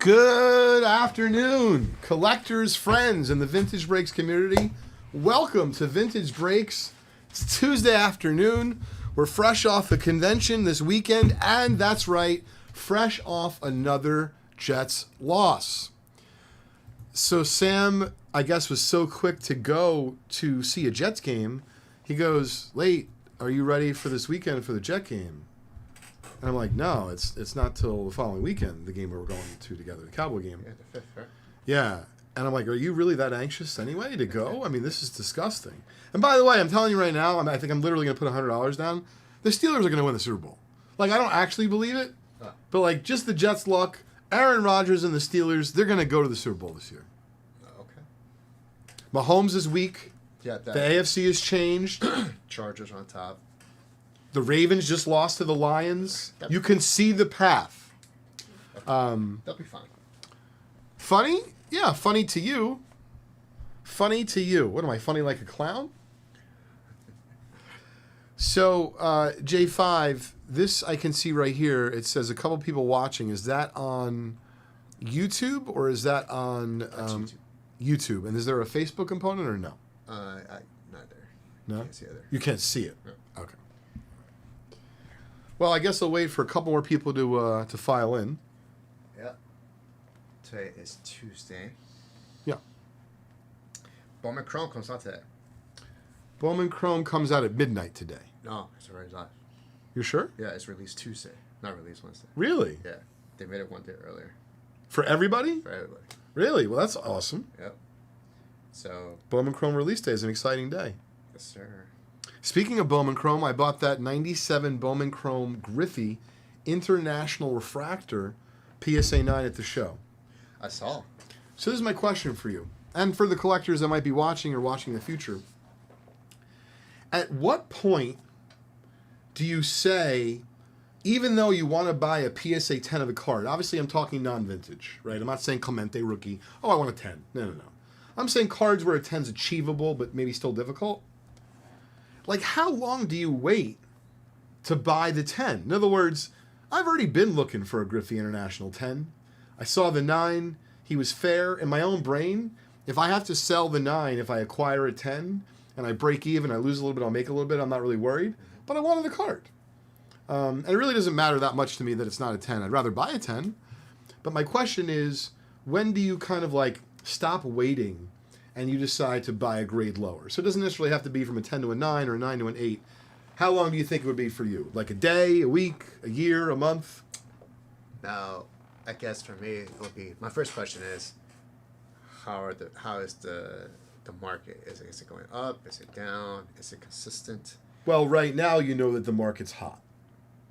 Good afternoon, collectors, friends, and the Vintage Breaks community. Welcome to Vintage Breaks. It's Tuesday afternoon. We're fresh off the convention this weekend, and that's right, fresh off another Jets loss. So Sam, I guess, was so quick to go to see a Jets game. He goes, "Late, are you ready for this weekend for the Jet game?" And I'm like, "No, it's not till the following weekend, the game we were going to together, the Cowboy game." Yeah, the 5th, right? Yeah. And I'm like, "Are you really that anxious anyway to go? I mean, this is disgusting." And by the way, I'm telling you right now, I think I'm literally going to put $100 down. The Steelers are going to win the Super Bowl. Like, I don't actually believe it, but like just the Jets' luck, Aaron Rodgers and the Steelers, they're going to go to the Super Bowl this year. Okay. Mahomes is weak. Yeah, The AFC has changed. Chargers on top. The Ravens just lost to the Lions. Yep. You can see the path. They'll be fine. Funny? Yeah, funny to you. Funny to you. What am I, funny like a clown? So, J5, this I can see right here. It says a couple people watching. Is that on YouTube or is that on YouTube. YouTube? And is there a Facebook component or no? Neither. No? Can't see either. You can't see it? No. Okay. Well, I guess I'll wait for a couple more people to file in. Yeah. Today is Tuesday. Yeah. Bowman Chrome comes out today. Bowman Chrome comes out at midnight today. No, it's already live. You sure? Yeah, it's released Tuesday, not released Wednesday. Really? Yeah, they made it one day earlier For everybody? for everybody. Really? Well, that's awesome. Yep. So, Bowman Chrome release day is an exciting day. yes, sir. Speaking of Bowman Chrome, I bought that 97 Bowman Chrome Griffey International Refractor PSA 9 at the show. I saw. So this is my question for you, and for the collectors that might be watching or watching in the future. At what point do you say, even though you want to buy a PSA 10 of a card, obviously I'm talking non-vintage, right? I'm not saying Clemente rookie, oh, I want a 10. No. I'm saying cards where a 10's achievable but maybe still difficult. Like, how long do you wait to buy the 10? In other words, I've already been looking for a Griffey International 10. I saw the 9. He was fair. In my own brain, if I have to sell the 9, if I acquire a 10, and I break even, I lose a little bit, I'll make a little bit, I'm not really worried. But I wanted the card. And it really doesn't matter that much to me that it's not a 10. I'd rather buy a 10. But my question is, when do you kind of like stop waiting and you decide to buy a grade lower? So it doesn't necessarily have to be from a 10 to a 9 or a 9 to an 8. How long do you think it would be for you? Like a day, a week, a year, a month? Now, I guess for me, it will be. My first question is, how is the market? Is it going up? Is it down? Is it consistent? Well, right now you know that the market's hot.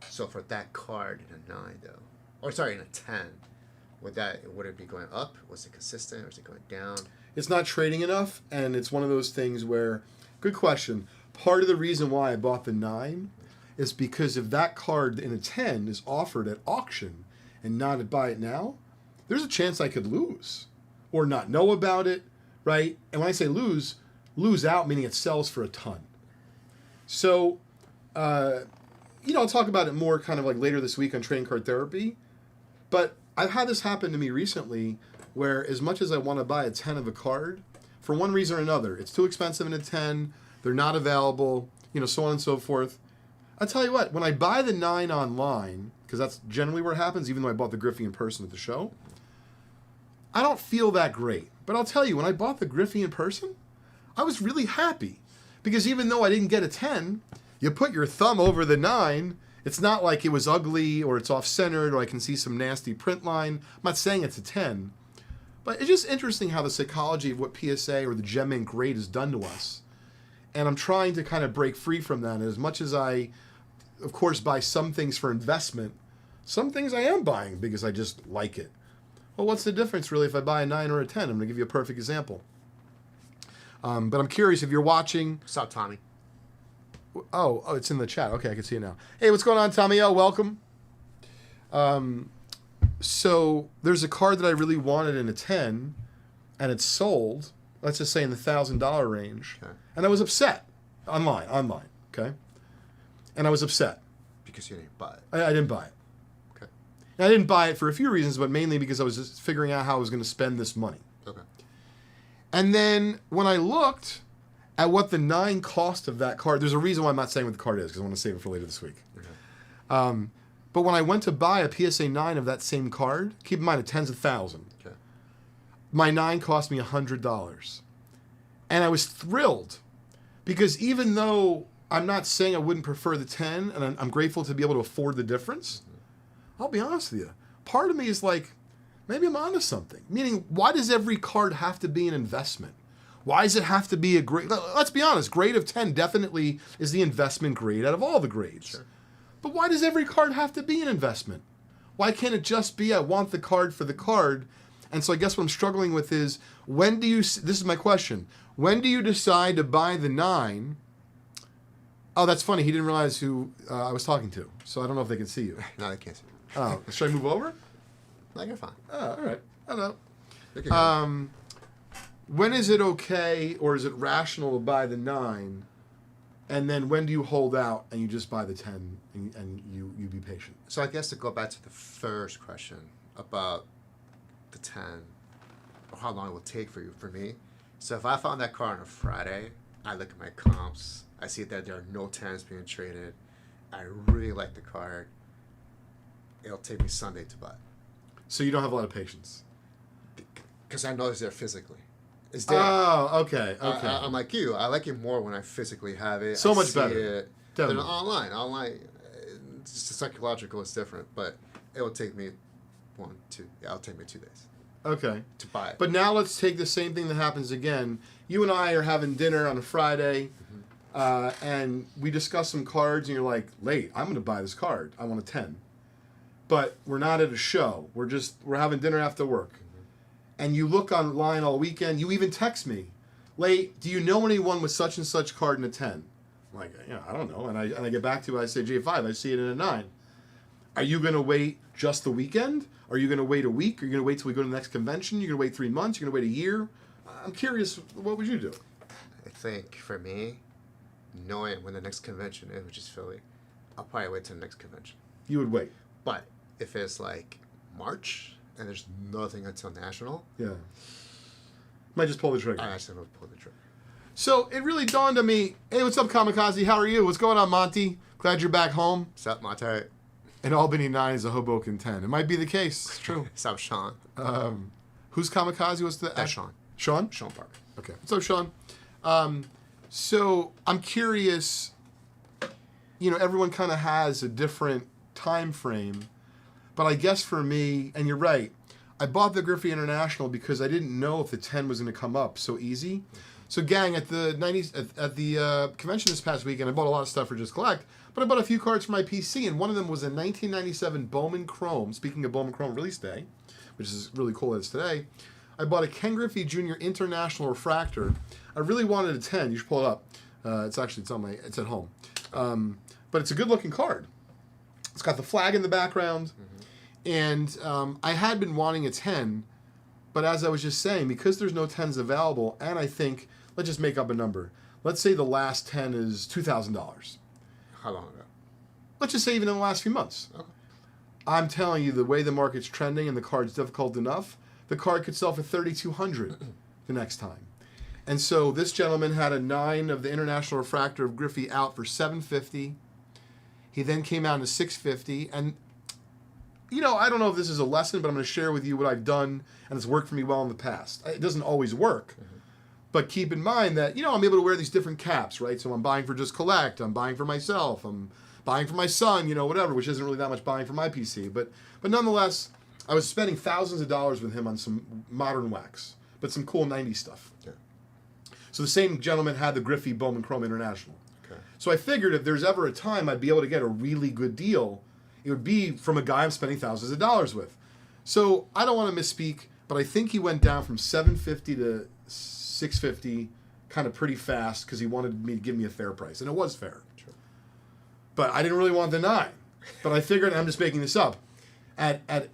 So for that card in a 9 though, or sorry, in a 10, would it be going up? Was it consistent or is it going down? It's not trading enough, and it's one of those things where, good question, part of the reason why I bought the 9 is because if that card in a 10 is offered at auction and not at buy it now, there's a chance I could lose or not know about it, right? And when I say lose out, meaning it sells for a ton. So, I'll talk about it more kind of like later this week on Trading Card Therapy, but I've had this happen to me recently where as much as I want to buy a 10 of a card, for one reason or another, it's too expensive in a 10, they're not available, so on and so forth. I'll tell you what, when I buy the 9 online, because that's generally where it happens, even though I bought the Griffey in person at the show, I don't feel that great. But I'll tell you, when I bought the Griffey in person, I was really happy. Because even though I didn't get a 10, you put your thumb over the 9, it's not like it was ugly or it's off-centered or I can see some nasty print line. I'm not saying it's a 10. But it's just interesting how the psychology of what PSA or the Gem Mint grade has done to us. And I'm trying to kind of break free from that. And as much as I, of course, buy some things for investment, some things I am buying because I just like it. Well, what's the difference really if I buy a 9 or a 10? I'm going to give you a perfect example. But I'm curious if you're watching. What's up, Tommy? Oh, it's in the chat. Okay, I can see it now. Hey, what's going on, Tommy? Oh, welcome. So there's a card that I really wanted in a 10, and it's sold, let's just say in the $1,000 range. Okay. And I was upset. Online, okay? And I was upset. Because you didn't buy it. I didn't buy it. Okay. And I didn't buy it for a few reasons, but mainly because I was just figuring out how I was going to spend this money. Okay. And then when I looked at what the 9 cost of that card, there's a reason why I'm not saying what the card is, because I want to save it for later this week. Okay. But when I went to buy a PSA 9 of that same card, keep in mind it tens of thousands. Okay. My 9 cost me $100. And I was thrilled because even though I'm not saying I wouldn't prefer the 10, and I'm grateful to be able to afford the difference, I'll be honest with you. Part of me is like, maybe I'm onto something. Meaning, why does every card have to be an investment? Why does it have to be a grade? Let's be honest, grade of 10 definitely is the investment grade out of all the grades. Sure. But why does every card have to be an investment? Why can't it just be, I want the card for the card? And so I guess what I'm struggling with is, when do you, this is my question, when do you decide to buy the 9? Oh, that's funny, he didn't realize who I was talking to, so I don't know if they can see you. No, they can't see. Oh, should I move over? No, you're fine. Oh, all right. I don't know. When is it okay or is it rational to buy the 9? And then when do you hold out and you just buy the 10 and you be patient? So I guess to go back to the first question about the 10, or how long it will take for me. So if I found that car on a Friday, I look at my comps, I see that there are no 10s being traded, I really like the card, it'll take me Sunday to buy it. So you don't have a lot of patience? Because I know it's there physically. It's there. Oh, okay. I'm like you. I like it more when I physically have it. So I much see better. It, than online. Online, it's just psychological. It's different, but it will take me it'll take me 2 days. Okay. To buy it. But now let's take the same thing that happens again. You and I are having dinner on a Friday, and we discuss some cards, and you're like, "Late, I'm going to buy this card. I want a 10." But we're not at a show. We're having dinner after work. And you look online all weekend. You even text me, "Late, do you know anyone with such and such card in a 10?" I'm like, I don't know. And I get back to you. I say, J5, I see it in a 9. Are you going to wait just the weekend? Are you going to wait a week? Are you going to wait till we go to the next convention? You're going to wait 3 months? You're going to wait a year? I'm curious, what would you do? I think for me, knowing when the next convention is, which is Philly, I'll probably wait till the next convention. You would wait. But if it's like March and there's nothing until National, yeah, might just pull the trigger. I actually would pull the trigger. So it really dawned on me, hey, what's up, Kamikaze? How are you? What's going on, Monty? Glad you're back home. What's up, Monty? An Albany 9 is a Hoboken 10. It might be the case. It's true. What's up, Sean? Who's Kamikaze? What's the... That's Sean. Sean? Sean Park. Okay. What's up, Sean? So I'm curious, everyone kind of has a different time frame, but I guess for me, and you're right, I bought the Griffey International because I didn't know if the 10 was going to come up so easy. So gang, at the convention this past weekend, I bought a lot of stuff for Just Collect, but I bought a few cards for my PC, and one of them was a 1997 Bowman Chrome. Speaking of Bowman Chrome release day, which is really cool that it's today, I bought a Ken Griffey Jr. International Refractor. I really wanted a 10. You should pull it up. It's at home. But it's a good looking card. It's got the flag in the background, and I had been wanting a 10, but as I was just saying, because there's no 10s available, and I think, let's just make up a number. Let's say the last 10 is $2,000. How long ago? Let's just say even in the last few months. Okay. I'm telling you, the way the market's trending and the card's difficult enough, the card could sell for $3,200 the next time. And so this gentleman had a 9 of the International Refractor of Griffey out for $750. He then came out to $650. And, I don't know if this is a lesson, but I'm going to share with you what I've done, and it's worked for me well in the past. It doesn't always work. But keep in mind that, I'm able to wear these different caps, right? So I'm buying for Just Collect. I'm buying for myself. I'm buying for my son, whatever, which isn't really that much buying for my PC. But nonetheless, I was spending thousands of dollars with him on some modern wax, but some cool 90s stuff. Yeah. So the same gentleman had the Griffey Bowman Chrome International. Okay. So I figured if there's ever a time I'd be able to get a really good deal, it would be from a guy I'm spending thousands of dollars with. So I don't want to misspeak, but I think he went down from $750 to $650 kind of pretty fast because he wanted me to give me a fair price, and it was fair. Sure. But I didn't really want the 9. But I figured, I'm just making this up,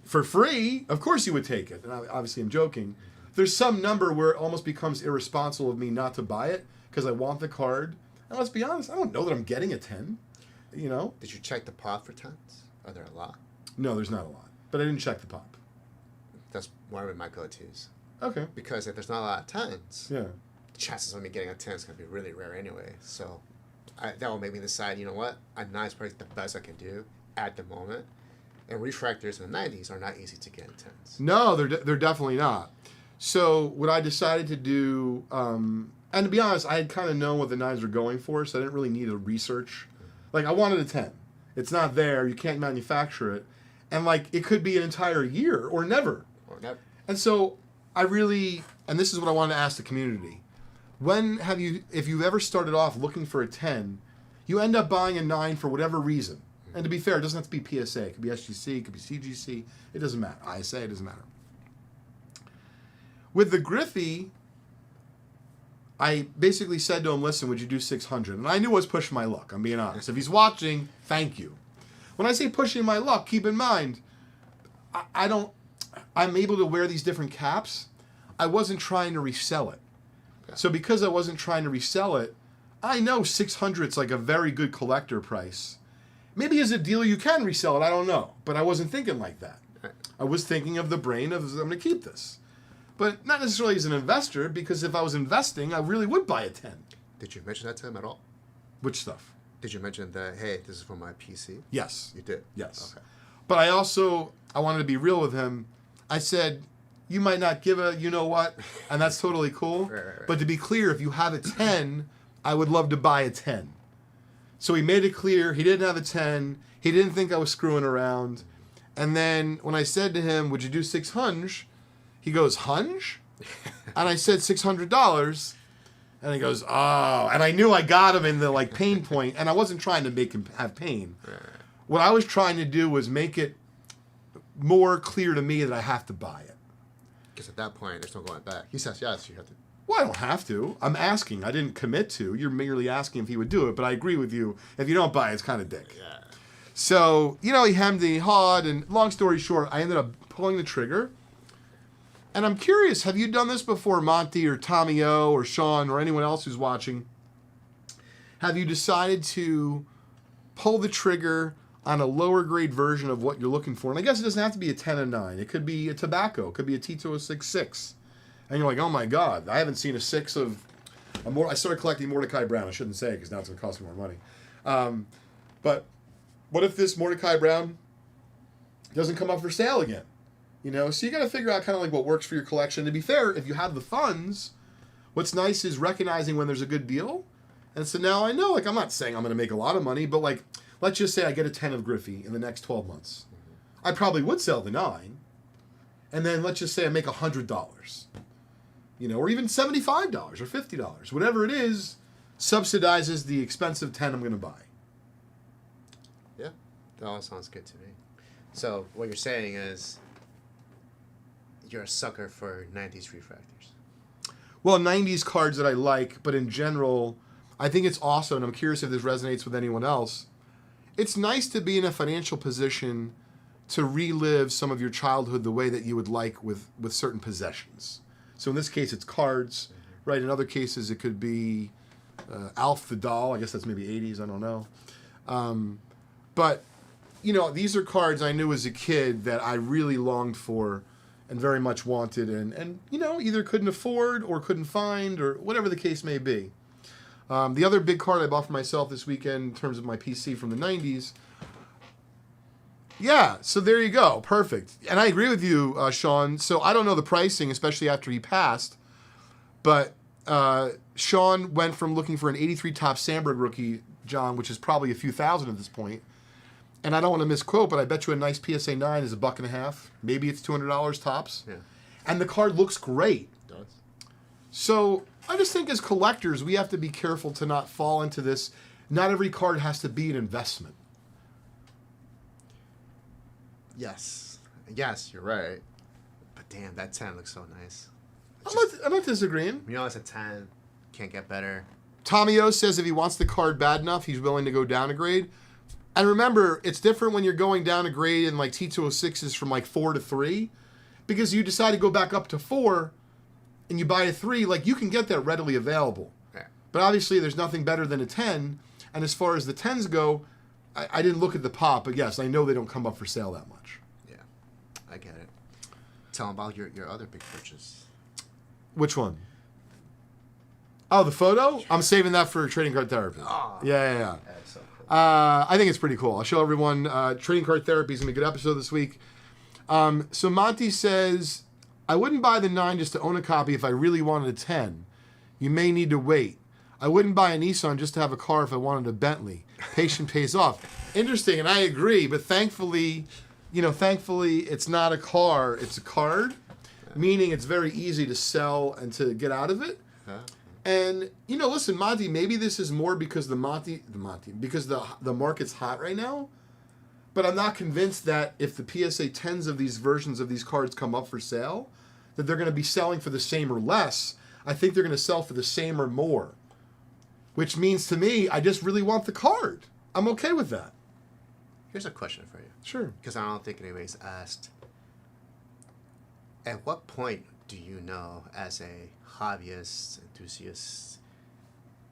for free, of course you would take it. And obviously I'm joking. There's some number where it almost becomes irresponsible of me not to buy it because I want the card. And let's be honest, I don't know that I'm getting a 10. Did you check the pot for 10s? Are there a lot? No, there's not a lot. but I didn't check the pop. That's one of my go-tos. Okay. Because if there's not a lot of 10s, Yeah. the chances of me getting a 10 is going to be really rare anyway. So that will make me decide, you know what? A 9 is probably the best I can do at the moment. And refractors in the 90s are not easy to get in 10s. No, they're definitely not. So what I decided to do, and to be honest, I had kind of known what the 9s were going for, so I didn't really need to research. Like, I wanted a 10. It's not there. You can't manufacture it. And, like, it could be an entire year or never. Or never. And so I really, and this is what I wanted to ask the community. If you've ever started off looking for a 10, you end up buying a 9 for whatever reason. And to be fair, it doesn't have to be PSA. It could be SGC, it could be CGC. It doesn't matter. ISA, it doesn't matter. With the Griffey, I basically said to him, listen, would you do 600? And I knew I was pushing my luck, I'm being honest. If he's watching, thank you. When I say pushing my luck, keep in mind, I'm able to wear these different caps. I wasn't trying to resell it. Okay. So because I wasn't trying to resell it, I know 600 is like a very good collector price. Maybe as a dealer you can resell it, I don't know. But I wasn't thinking like that. Right. I was thinking of the brain of, I'm going to keep this. But not necessarily as an investor, because if I was investing, I really would buy a 10. Did you mention that to him at all? Which stuff? Did you mention that, hey, this is for my PC? Yes. You did? Yes. Okay. But I wanted to be real with him. I said, you might not give a you-know-what, and that's totally cool. Right. But to be clear, if you have a 10, I would love to buy a 10. So he made it clear he didn't have a 10. He didn't think I was screwing around. And then when I said to him, would you do 600? He goes, hunch? And I said $600. And he goes, oh. And I knew I got him in the like pain point, and I wasn't trying to make him have pain. Right. What I was trying to do was make it more clear to me that I have to buy it. Because at that point, there's no going back. He says yes, you have to. Well, I don't have to. I'm asking. I didn't commit to. You're merely asking if he would do it, but I agree with you. If you don't buy it, it's kind of dick. Yeah. So, he hemmed and he hawed, and long story short, I ended up pulling the trigger. And I'm curious, have you done this before, Monty or Tommy O or Sean or anyone else who's watching? Have you decided to pull the trigger on a lower grade version of what you're looking for? And I guess it doesn't have to be a 10 and 9. It could be a tobacco. It could be a T206 6. And you're like, oh my God, I haven't seen a 6 of... I started collecting Mordecai Brown. I shouldn't say it because now it's going to cost me more money. But what if this Mordecai Brown doesn't come up for sale again? So you got to figure out kind of like what works for your collection. To be fair, if you have the funds, what's nice is recognizing when there's a good deal. And so now I know, like, I'm not saying I'm going to make a lot of money, but like, let's just say I get a 10 of Griffey in the next 12 months. I probably would sell the 9. And then let's just say I make $100, or even $75 or $50, whatever it is, subsidizes the expensive 10 I'm going to buy. Yeah, that all sounds good to me. So what you're saying is you're a sucker for 90s refractors. Well, 90s cards that I like, but in general, I think it's awesome, and I'm curious if this resonates with anyone else. It's nice to be in a financial position to relive some of your childhood the way that you would like with certain possessions. So in this case, it's cards, right? In other cases, it could be Alf the doll. I guess that's maybe 80s. I don't know. But, these are cards I knew as a kid that I really longed for and very much wanted and either couldn't afford or couldn't find or whatever the case may be. The other big card I bought for myself this weekend in terms of my PC from the 90s. Yeah, so there you go. Perfect. And I agree with you, Sean. So I don't know the pricing, especially after he passed. But Sean went from looking for an 83 top Sandberg rookie, John, which is probably a few thousand at this point. And I don't want to misquote, but I bet you a nice PSA 9 is $1.50. Maybe it's $200 tops. Yeah. And the card looks great. It does. So I just think as collectors, we have to be careful to not fall into this. Not every card has to be an investment. Yes, you're right. But damn, that 10 looks so nice. I'm not disagreeing. It's a 10. Can't get better. Tommy O says if he wants the card bad enough, he's willing to go down a grade. And remember, it's different when you're going down a grade in like T206s from like 4 to 3. Because you decide to go back up to 4 and you buy a 3, like you can get that readily available. Yeah. But obviously there's nothing better than a 10. And as far as the 10s go, I didn't look at the pop, but yes, I know they don't come up for sale that much. Yeah. I get it. Tell them about your other big purchase. Which one? Oh, the photo? I'm saving that for trading card therapy. Oh, Yeah. that's so cool. I think it's pretty cool. I'll show everyone. Trading card therapy is going to be a good episode this week. So Monty says, I wouldn't buy the 9 just to own a copy if I really wanted a 10. You may need to wait. I wouldn't buy a Nissan just to have a car if I wanted a Bentley. Patient pays off. Interesting, and I agree, but thankfully, it's not a car, it's a card, meaning it's very easy to sell and to get out of it. And, listen, Monty, maybe this is more because the market's hot right now, but I'm not convinced that if the PSA 10s of these versions of these cards come up for sale, that they're going to be selling for the same or less. I think they're going to sell for the same or more, which means to me, I just really want the card. I'm okay with that. Here's a question for you. Sure. Because I don't think anybody's asked. At what point do you know, as a hobbyist, enthusiast,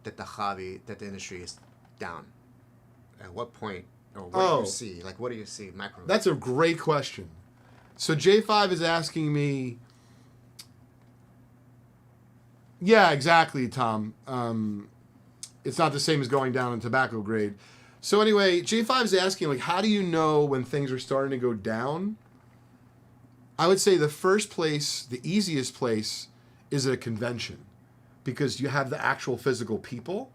that the industry is down? At what point, or what do you see? Like, what do you see macro? That's a great question. So J5 is asking me. Yeah, exactly, Tom. It's not the same as going down in tobacco grade. So anyway, J5 is asking, like, how do you know when things are starting to go down? I would say the first place, the easiest place, is at a convention, because you have the actual physical people.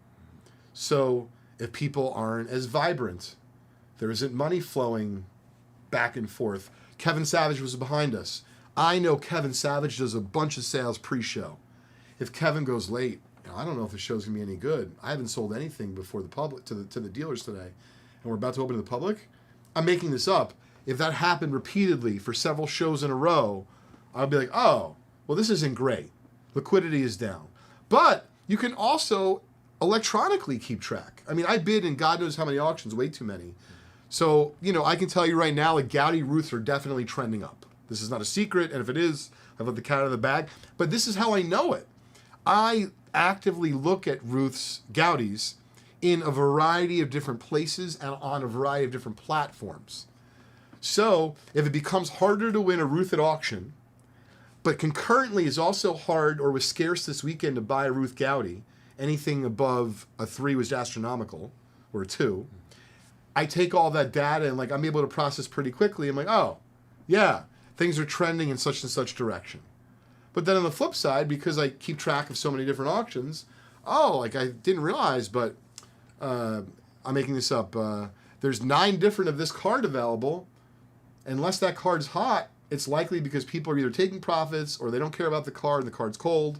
So if people aren't as vibrant, there isn't money flowing back and forth. Kevin Savage was behind us. I know Kevin Savage does a bunch of sales pre-show. If Kevin goes late, I don't know if the show's gonna be any good. I haven't sold anything before the public to the dealers today, and we're about to open to the public. I'm making this up. If that happened repeatedly for several shows in a row, I'll be like, oh, well, this isn't great. Liquidity is down. But you can also electronically keep track. I mean, I bid in God knows how many auctions, way too many. So, I can tell you right now, like, Gowdy Ruths are definitely trending up. This is not a secret, and if it is, I've let the cat out of the bag. But this is how I know it. I actively look at Ruth's Gowdies in a variety of different places and on a variety of different platforms. So if it becomes harder to win a Ruth at auction, but concurrently is also hard or was scarce this weekend to buy a Ruth Gowdy, anything above a 3 was astronomical, or a 2, I take all that data and I'm able to process pretty quickly. I'm like, oh, yeah, things are trending in such and such direction. But then on the flip side, because I keep track of so many different auctions, I didn't realize, but I'm making this up. There's 9 different of this card available. Unless that card's hot, it's likely because people are either taking profits or they don't care about the card and the card's cold.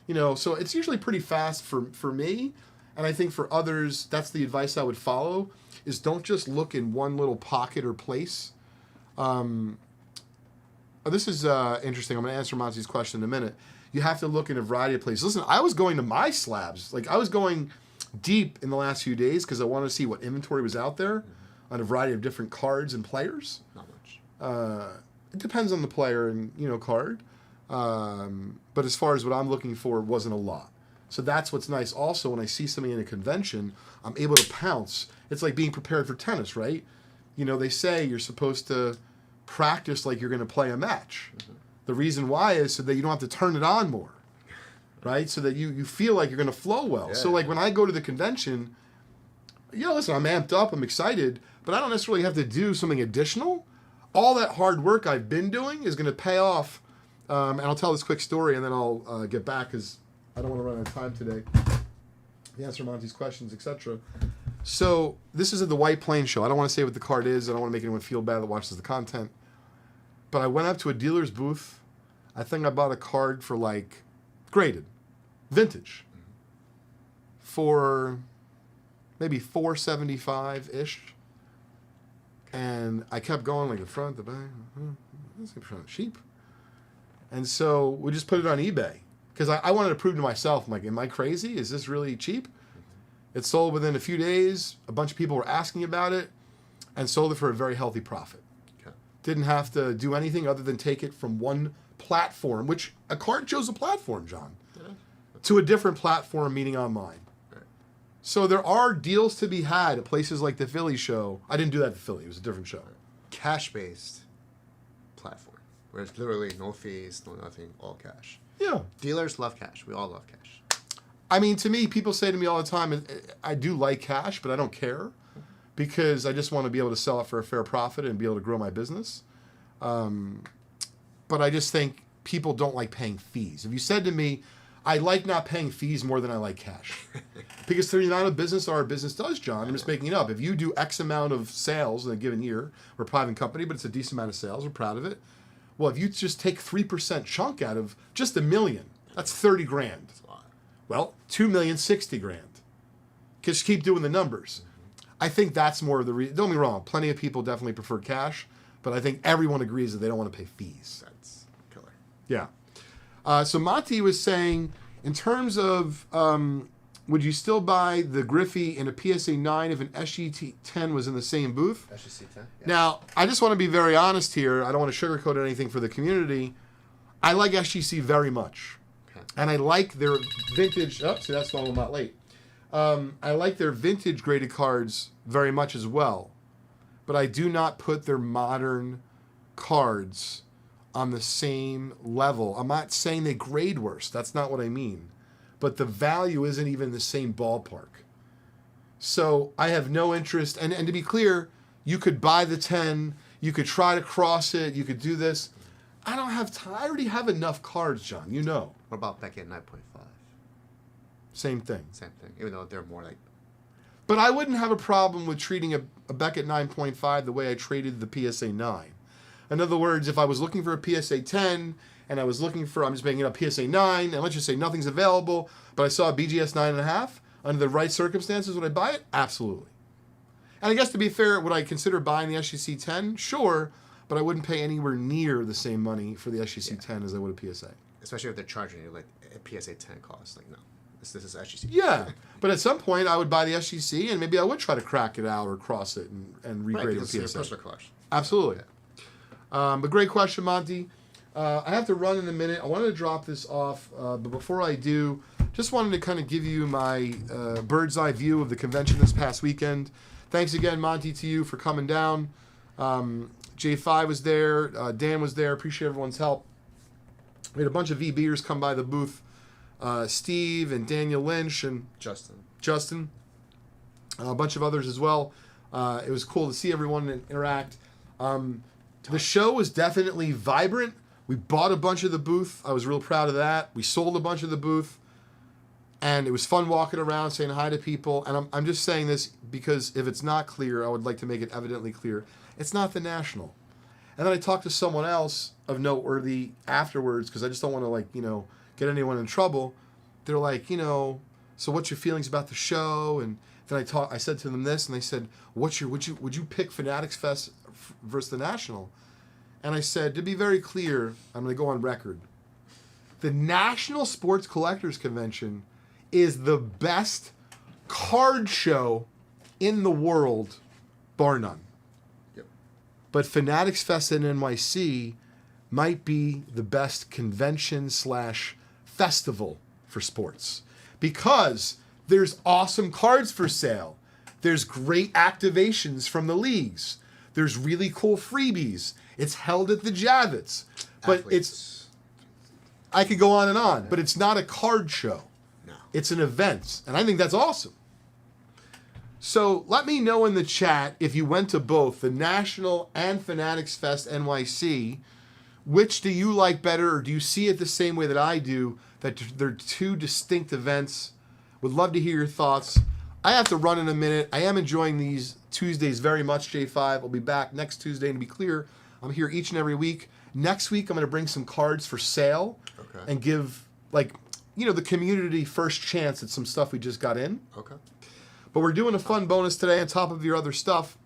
So it's usually pretty fast for me. And I think for others, that's the advice I would follow, is don't just look in one little pocket or place. This is interesting. I'm going to answer Monty's question in a minute. You have to look in a variety of places. Listen, I was going to my slabs. I was going deep in the last few days because I wanted to see what inventory was out there on a variety of different cards and players. Not much. It depends on the player and, card. But as far as what I'm looking for, wasn't a lot. So that's what's nice. Also, when I see something in a convention, I'm able to pounce. It's like being prepared for tennis, right? They say you're supposed to practice like you're going to play a match. Mm-hmm. The reason why is so that you don't have to turn it on more, right? So that you feel like you're going to flow well. Yeah. So when I go to the convention, listen, I'm amped up, I'm excited, but I don't necessarily have to do something additional. All that hard work I've been doing is going to pay off. And I'll tell this quick story and then I'll get back because I don't want to run out of time today. The answer Monty's questions, etc. So this is at the White Plains show. I don't want to say what the card is. I don't want to make anyone feel bad that watches the content. But I went up to a dealer's booth. I think I bought a card for graded, vintage, for maybe $475-ish. And I kept going the front, the back. This is kind of cheap. And so we just put it on eBay because I wanted to prove to myself, am I crazy? Is this really cheap? It sold within a few days. A bunch of people were asking about it and sold it for a very healthy profit. Okay. Didn't have to do anything other than take it from one platform, which a card chose a platform, John, to a different platform, meaning online. Right. So there are deals to be had at places like the Philly show. I didn't do that at the Philly. It was a different show. Cash-based platform where it's literally no fees, no nothing, all cash. Yeah. Dealers love cash. We all love cash. I mean, to me, people say to me all the time, I do like cash, but I don't care because I just want to be able to sell it for a fair profit and be able to grow my business. But I just think people don't like paying fees. If you said to me, I like not paying fees more than I like cash. Because they're not a business our business does, John. I'm just making it up. If you do X amount of sales in a given year, we're a private company, but it's a decent amount of sales, we're proud of it. Well, if you just take 3% chunk out of just $1 million, that's 30 grand. That's a lot. Well, 2 million, 60 grand. Just keep doing the numbers. I think that's more of the reason. Don't get me wrong. Plenty of people definitely prefer cash, but I think everyone agrees that they don't want to pay fees. That's killer. Yeah. So Monty was saying, in terms of, would you still buy the Griffey in a PSA 9 if an SGT 10 was in the same booth? SGC 10? Yeah. Now, I just want to be very honest here. I don't want to sugarcoat anything for the community. I like SGC very much. Okay. And I like their vintage. Oh, see, that's why I'm not late. I like their vintage graded cards very much as well. But I do not put their modern cards on the same level. I'm not saying they grade worse. That's not what I mean. But the value isn't even the same ballpark. So I have no interest. And to be clear, you could buy the 10. You could try to cross it. You could do this. I don't have time. I already have enough cards, John. You know. What about Beckett 9.5? Same thing. Same thing. Even though they're more like... But I wouldn't have a problem with treating a Beckett 9.5 the way I traded the PSA 9. In other words, if I was looking for a PSA 10 and I was looking for, I'm just making it up, PSA 9, and let's just say nothing's available, but I saw a BGS 9.5, under the right circumstances, would I buy it? Absolutely. And I guess to be fair, would I consider buying the SGC 10? Sure, but I wouldn't pay anywhere near the same money for the SGC 10 as I would a PSA. Especially if they're charging you like a PSA 10 cost. Like, no. This is SGC. Yeah, but at some point I would buy the SGC and maybe I would try to crack it out or cross it and regrade Right, it because with it's PSA. your personal collection. Absolutely. But great question, Monty. I have to run in a minute. I wanted to drop this off, but before I do, just wanted to kind of give you my bird's eye view of the convention this past weekend. Thanks again, Monty, to you for coming down. J5 was there. Dan was there. Appreciate everyone's help. We had a bunch of VBers come by the booth. Steve and Daniel Lynch and Justin, a bunch of others as well. It was cool to see everyone interact. The show was definitely vibrant. We bought a bunch of the booth. I was real proud of that. We sold a bunch of the booth. And it was fun walking around saying hi to people. And I'm just saying this because if it's not clear, I would like to make it evidently clear. It's not the National. And then I talked to someone else of noteworthy afterwards because I just don't want to, get anyone in trouble. They're like, so what's your feelings about the show? And then I said to them this, and they said, would you pick Fanatics Fest versus the National? And I said, to be very clear, I'm going to go on record. The National Sports Collectors Convention is the best card show in the world, bar none. Yep. But Fanatics Fest in NYC might be the best convention / festival for sports because there's awesome cards for sale. There's great activations from the leagues. There's really cool freebies. It's held at the Javits. But I could go on and on, but it's not a card show. No. It's an event, and I think that's awesome. So let me know in the chat if you went to both the National and Fanatics Fest NYC. Which do you like better, or do you see it the same way that I do, that they're two distinct events? Would love to hear your thoughts. I have to run in a minute. I am enjoying these Tuesdays very much, J5. I'll be back next Tuesday, and to be clear, I'm here each and every week. Next week, I'm going to bring some cards for sale and give, the community first chance at some stuff we just got in. Okay. But we're doing a fun bonus today on top of your other stuff.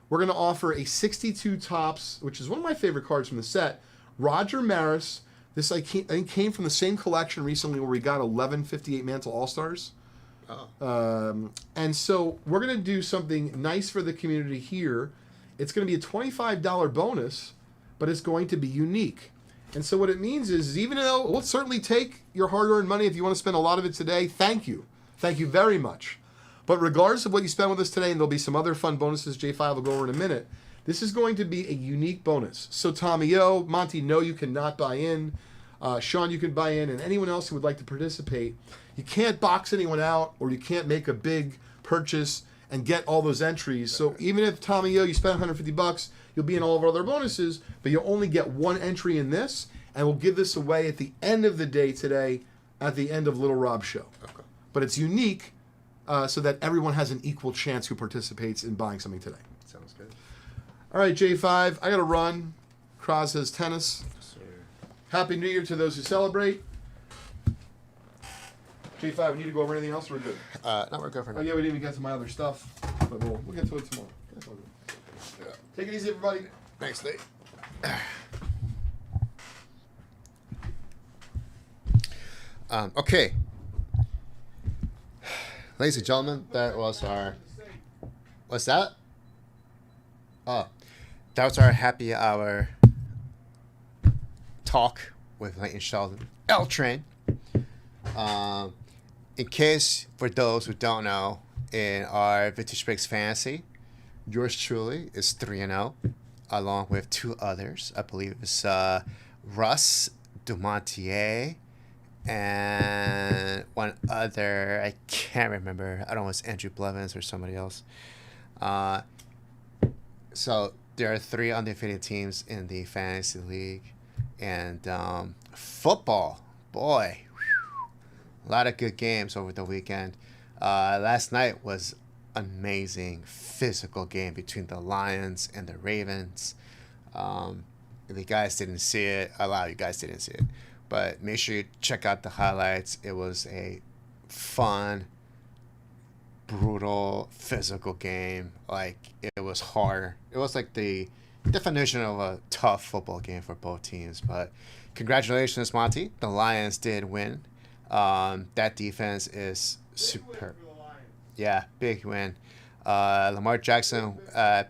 We're going to offer a 62 Topps, which is one of my favorite cards from the set, Roger Maris. This I think came from the same collection recently where we got 11 58 Mantle All-Stars. Oh. And so we're going to do something nice for the community here. It's going to be a $25 bonus, but it's going to be unique. And so what it means is even though we'll certainly take your hard-earned money if you want to spend a lot of it today, thank you. Thank you very much. But regardless of what you spend with us today, and there'll be some other fun bonuses J5 will go over in a minute, This is going to be a unique bonus. So Tommy O, Monty, no, you cannot buy in. Sean, you can buy in, and anyone else who would like to participate. You can't box anyone out, or you can't make a big purchase and get all those entries. So even if Tommy O, you spend $150, you'll be in all of our other bonuses, but you'll only get one entry in this, and we'll give this away at the end of the day today, at the end of Little Rob's show. Okay. But it's unique, so that everyone has an equal chance who participates in buying something today. Sounds good. All right, J5, I got to run. Kraz has tennis. Sir. Happy New Year to those who celebrate. J5, we need to go over anything else? We're good. No, we're good for now. Oh, yeah, we didn't even get to my other stuff, but we'll get to it tomorrow. That's all good. Yeah. Take it easy, everybody. Thanks, Nate. Okay. Ladies and gentlemen, that was our... What's that? Oh, that was our happy hour talk with Nate and Sheldon. L Train. In case, for those who don't know, in our Vintage Breaks Fantasy, yours truly is 3-0, along with two others. I believe it's Russ Dumontier and one other. I can't remember. I don't know if it's Andrew Blevins or somebody else. So there are 3 undefeated teams in the fantasy league. And football, boy, a lot of good games over the weekend. Last night was amazing physical game between the Lions and the Ravens. If you guys didn't see it, a lot of you guys didn't see it, but make sure you check out the highlights. It was a fun, brutal, physical game. Like, it was hard. It was like the definition of a tough football game for both teams. But congratulations, Monty. The Lions did win. That defense is superb. Yeah, big win. Lamar Jackson had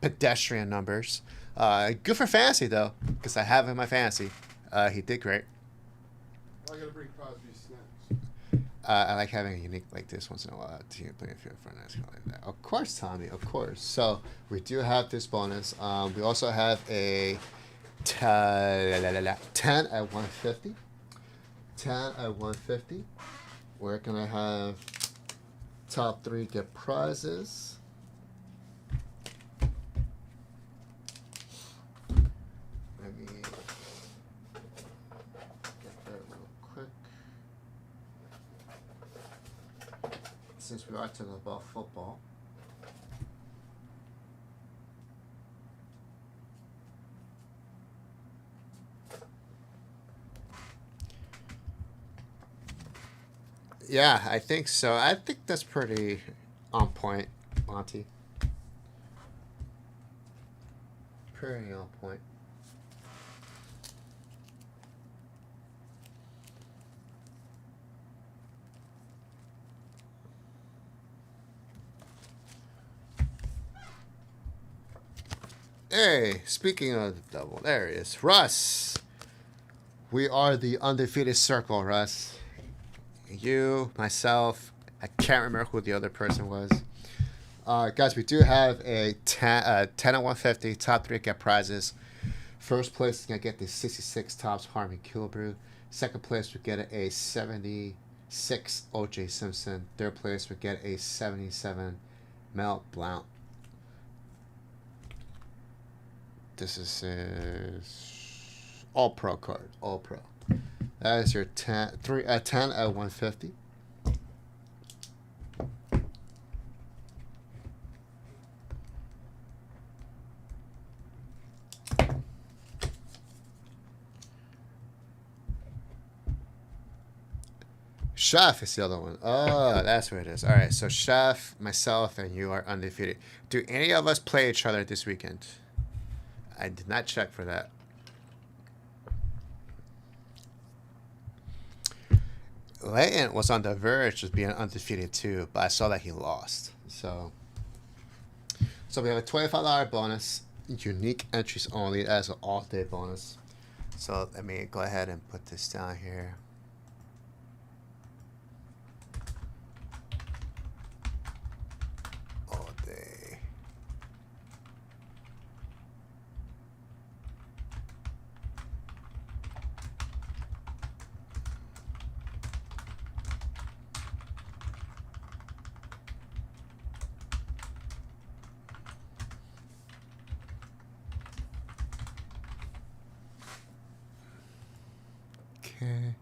pedestrian numbers. Good for fantasy, though, because I have him in my fantasy. He did great. I gotta bring Crosby's snacks. I like having a unique like this once in a while. Team playing field for a nice guy like that. Of course, Tommy. Of course. So we do have this bonus. We also have a 10 at 150. 10 at 150. We're gonna have top 3 get prizes. Let me get that real quick. Since we are talking about football. Yeah, I think so. I think that's pretty on point, Monty. Pretty on point. Hey, speaking of the double, there he is. Russ. We are the undefeated circle, Russ. You, myself, I can't remember who the other person was. Guys, we do have a 10 at 150, top 3 get prizes. First place is going to get the 66 Tops Harmon Killebrew. Second place we get a 76 O.J. Simpson. Third place we get a 77 Mel Blount. This is all pro card, all pro. That is your 10 at 150. Chef is the other one. Oh, that's what it is. All right, so Chef, myself, and you are undefeated. Do any of us play each other this weekend? I did not check for that. Leighton was on the verge of being undefeated too, but I saw that he lost. So we have a $25 bonus, unique entries only. That's an all-day bonus. So let me go ahead and put this down here. All day. Okay.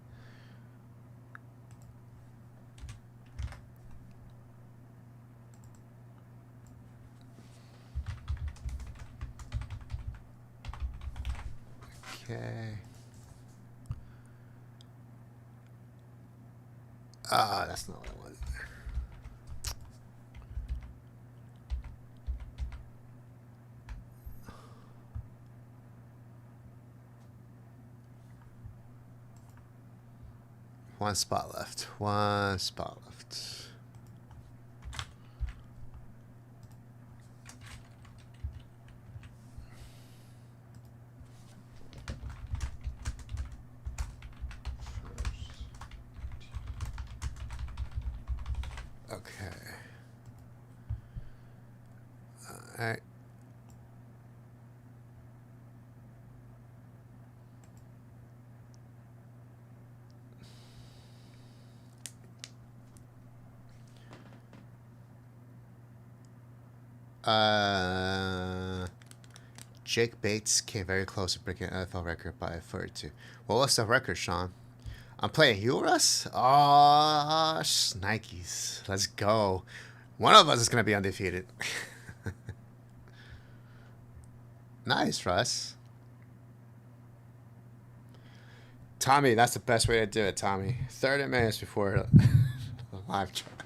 Okay. Ah, that's not what I wanted. One spot left. One spot left. Okay. All right. Jake Bates came very close to breaking an NFL record by 42. What was the record, Sean? I'm playing you, Russ? Oh, Nikes. Let's go. One of us is going to be undefeated. Nice, Russ. Tommy, that's the best way to do it, Tommy. 30 minutes before the live draft.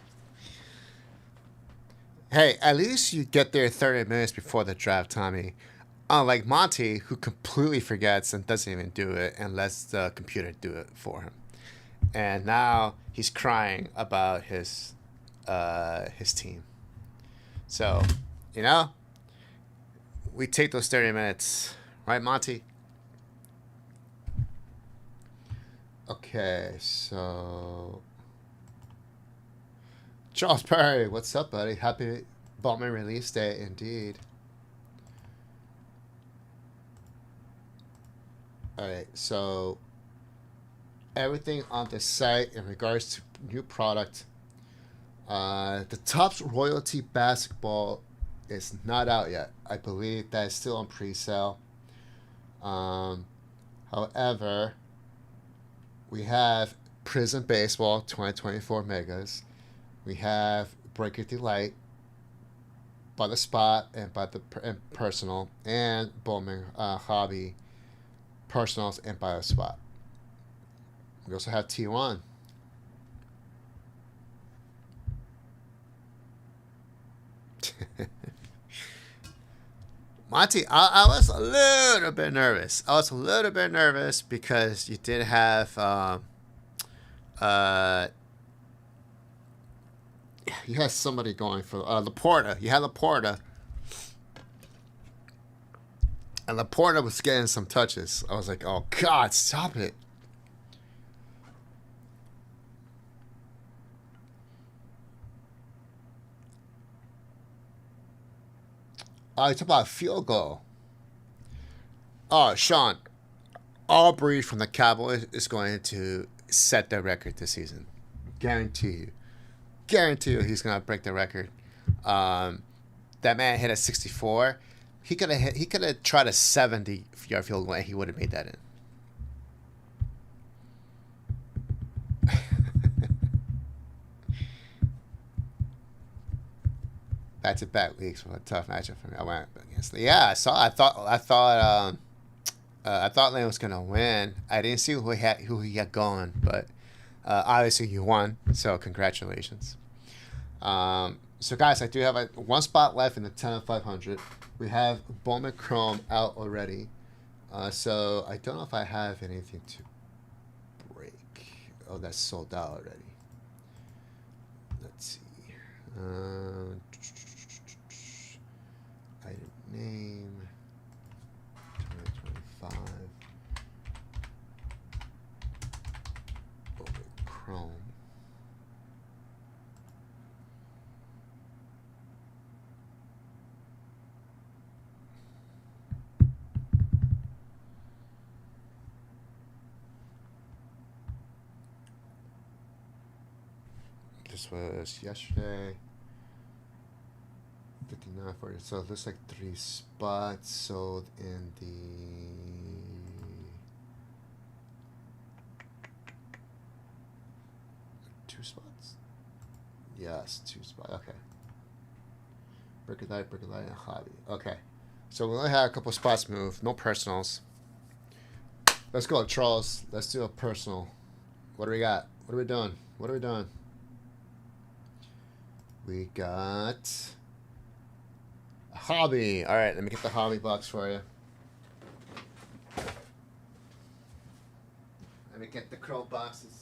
Hey, at least you get there 30 minutes before the draft, Tommy. Unlike Monty, who completely forgets and doesn't even do it and lets the computer do it for him. And now he's crying about his team. So, you know, we take those 30 minutes. Right, Monty? Okay, so... Charles Perry, what's up, buddy? Happy Bowman release day, indeed. Alright, so... everything on the site in regards to new product. The Topps Royalty Basketball is not out yet. I believe that is still on pre-sale. However, we have Prism Baseball 2024 Megas. We have Breaker Delight by the spot and by the personal, and Bowman Hobby personals and by the spot. We also have T1. Monty, I was a little bit nervous. I was a little bit nervous because you did have you had somebody going for Laporta. You had Laporta. And Laporta was getting some touches. I was like, oh God, stop it. You talk about field goal. Oh, Sean, Aubrey from the Cowboys is going to set the record this season. Guarantee you. Guarantee you he's going to break the record. That man hit a 64. He could have tried a 70-yard field goal and he would have made that in. Back-to-back weeks were a tough matchup for me. I went against. Yeah, I thought Lane was gonna win. I didn't see who he had going, but obviously he won. So congratulations. So guys, I do have one spot left in the 10 of 500. We have Bowman Chrome out already. So I don't know if I have anything to break. Oh, that's sold out already. Let's see. Item name 2025 Bowman Chrome. This was yesterday. 59.40. So it looks like 3 spots sold in the 2 spots? Yes, 2 spots. Okay. Brick and light, and hobby. Okay. So we only had a couple spots moved. No personals. Let's go, Charles. Let's do a personal. What do we got? What are we doing? What are we doing? We got a hobby. All right, let me get the hobby box for you. Let me get the crow boxes.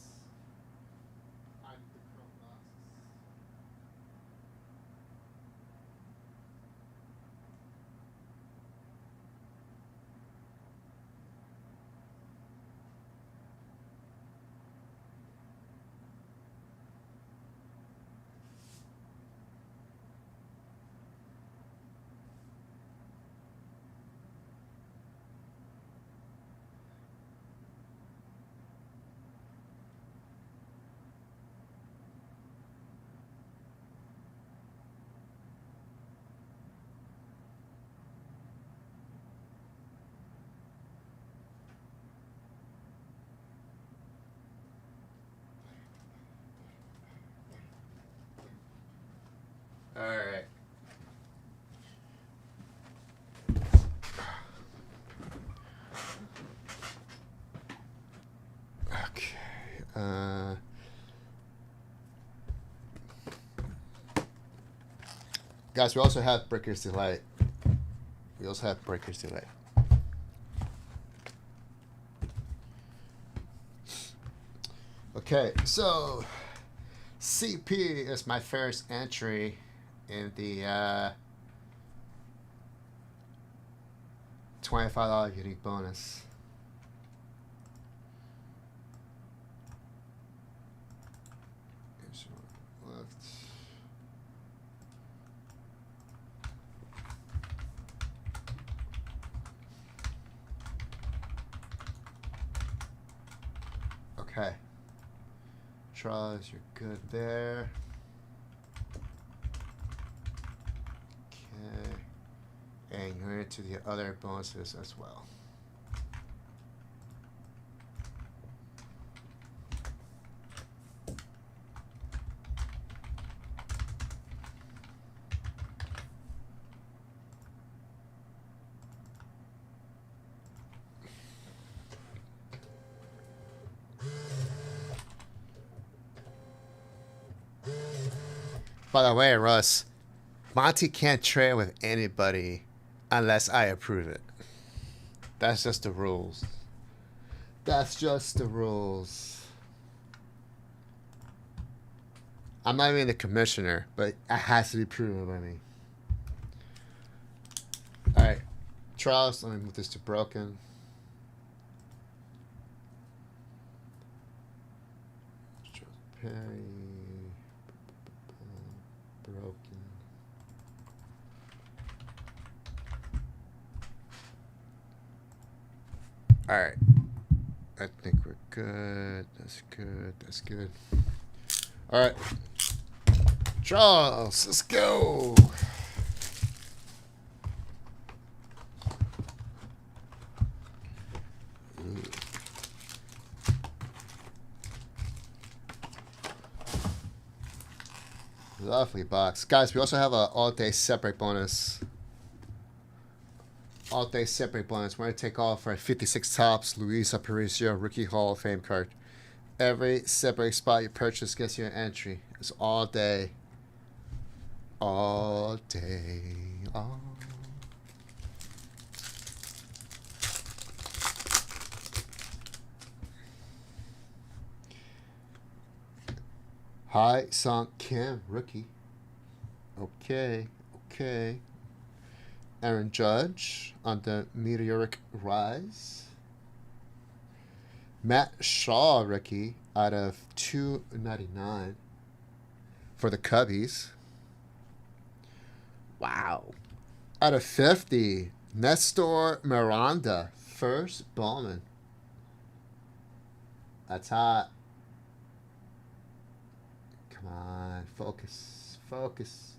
All right. Okay. Guys, we also have Breaker's Delight. We also have Breaker's Delight. Okay, so CP is my first entry in the $25 unique bonus. Left. Okay. Charles, you're good there. Okay. And you're into the other bonuses as well. By the way, Russ, Monty can't trade with anybody unless I approve it. That's just the rules. That's just the rules. I'm not even the commissioner, but it has to be proven by me. Alright. Charles, let me move this to broken. Perry. Broken. Alright. I think we're good. That's good. That's good. Alright. Charles, let's go. Lovely box. Guys, we also have an all-day separate bonus. All-day separate bonus. We're going to take off our 56 tops Luis Aparicio Rookie Hall of Fame card. Every separate spot you purchase gets you an entry. It's all day. All day. All. Hi, Song Kim, rookie. Okay, okay. Aaron Judge on the meteoric rise. Matt Shaw, rookie, out of 299 for the Cubbies. Wow. Out of 50, Nestor Miranda, first Bowman. That's hot. Come on, focus, focus.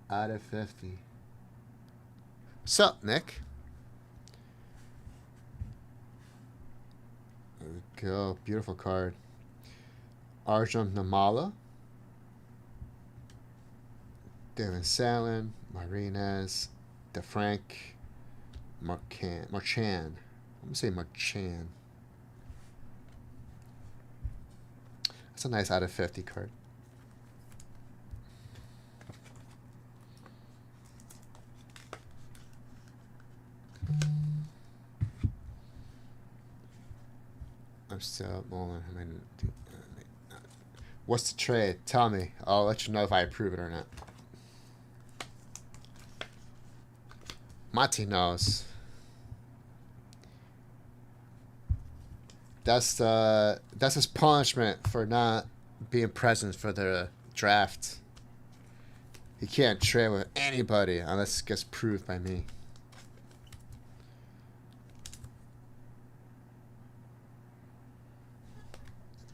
Out of 50. What's up, Nick? Go. Beautiful card. Arjun Namala. Devin Salin. Marinez. DeFrank. Marchand. I'm going to say Marchand. That's a nice out of 50 card. I'm still mulling. What's the trade? Tell me. I'll let you know if I approve it or not. Monty knows. That's his punishment for not being present for the draft. He can't trade with anybody unless it gets proved by me.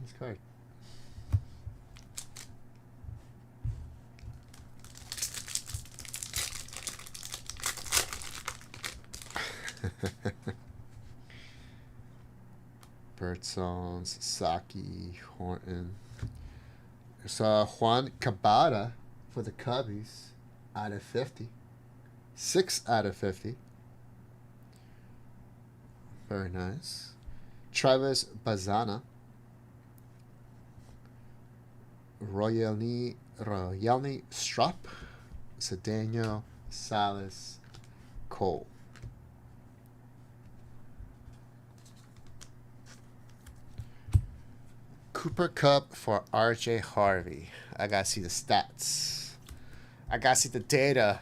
This card. Birdsongs, Saki, Horton. There's Juan Cabada for the Cubbies out of 50. 6 out of 50. Very nice. Travis Bazana. Royalny Strop. Cedeno, Salas, Cole. Cooper Cup for RJ Harvey. I gotta see the stats. I gotta see the data.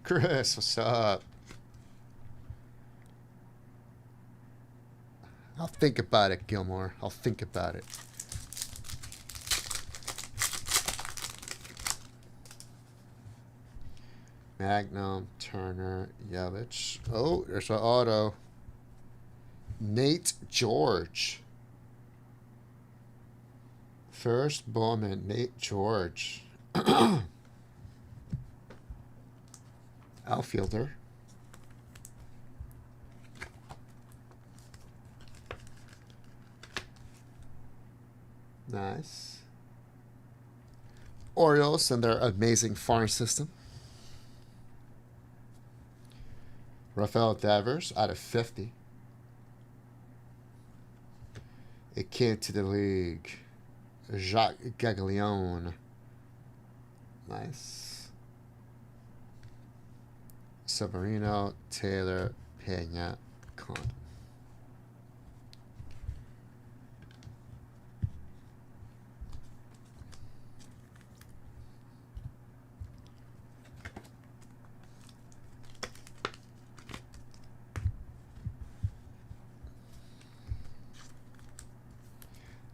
Chris, what's up? I'll think about it, Gilmore. I'll think about it. Magnum, Turner, Yelich. Oh, there's an auto. Nate George. First Bowman, Nate George. Outfielder. Nice. Orioles and their amazing farm system. Rafael Devers out of 50. It came to the league. Jacques Gaglione. Nice. Severino, Taylor, Pena, Condon.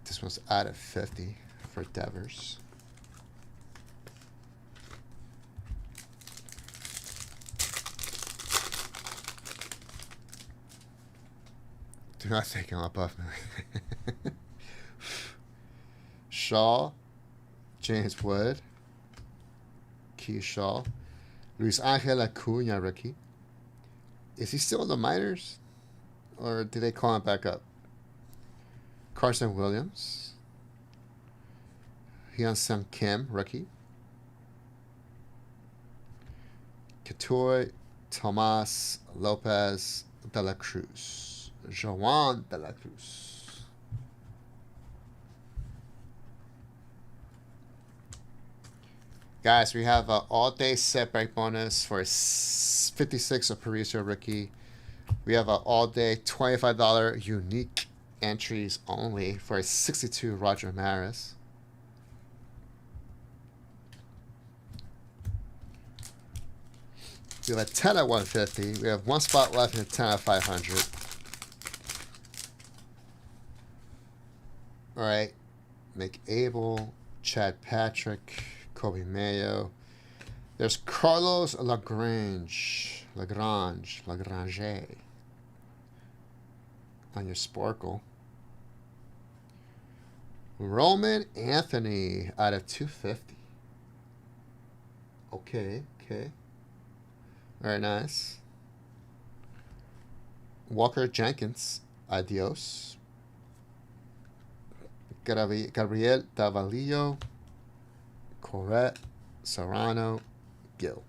This one's out of 50 for Devers. Do not take him up off me. Shaw, James Wood, Keith Shaw, Luis Angel Acuna rookie. Is he still in the minors? Or did they call him back up? Carson Williams. Hyun-Sung Kim, rookie. Katoy, Tomas Lopez de la Cruz. Joan de la Cruz. Guys, we have an all-day set break bonus for 56 of Parisi rookie. We have an all-day $25 unique entries only for a 62 Roger Maris. We have a 10 at 150. We have one spot left in a 10 at 500. All right. McAble, Chad Patrick, Kobe Mayo. There's Carlos Lagrange on your Sparkle. Roman Anthony out of 250. Okay. Very nice. Walker Jenkins. Adios. Gabriel Davalillo. Corette. Serrano. Gill.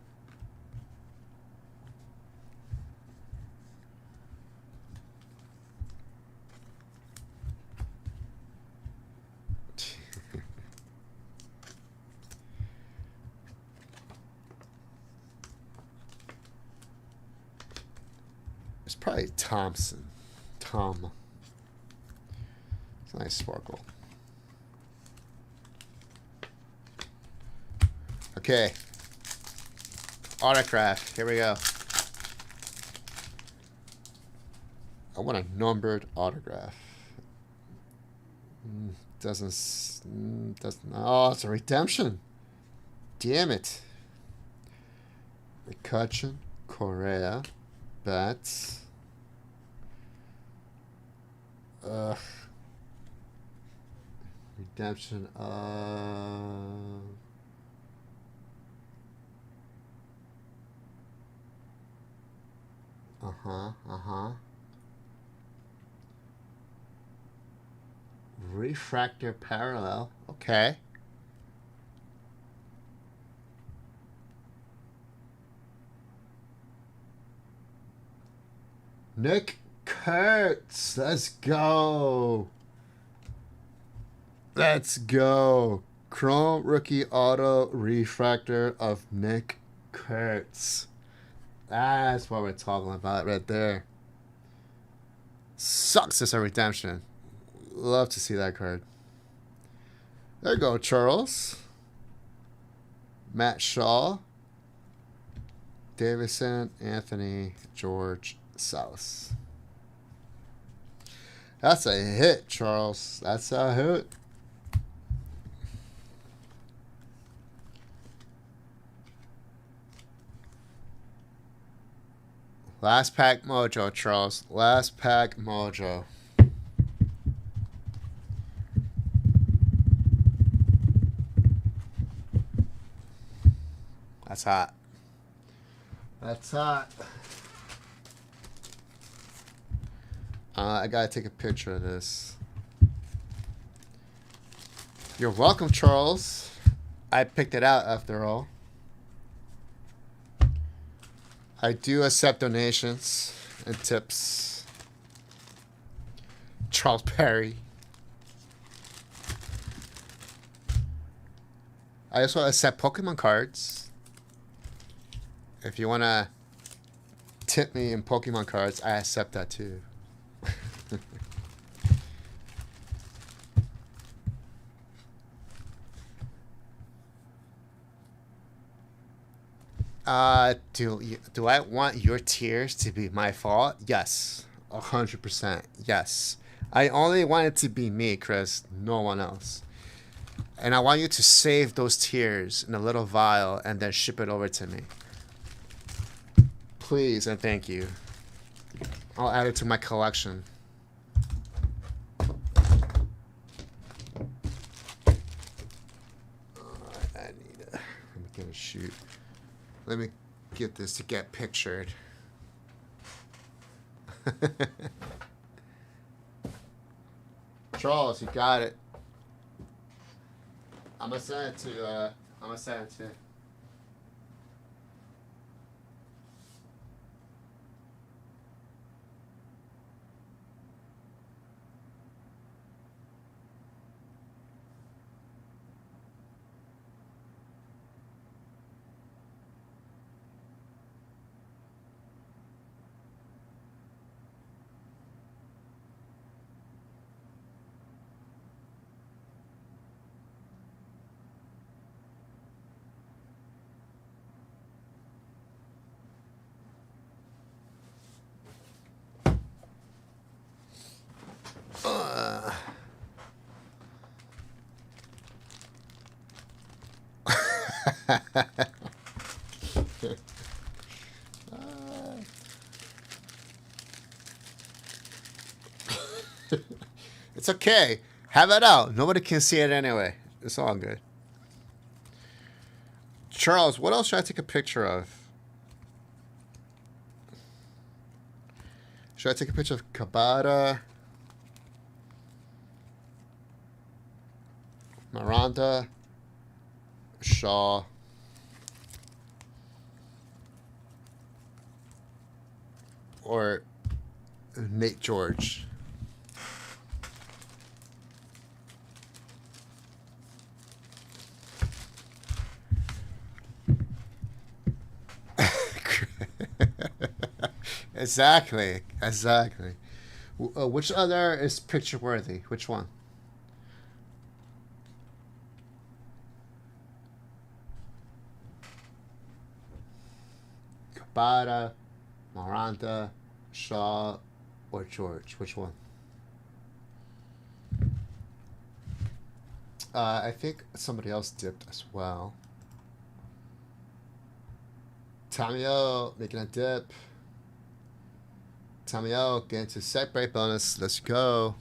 It's probably Thompson. Tom. It's a nice sparkle. Okay. Autograph. Here we go. I want a numbered autograph. Doesn't. Oh, it's a redemption. Damn it. McCutcheon. Correa. Bats. Redemption of... Refractor parallel. Okay. Nick Kurtz. Let's go. Let's go. Chrome rookie auto refractor of Nick Kurtz. That's what we're talking about right there. Sucks as a redemption. Love to see that card. There you go, Charles. Matt Shaw. Davison, Anthony, George, South. That's a hit, Charles. That's a hit. Last pack mojo, Charles. Last pack mojo. That's hot. That's hot. I gotta take a picture of this. You're welcome, Charles. I picked it out after all. I do accept donations and tips. Charles Perry. I also accept Pokemon cards. If you want to tip me in Pokemon cards, I accept that too. Do I want your tears to be my fault? Yes. 100%. Yes. I only want it to be me, Chris. No one else. And I want you to save those tears in a little vial and then ship it over to me. Please and thank you. I'll add it to my collection. Let me get a shoot. Let me get this to get pictured. Charles, you got it. I'm gonna send it to It's okay. Have it out. Nobody can see it anyway. It's all good. Charles, what else should I take a picture of? Should I take a picture of Kabata, Miranda, Shaw, or Nate George? Exactly. Which other is picture worthy? Which one? Kabata, Miranda, Shaw, or George? Which one? I think somebody else dipped as well. Tamio making a dip. Tamio getting to set break bonus. Let's go.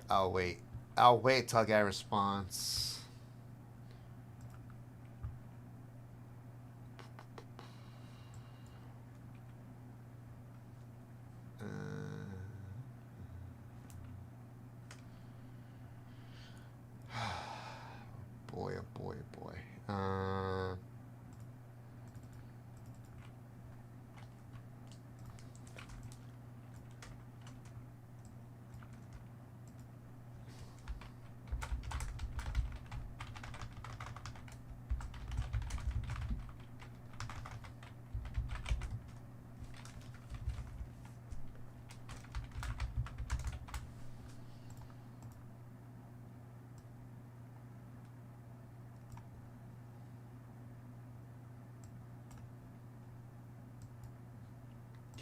I'll wait till I get a response. Boy, oh boy, oh boy.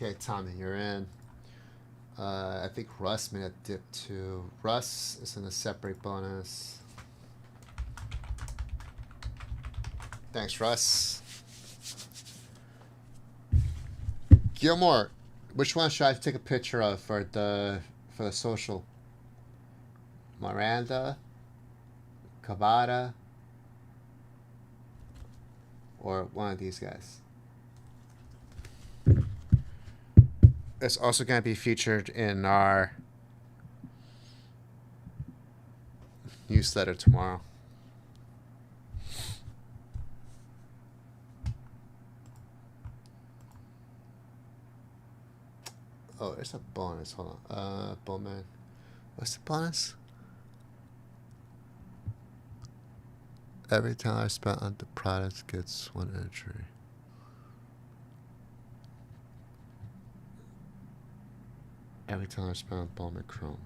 Okay, Tommy, you're in. I think Russ made a dip too. Russ is in a separate bonus. Thanks, Russ. Gilmore, which one should I take a picture of for the social? Miranda, Kabata, or one of these guys? It's also going to be featured in our newsletter tomorrow. Oh, there's a bonus. Hold on. Bowman. What's the bonus? Every time I spent on the product gets one entry. Every time I spend on Bowman Chrome.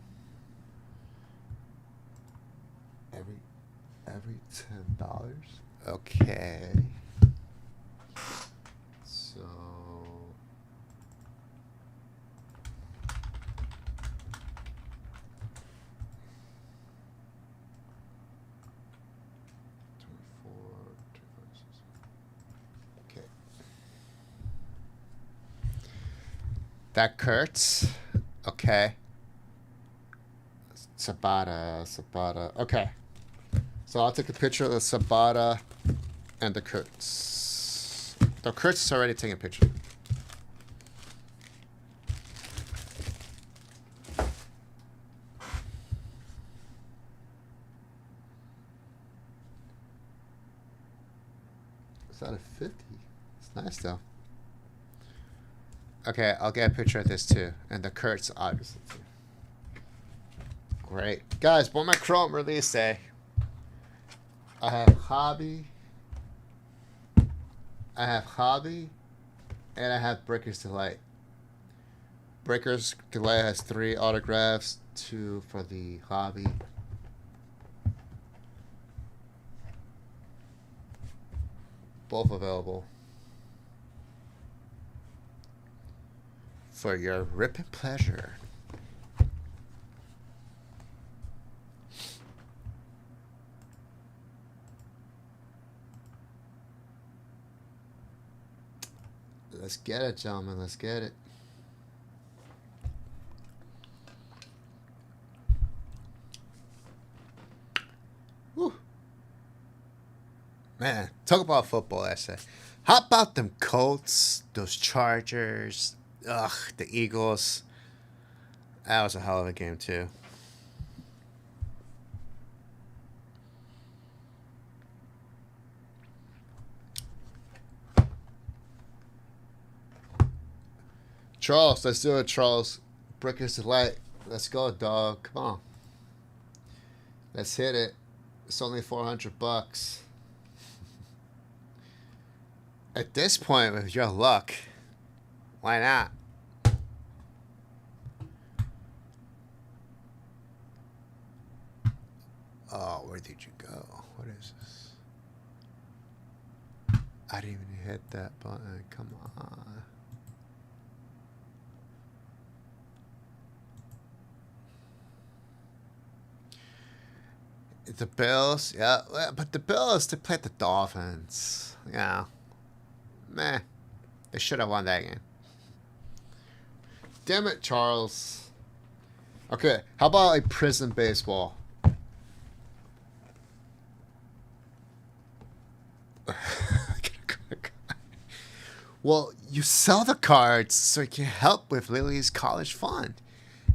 Every $10? Okay. So okay. That Kurtz. Okay. Sabata. Okay. So I'll take a picture of the Sabata and the Kurtz. The Kurtz is already taking a picture. Is that a 50? It's nice though. Okay, I'll get a picture of this too. And the Kurtz, obviously, too. Great. Guys, Bowman Chrome release day. I have Hobby, and I have Breaker's Delight. Breaker's Delight has 3 autographs, 2 for the Hobby. Both available for your ripping pleasure. Let's get it, gentlemen. Let's get it. Whew. Man, talk about football, I say. How about them Colts, those Chargers, ugh, the Eagles? That was a hell of a game too. Charles, let's do it, Charles. Brick is the light. Let's go, dog. Come on. Let's hit it. It's only $400. At this point, with your luck, why not? Oh, where did you go? What is this? I didn't even hit that button. Come on. The Bills, yeah, but the Bills, they played the Dolphins. Yeah. Meh. They should have won that game. Damn it, Charles. Okay, how about like prison baseball? Well, you sell the cards so you can help with Lily's college fund.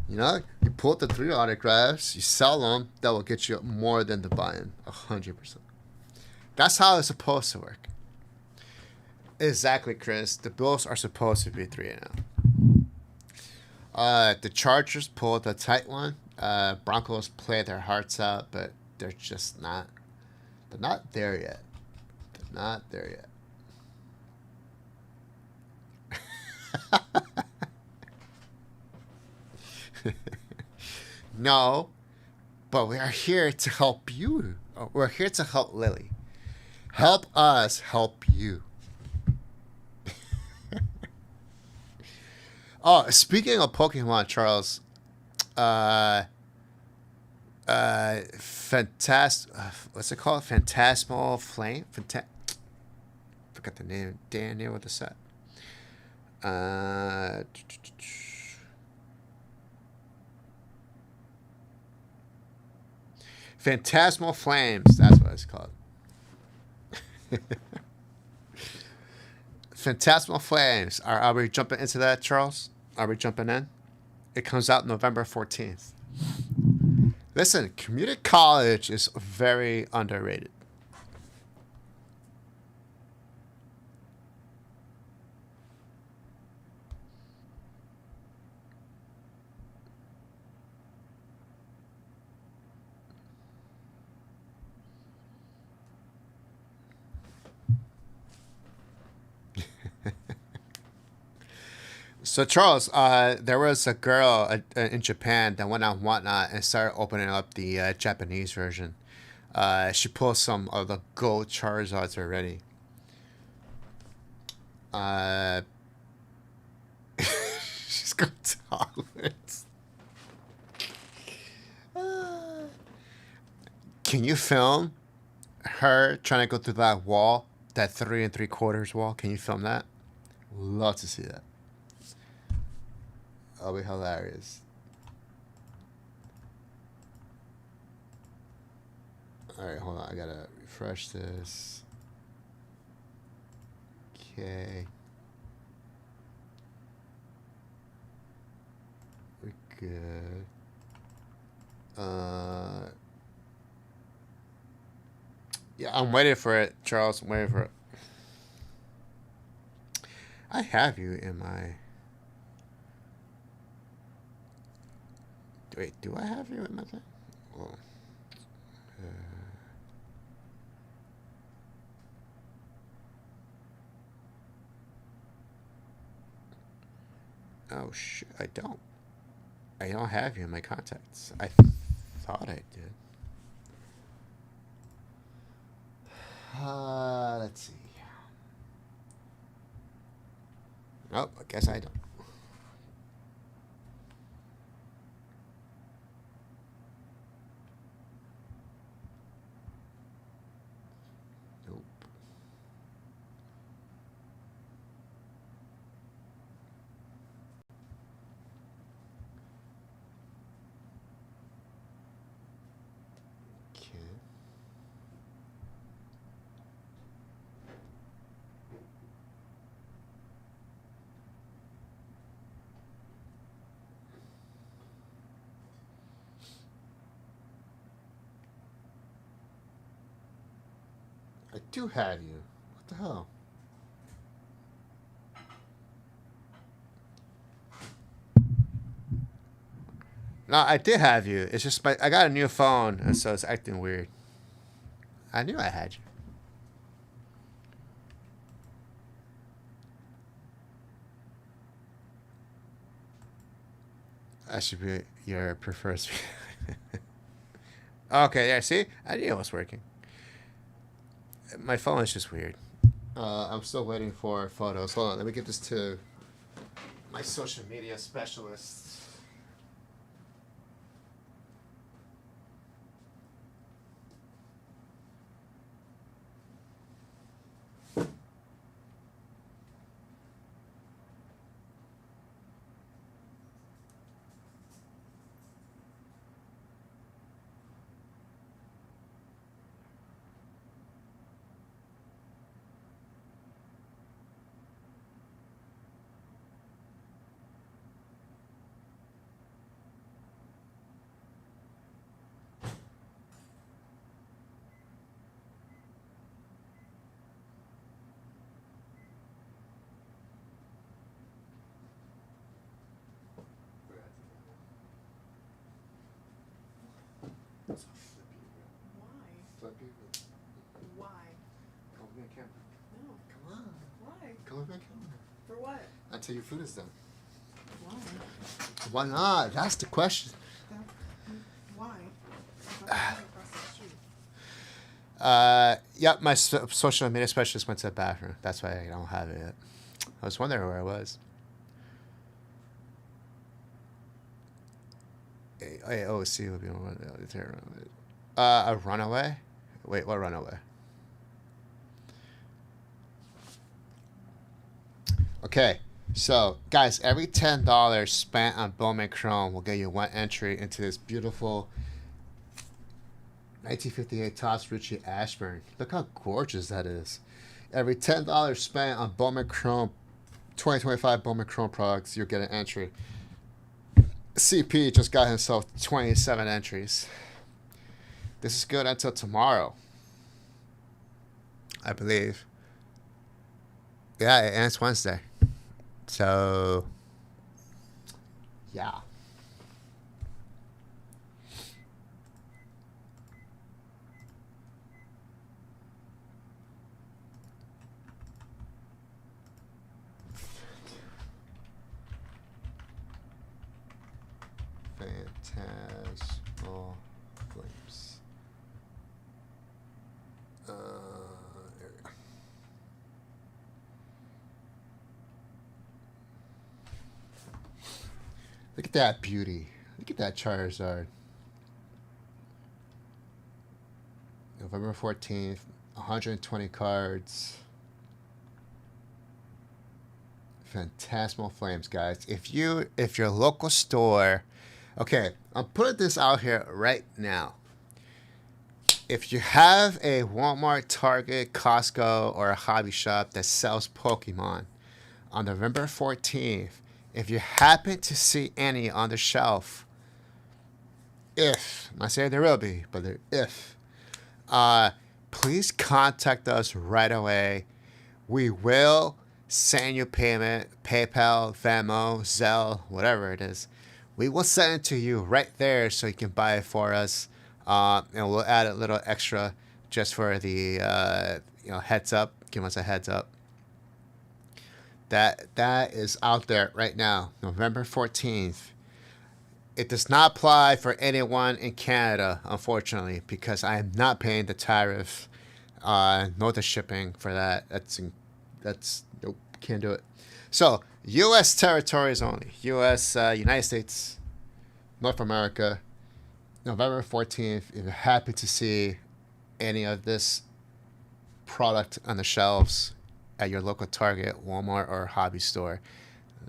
You know, you pull the 3 autographs, you sell them, that will get you more than the buy-in, 100%. That's how it's supposed to work. Exactly, Chris. The Bills are supposed to be 3-0. The Chargers pulled a tight one. Broncos played their hearts out, but they're just not. They're not there yet. They're not there yet. No, but we are here to help you. We're here to help Lily. Help us help you. Oh, speaking of Pokemon, Charles, what's it called? Phantasmal Flame? Forgot the name. Damn name of the set. Phantasmal Flames. That's what it's called. Phantasmal Flames. Are we jumping into that, Charles? Are we jumping in? It comes out November 14th. Listen, community college is very underrated. So Charles, there was a girl in Japan that went on Whatnot and started opening up the Japanese version. She pulled some of the gold Charizards already. She's got tolerance. Can you film her trying to go through that wall, that 3 3/4 wall? Can you film that? Love to see that. That'll be hilarious. Alright, hold on. I gotta refresh this. Okay. We're good. Yeah, I'm waiting for it, Charles. I'm waiting for it. I have you in my... Wait, do I have you in my thing? Well, oh shit, I don't. I don't have you in my contacts. I thought I did. Let's see. Nope, I guess I don't. Nope. Okay. do have you. What the hell? No, I did have you. It's just I got a new phone, and so it's acting weird. I knew I had you. I should be your preferred. Okay, yeah. See, I knew it was working. My phone is just weird. I'm still waiting for photos. Hold on, let me give this to my social media specialist. Why? Why? Come with me, camera. No. Come on. Why? Come with me, camera. For what? Until your food is done. Why? Why not? That's the question. Why? Across the street. Yep, my social media specialist went to the bathroom. That's why I don't have it yet. I was wondering where I was. AOC would be a runaway? Wait, what runaway? Okay, so guys, every $10 spent on Bowman Chrome will get you one entry into this beautiful 1958 Topps Richie Ashburn. Look how gorgeous that is. Every $10 spent on Bowman Chrome 2025 Bowman Chrome products, you'll get an entry. CP just got himself 27 entries. This is good until tomorrow, I believe. Yeah, it ends Wednesday. So, yeah. Phantasmal Flames. There we go. Look at that beauty. Look at that Charizard. November 14th, 120 cards. Phantasmal Flames, guys. If your local store, okay, I'm putting this out here right now. If you have a Walmart, Target, Costco, or a hobby shop that sells Pokemon, on November 14th, if you happen to see any on the shelf, I'm not saying there will be, but if, please contact us right away. We will send you payment, PayPal, Venmo, Zelle, whatever it is. We will send it to you right there so you can buy it for us. And we'll add a little extra just for the heads up. Give us a heads up. That is out there right now, November 14th. It does not apply for anyone in Canada, unfortunately, because I am not paying the tariff, nor the shipping for that. That's nope, can't do it. So, U.S. territories only. U.S. United States, North America, November 14th. If you're happy to see any of this product on the shelves at your local Target, Walmart, or hobby store,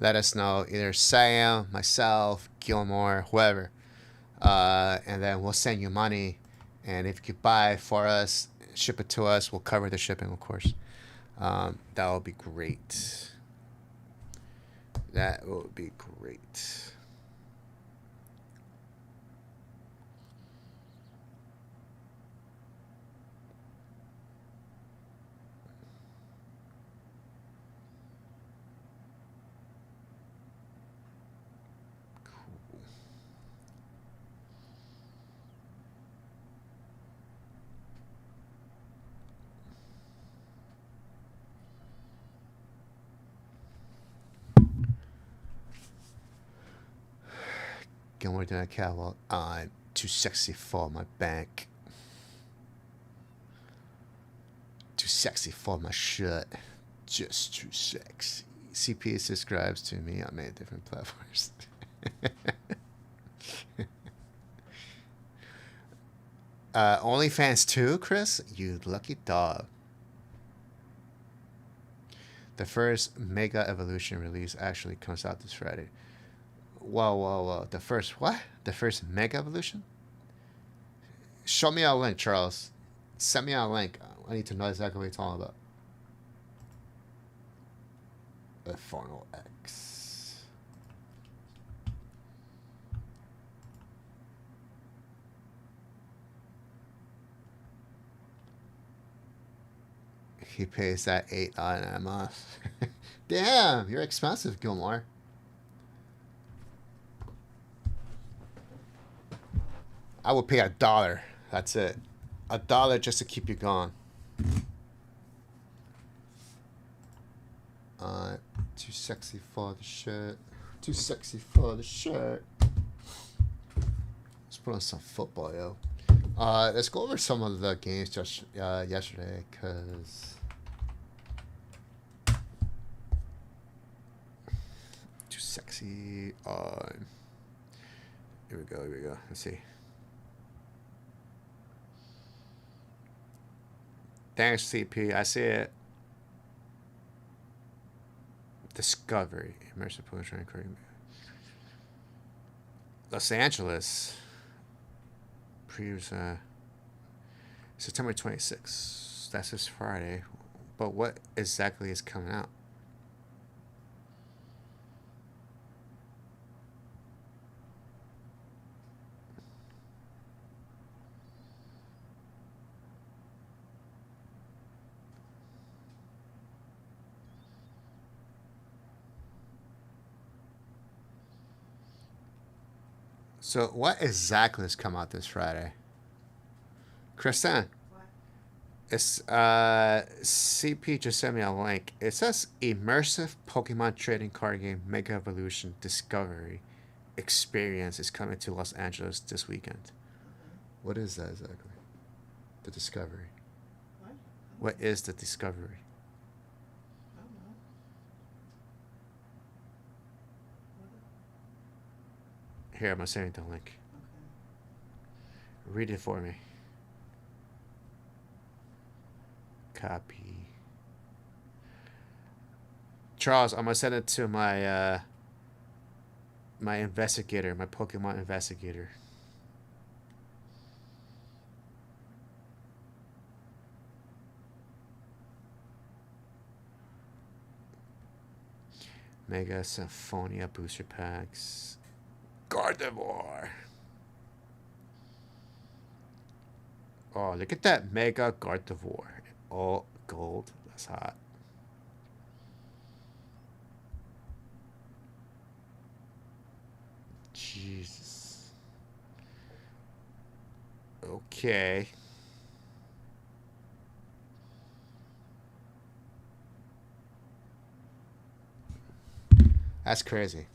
let us know. Either Sam, myself, Gilmore, whoever. And then we'll send you money. And if you could buy for us, ship it to us, we'll cover the shipping, of course. That would be great. That would be great. Gilmore doing a catwalk. I'm too sexy for my bank. Too sexy for my shirt. Just too sexy. CP subscribes to me on many different platforms. OnlyFans too, Chris? You lucky dog. The first Mega Evolution release actually comes out this Friday. Whoa. The first what? The first Mega Evolution? Show me a link, Charles. Send me a link. I need to know exactly what you're talking about. Inferno X. He pays that $8 a month. Damn, you're expensive, Gilmore. I would pay $1. That's it. $1 just to keep you gone. Too sexy for the shirt. Too sexy for the shirt. Let's put on some football, yo. Let's go over some of the games just yesterday, cause too sexy. Here we go. Let's see. Thanks, CP. I see it. Discovery. Immersive poetry and creating. Los Angeles. Previews, September 26th. That's this Friday. But what exactly is coming out? So what exactly has come out this Friday? Kristen, What? it's CP just sent me a link. It says immersive Pokemon trading card game Mega Evolution Discovery Experience is coming to Los Angeles this weekend. Mm-hmm. What is that exactly? The Discovery. What? What is the Discovery? I don't know. What? Here, I'm gonna send you the link. Okay. Read it for me. Copy. Charles, I'm gonna send it to my my investigator, my Pokemon investigator. Mega Symphonia booster packs. Gardevoir. Oh, look at that Mega Gardevoir. All gold. That's hot. Jesus. Okay. That's crazy.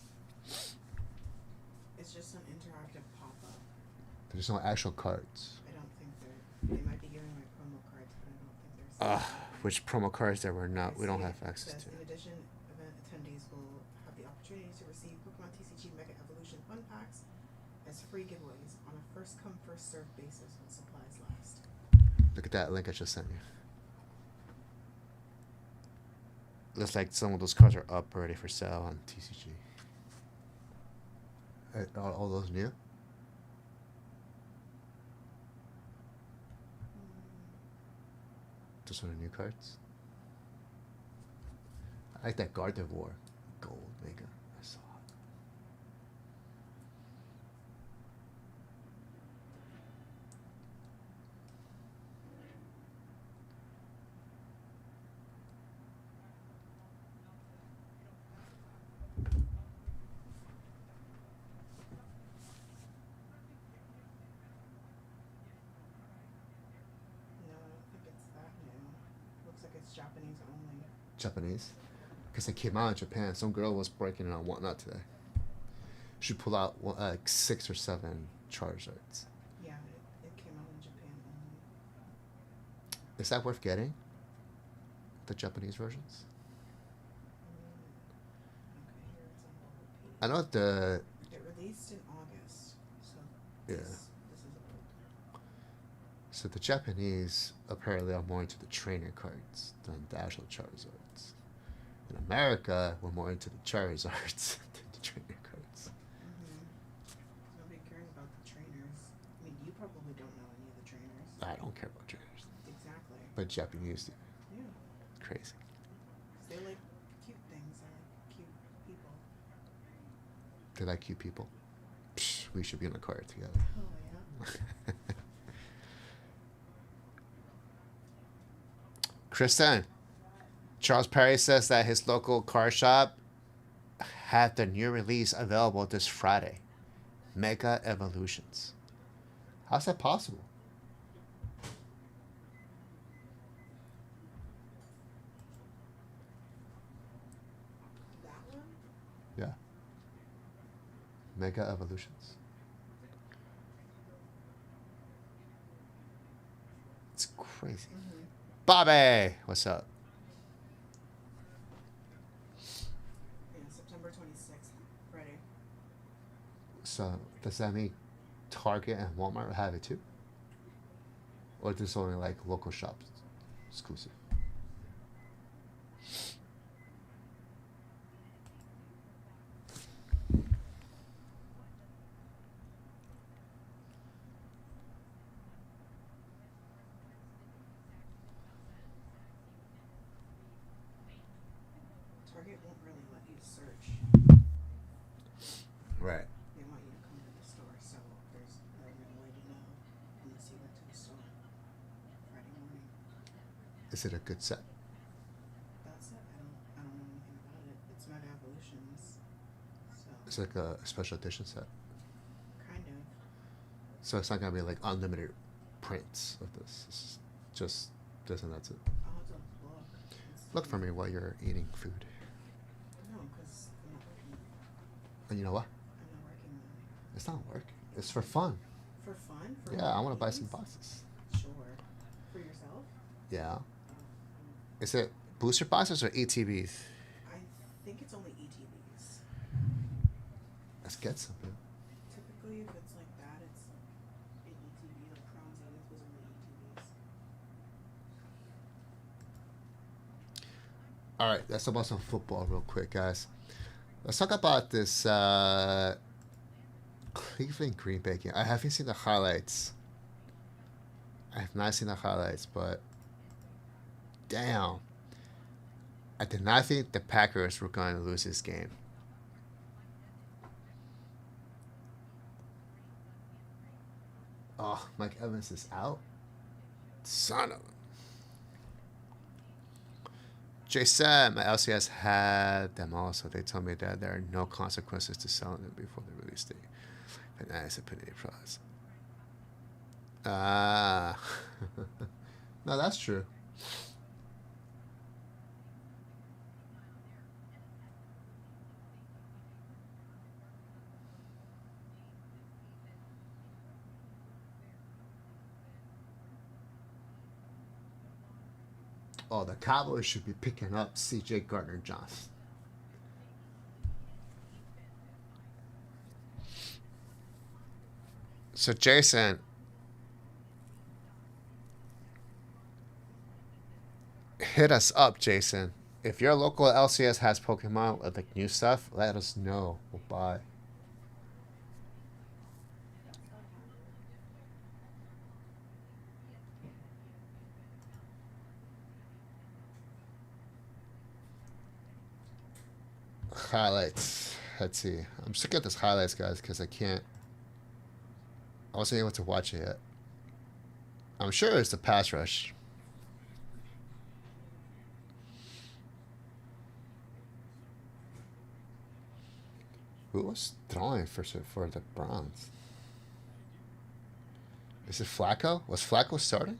It's just an interactive pop-up. There's no actual cards. I don't think they might be giving my promo cards, but I don't think they're. Which promo cards there were not? We don't See, have it access says, to. in addition, event attendees will have the opportunity to receive Pokemon TCG Mega Evolution Fun Packs as free giveaways on a first-come, first-served basis when supplies last. Look at that link I just sent you. Looks like some of those cards are up already for sale on TCG. Are all those new? Those are the new cards. I like that Gardevoir. Gold Mega. I saw it. No, I don't think it's that new. Looks like it's Japanese only. Japanese? Because it came out in Japan. Some girl was breaking it on Whatnot today. should pull out like 6 or 7 Charizards. Yeah, it came out in Japan only. Is that worth getting? The Japanese versions? Okay, here it's on double P. I know the It released in August, so Yeah. this is old. so the Japanese apparently are more into the trainer cards than the actual Charizards. In America, we're more into the Charizards than the trainer cards. Nobody caring about the trainers. I mean, you probably don't know any of the trainers. I don't care about trainers, Exactly. but Japanese do. Yeah. Crazy. 'Cause they like cute things. They like cute people. They like cute people. Psh, we should be in a car together. Oh, yeah. Kristen, Charles Perry says that his local car shop had the new release available this Friday, Mega Evolutions. How's that possible? That one? Yeah. Mega Evolutions. It's crazy. Bobby, what's up? Yeah, September 26th, Friday. So does that mean Target and Walmart have it too? Or is this only like local shops exclusive? Target won't really let you search. Right. They want you to come to the store, so there's no real way to know unless you went to the store Friday morning. Is it a good set? That's it. I don't know anything about it. It's Mega Evolutions, so It's like a special edition set. kind of. So it's not gonna be like unlimited prints of this. It's just this and that's it. I'll have to look. Look for me while you're eating food. No, because I'm not working. And you know what? I'm not working then. It's not work. It's for fun. For fun? For Yeah, I want to buy some games? boxes. Sure. For yourself? Yeah. Oh, Is it booster boxes or ETBs? I think it's only ETBs. Let's get something. Typically, if it's like that, it's an ETB. Like Crown Zenith was only ETBs. All right, let's talk about some football real quick, guys. Let's talk about this Cleveland Green Bay game. I haven't seen the highlights. I have not seen the highlights, but damn. I did not think the Packers were going to lose this game. Oh, Mike Evans is out? Son of a... Jason, my LCS had them also. They told me that there are no consequences to selling them before the release date. And that is a penny price. Ah. No, that's true. Oh, the Cowboys should be picking up C.J. Gardner-Johnson. So, Jason, hit us up, Jason. If your local LCS has Pokemon with like new stuff, let us know. We'll buy. Highlights. Let's see. I'm just looking at this highlights, guys, because I wasn't able to watch it yet. I'm sure it's the pass rush. Who was throwing for the Browns? Is it Flacco? Was Flacco starting?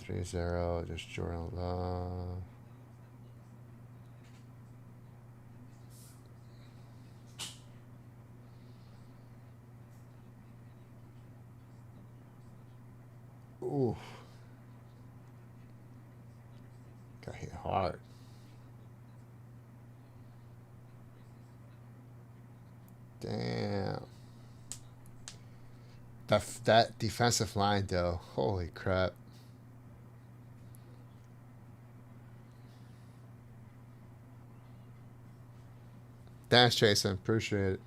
3-0. Just Jordan Love. Ooh. Got hit hard. Damn. That defensive line, though. Holy crap. Thanks, Jason. Appreciate it.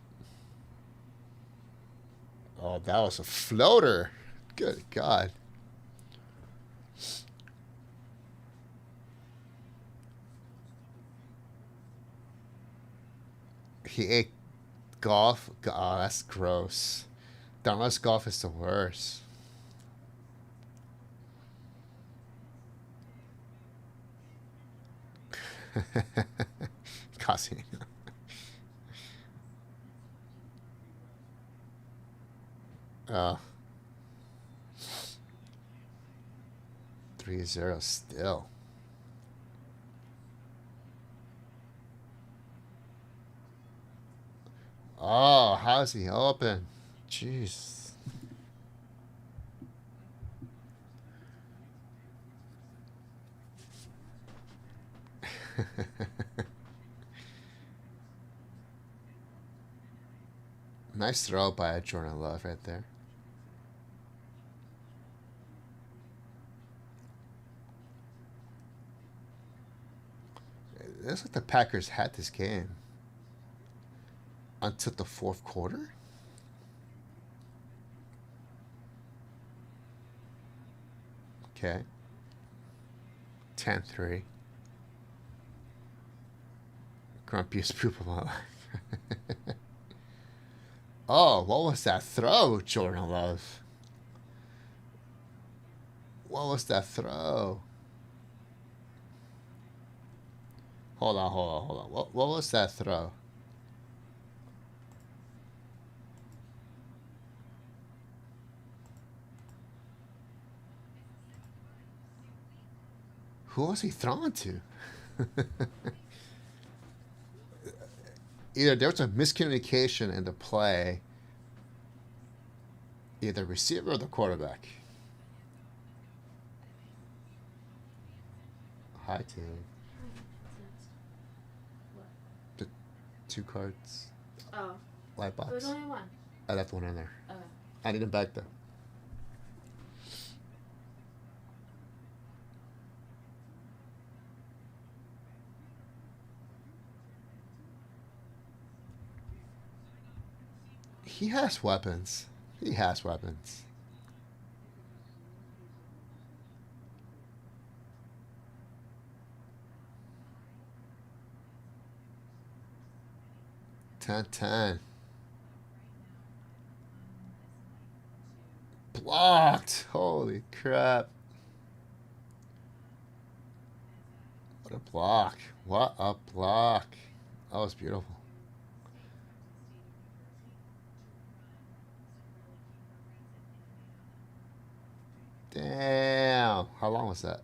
Oh, that was a floater. Good God. He ate golf. Oh, that's gross. Downless golf is the worst. Causing. Oh. 3-0 still. Oh, how's he open? Jeez. Nice throw by Jordan Love right there. It looks like the Packers had this game until the fourth quarter. Okay. 10-3. Grumpiest poop of my life. Oh, what was that throw, Jordan Love? What was that throw? Hold on. What was that throw? Who was he throwing to? Either there was a miscommunication in the play, either receiver or the quarterback. Hi, team. The 2 cards. Oh. White box. There was only one. I left one in there. Okay. I need him back though. He has weapons. He has weapons. Ten. Blocked. Holy crap. What a block. What a block. That was beautiful. Damn. How long was that?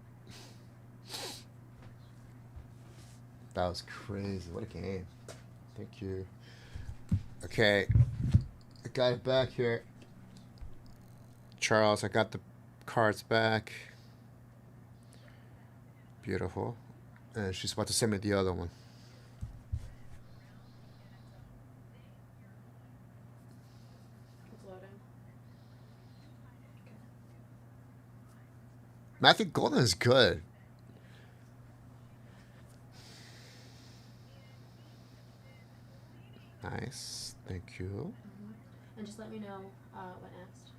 That was crazy. What a game. Thank you. Okay. I got it back here. Charles, I got the cards back. Beautiful. And she's about to send me the other one. It's loading. Matthew Golden is good. Nice. Thank you. Mm-hmm. And just let me know what next.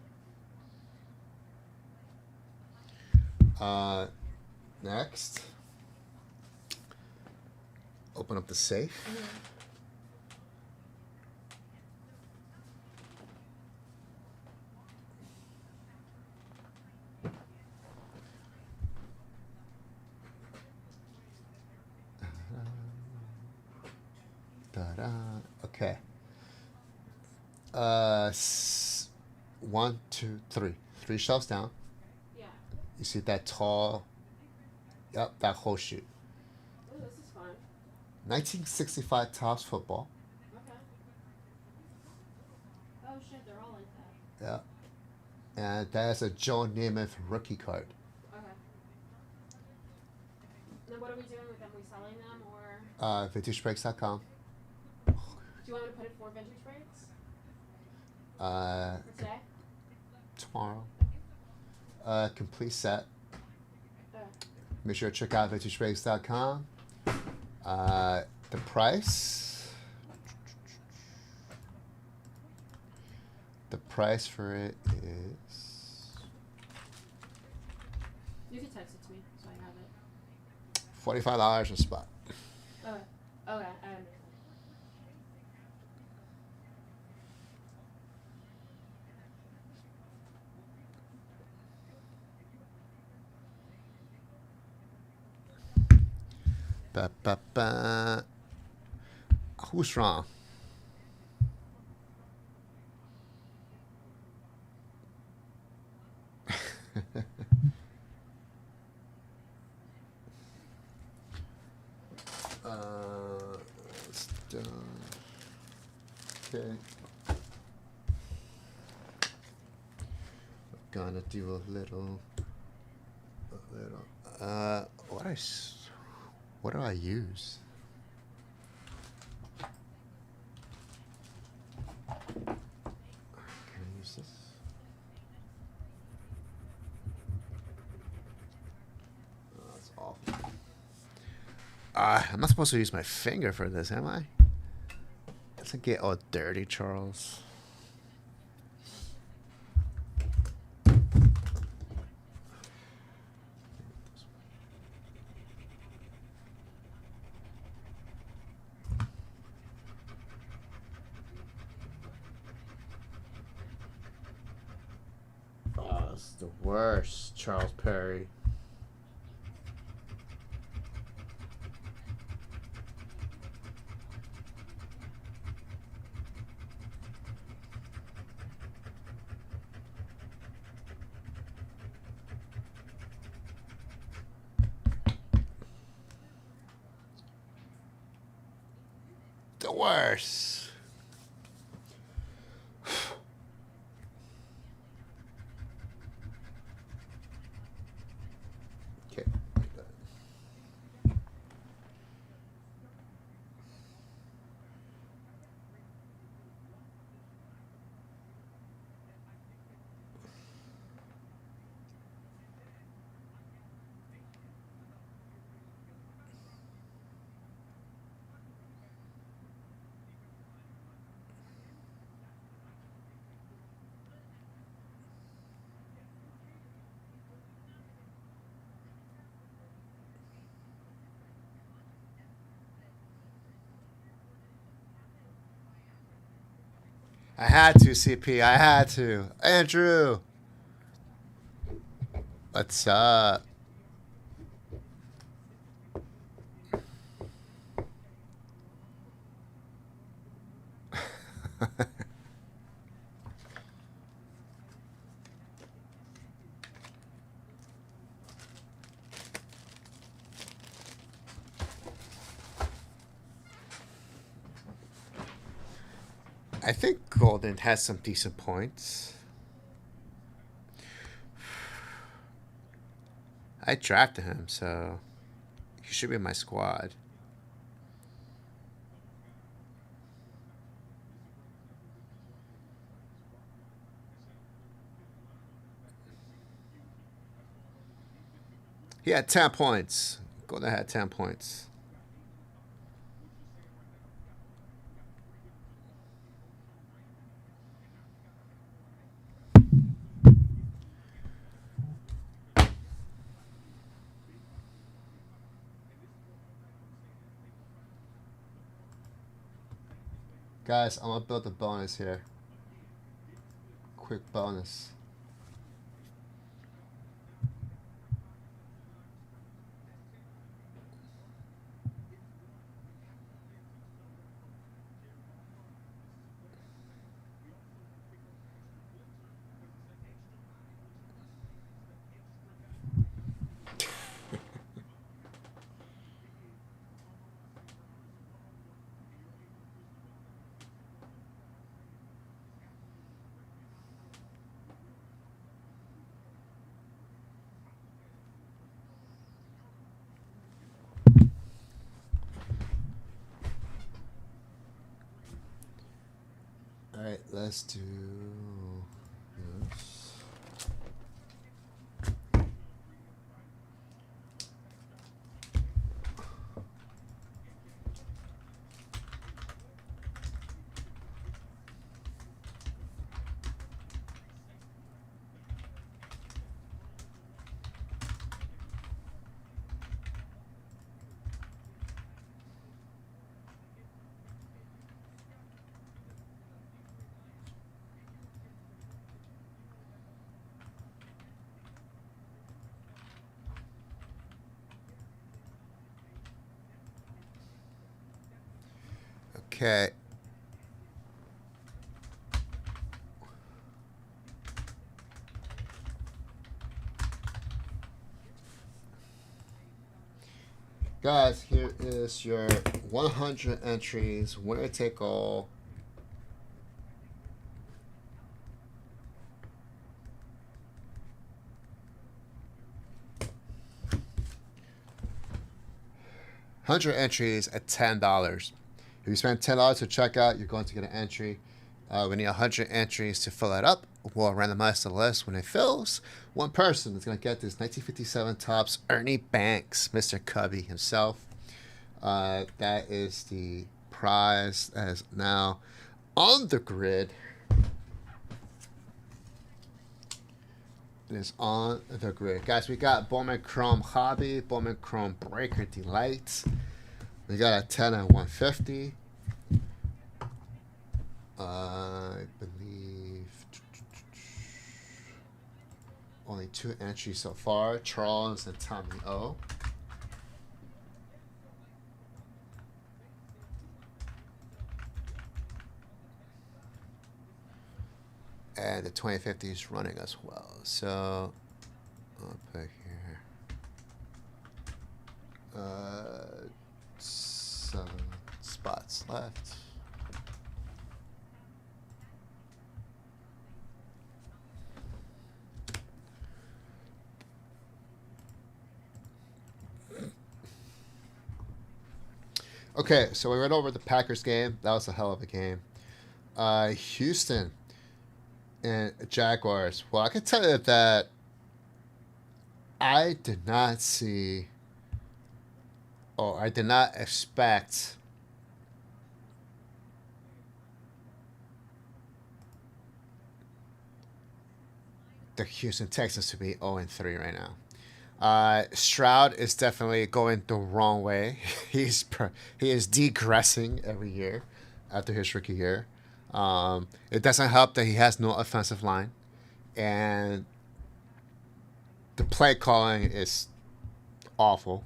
Next. Open up the safe. Mm-hmm. Okay. 1, 2, 3. 3 shelves down. Yeah. You see that tall? Yep, that whole shoot. Ooh, this is fun. 1965 Topps football. Okay. Oh shit, they're all like that. Yeah. And that is a Joe Namath rookie card. Okay. Now what are we doing with them? Are we selling them or? VintageBreaks.com. Do you want me to put it for vintage breaks? Uh, For today? tomorrow. Complete set. Okay. Make sure to check out VintageBreaks.com. The price. The price for it is You can text it to me so I have it. $45 on spot. Okay. Okay, I understand. Ba, ba, ba. Who's wrong? It's done. Okay. Gonna do a little. What do I use? Can I use this? Oh, that's awful. I'm not supposed to use my finger for this, am I? Doesn't get all dirty, Charles. Oh, it's the worst, Charles Perry. The worst. Okay. I had to, CP. I had to. Andrew. What's up? I think Golden has some decent points. I drafted him, so he should be in my squad. He had 10 points. Golden had 10 points. Guys, I'm gonna build a bonus here. Quick bonus. let's do this. Okay. Guys, here is your 100 entries, winner take all. $100 entries at $10. If you spend $10 to check out, you're going to get an entry. We need 100 entries to fill it up. We'll randomize the list. When it fills, one person is going to get this 1957 Topps Ernie Banks, Mr. Cubby himself. That is the prize that is now on the grid. It is on the grid. Guys, we got Bowman Chrome Hobby, Bowman Chrome Breaker Delight. We got a 10 and 150. I believe only 2 entries so far. Charles and Tommy O. And the 2050 is running as well. So I'll put here 7 spots left. Okay, so we went over the Packers game. That was a hell of a game. Houston and Jaguars. Well, I can tell you that I did not see, or I did not expect the Houston Texans to be 0-3 right now. Stroud is definitely going the wrong way. He is degressing every year after his rookie year. It doesn't help that he has no offensive line, and the play calling is awful.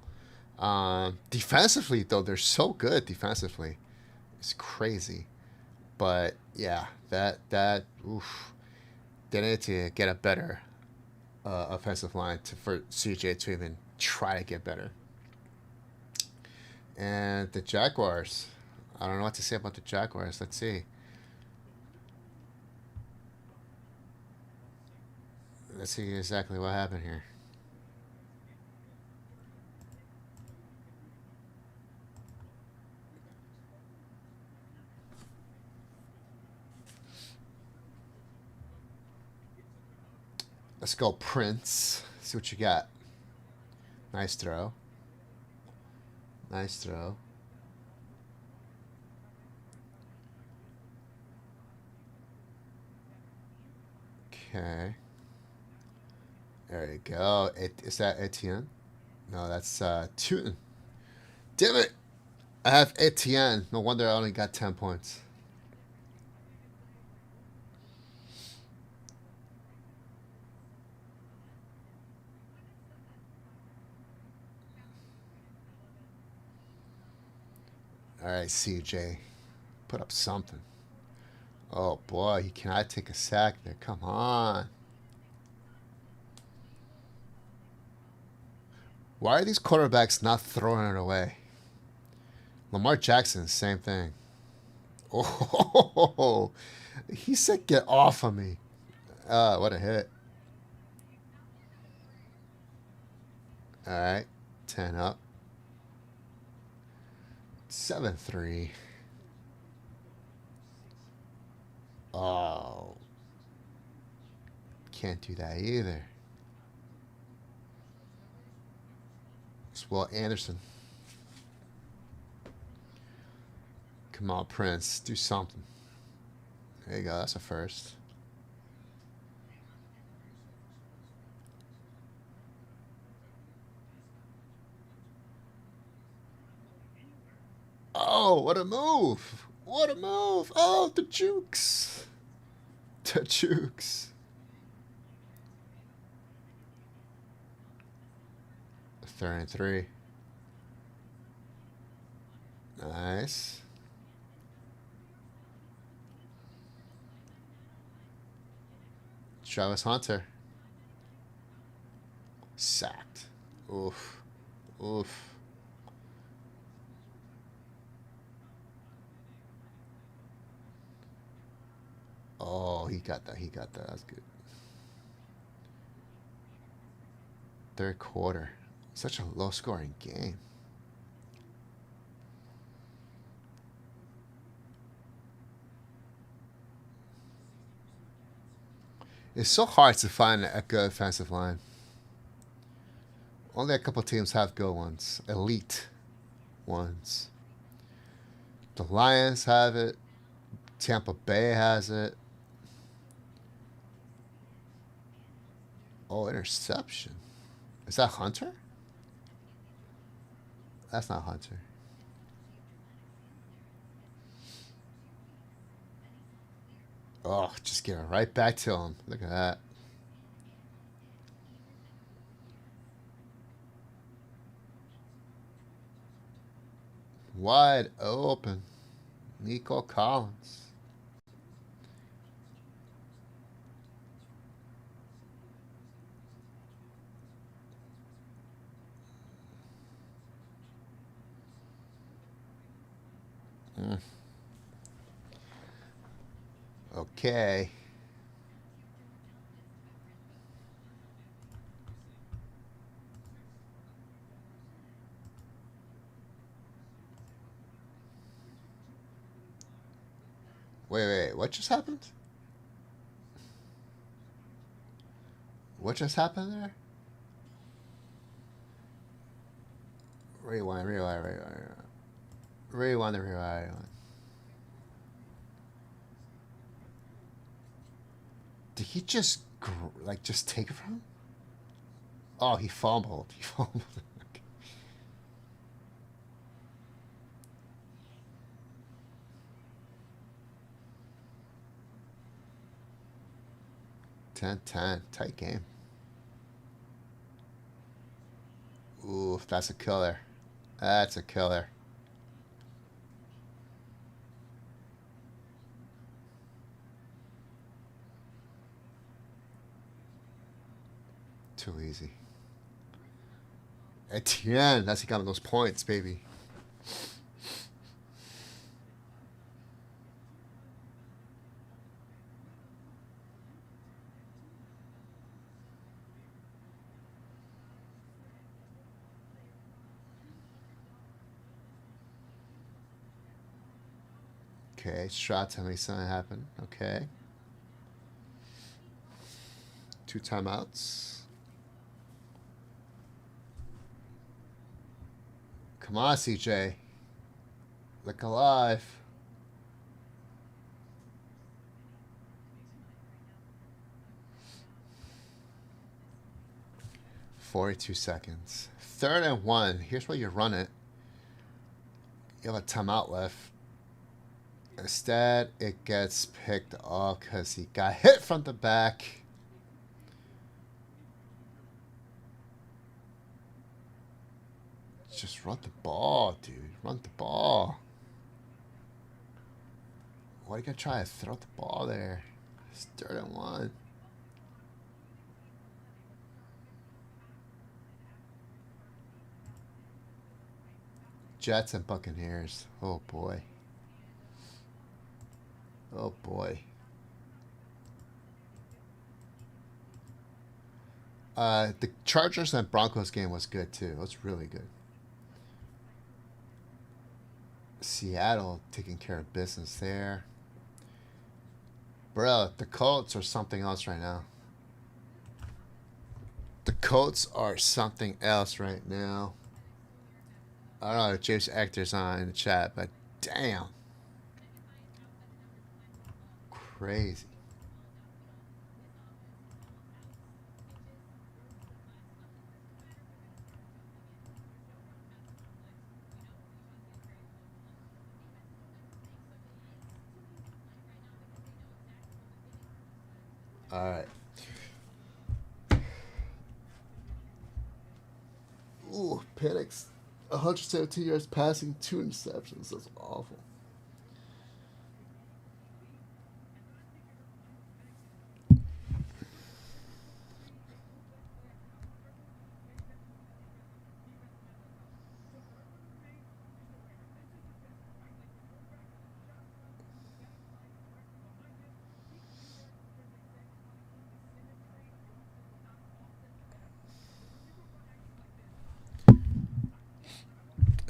Defensively, though, they're so good defensively. It's crazy. But yeah, that oof, they need to get a better offensive line for CJ to even try to get better. And the Jaguars, I don't know what to say about the Jaguars. Let's see. Let's see exactly what happened here. Let's go, Prince. See what you got. Nice throw. Nice throw. Okay. There you go. Is that Etienne? No, that's Tootin. Damn it! I have Etienne. No wonder I only got 10 points. All right, CJ. Put up something. Oh, boy. He cannot take a sack there. Come on. Why are these quarterbacks not throwing it away? Lamar Jackson, same thing. Oh, he said, get off of me. What a hit. All right, 10 up. 7-3. Oh. Can't do that either. It's Will Anderson. Come on, Prince. Do something. There you go. That's a first. Oh, what a move. What a move. Oh, the jukes. The jukes. 3rd and 3. Nice. Travis Hunter. Sacked. Oof. Oof. Oh, he got that. He got that. That's good. 3rd quarter. Such a low scoring game. It's so hard to find a good offensive line. Only a couple teams have good ones. Elite ones. The Lions have it. Tampa Bay has it. Oh, interception. Is that Hunter? That's not Hunter. Oh, just give it right back to him. Look at that. Wide open. Nico Collins. Okay. Wait. What just happened? What just happened there? Rewind. Did he just just take it from him? Oh, he fumbled. He fumbled. 10-10. Tight game. Ooh, that's a killer. That's a killer. Too easy. Etienne, that's he got those points, baby. Okay, Stroud, tell me something happened. Okay. 2 timeouts. Come on, CJ. Look alive. $42 seconds. 3rd and 1. Here's where you run it. You have a timeout left. Instead, it gets picked up because he got hit from the back. Just run the ball, dude. Run the ball. Why are you going to try to throw the ball there? It's 3rd and 1. Jets and Buccaneers. Oh, boy. Oh, boy. The Chargers and Broncos game was good, too. It was really good. Seattle taking care of business there. Bro, the Colts are something else right now. The Colts are something else right now. I don't know if James Ector's on in the chat, but damn. Crazy. All right. Ooh, Penix. 117 yards passing, 2 interceptions. That's awful.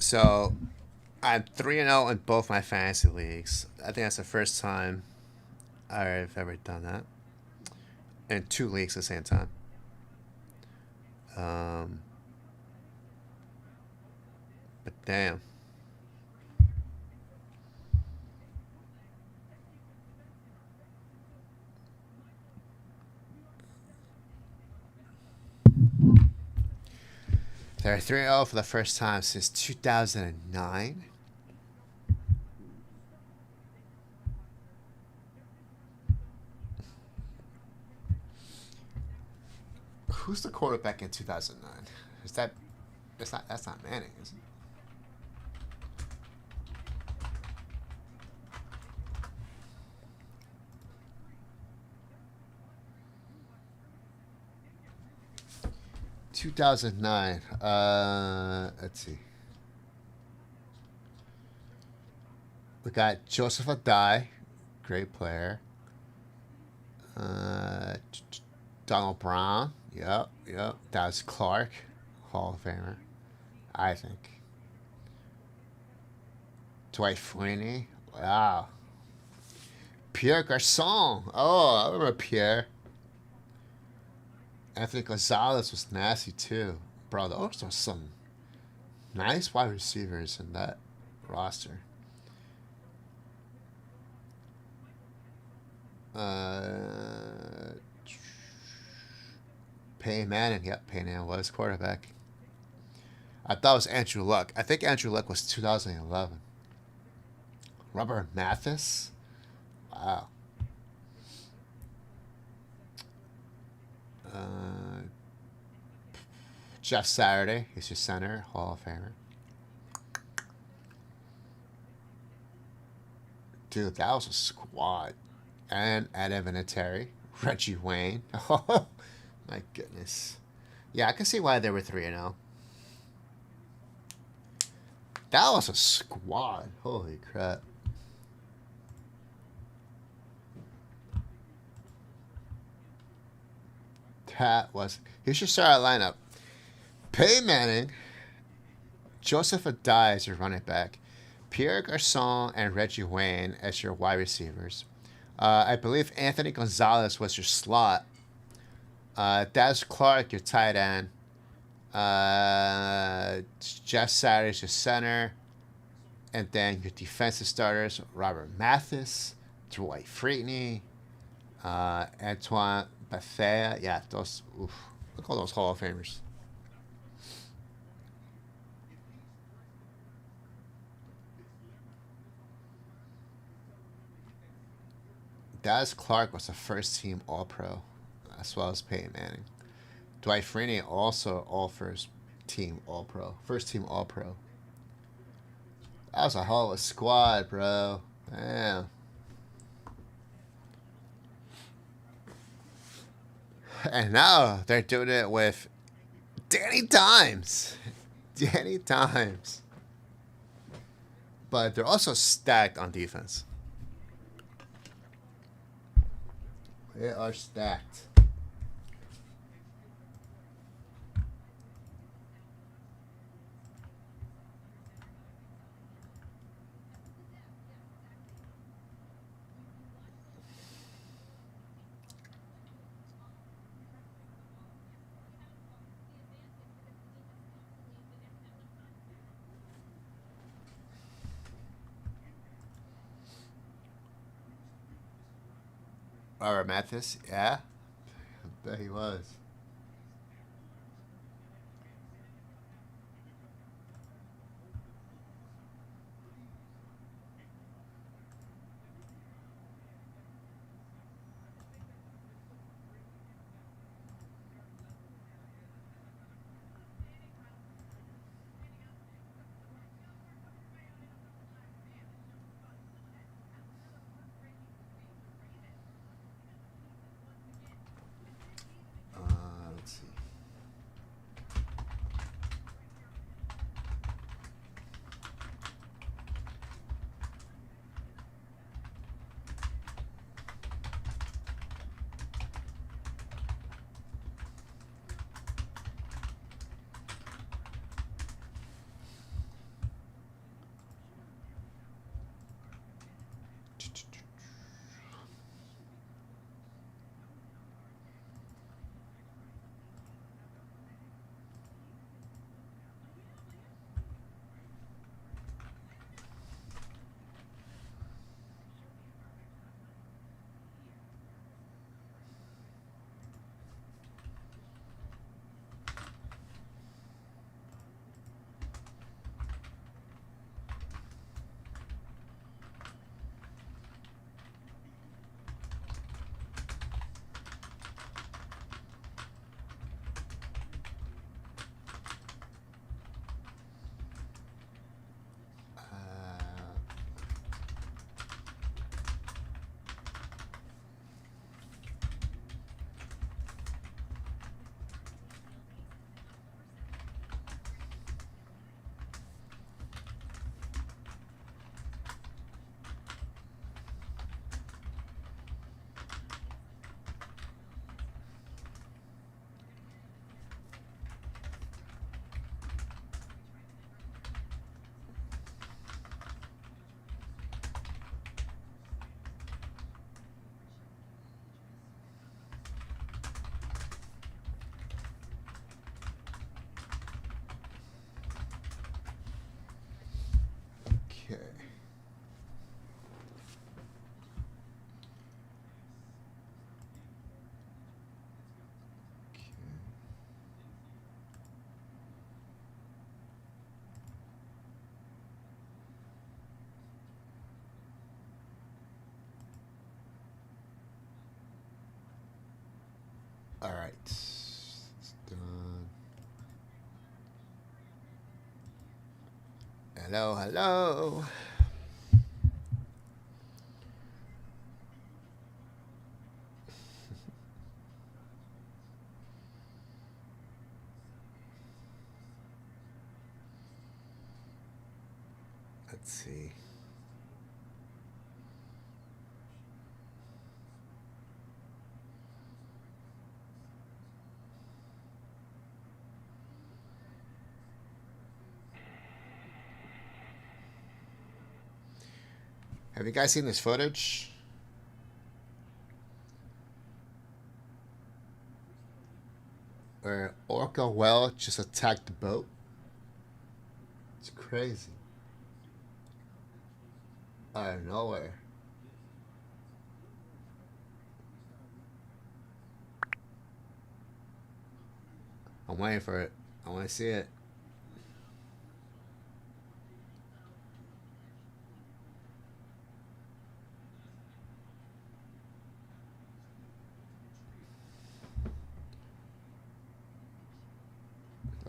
So, I'm 3-0 in both my fantasy leagues. I think that's the first time I've ever done that. In 2 leagues at the same time. But damn. They're 3-0 for the first time since 2009. Who's the quarterback in 2009? Is that? That's not Manning, is it? Two 2009. Let's see. We got Joseph Adai, great player. Donald Brown. Yep. That was Clark, Hall of Famer, I think. Dwight Freeney. Wow. Pierre Garçon. Oh, I remember Pierre. Anthony Gonzalez was nasty too. Bro, those are some nice wide receivers in that roster. Peyton Manning. Yep, Peyton Manning was quarterback. I thought it was Andrew Luck. I think Andrew Luck was 2011. Robert Mathis. Wow. Jeff Saturday. He's your center. Hall of Famer. Dude, that was a squad. And Adam Vinatieri. Reggie Wayne. Oh, my goodness. Yeah, I can see why they were 3-0. That was a squad. Holy crap. That was... Here's your starting lineup. Peyton Manning. Joseph Adai as your running back. Pierre Garçon and Reggie Wayne as your wide receivers. I believe Anthony Gonzalez was your slot. Daz Clark, your tight end. Jeff Saturday's your center. And then your defensive starters, Robert Mathis, Dwight Freeney, Antoine Bethea. Yeah, those. Oof, look at all those Hall of Famers. Daz Clark was a first-team All-Pro, as well as Peyton Manning. Dwight Freeney also all first-team All-Pro. First-team All-Pro. That was a hell of a squad, bro. Damn. And now they're doing it with Danny Dimes. Danny Dimes. But they're also stacked on defense. They are stacked. Or Mathis, yeah. I bet he was. Let's see. Okay. All right. It's done. Hello, hello. Let's see. Have you guys seen this footage? Where orca whale just attacked the boat? It's crazy. Out of nowhere. I'm waiting for it. I want to see it.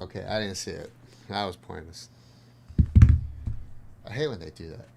Okay, I didn't see it. That was pointless. I hate when they do that.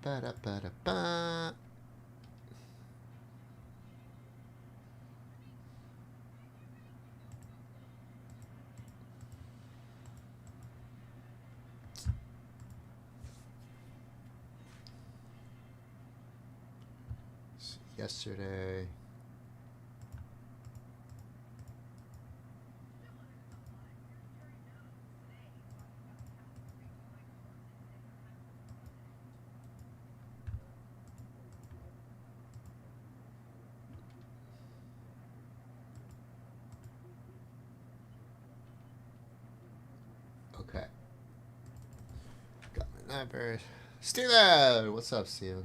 Ba-da-ba-da-ba. yesterday. Okay. Got my library. Steven! What's up, Steven?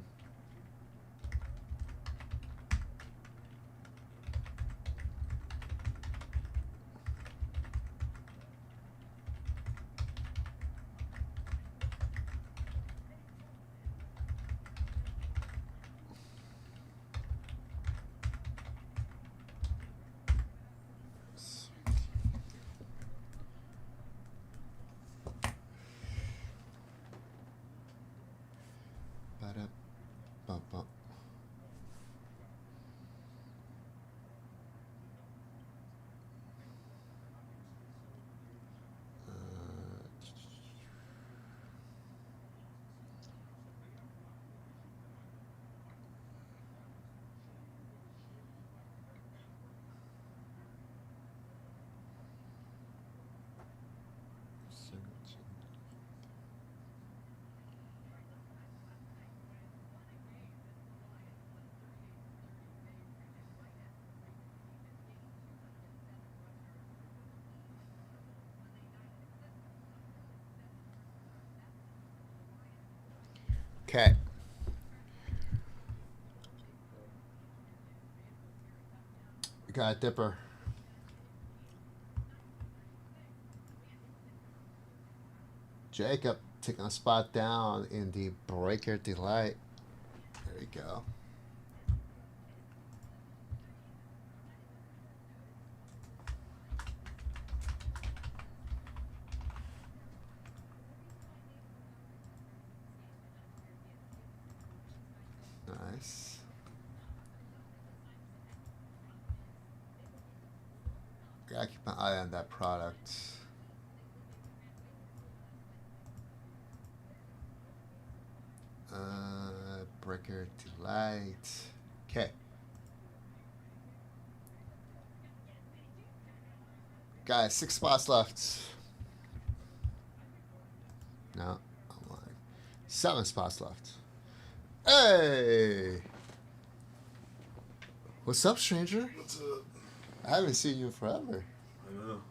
Ba-da-ba-ba. Okay. We got a dipper. Jacob taking a spot down in the Breaker Delight. There you go. Nice. Gotta keep an eye on that product. Breaker Delight. Okay. Guys, 6 spots left. No, I'm lying. 7 spots left. Hey! What's up, stranger? What's up? I haven't seen you in forever. I know.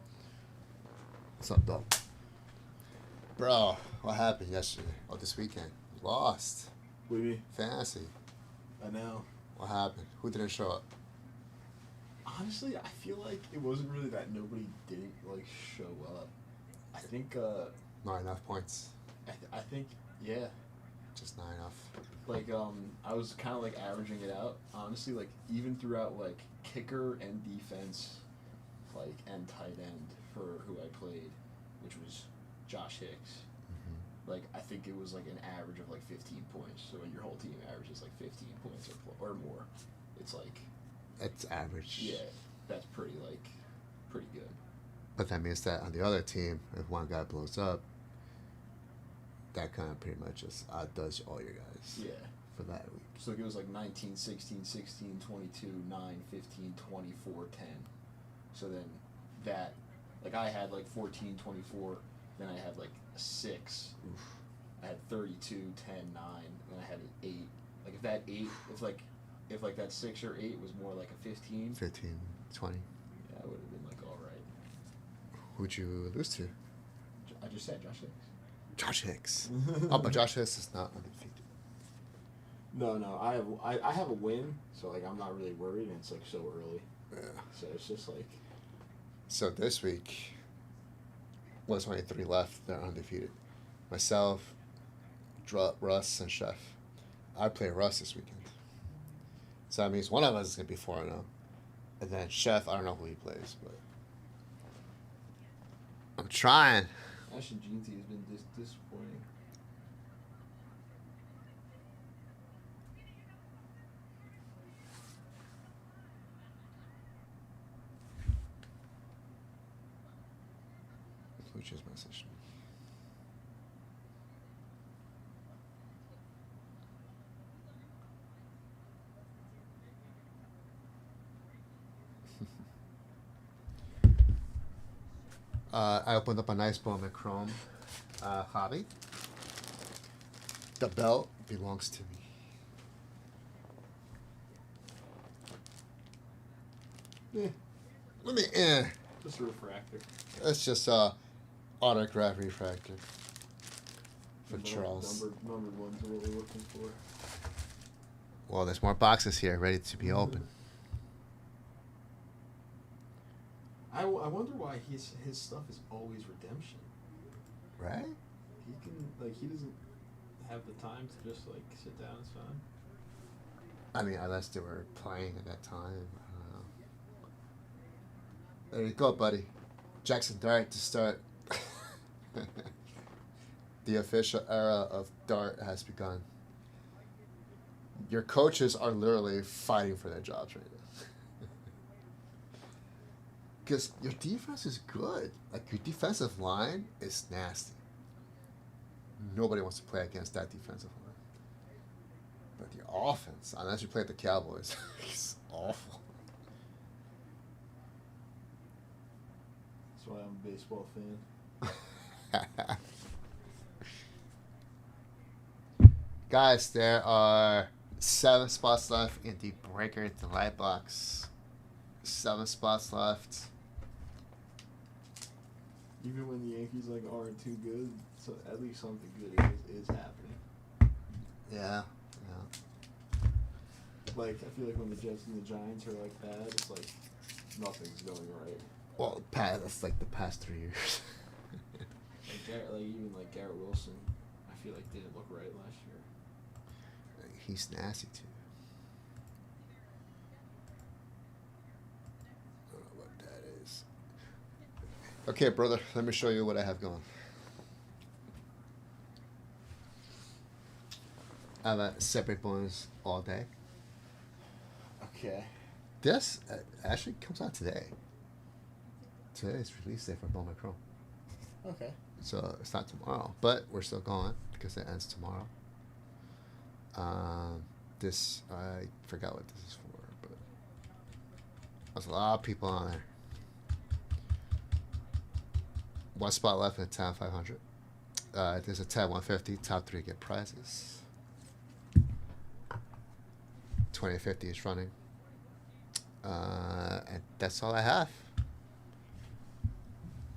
What's up, though? Bro, what happened yesterday? Or this weekend? You lost. What do you mean? Fantasy. I know. What happened? Who didn't show up? Honestly, I feel like it wasn't really that nobody didn't like show up. I think Not enough points. I think yeah. Just not enough. Like I was kind of like averaging it out. Honestly, like even throughout like kicker and defense, like and tight end for who I played, which was Josh Hicks. Like I think it was like an average of like 15 points. So when your whole team averages like 15 points or more, it's like It's average. yeah, that's pretty good. But that means that on the other team, if one guy blows up, that kind of pretty much just outdoes all your guys Yeah. for that week. So it was like 19, 16, 16, 22, 9, 15, 24, 10. So then that, like I had like 14, 24, then I had like a 6. Oof. I had 32, 10, 9, then I had an 8. Like if that 8, if like that 6 or 8 was more like a 15, 15, 20. yeah, I would have been like all right. Who'd you lose to? I just said Josh Hicks. Josh Hicks. Oh, but Josh Hicks is not undefeated. No, I have a win, so like I'm not really worried, and it's like so early. Yeah. So it's just like So this week, there's only 3 left that are undefeated. Myself, Russ, and Chef. I play Russ this weekend. So that means one of us is going to be 4-0. And then Chef, I don't know who he plays, but I'm trying. Ashton Jeansy has been disappointing. Who just messaged me? I opened up a nice Bowman Chrome hobby. The belt belongs to me. Let me. Just a refractor. It's just autograph refractor for Charles. Numbered ones are what we're looking for. Well, there's more boxes here ready to be opened. I wonder why his stuff is always redemption. Right? He can he doesn't have the time to just sit down and sign. I mean, unless they were playing at that time. I don't know. There you go, buddy. Jackson Dart to start. The official era of Dart has begun. Your coaches are literally fighting for their jobs right now. Because your defense is good. Your defensive line is nasty. Nobody wants to play against that defensive line. But the offense, unless you play the Cowboys, is awful. That's why I'm a baseball fan. Guys, there are 7 spots left in the Breaker Delight box. 7 spots left. Even when the Yankees aren't too good, so at least something good is happening. Yeah. I feel like when the Jets and the Giants are bad, it's nothing's going right. Well, that's the past 3 years. Even Garrett Wilson, I feel didn't look right last year. He's nasty too. I don't know what that is. Okay, brother, let me show you what I have going. I have a separate bonus all day. Okay. This actually comes out today. Today is release day for Bowman Chrome. Okay. So it's not tomorrow, but we're still going because it ends tomorrow. This, I forgot what this is for, but there's a lot of people on there. 1 spot left in the top 500. There's a tab 150, top 3 get prizes. 2050 is running. And that's all I have.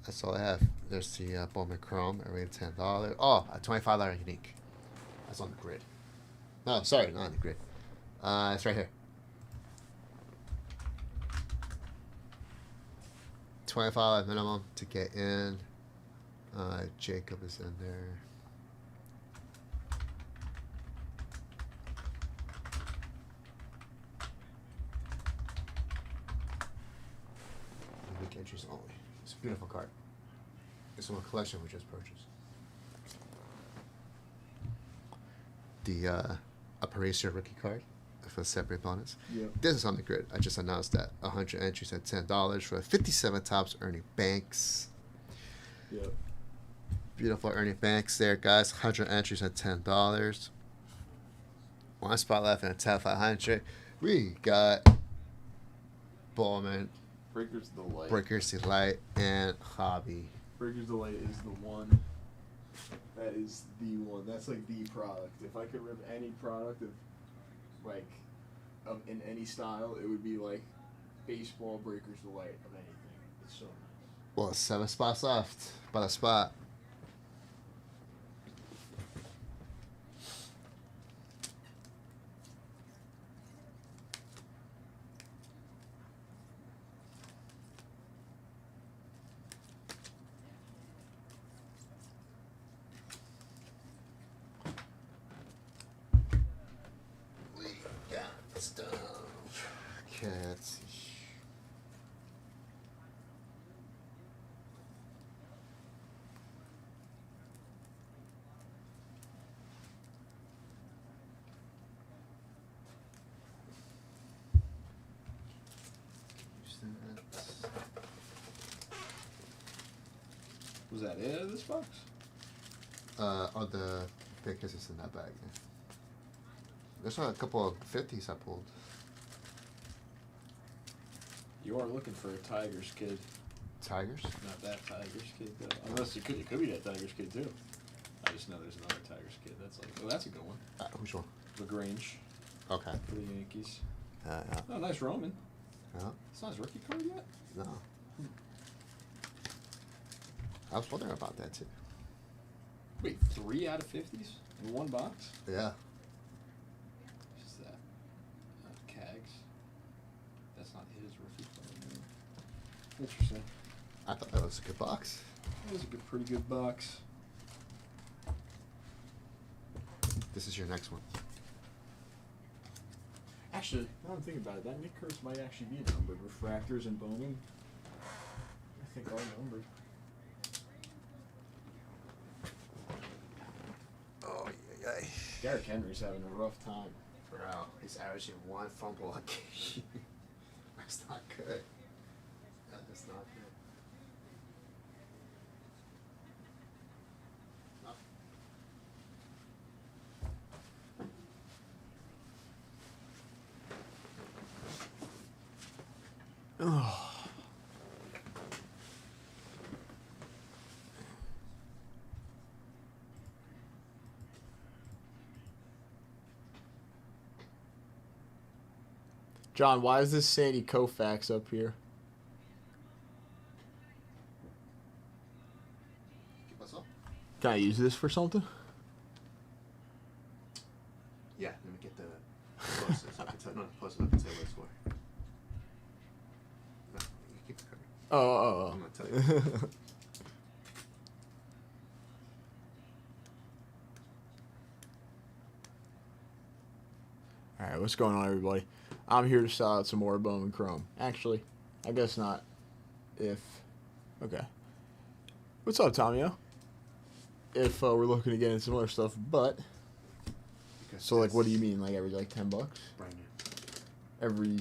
That's all I have. There's the Bowman Chrome, every $10. Oh, a $25 unique. That's on the grid. No, sorry, not on the grid. It's right here. $25 minimum to get in. Jacob is in there. Unique entries only. It's a beautiful card. It's one collection we just purchased. The Aparicio rookie card for a separate bonus. Yep. This is on the grid. I just announced that 100 entries at $10 for 57 tops earning banks. Yep. Beautiful earning banks there, guys. 100 entries at $10. 1 spot left in the top 500. We got Bowman, Breaker's Delight. Breakers Delight, and Hobby. Breaker's Delight is the one. That is the one. That's the product. If I could rip any product of in any style, it would be baseball Breaker's Delight of anything. It's so nice. Well, 7 spots left. About a spot. We got stuff. Okay, let's see. Was that it out of this box? Oh, the because it's in that bag. Yeah. There's a couple of 50s I pulled. You are looking for a Tigers kid. Tigers? Not that Tigers kid, though. Unless it could be that Tigers kid, too. I just know there's another Tigers kid. That's like, oh, that's a good one. Which one? LaGrange Okay. for the Yankees. Yeah. Oh, nice Roman. Yeah. It's not his rookie card yet? No. I was wondering about that too. Wait, 3 out of 50s in one box? Yeah. What's that? Cags. That's not his rookie card. No. Interesting. I thought that was a good box. That was a pretty good box. This is your next one. Actually, now I'm thinking about it, that Nick Kurtz might actually be numbered. Refractors and Bowman, I think, are numbered. Oh, yeah. Derrick Henry's having a rough time. Bro, he's averaging 1 fumble a game. That's not good. That is not good. Oh. John, why is this Sandy Koufax up here? What's up? Can I use this for something? Yeah, let me get the closest. I can tell. No, closest. I can tell what it's for. No, you keep the card. Oh. I'm gonna tell you. All right, what's going on, everybody? I'm here to sell out some more Bowman Chrome. Actually, I guess not. Okay. What's up, Tomio? If we're looking to get into some other stuff, but Because so like, what do you this- mean? Like every like $10? Brand new. Every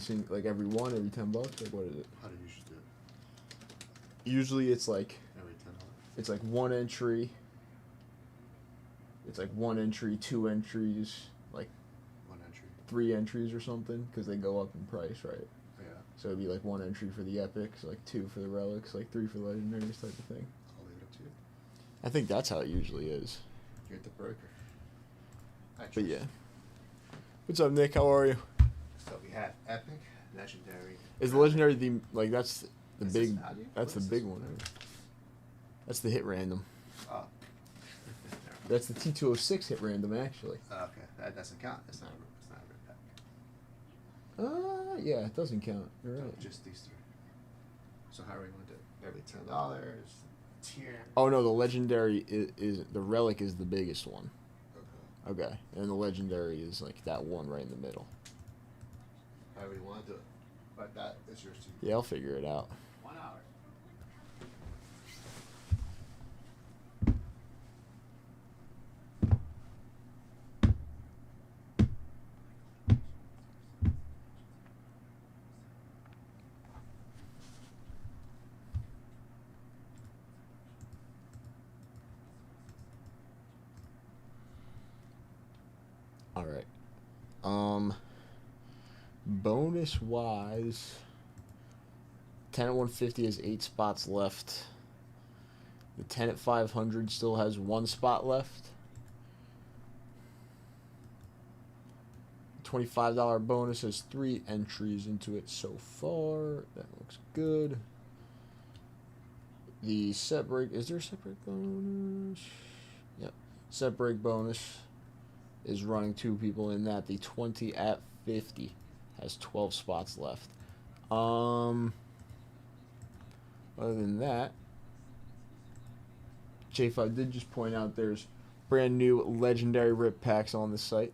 every one, every $10? Like what is it? How do you usually do it? Usually it's like Every $10. it's like one entry. It's like one entry, 2 entries, like 1 entry. 3 entries or something, because they go up in price, right? Yeah. So it'd be like 1 entry for the epics, like 2 for the relics, like 3 for the legendaries type of thing. I'll leave it up to you. I think that's how it usually is. You're the broker. But yeah. What's up, Nick? How are you? So we have epic, legendary. Is the legendary the like that's the Is big this value? that's What the is big this one. one? Right? That's the hit random. Oh. That's the T206 hit random actually. Okay, that doesn't count. It's not a rip pack. Yeah, it doesn't count. You're No, right. just these 3. So how are we going to do it? Every $10 tier. Oh no, the legendary is the relic is the biggest one. Okay. Okay, and the legendary is like that one right in the middle. However you want to do it. But that is yours too. Yeah, I'll figure it out. 1 hour. All right. Bonus wise, 10 at 150 has 8 spots left. The 10 at 500 still has 1 spot left. $25 bonus has 3 entries into it so far. That looks good. The set break, is there a set break bonus? Yep. Set break bonus is running 2 people in that. The 20 at 50 has 12 spots left. Other than that, J5 did just point out there's brand new legendary rip packs on the site.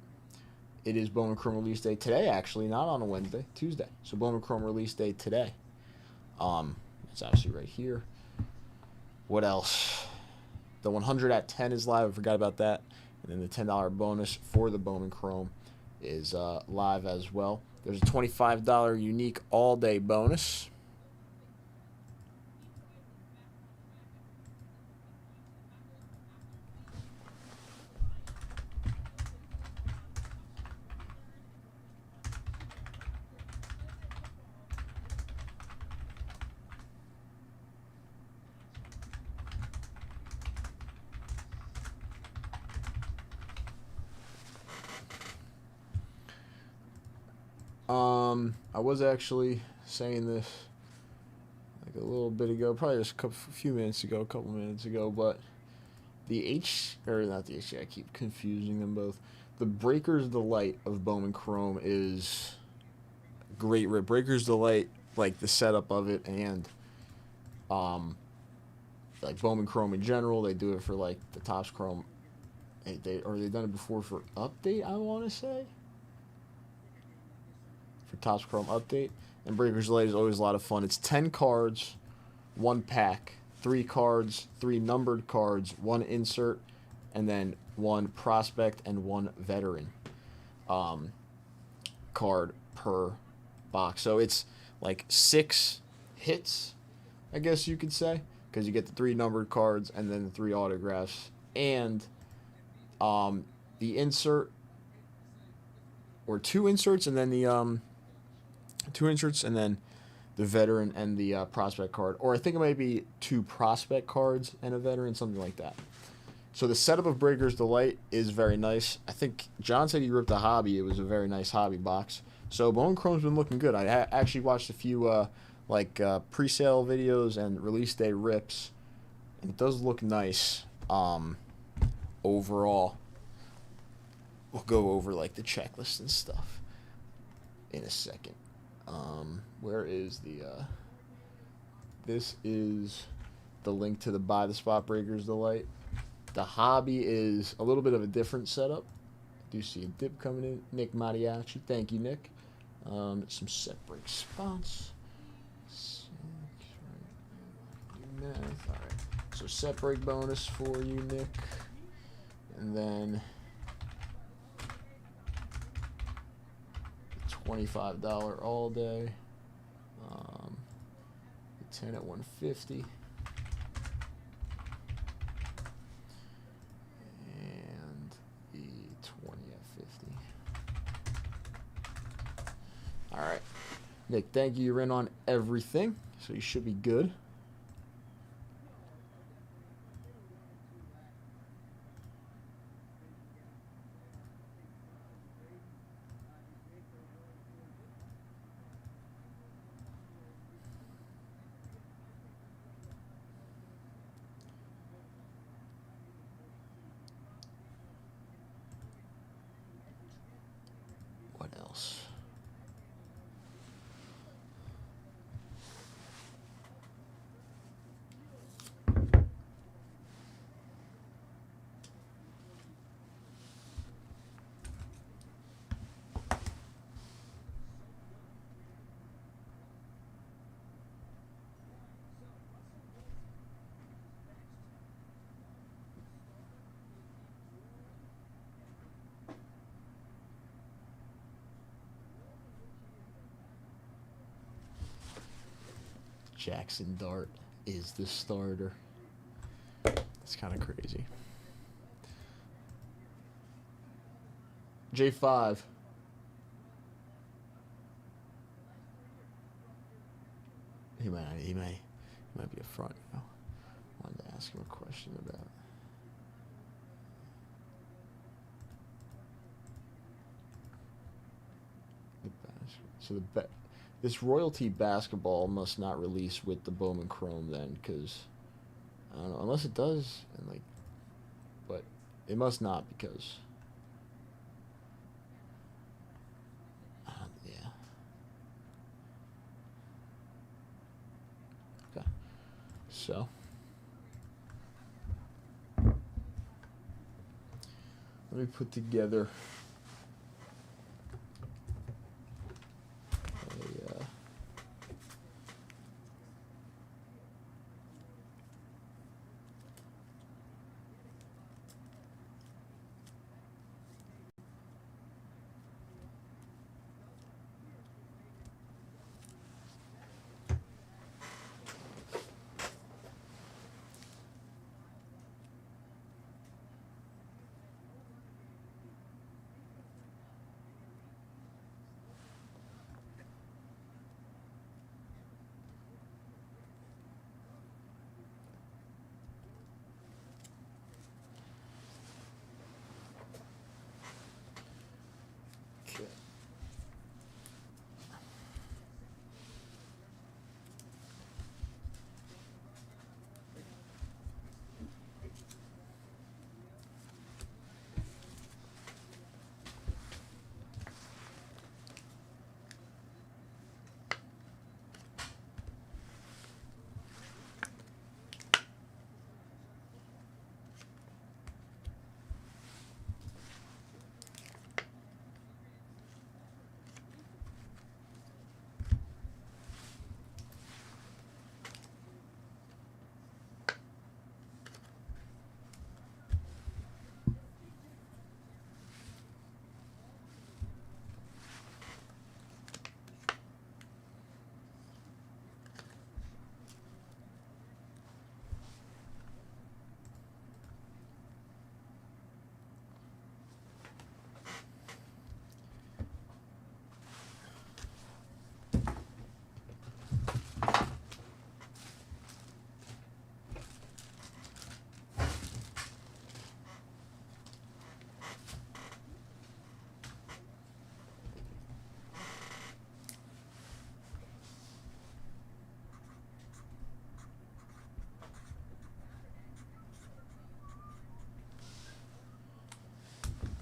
It is Bowman Chrome release day today, actually, not on a Wednesday, Tuesday. So Bowman Chrome release day today. It's obviously right here. What else? The 100 at 10 is live. I forgot about that. And then the $10 bonus for the Bowman Chrome is live as well. There's a $25 unique all-day bonus. I was actually saying this like a little bit ago, probably just a couple minutes ago, but not the H, I keep confusing them both. The Breaker's Delight of Bowman Chrome is great rip. Breaker's Delight, like the setup of it, and like Bowman Chrome in general, they do it for like the Topps Chrome. They've done it before for Update, I want to say. For Topps Chrome Update. And Breaker's Delight is always a lot of fun. It's 10 cards, 1 pack, 3 cards, 3 numbered cards, 1 insert, and then 1 prospect and 1 veteran card per box. So it's like 6 hits, I guess you could say, because you get the 3 numbered cards and then the 3 autographs, and the insert, or 2 inserts, and then the 2 inserts, and then the veteran and the prospect card, or I think it might be 2 prospect cards and a veteran, something like that. So the setup of Breaker's Delight is very nice. I think John said he ripped a hobby. It was a very nice hobby box. So Bowman Chrome's been looking good. I actually watched a few pre-sale videos and release day rips, and it does look nice overall. We'll go over like the checklist and stuff in a second. Where is the this is the link to the Buy the Spot Breaker's Delight. The hobby is a little bit of a different setup. I do see a dip coming in. Nick Mariachi, thank you, Nick. Some set break spots. Do math. All right. So set break bonus for you, Nick, and then $25 all day. The 10 at 150. And the 20 at 50. Alright. Nick, thank you. You're in on everything, so you should be good. What else? Jackson Dart is the starter. It's kind of crazy. J5. He might be a front. I wanted to ask him a question about. So this royalty basketball must not release with the Bowman Chrome then, because I don't know, unless it does, and like, but it must not, because yeah. Okay. So let me put together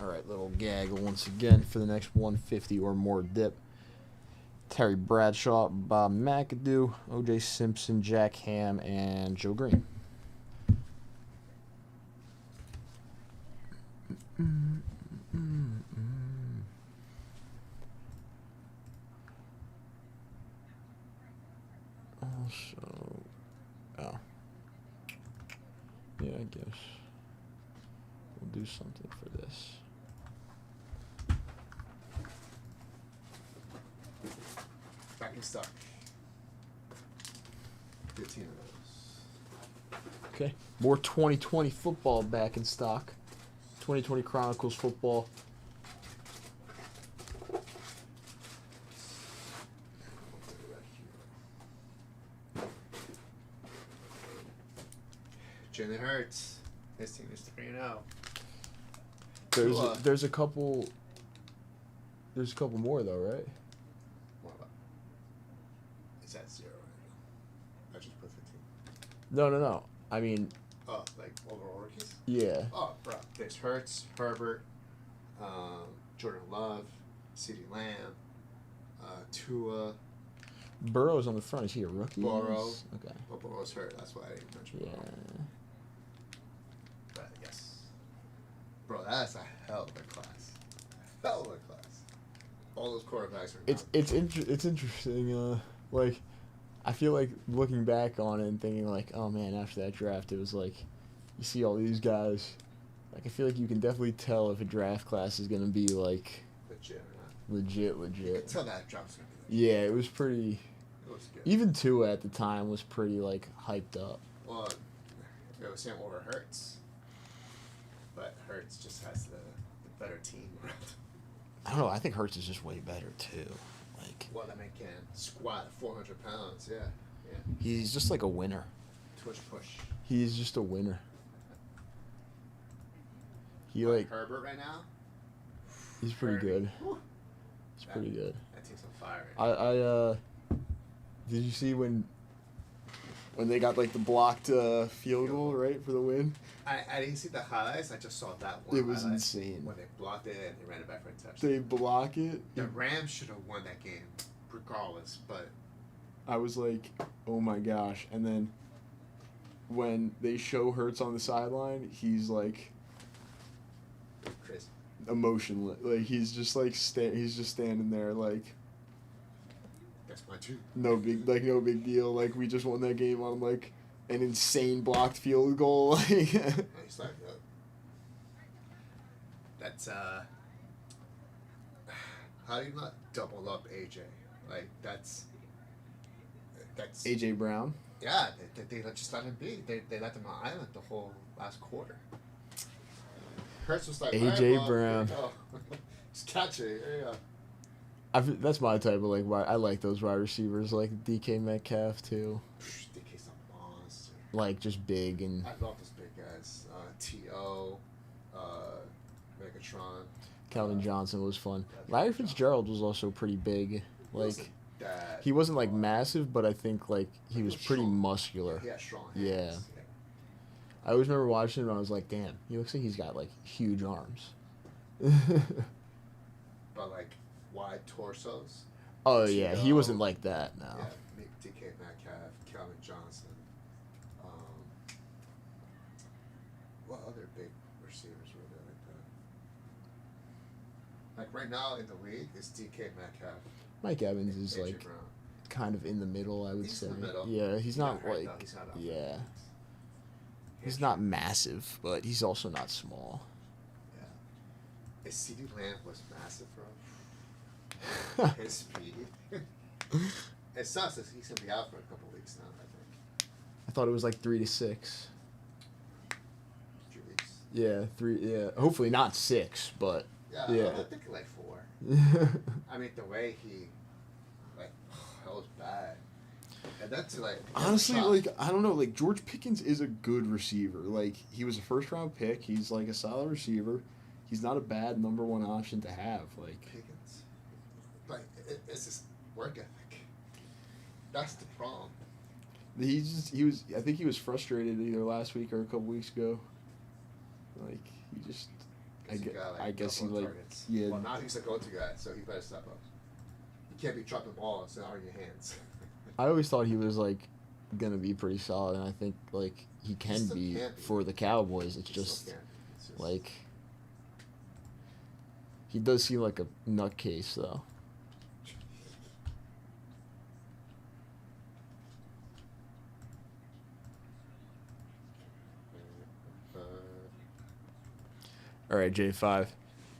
All right, little gaggle once again for the next 150 or more dip. Terry Bradshaw, Bob McAdoo, O.J. Simpson, Jack Ham, and Joe Green. Also, oh, yeah, I guess we'll do something for this. Back in stock. 15 of those. Okay, more 2020 football back in stock. 2020 Chronicles football. Jalen Hurts. His team is 3-0. There's a couple. There's a couple more though, right? What about? It's at 0 right now. I just put 15. No. I mean, Oh, like overall rookies? yeah. Oh, bro. There's Hurts, Herbert, Jordan Love, CeeDee Lamb, Tua. Burrow's on the front. Is he a rookie? Burrow. Okay. But Burrow's hurt. That's why I didn't mention Yeah. Burrow. But yes. Bro, that's a hell of a class. Hell of a class. All those quarterbacks are It's interesting. Like, I feel like looking back on it and thinking like, oh man, after that draft, it was like, you see all these guys. Like, I feel like you can definitely tell if a draft class is gonna be like legit or not. legit. You can tell that draft's gonna be Yeah, it was pretty. It was good. Even Tua at the time was pretty like hyped up. Well, it was him over Hurts. But Hurts just has the better team around. I don't know. I think Hurts is just way better too. Like, Well, that man can squat 400 pounds. Yeah. Yeah. he's just like a winner. Push. He's just a winner. He Like like Herbert right now. he's pretty Herbie. good. Whew. He's pretty good. That team's on fire. Right now. I did you see when they got like the blocked field goal right for the win? I didn't see the highlights. I just saw that one. It was highlight insane. when they blocked it and they ran it back for a touchdown. They block it. The Rams should have won that game, regardless. But I was like, oh my gosh! And then when they show Hurts on the sideline, he's like Chris, emotionless. Like he's just like he's just standing there like that's my two. no big deal. Like we just won that game on like an insane blocked field goal. Like And he's like, that's how do you not double up AJ? Like that's AJ Brown. yeah. They just let him be. They let him on island the whole last quarter. Hurts was like AJ "All right, Brown. here you go." Just catch it. Here you go. That's my type of like. I like those wide receivers like DK Metcalf too. DK's a monster. Like just big and I love those big guys. T.O., Megatron. Calvin Johnson was fun. Larry Fitzgerald was also pretty big. Like That, he wasn't like massive, but I think like he was pretty strong. muscular. He had strong hands. Yeah. I always remember watching him and I was like, damn, he looks like he's got like huge arms. But like wide torsos. Oh yeah, he T.O., wasn't like that. No. Yeah, DK Metcalf, Calvin Johnson. What other big receivers were there like that? Like right now in the league, it's DK Metcalf. Mike Evans is AJ like Brown. kind of in the middle, I would He's say. in the middle. Yeah, he's not hurt, like though. He's not up. yeah. He's not massive, but he's also not small. Yeah. If CeeDee Lamb was massive, bro. His speed. It sucks that he's gonna be out for a couple weeks now. I think I thought it was like 3 to 6. 2 weeks. Yeah, 3. Yeah, hopefully not 6, but Yeah, Yeah. I think like 4. I mean, the way he, like, that was bad. And that's like honestly, shot. like I don't know, like George Pickens is a good receiver. Like he was a first round pick. He's like a solid receiver. He's not a bad number 1 option to have. Like Pickens, like it's his work ethic. That's the problem. he was. I think he was frustrated either last week or a couple weeks ago. Like he just 'Cause he got, I guess he double like targets. yeah. Well, now he's a go-to guy, so he better step up. You can't be dropping balls out of your hands. I always thought he was like gonna be pretty solid, and I think like he can still be can be. for the Cowboys. It's He still just can. It's just- like he does seem like a nutcase though. Uh, All right, J5,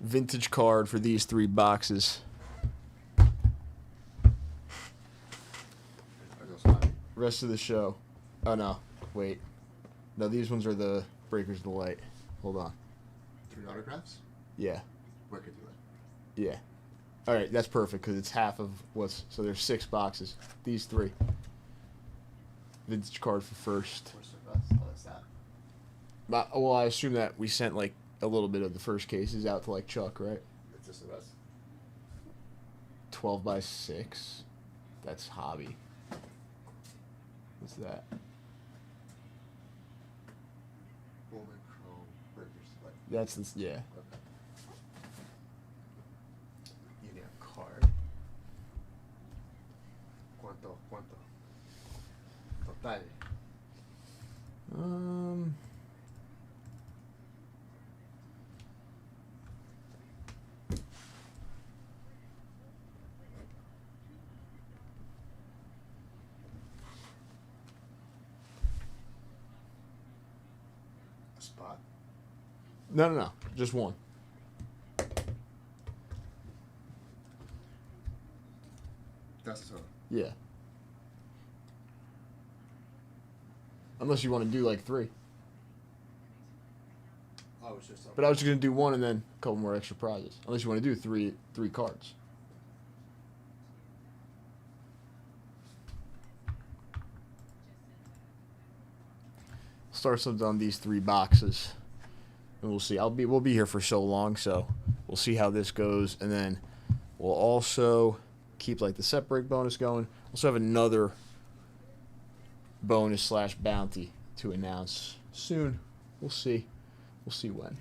vintage card for these 3 boxes. I go slide. Rest of the show. Oh no, wait. No, these ones are the Breakers of the Light. Hold on. 3 autographs? Yeah, Where could you let? yeah. All right, that's perfect because it's half of what's. So there's 6 boxes. These 3. Vintage card for first. Where's the best? Oh, that's that. Well, I assume that we sent like a little bit of the first cases out to like Chuck, right? It's just the best. 12x6. That's hobby. What's that? Bowman Chrome Breakers. Like, That's this. Yeah. okay. You need a card. ¿Cuánto? Total. Um. A spot. No. Just one. That's the total. Yeah. Unless you want to do like 3. Oh, it's just. But I was just gonna do 1 and then a couple more extra prizes. Unless you want to do three cards. Start something on these 3 boxes, and we'll see. We'll be here for so long, so we'll see how this goes, and then we'll also keep like the set break bonus going. Also have another bonus / bounty to announce soon. We'll see. We'll see when.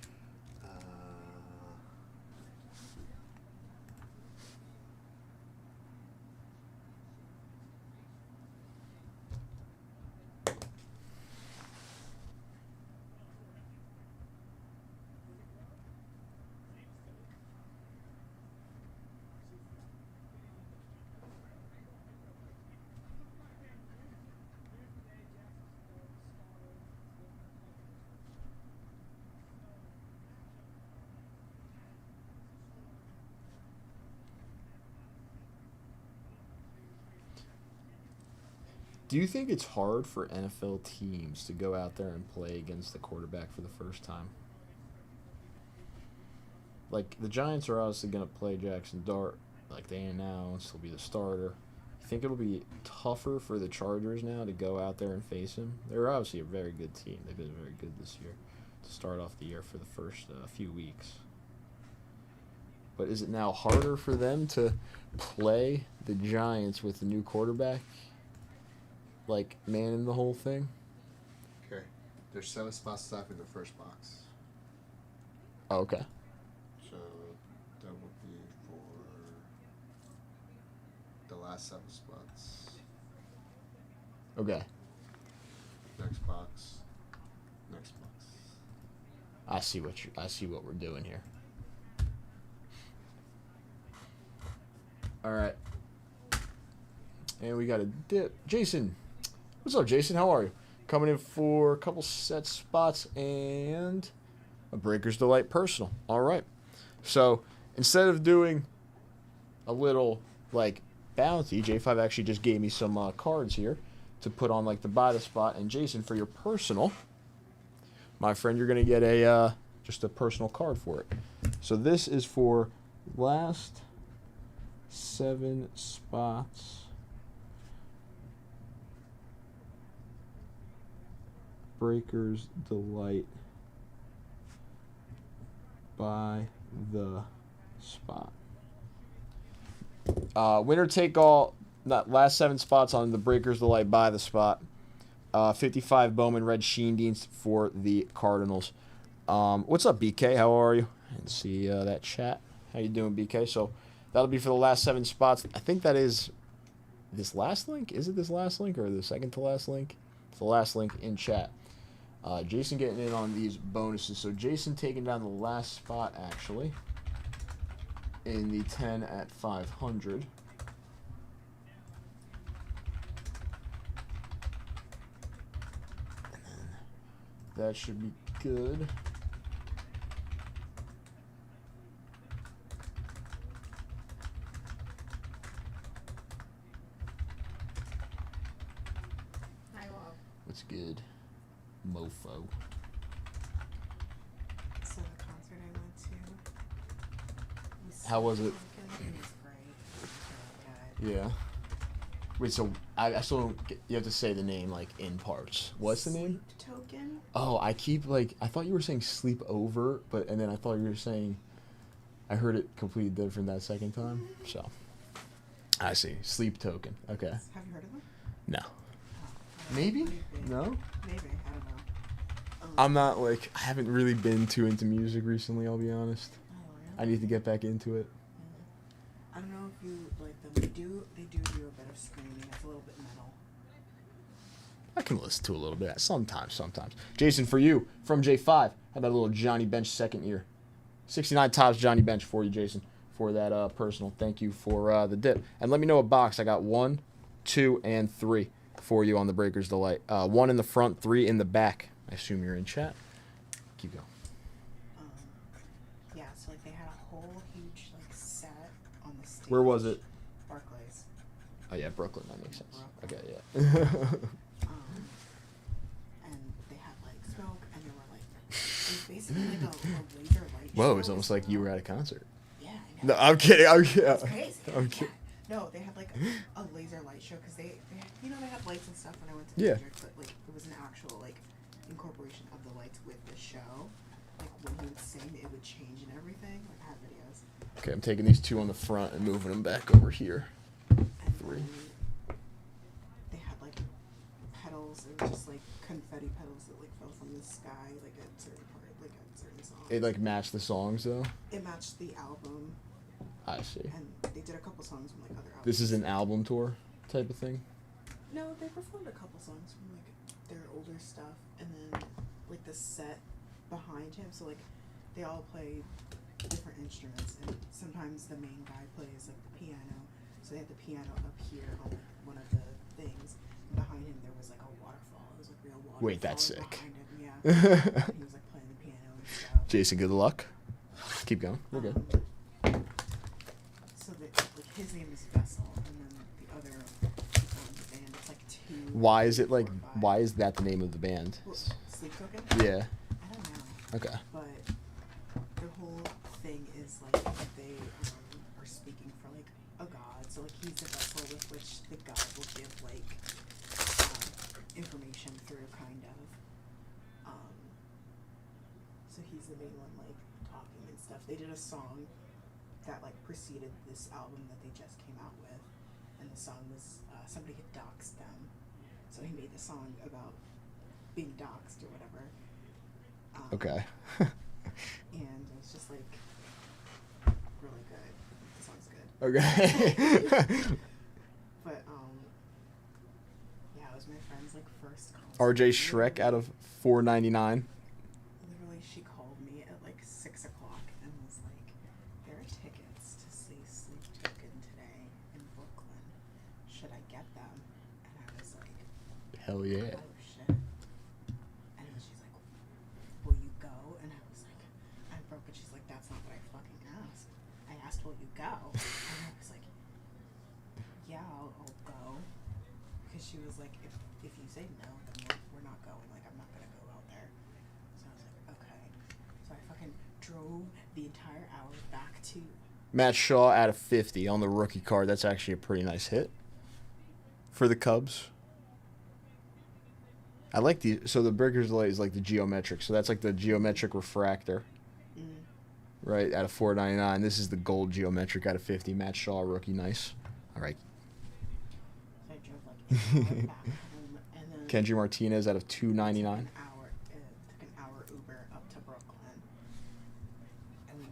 Do you think it's hard for NFL teams to go out there and play against the quarterback for the first time? Like, the Giants are obviously going to play Jackson Dart, like they announced. He'll be the starter. You think it'll be tougher for the Chargers now to go out there and face him? They're obviously a very good team. They've been very good this year to start off the year for the first few weeks. But is it now harder for them to play the Giants with the new quarterback? Like, manning the whole thing? Okay. There's 7 spots left in the first box. Oh, okay. So that would be for the last 7 spots. Okay. Next box. Next box. I see what we're doing here. All right. And we got a dip. Jason. What's up, Jason? How are you? Coming in for a couple set spots and a Breakers Delight personal. All right. So instead of doing a little like bounty, J5 actually just gave me some cards here to put on like the buy the spot. And Jason, for your personal, my friend, you're gonna get a just a personal card for it. So this is for last 7 spots. Breakers Delight by the spot. Winner take all. Not last 7 spots on the Breakers Delight by the spot. 55 Bowman Red Sheen Deans for the Cardinals. What's up, BK? How are you? and see that chat. How you doing, BK? So that'll be for the last 7 spots. I think that is this last link. Is it this last link or the second to last link? It's the last link in chat. Jason getting in on these bonuses. So Jason taking down the last spot, actually, in the 10 at 500. That should be good. Hi, Rob. What's good? Mofo. So the concert I went to How was it? It was great. It was really good. Yeah. Wait, so I still don't get, you have to say the name, like, in parts. What's the name? Sleep Token. Oh, I keep, like, I thought you were saying sleep over, and then I thought you were saying, I heard it completely different that second time, so. I see. Sleep token. Okay. Have you heard of them? No. Oh, Maybe? maybe. No? Maybe. I don't know. I'm not, like, I haven't really been too into music recently, I'll be honest. Oh, really? I need to get back into it. I don't know if you like them. They do do a bit of screaming. It's a little bit metal. I can listen to a little bit. Sometimes. Jason, for you, from J5, how about a little Johnny Bench second year? 69 tops Johnny Bench for you, Jason, for that personal. Thank you for the dip. And let me know what box. I got 1, 2, and 3 for you on the Breakers Delight. 1 in the front, 3 in the back. I assume you're in chat. Keep going. Yeah. So like they had a whole huge like set on the stage. Where was it? Barclays. Oh, yeah, Brooklyn. That makes sense. Brooklyn. Okay, yeah. And they had like smoke, and they were like, it was basically like a laser light. Whoa, show it's almost as like you well. were at a concert. Yeah, I No, know. I'm kidding. It's crazy. I'm Yeah. kidding. No, they had like a laser light show because they you know they had lights and stuff when I went to Yeah. District, but like it was an actual like incorporation of the lights with the show. Like when he would sing, it would change and everything. Like I have videos. Okay, I'm taking these 2 on the front and moving them back over here. And 3. then they had like petals. It was just like confetti petals that like fell from the sky, like at certain part, like at certain songs. It like matched the songs though. It matched the album, I see. and they did a couple songs from like other albums. This is an album tour type of thing. No, they performed a couple songs from like their older stuff, and then like the set behind him. So like they all play different instruments, and sometimes the main guy plays like the piano. So they had the piano up here on like, one of the things. And behind him there was like a waterfall. It was like real waterfall. Wait, that's sick. Behind him, yeah. And he was like playing the piano and stuff. Jason, good luck. Keep going. We're good. So that like his name is Vessel, and then the other people in the band, it's like 2. Why is it 3, like? 4, 5. Why is that the name of the band? Well, Sleep Token? Yeah. I don't know. Okay. But the whole thing is like they are speaking for like a god. So like he's the vessel with which the god will give like information through, kind of. So he's the main one like talking and stuff. They did a song that like preceded this album that they just came out with, and the song was somebody had doxed them, so he made the song about being doxed or whatever. Okay. And it was just like really good. The song's good. Okay. But yeah, it was my friend's like first concert. RJ Shrek out of 4.99. Literally, she called me at like 6 o'clock and was like, "There are tickets to see Sleep Token today in Brooklyn. Should I get them?" And I was like, Hell yeah. "Oh shit!" And then she's like, "Will you go?" And I was like, "I'm broke." And she's like, "That's not what I fucking asked. I asked, will you go?" And I was like, "Yeah, I'll go." Because she was like, if you say no, then we're not going. Like, I'm not gonna go out there. So I was like, okay. So I fucking drove the entire hour back to. Matt Shaw out of 50 on the rookie card. That's actually a pretty nice hit for the Cubs. I like the so the Breakers Delight is like the geometric. So that's like the geometric refractor, right? Out of 4.99. This is the gold geometric out of 50. Matt Shaw rookie, nice. All right. So I drove like an hour back home, and then Kendry Martinez out of 2.99. took an hour Uber up to Brooklyn, and we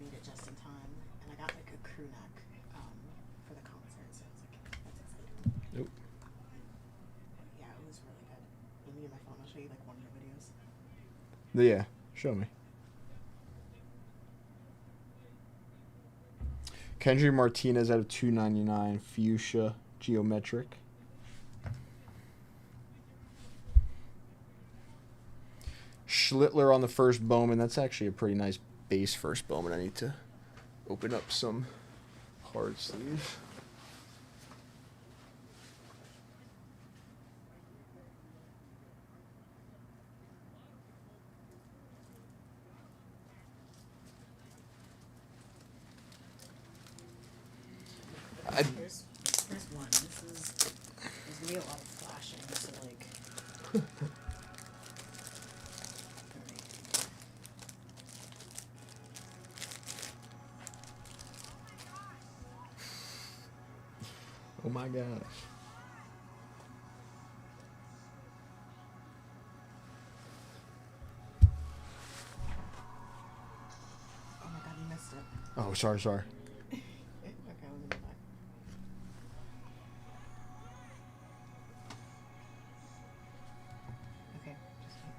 show you like one of the videos. Yeah, show me. Kendry Martinez out of 299, fuchsia geometric. Schlittler on the first Bowman. That's actually a pretty nice base first Bowman. I need to open up some hard sleeves. Here's one. There's gonna be a lot of flashing, so like. Oh my gosh. Oh my god, you missed it. Oh, sorry. Okay, let me go back. Okay, just wait.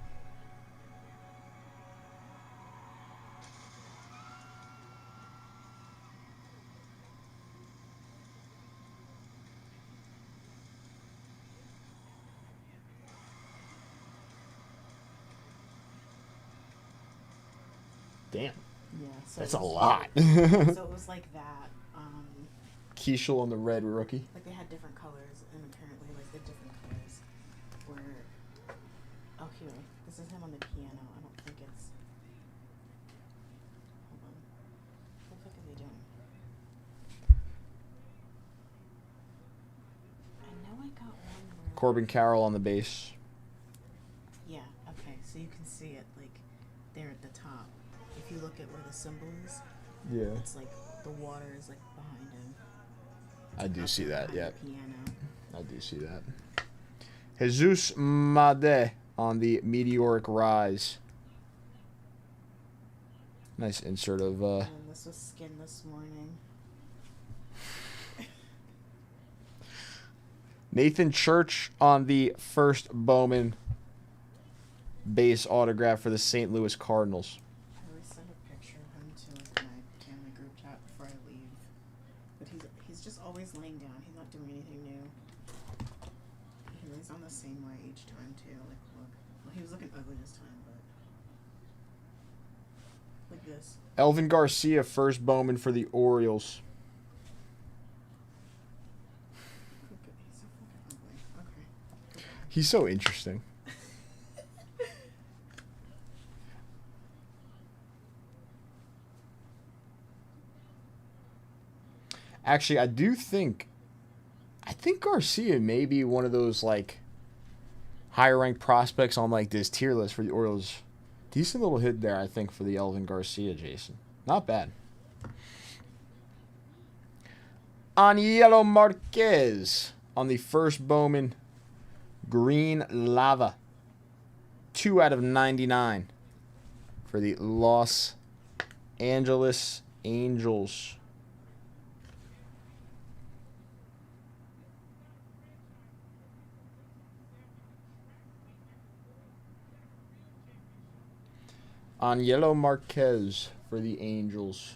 Damn. Yeah, so That's it a was- lot. So it was like that. Keishel on the red rookie. Like they had different colors, and apparently, like the different colors were. Oh, here. This is him on the piano. I don't think it's. Hold on. What the fuck are they doing? I know I got one where. Corbin Carroll on the base. Yeah. Okay. So you can see it like there at the top. If you look at where the symbol is, Yeah. it's like the water is like behind him. I do see that, Behind yeah. the piano. I do see that. Jesus Made on the Meteoric Rise. Nice insert of And this was skin this morning. Nathan Church on the first Bowman base autograph for the St. Louis Cardinals. I always send a picture of him to like my family group chat before I leave. But he's just always laying down. He's not doing anything new. He lays on the same way each time too. Like look. Well, he was looking ugly this time, but like this. Elvin Garcia, first Bowman for the Orioles. Look at, he's so fucking ugly. Okay. He's so interesting. Actually, I think Garcia may be one of those like higher ranked prospects on like this tier list for the Orioles. Decent little hit there, I think, for the Elvin Garcia, Jason. Not bad. Aniello Marquez on the first Bowman green lava. 2 out of 99 for the Los Angeles Angels. Aniello Marquez for the Angels.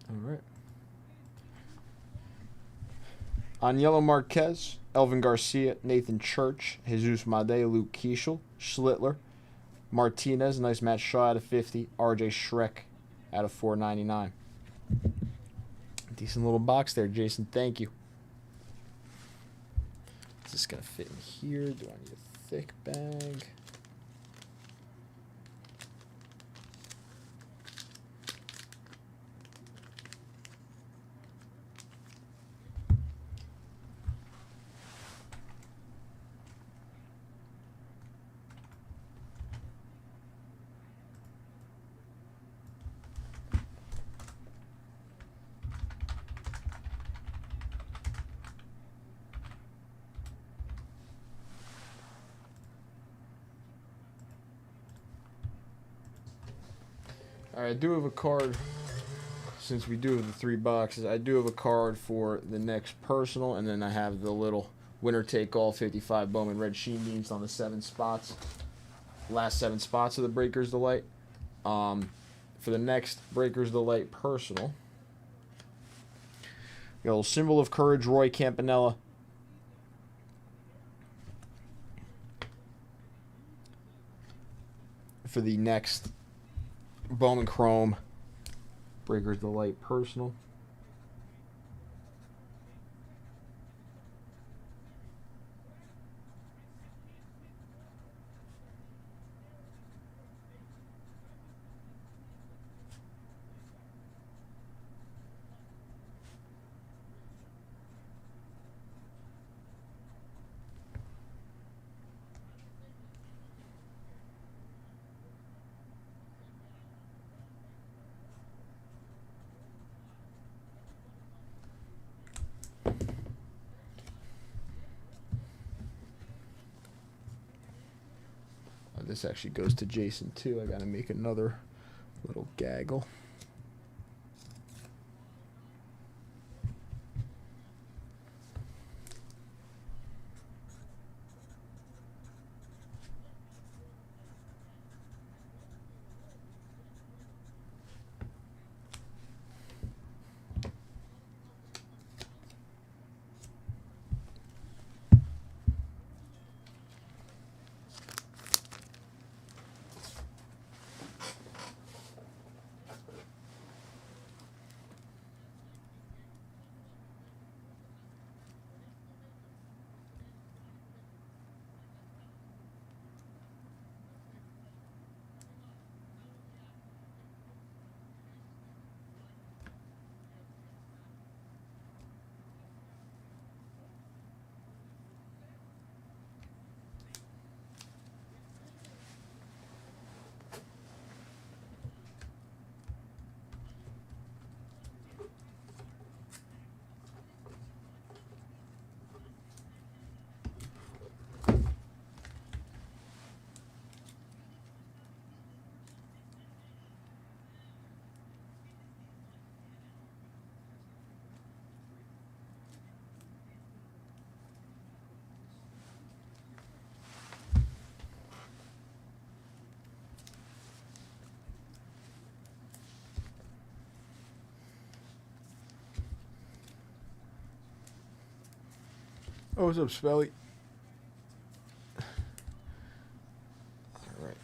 All right. Aniello Marquez, Elvin Garcia, Nathan Church, Jesus Made, Luke Keishel, Schlittler, Martinez, nice match shot out of 50, RJ Schreck out of 499. Decent little box there, Jason. Thank you. Is this going to fit in here? Do I need a thick bag? Alright, I do have a card, since we do have the 3 boxes, I do have a card for the next personal, and then I have the little winner take all 55 Bowman Red Sheen Beans on the 7 spots. Last 7 spots of the Breakers Delight. For the next Breakers Delight personal, we got a little Symbol of Courage, Roy Campanella. For the next Bowman Chrome Breakers Delight personal. This actually goes to Jason too. I gotta make another little gaggle. Oh, what's up, Spelly? All right.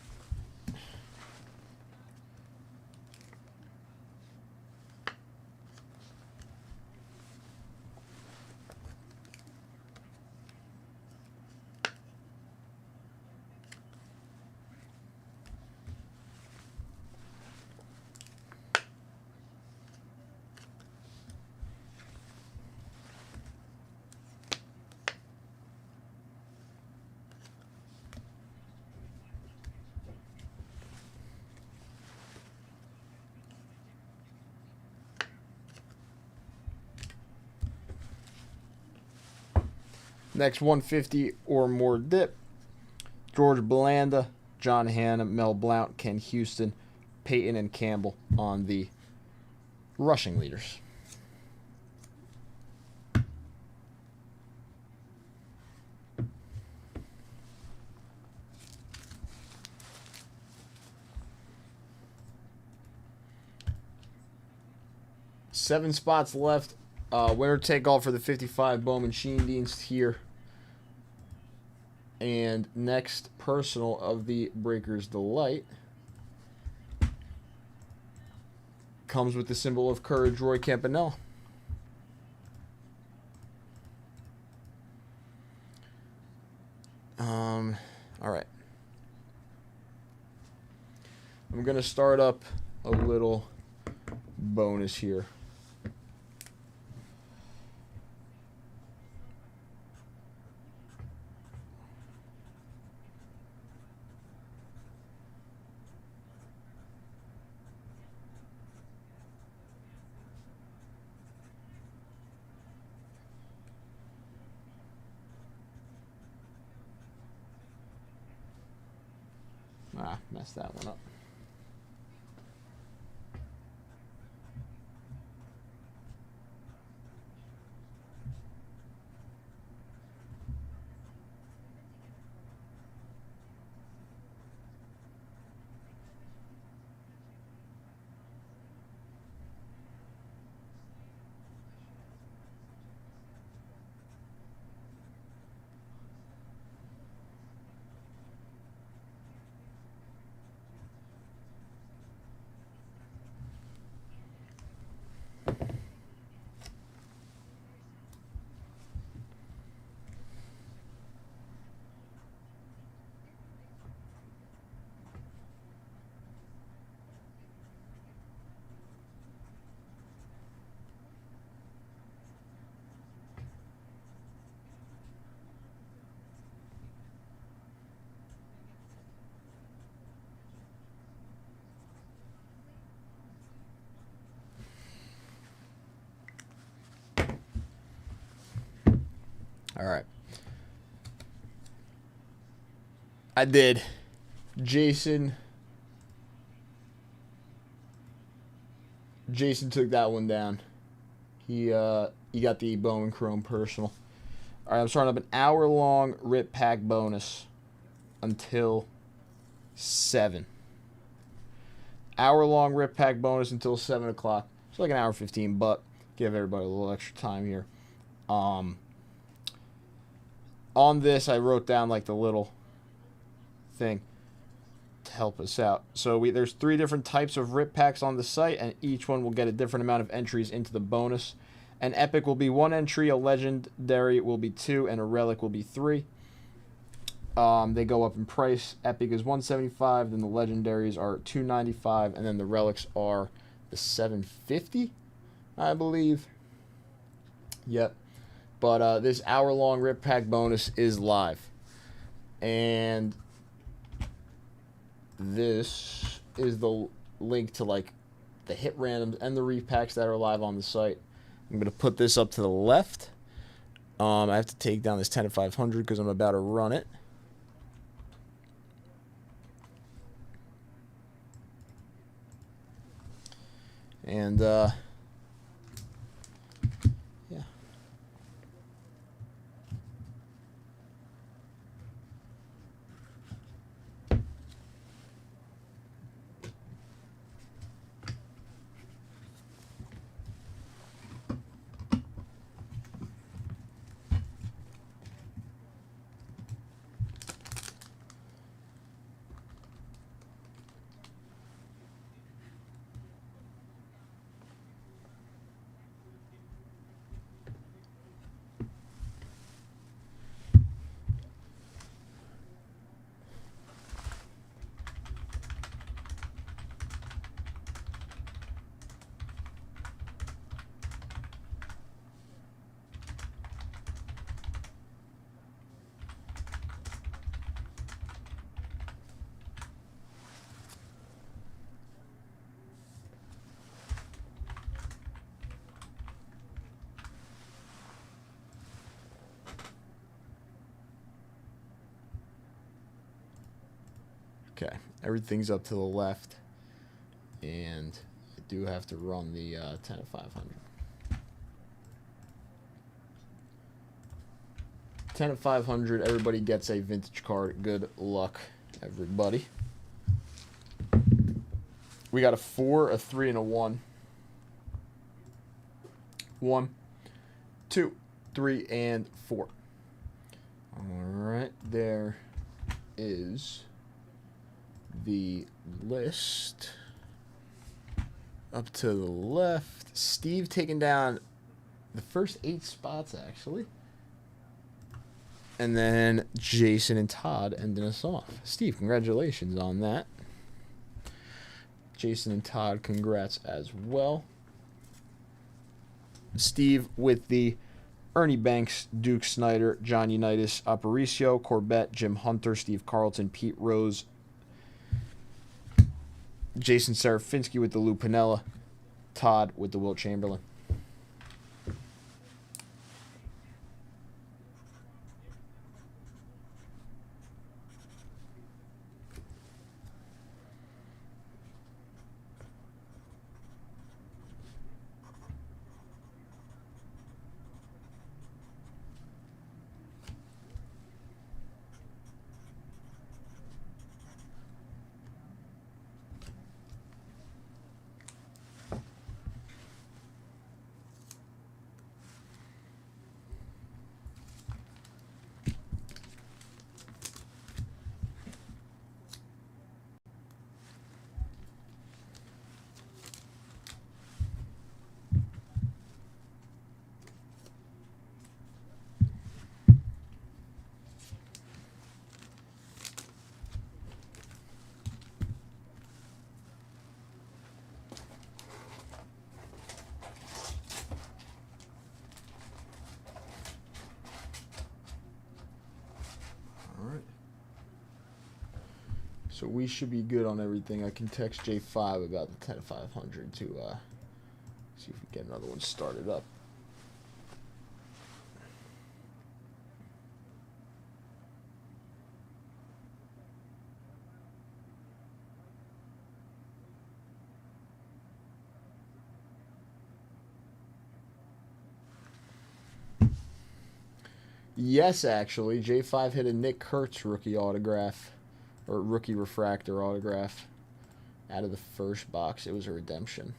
Next 150 or more dip. George Belanda, John Hanna, Mel Blount, Ken Houston, Peyton and Campbell on the rushing leaders. Seven spots left. Winner take all for the 55 Bowman Sheen Beans here. And next personal of the Breakers Delight comes with the symbol of courage, Roy Campanella. All right. I'm going to start up a little bonus here. Messed that one up. All right. I did. Jason took that one down. He got the Bowman Chrome personal. All right, I'm starting up an hour-long rip pack bonus until 7. Hour-long rip pack bonus until 7 o'clock. It's like an hour 15, but give everybody a little extra time here. On this, I wrote down like the little thing to help us out. So there's 3 different types of rip packs on the site, and each one will get a different amount of entries into the bonus. An epic will be 1 entry, a legendary will be 2, and a relic will be 3. They go up in price. Epic is $175, then the legendaries are $295, and then the relics are the $750, I believe. Yep. But this hour-long rip pack bonus is live. And this is the link to like the hit randoms and the repacks that are live on the site. I'm going to put this up to the left. I have to take down this 10 of 500 because I'm about to run it. And, yeah. Okay, everything's up to the left, and I do have to run the 10 of 500. 10 of 500, everybody gets a vintage card. Good luck, everybody. We got a 4, a 3, and a 1. 1, 2, 3, and 4. All right, there is the list. up to the left. Steve taking down the first 8 spots, actually. And then Jason and Todd ending us off. Steve, congratulations on that. Jason and Todd, congrats as well. Steve with the Ernie Banks, Duke Snyder, John Unitas, Aparicio, Corbett, Jim Hunter, Steve Carlton, Pete Rose, Jason Serafinski with the Lou Pinella, Todd with the Wilt Chamberlain. So we should be good on everything. I can text J5 about the 10-500 to see if we can get another one started up. Yes, actually, J5 hit a Nick Kurtz rookie autograph. Or rookie refractor autograph out of the first box. It was a redemption.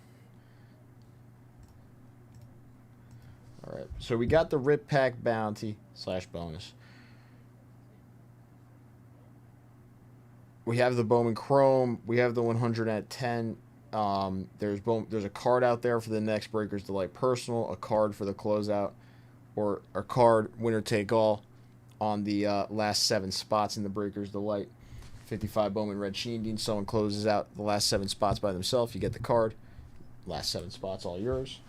All right, so we got the Rip Pack Bounty / bonus. We have the Bowman Chrome. We have the 100 at 10. There's a card out there for the next Breakers Delight Personal, a card for the closeout, or a card winner take all on the last 7 spots in the Breakers Delight. 55 Bowman Red Sheen. Someone closes out the last 7 spots by themselves. You get the card. Last 7 spots, all yours.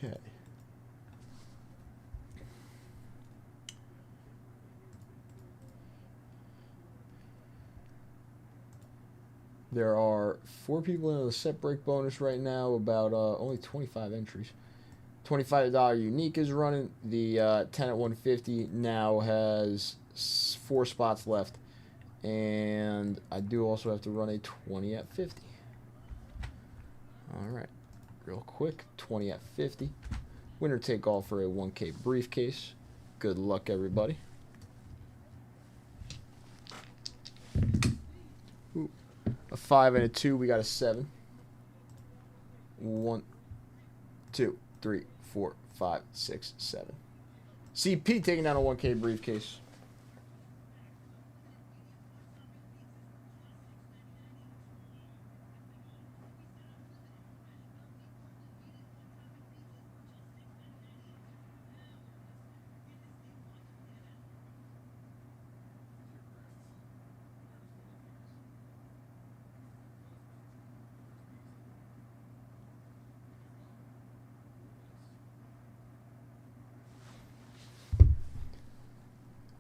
Okay. There are 4 people in the set break bonus right now, about only 25 entries. $25 unique is running. The 10 at 150 now has 4 spots left. And I do also have to run a 20 at 50. All right. Real quick, 20 at 50. Winner take all for a 1K briefcase. Good luck, everybody. Ooh. A 5 and a 2. We got a 7. 1, 2, 3, 4, 5, 6, 7. CP taking down a 1K briefcase.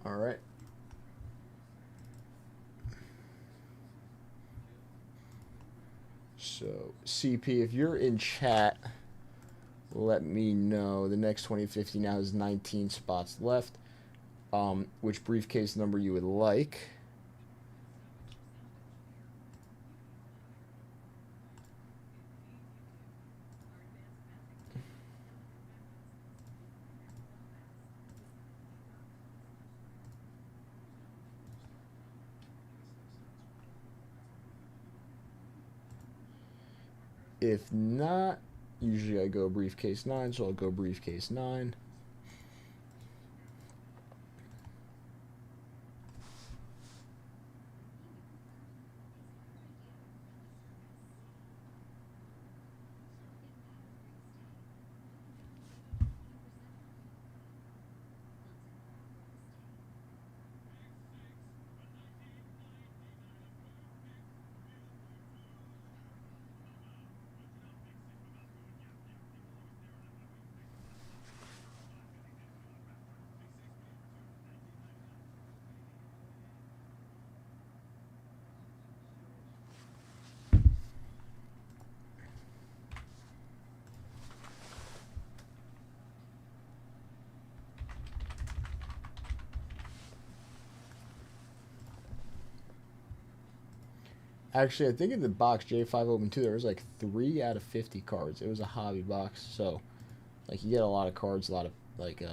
All right. So, CP, if you're in chat, let me know. The next 2050 now has 19 spots left. Which briefcase number you would like. If not, usually I go briefcase 9, so I'll go briefcase 9. Actually, I think in the box J5 Open 2, there was like 3 out of 50 cards. It was a hobby box, so like you get a lot of cards, a lot of like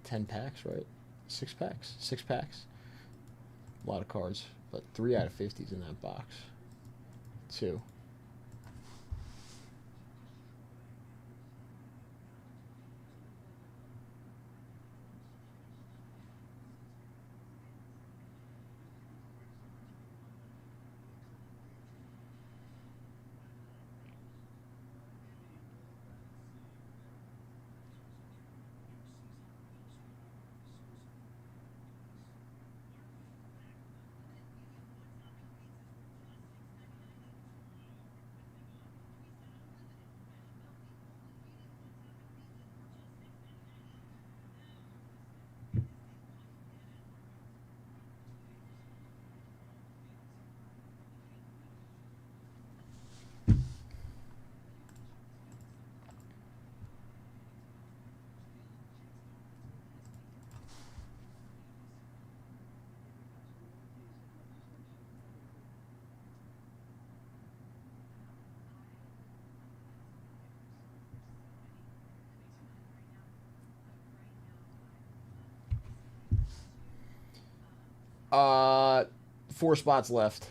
10 packs, right? 6 packs, 6 packs. A lot of cards, but 3 out of 50 is in that box. 2. Uh, 4 spots left.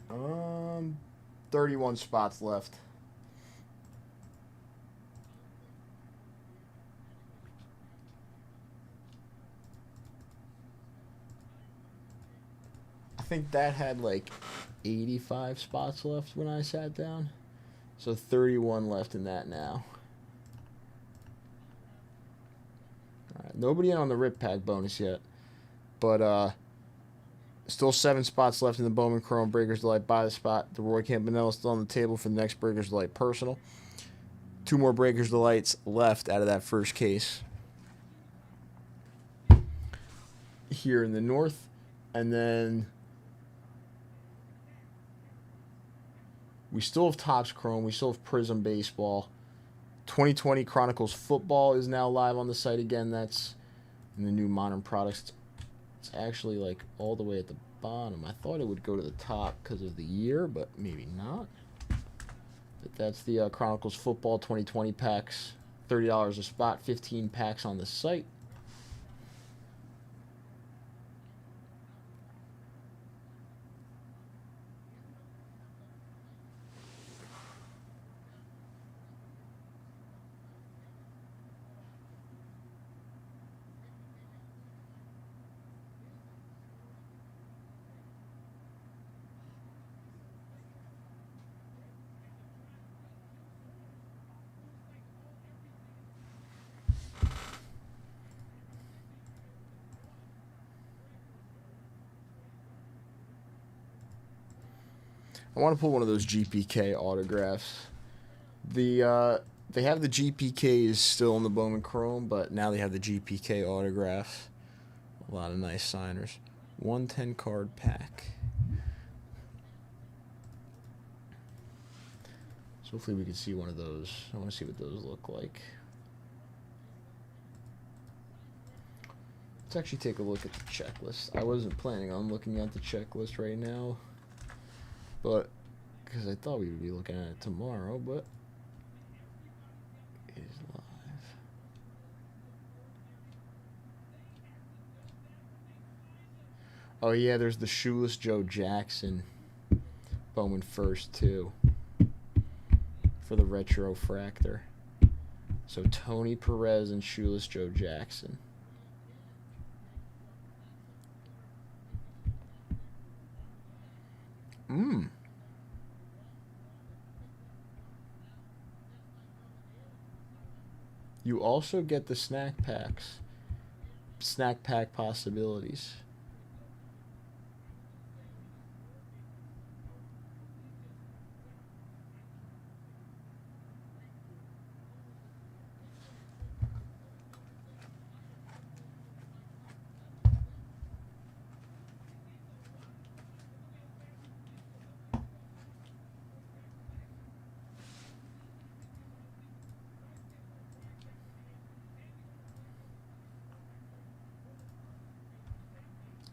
Um, 31 spots left. I think that had like 85 spots left when I sat down. So 31 left in that now. All right, nobody in on the Rip Pack bonus yet. But still 7 spots left in the Bowman Chrome Breakers Delight buy the spot. The Roy Campanella still on the table for the next Breakers Delight personal. 2 more Breakers Delights left out of that first case. Here in the north. And then we still have Topps Chrome. We still have Prism Baseball. 2020 Chronicles Football is now live on the site again. That's in the new modern products. It's actually like all the way at the bottom. I thought it would go to the top because of the year, but maybe not. But that's the Chronicles Football 2020 packs. $30 a spot, 15 packs on the site. I want to pull one of those GPK autographs. They have the GPKs still in the Bowman Chrome, but now they have the GPK autographs. A lot of nice signers. 110 card pack. So hopefully we can see one of those. I want to see what those look like. Let's actually take a look at the checklist. I wasn't planning on looking at the checklist right now, but because I thought we would be looking at it tomorrow, but it is live. Oh yeah, there's the shoeless Joe Jackson Bowman first too for the retro fractor. So Tony Perez and shoeless Joe Jackson. You also get the snack packs. Snack pack possibilities.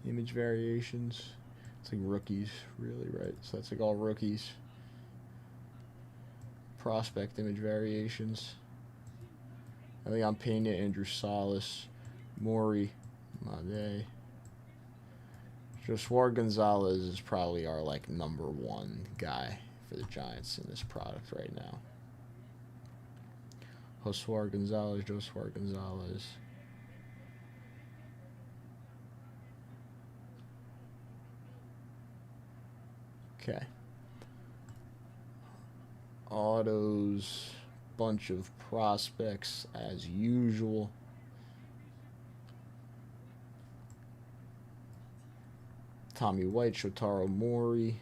Image variations. It's like rookies, really, right? So that's like all rookies. Prospect image variations. I think I'm Pena, Andrew Salas, Maury, Made. Josué Gonzalez is probably our like number one guy for the Giants in this product right now. Josué Gonzalez. Okay. Autos, bunch of prospects as usual. Tommy White, Shotaro Mori.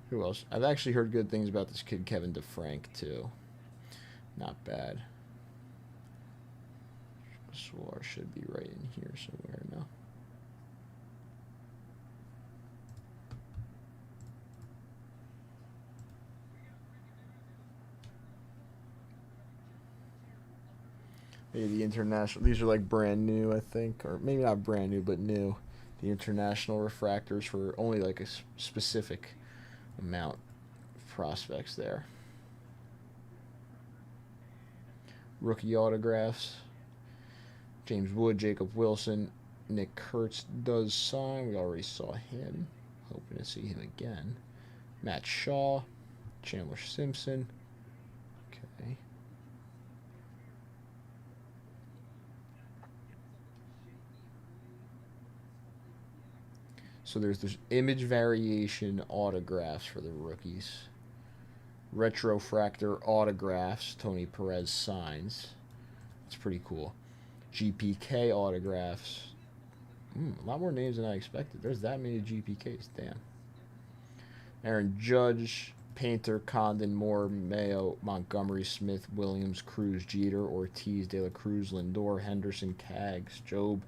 Who else? I've actually heard good things about this kid, Kevin DeFrank, too. Not bad. Swar should be right in here somewhere now. Maybe the international, these are like brand new, I think, or maybe not brand new, but new. The international refractors for only like a specific amount of prospects there. Rookie autographs. James Wood, Jacob Wilson, Nick Kurtz does sign. We already saw him. Hoping to see him again. Matt Shaw, Chandler Simpson. Okay. So there's this image variation autographs for the rookies. Retrofractor autographs, Tony Perez signs. That's pretty cool. GPK autographs. A lot more names than I expected. There's that many GPKs. Damn. Aaron Judge, Painter, Condon, Moore, Mayo, Montgomery, Smith, Williams, Cruz, Jeter, Ortiz, De La Cruz, Lindor, Henderson, Kaggs, Job.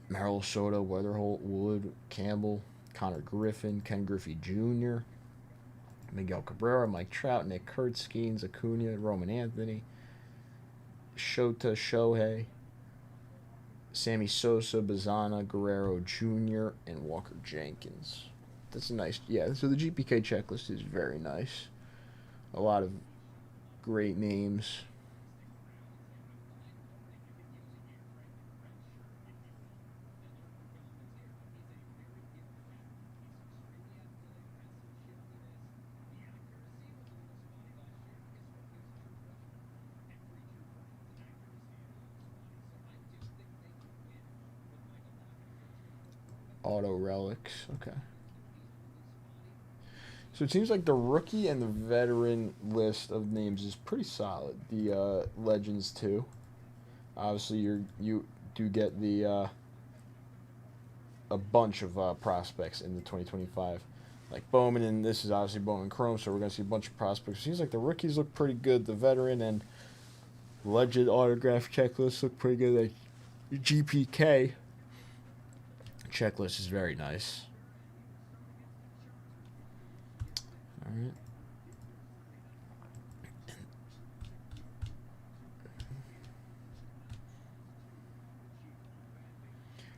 Merrill, Soto, Weatherholt, Wood, Campbell, Connor Griffin, Ken Griffey Jr., Miguel Cabrera, Mike Trout, Nick Kurtz, Skeens, Acuna, Roman Anthony, Shota, Shohei, Sammy Sosa, Bazana, Guerrero Jr., and Walker Jenkins. That's a nice, yeah, so the GPK checklist is very nice. A lot of great names. auto relics. Okay. So it seems like the rookie and the veteran list of names is pretty solid. The legends too. Obviously, you do get the a bunch of prospects in the 2025, like Bowman, and this is obviously Bowman Chrome, so we're gonna see a bunch of prospects. Seems like the rookies look pretty good. The veteran and legend autograph checklist look pretty good. The GPK checklist is very nice. All right.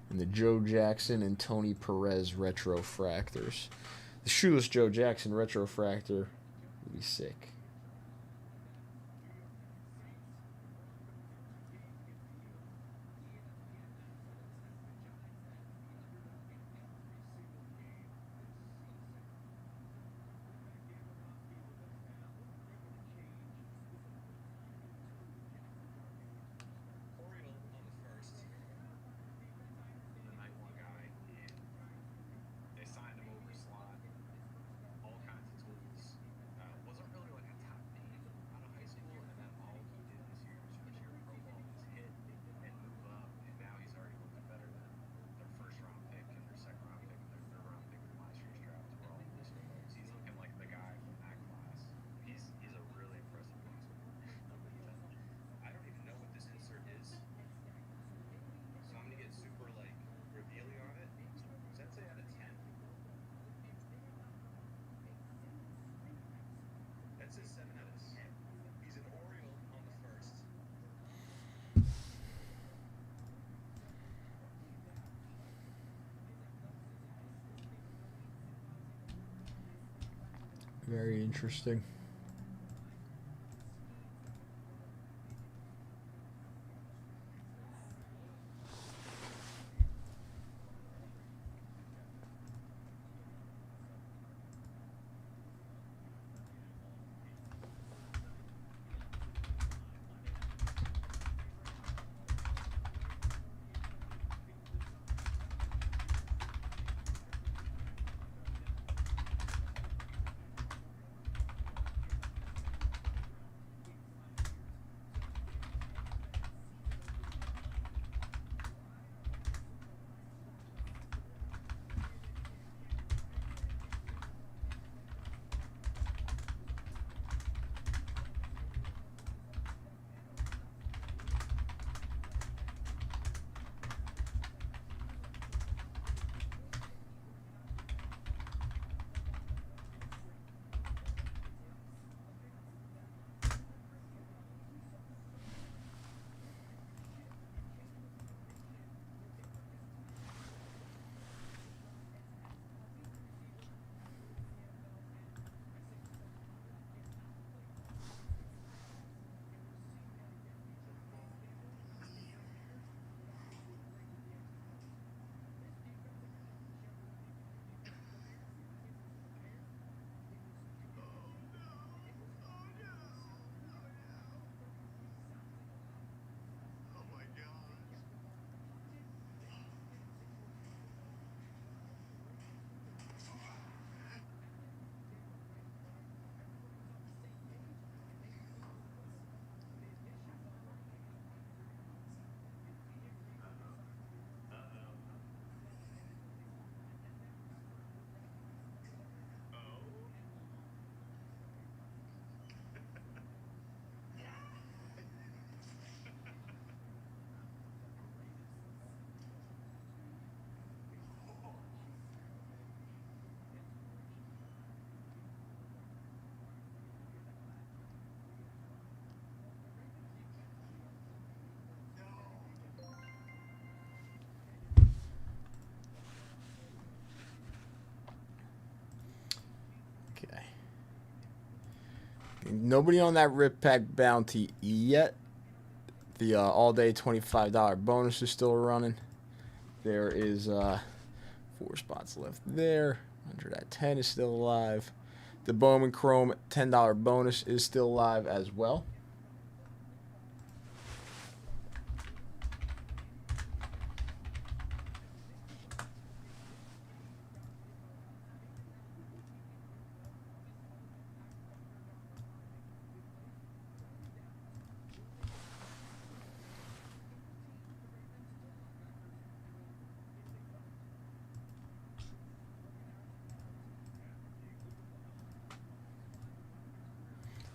And the Joe Jackson and Tony Perez retrofractors. The shoeless Joe Jackson retrofractor would be sick. Very interesting. Okay. Nobody on that Rip Pack bounty yet. The all-day $25 bonus is still running. There is 4 spots left there. 100 at 10 is still alive. The Bowman Chrome $10 bonus is still live as well.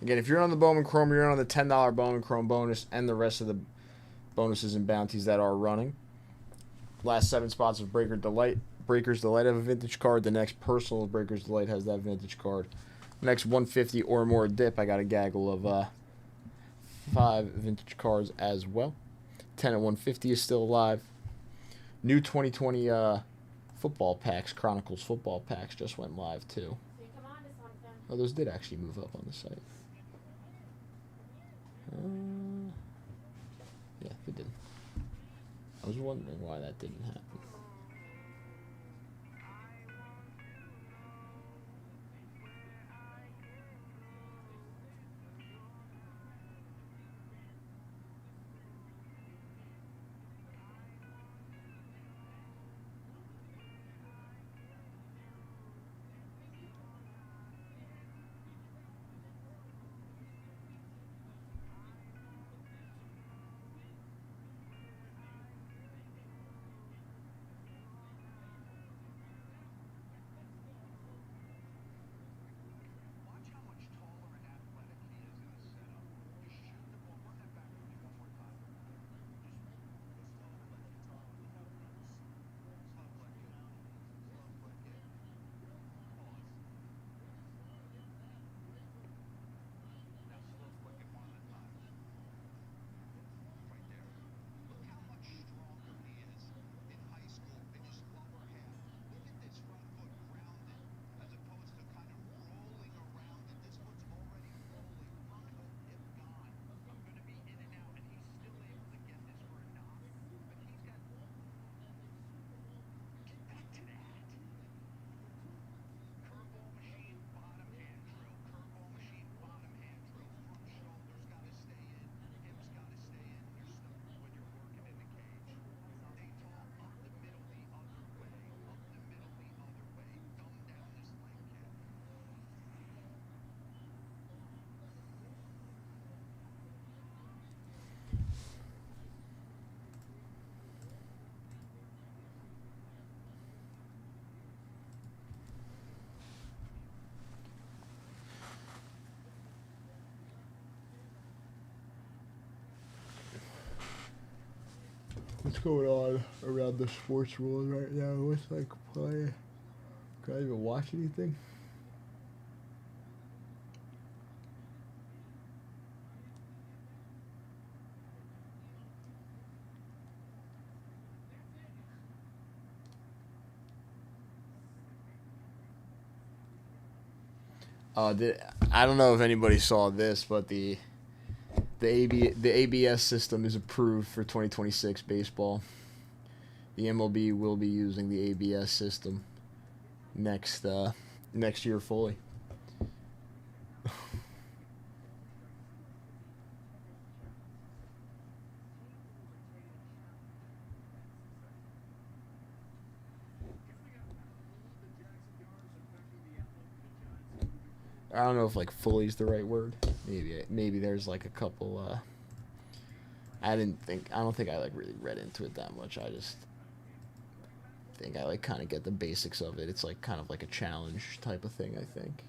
Again, if you're on the Bowman Chrome, you're on the $10 Bowman Chrome bonus and the rest of the bonuses and bounties that are running. Last 7 spots of Breaker's Delight have a vintage card. The next personal of Breaker's Delight has that vintage card. Next 150 or more dip, I got a gaggle of 5 vintage cards as well. 10 at 150 is still alive. New 2020 football packs, Chronicles football packs just went live too. So you come on to something. Oh, those did actually move up on the site. Yeah, they did. I was wondering why that didn't happen. What's going on around the sports world right now? What's like play? Can I even watch anything? I don't know if anybody saw this, but the ABS system is approved for 2026 baseball. The MLB will be using the ABS system next year fully. I don't know if like fully is the right word. Maybe there's like a couple. I don't think I like really read into it that much. I just think I like kind of get the basics of it. It's like kind of like a challenge type of thing. I think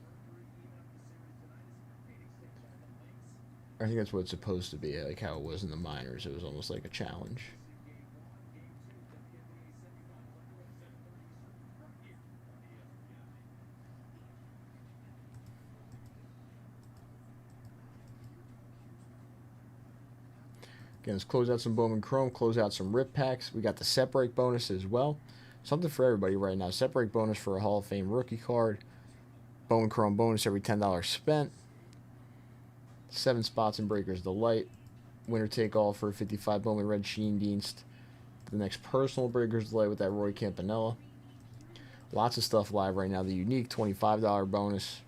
that's what it's supposed to be. Like how it was in the minors. It was almost like a challenge. Again, let's close out some Bowman Chrome, close out some Rip Packs. We got the Separate bonus as well. Something for everybody right now. Separate bonus for a Hall of Fame rookie card. Bowman Chrome bonus every $10 spent. 7 spots in Breaker's Delight. Winner take all for a 55 Bowman Red Sheen Dienst. The next personal Breaker's Delight with that Roy Campanella. Lots of stuff live right now. The unique $25 bonus.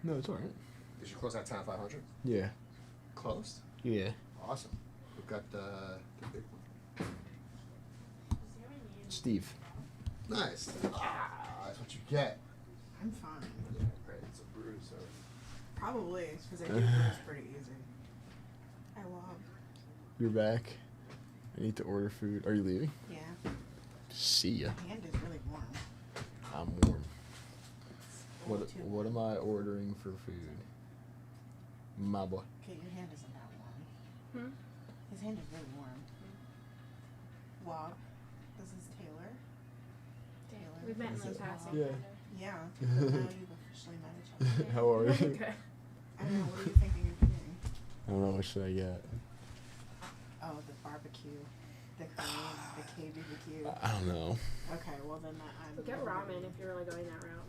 No, it's alright. Did you close that 10-500? Yeah. Closed? Yeah. Awesome. Who got the big one? Steve. Nice. Ah, that's what you get. I'm fine. Yeah, right. It's a bruise. So. Probably, because I do bruise pretty easy. I love. You're back. I need to order food. Are you leaving? Yeah. See ya. My hand is really warm. I'm warm. What am I ordering for food? My boy. Okay, your hand isn't that warm. Hmm? His hand is really warm. Wob, this is Taylor. Taylor. We've met in this the is past. Wob. Yeah. Yeah. Now you've officially met each other. How are you? Okay. I don't know, what are you thinking of doing? I don't know, what should I get? Oh, the barbecue. The Korean, the KBBQ. I don't know. Okay, well then I'm... We'll get ramen if you're really going that route.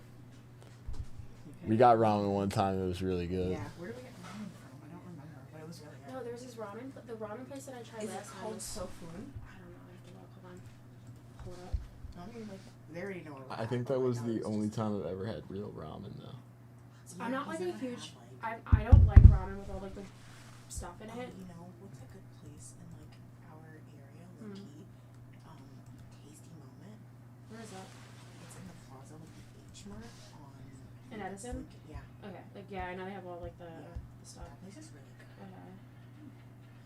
Okay. We got ramen one time, it was really good. Yeah, where do we get ramen from? I don't remember, but it was really good. No, there's this ramen. The ramen place that I tried Is it last time called was Sofun? I don't know. I have to look. Hold on. Pull it up. I mean, like, they already know what I think that was the only time I've ever had real ramen, though. I'm not like a huge. I don't like ramen with all like the stuff in it. You know, what's a good place in, like, our area, low-key? Tasty Moment. Where is that? It's in the plaza with the H Mart on... In Edison? Yeah. Okay. Like yeah, I know they have all like the stuff. That place is really good. Okay.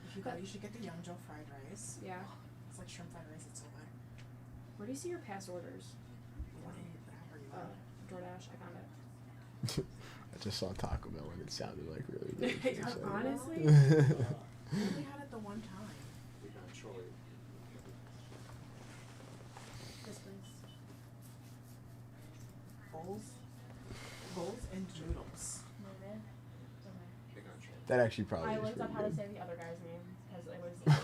If you go, you should get the Yeongjo fried rice. Yeah. It's like shrimp fried rice, it's so good. Where do you see your past orders? Whatever you want. DoorDash. I found it. I just saw Taco Bell and it sounded like really good. so- Honestly? We only had it the one time. We got Troy. This place. Bowls and noodles. Okay. Big on Troy. That actually probably I is looked up pretty how to good. say the other guy's name because it was.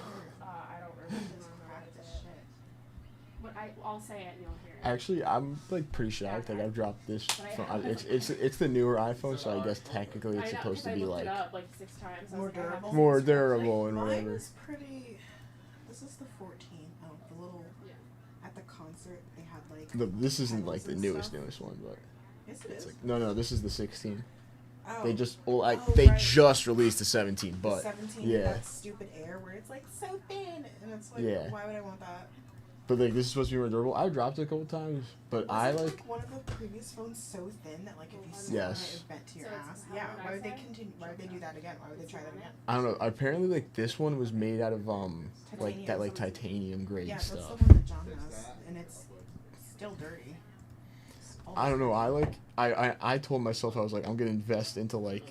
I don't remember how Crack to the say it. shit. But I'll say it and you'll hear it. Actually, I'm like pretty shocked. Like I've dropped this. But I Phone. have- it's the newer iPhone, so I guess technically I it's know, supposed 'cause to be I looked like it up like 6 times. I was More like, I have durable? this more in Spanish. durable and Mine whatever. is pretty. This is the 14. Oh, the little. Yeah. At the concert, they had like. This isn't like pedals the and newest stuff. one, but Yes, it it's is. like no, this is the 16. Oh. They just Oh, they right. just released the 17, The but 17, yeah. that stupid air where it's like so thin, and it's like, Yeah. why would I want that? but like this is supposed to be more durable. I dropped it a couple times, but I Wasn't, like one of the previous phones so thin that like if you sat Yes. on it, it bent to your So it's ass. how Yeah. would I Why would they say? continue? Why would they do that again? Why would they try that again? I don't know. Apparently, like this one was made out of like that like Titanium. titanium grade Yeah, that's the stuff. one that John has, and it's still dirty. It's I don't know. always I like I told myself I was like I'm gonna invest into like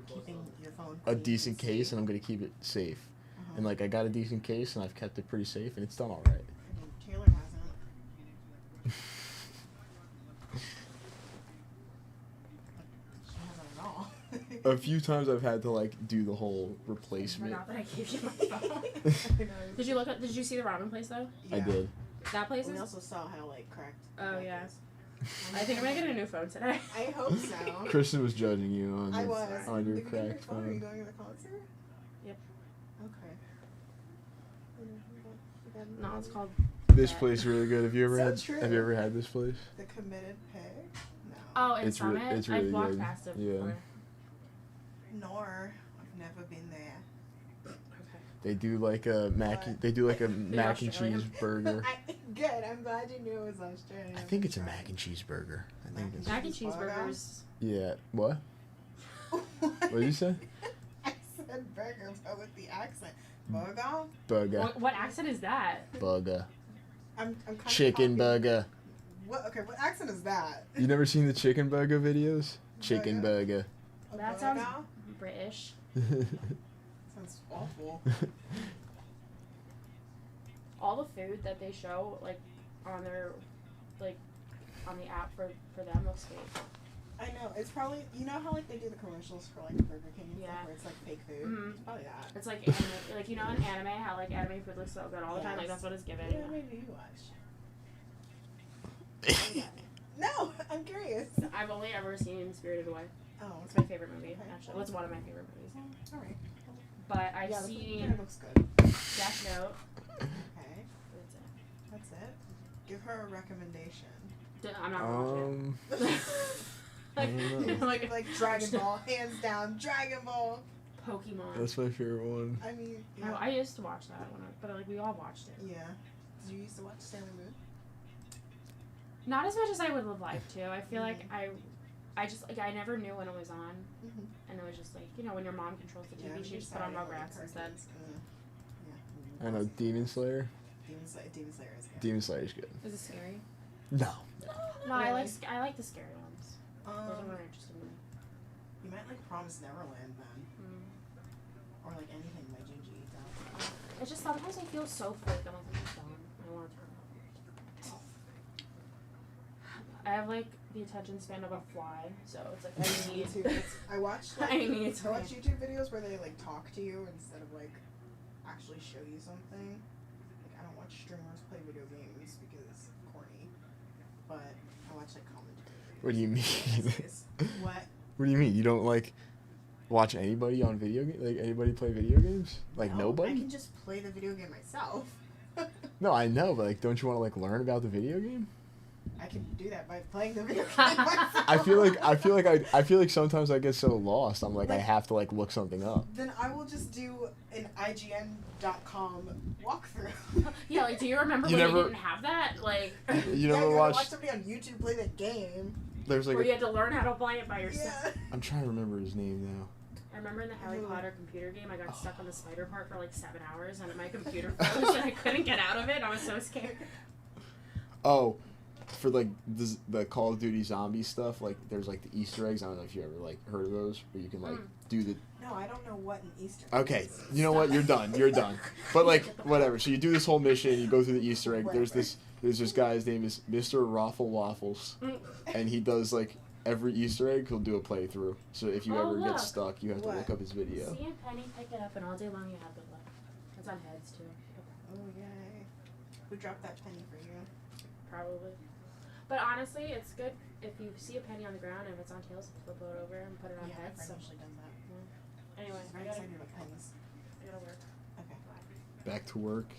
keeping your phone a clean decent and case safe. and I'm gonna keep it safe. Uh-huh. And like I got a decent case and I've kept it pretty safe and it's done all right. I mean, Taylor hasn't. She hasn't at all. A few times I've had to like do the whole I replacement. forgot that I gave you my phone. Did you look up? Did you see the ramen place though? I Yeah. did. That place We is. also saw how like cracked. Oh, that yeah. is. I think I'm gonna get a new phone today. I hope so. Kristen was judging you on I the- was. on your Did we get cracked phone? Are you phone. going to the concert? Yep. Okay. No, it's called. This that. place really good. Have you ever So had true. Have you ever had this place? The Committed Pig? No. Oh, in It's re- Summit. it's really I've walked good. past it Yeah. before. Nor. I've never been there. Okay. They do like a mac. What? They do like a mac and Australian. cheese burger. Good. I'm glad you knew it was Australian. I think it's a mac and cheese burger. I think it's. Mac and Cheese burger? cheeseburgers. Yeah. What? What did you say? I said burgers, but with the accent. Burger? Burger. What accent is that? Burger. I'm kind of Chicken burger. What? Okay, what accent is that? You never seen the chicken burger videos? Chicken burger. A That sounds burger? British. Sounds awful. All the food that they show, like, on their, like, on the app for them looks fake. I know. It's probably, you know how like they do the commercials for like Burger King and Yeah. stuff where it's like fake food? Mhm. It's probably that. It's like anime, like you know in anime how like anime food looks so good all the time. Like Yes. that's what it's giving. Yeah, maybe you watch. No, I'm curious. I've only ever seen Spirited Away. Oh, It's my favorite movie. Okay. Actually, well, it's one of my favorite movies. all right. But I've Yeah, seen it looks good. Death Note. Okay, That's it. that's it. Give her a recommendation. I'm not gonna watch Um. it. Like, don't know. Like Dragon Ball, hands down, Dragon Ball. Pokemon. That's my favorite one. I mean, No, I used to watch that one, but like we all watched it. yeah. Did you used to watch Sailor Moon? Not as much as I would have liked to. I feel like Mhm. I just like I never knew when it was on, Mm-hmm. and it was just like when your mom controls the TV, she just put on Rugrats instead. Yeah. I know Demon Slayer. Demon Slayer is good. Demon Slayer's good. Is it scary? No. No, I Really? like the scary ones. Those are more interesting to me. You might like Promise Neverland then, or like anything by Junji Ito. It's just sometimes I feel so fake. I'm like, I'm just done. I want to turn it off. I have like the attention span of a fly, so it's like I need YouTube. I watch I need to. I watch YouTube videos where they like talk to you instead of like actually show you something. Like I don't watch streamers play video games because it's corny, but I watch like commentary. What do you mean? What? What do you mean? You don't like watch anybody on video game? Like anybody play video games? Like No, nobody? I can just play the video game myself. No, I know, but like, don't you want to like learn about the video game? I can do that by playing the video game myself. I feel like sometimes I get so lost. I'm like I have to like look something up. Then I will just do an IGN.com walkthrough. Yeah, like do you remember You when never- they didn't have that? Like You Yeah, never you watch? watch somebody on YouTube play the game. There's like where you had to learn how to play it by yourself. Yeah. I'm trying to remember his name now. I remember in the Harry Ooh. Potter computer game, I got stuck on the spider part for like 7 hours, and my computer froze, and I couldn't get out of it. And I was so scared. Oh, for like the Call of Duty zombie stuff, like there's like the Easter eggs. I don't know if you ever like heard of those, where you can like do the. No, I don't know what an Easter egg Okay, is. you know what? You're done. You're done. But like whatever. So you do this whole mission. You go through the Easter egg. There's this guy's name is Mr. Raffle Waffles, and he does like every Easter egg. He'll do a playthrough. So if you Oh, ever look. get stuck, you have to What? look up his video. See and Penny pick it up, and all day long you have the left. It's on heads too. Oh, yay. Who dropped that penny for you? Probably. But honestly, it's good if you see a penny on the ground and if it's on tails, flip it over and put it on Yeah, my heads. friend So. usually does that. Anyway, She's I very gotta excited about pennies. work. Okay. Back to work.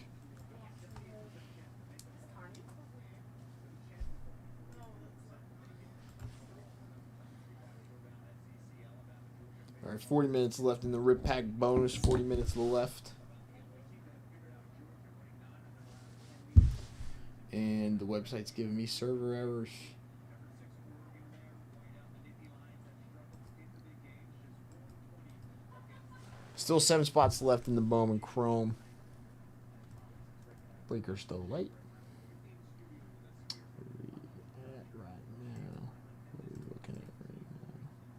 All right, 40 minutes left in the Rip Pack bonus. 40 minutes left. And the website's giving me server errors. Still 7 spots left in the Bowman Chrome. Breaker's still light. Where are we at right now? What are we looking at right now?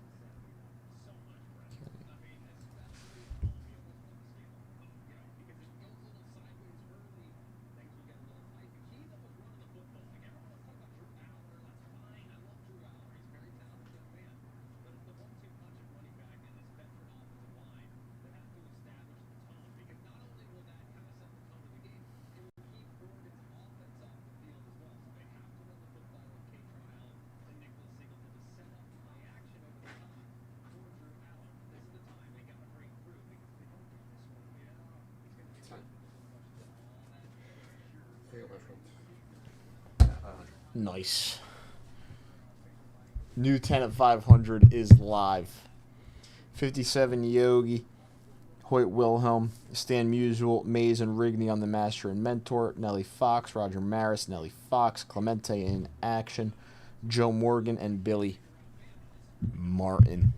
Okay. Nice. New 10 at 500 is live. 57 Yogi, Hoyt Wilhelm, Stan Musial, Mays and Rigney on the Master and Mentor, Nelly Fox, Roger Maris, Nelly Fox, Clemente in action, Joe Morgan, and Billy Martin.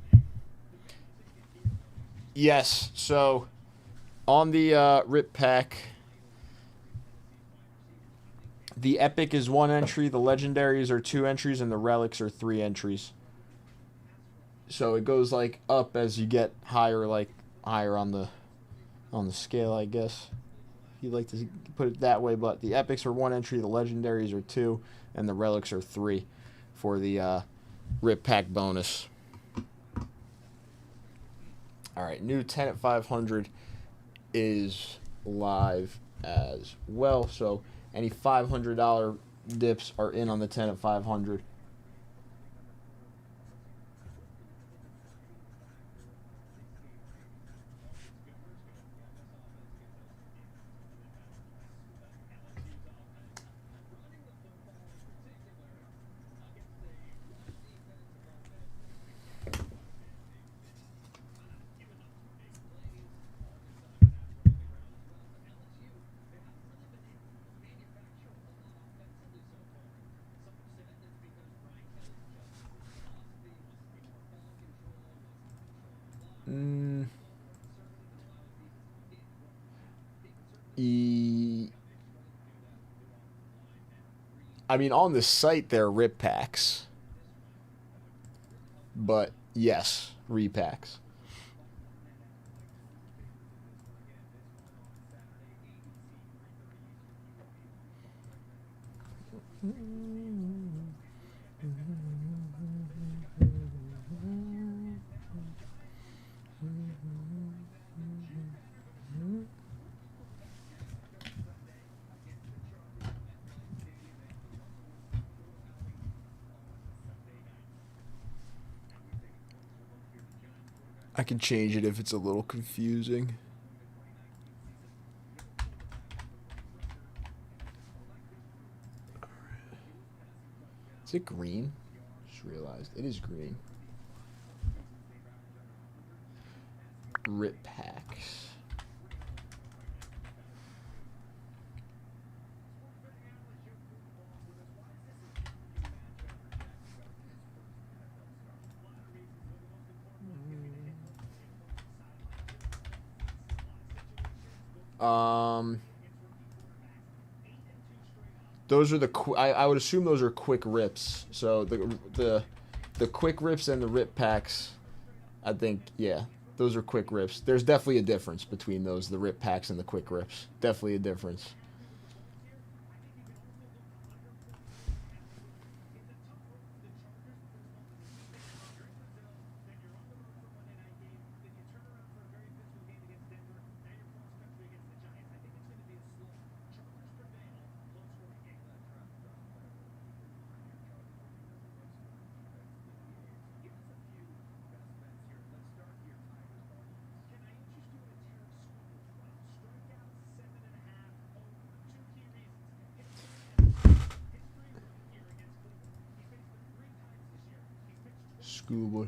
Yes, so on the Rip Pack, the Epic is 1 entry, the Legendaries are 2 entries, and the Relics are 3 entries. So it goes like up as you get higher, like higher on the scale, I guess. If you'd like to put it that way, but the Epics are 1 entry, the Legendaries are 2, and the Relics are 3 for the Rip Pack bonus. All right, new 10 at 500 is live as well. So any $500 dips are in on the 10 at 500. E. I mean, on the site there are rip packs, but yes, repacks. I can change it if it's a little confusing. Is it green? Just realized it is green. Rip packs. Those are the I would assume those are quick rips. So the quick rips and the rip packs, I think, yeah, those are quick rips. There's definitely a difference between those, the rip packs and the quick rips. Definitely a difference. Schoolboy.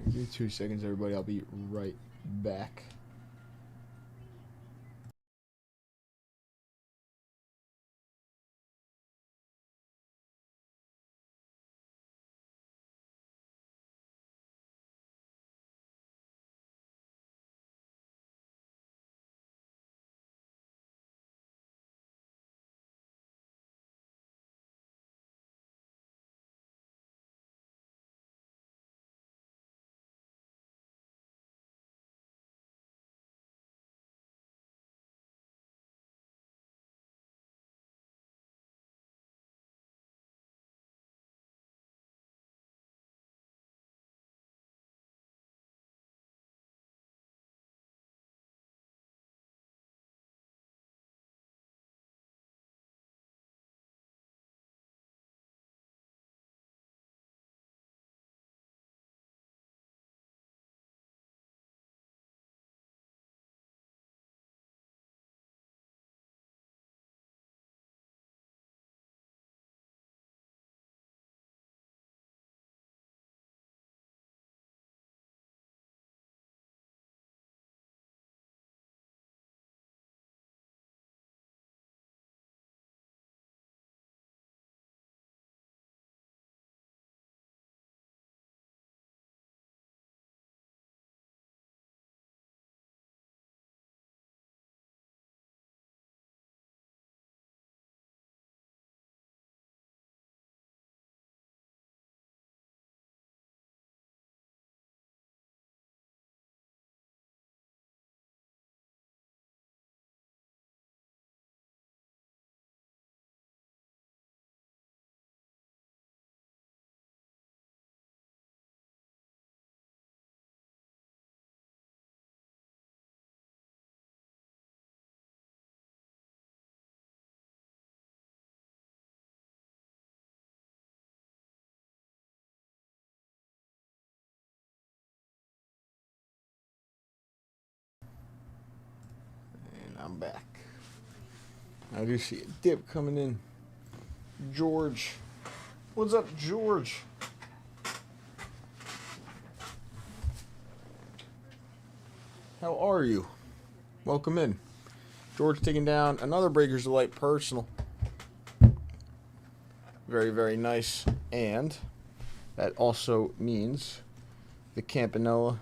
Give me 2 seconds, everybody. I'll be right back. welcome back. I do see a dip coming in. George. What's up, George? How are you? Welcome in. George taking down another Breakers Delight personal. Very, very nice. And that also means the Campanella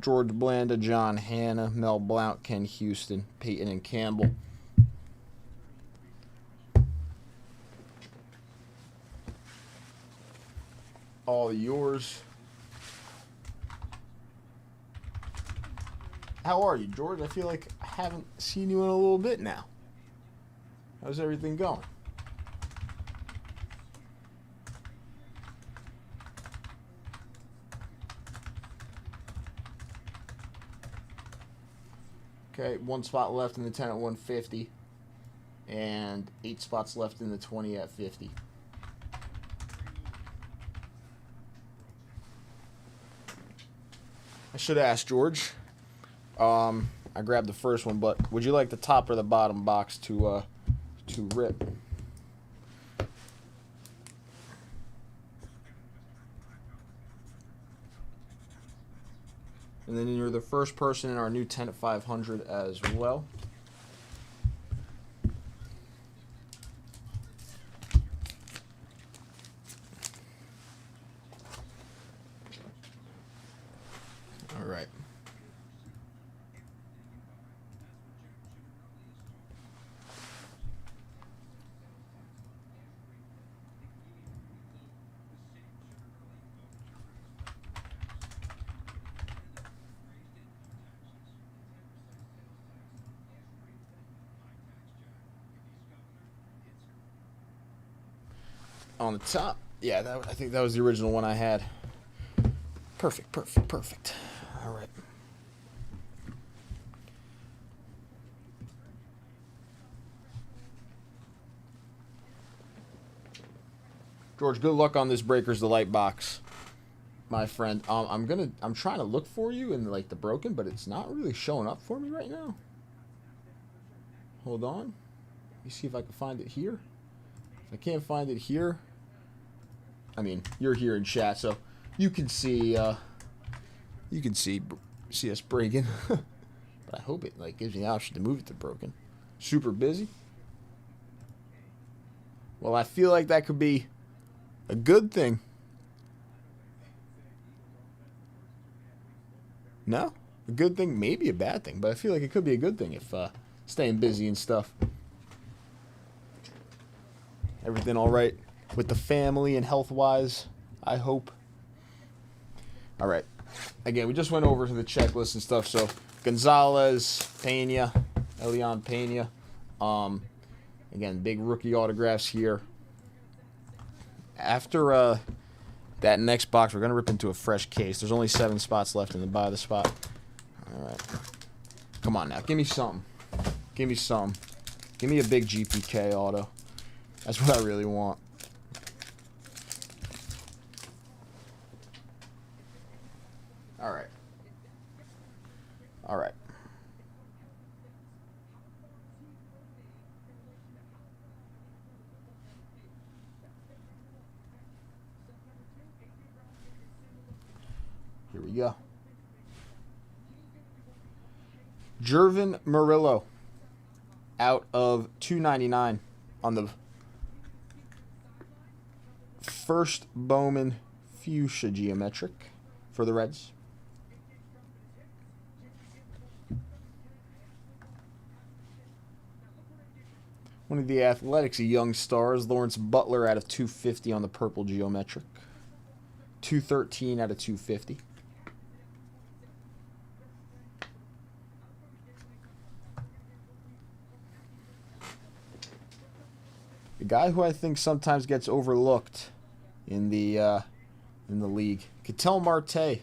George Blanda, John Hanna, Mel Blount, Ken Houston, Peyton and Campbell. All yours. How are you, George? I feel like I haven't seen you in a little bit now. How's everything going? Okay, 1 spot left in the 10 at 150. And 8 spots left in the 20 at 50. I should ask George. I grabbed the first one, but would you like the top or the bottom box to rip? And then you're the first person in our new 10 at 500 as well. All right. On the top, yeah, I think that was the original one I had. Perfect, perfect, perfect. All right. George, good luck on this Breakers Delight box, my friend. I'm trying to look for you in like the broken, but it's not really showing up for me right now. Hold on. Let me see if I can find it here. If I can't find it here, I mean, you're here in chat, so you can see us breaking. But I hope it like gives me the option to move it to broken. Super busy. Well, I feel like that could be a good thing. No? A good thing, maybe a bad thing, but I feel like it could be a good thing if staying busy and stuff. Everything all right with the family and health-wise, I hope. All right. Again, we just went over to the checklist and stuff. So, Gonzalez, Pena, Elian Pena. Again, big rookie autographs here. After that next box, we're going to rip into a fresh case. There's only 7 spots left in the buy the spot. All right. Come on now. Give me something. Give me something. Give me a big GPK auto. That's what I really want. All right. All right. Here we go. Jervin Murillo out of 299 on the first Bowman Fuchsia Geometric for the Reds. One of the Athletics young stars, Lawrence Butler out of 250 on the purple Geometric. 213 out of 250. The guy who I think sometimes gets overlooked in the league, Ketel Marte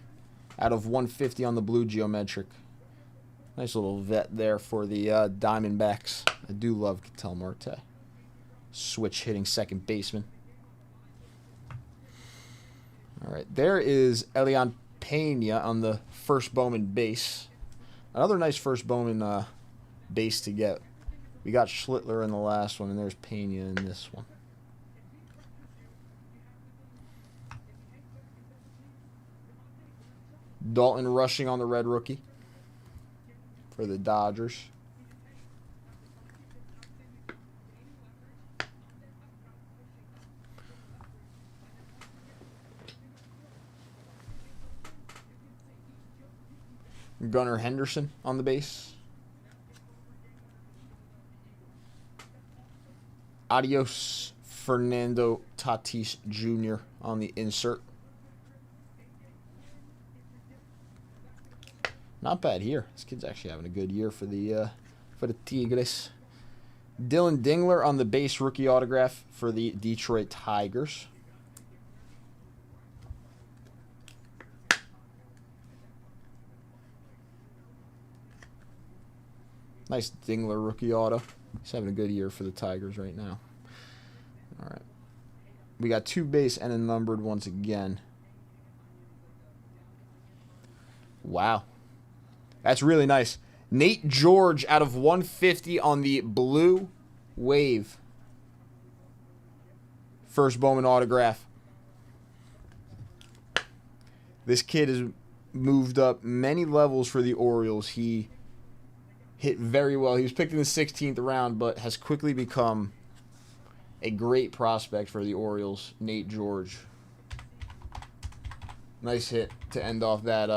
out of 150 on the blue Geometric. Nice little vet there for the Diamondbacks. I do love Ketel Marte. Switch hitting second baseman. All right, there is Elian Pena on the first Bowman base. Another nice first Bowman base to get. We got Schlittler in the last one, and there's Pena in this one. Dalton Rushing on the red rookie for the Dodgers. Gunnar Henderson on the base. Adios Fernando Tatis Jr. on the insert. Not bad here. This kid's actually having a good year for the Tigres. Dylan Dingler on the base rookie autograph for the Detroit Tigers. Nice Dingler rookie auto. He's having a good year for the Tigers right now. All right. We got 2 base and a numbered once again. Wow. That's really nice. Nate George out of 150 on the blue wave. First Bowman autograph. This kid has moved up many levels for the Orioles. He hit very well. He was picked in the 16th round, but has quickly become a great prospect for the Orioles. Nate George. Nice hit to end off that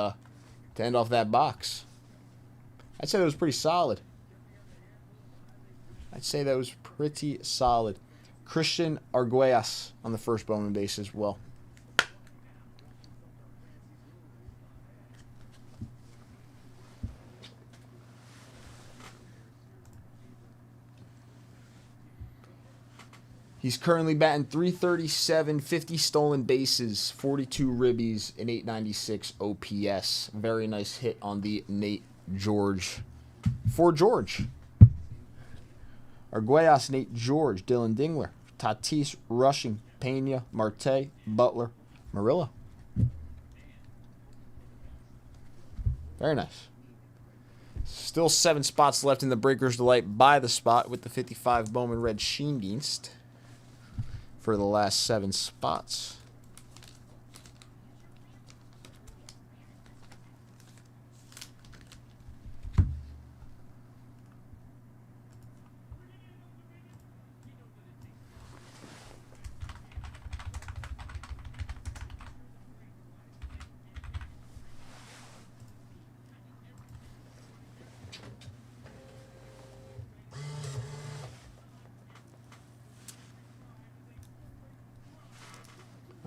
box. I'd say that was pretty solid. Christian Arguelles on the first Bowman base as well. He's currently batting .337, 50 stolen bases, 42 ribbies, and .896 OPS. Very nice hit on the Nate George. For George. Arguelles, Nate George, Dylan Dingler, Tatis, Rushing, Pena, Marte, Butler, Murillo. Very nice. Still 7 spots left in the Breakers Delight by the spot with the 55 Bowman Red Schoendienst for the last 7 spots.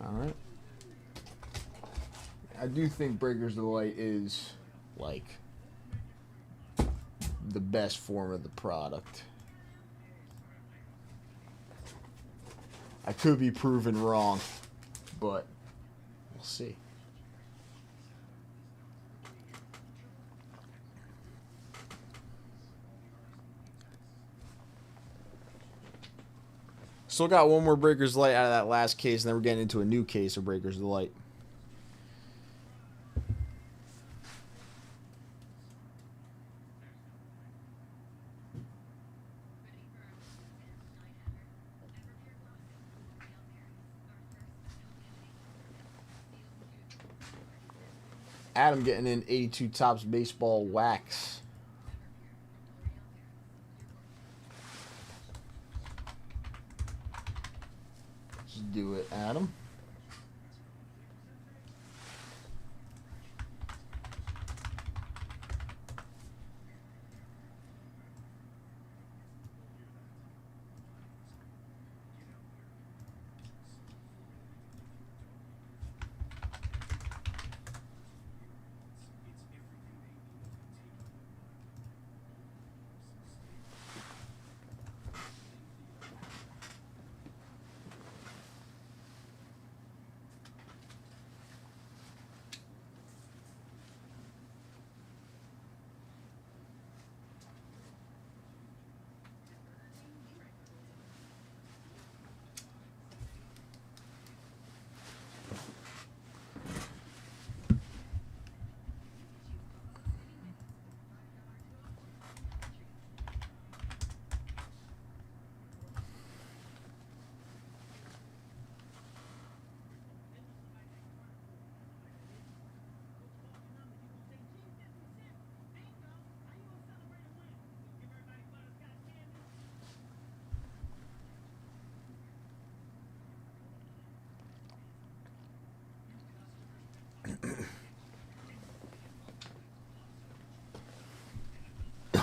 All right. I do think Breakers Delight is like the best form of the product. I could be proven wrong, but we'll see. Still got one more Breakers Delight out of that last case, and then we're getting into a new case of Breakers Delight. Adam getting in 82 Topps Baseball Wax. Just do it, Adam.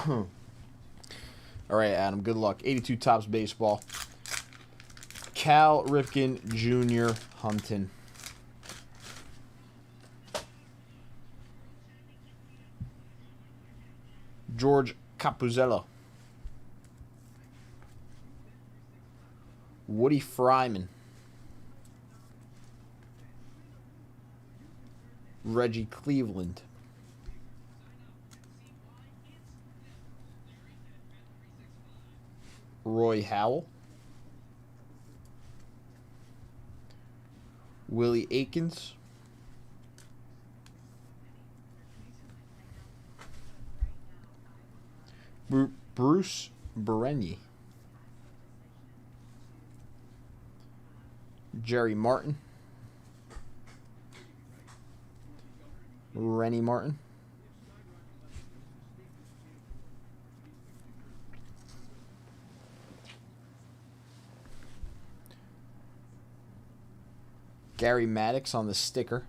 All right, Adam, good luck. 82 Tops Baseball. Cal Ripken Jr. Hunton. George Capuzzello. Woody Fryman. Reggie Cleveland. Roy Howell. Willie Aikens. Bruce Bereni. Jerry Martin. Rennie Martin. Gary Maddox on the sticker.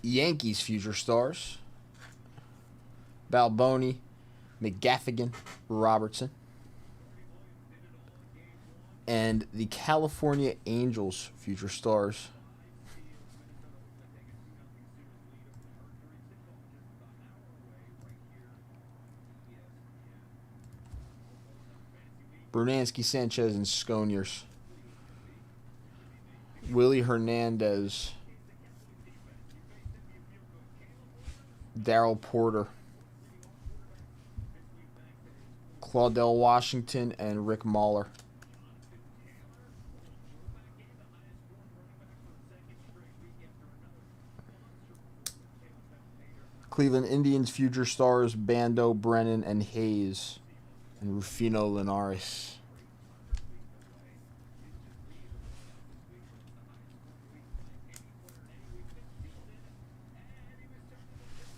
Yankees Future Stars. Balboni, McGaffigan, Robertson. And the California Angels Future Stars. Brunansky, Sanchez, and Sconiers. Willie Hernandez. Darryl Porter. Claudell Washington, and Rick Mahler. Cleveland Indians Future Stars, Bando, Brennan, and Hayes. And Rufino Linares.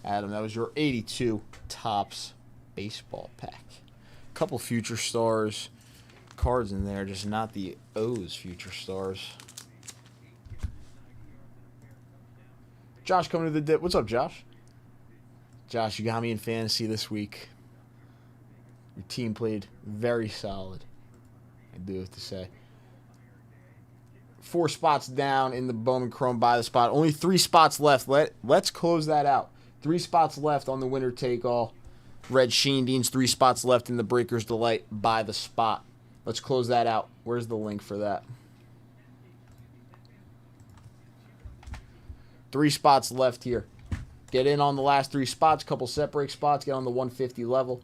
Adam, that was your 82 Tops Baseball pack. Couple Future Stars cards in there, just not the O's Future Stars. Josh coming to the dip. What's up, Josh? Josh, you got me in fantasy this week. Your team played very solid, I do have to say. 4 spots down in the Bowman Chrome by the spot. Only 3 spots left. Let's close that out. 3 spots left on the winner take all. Red Sheen Deans, 3 spots left in the Breakers Delight by the spot. Let's close that out. Where's the link for that? 3 spots left here. Get in on the last 3 spots, couple set break spots, get on the 150 level.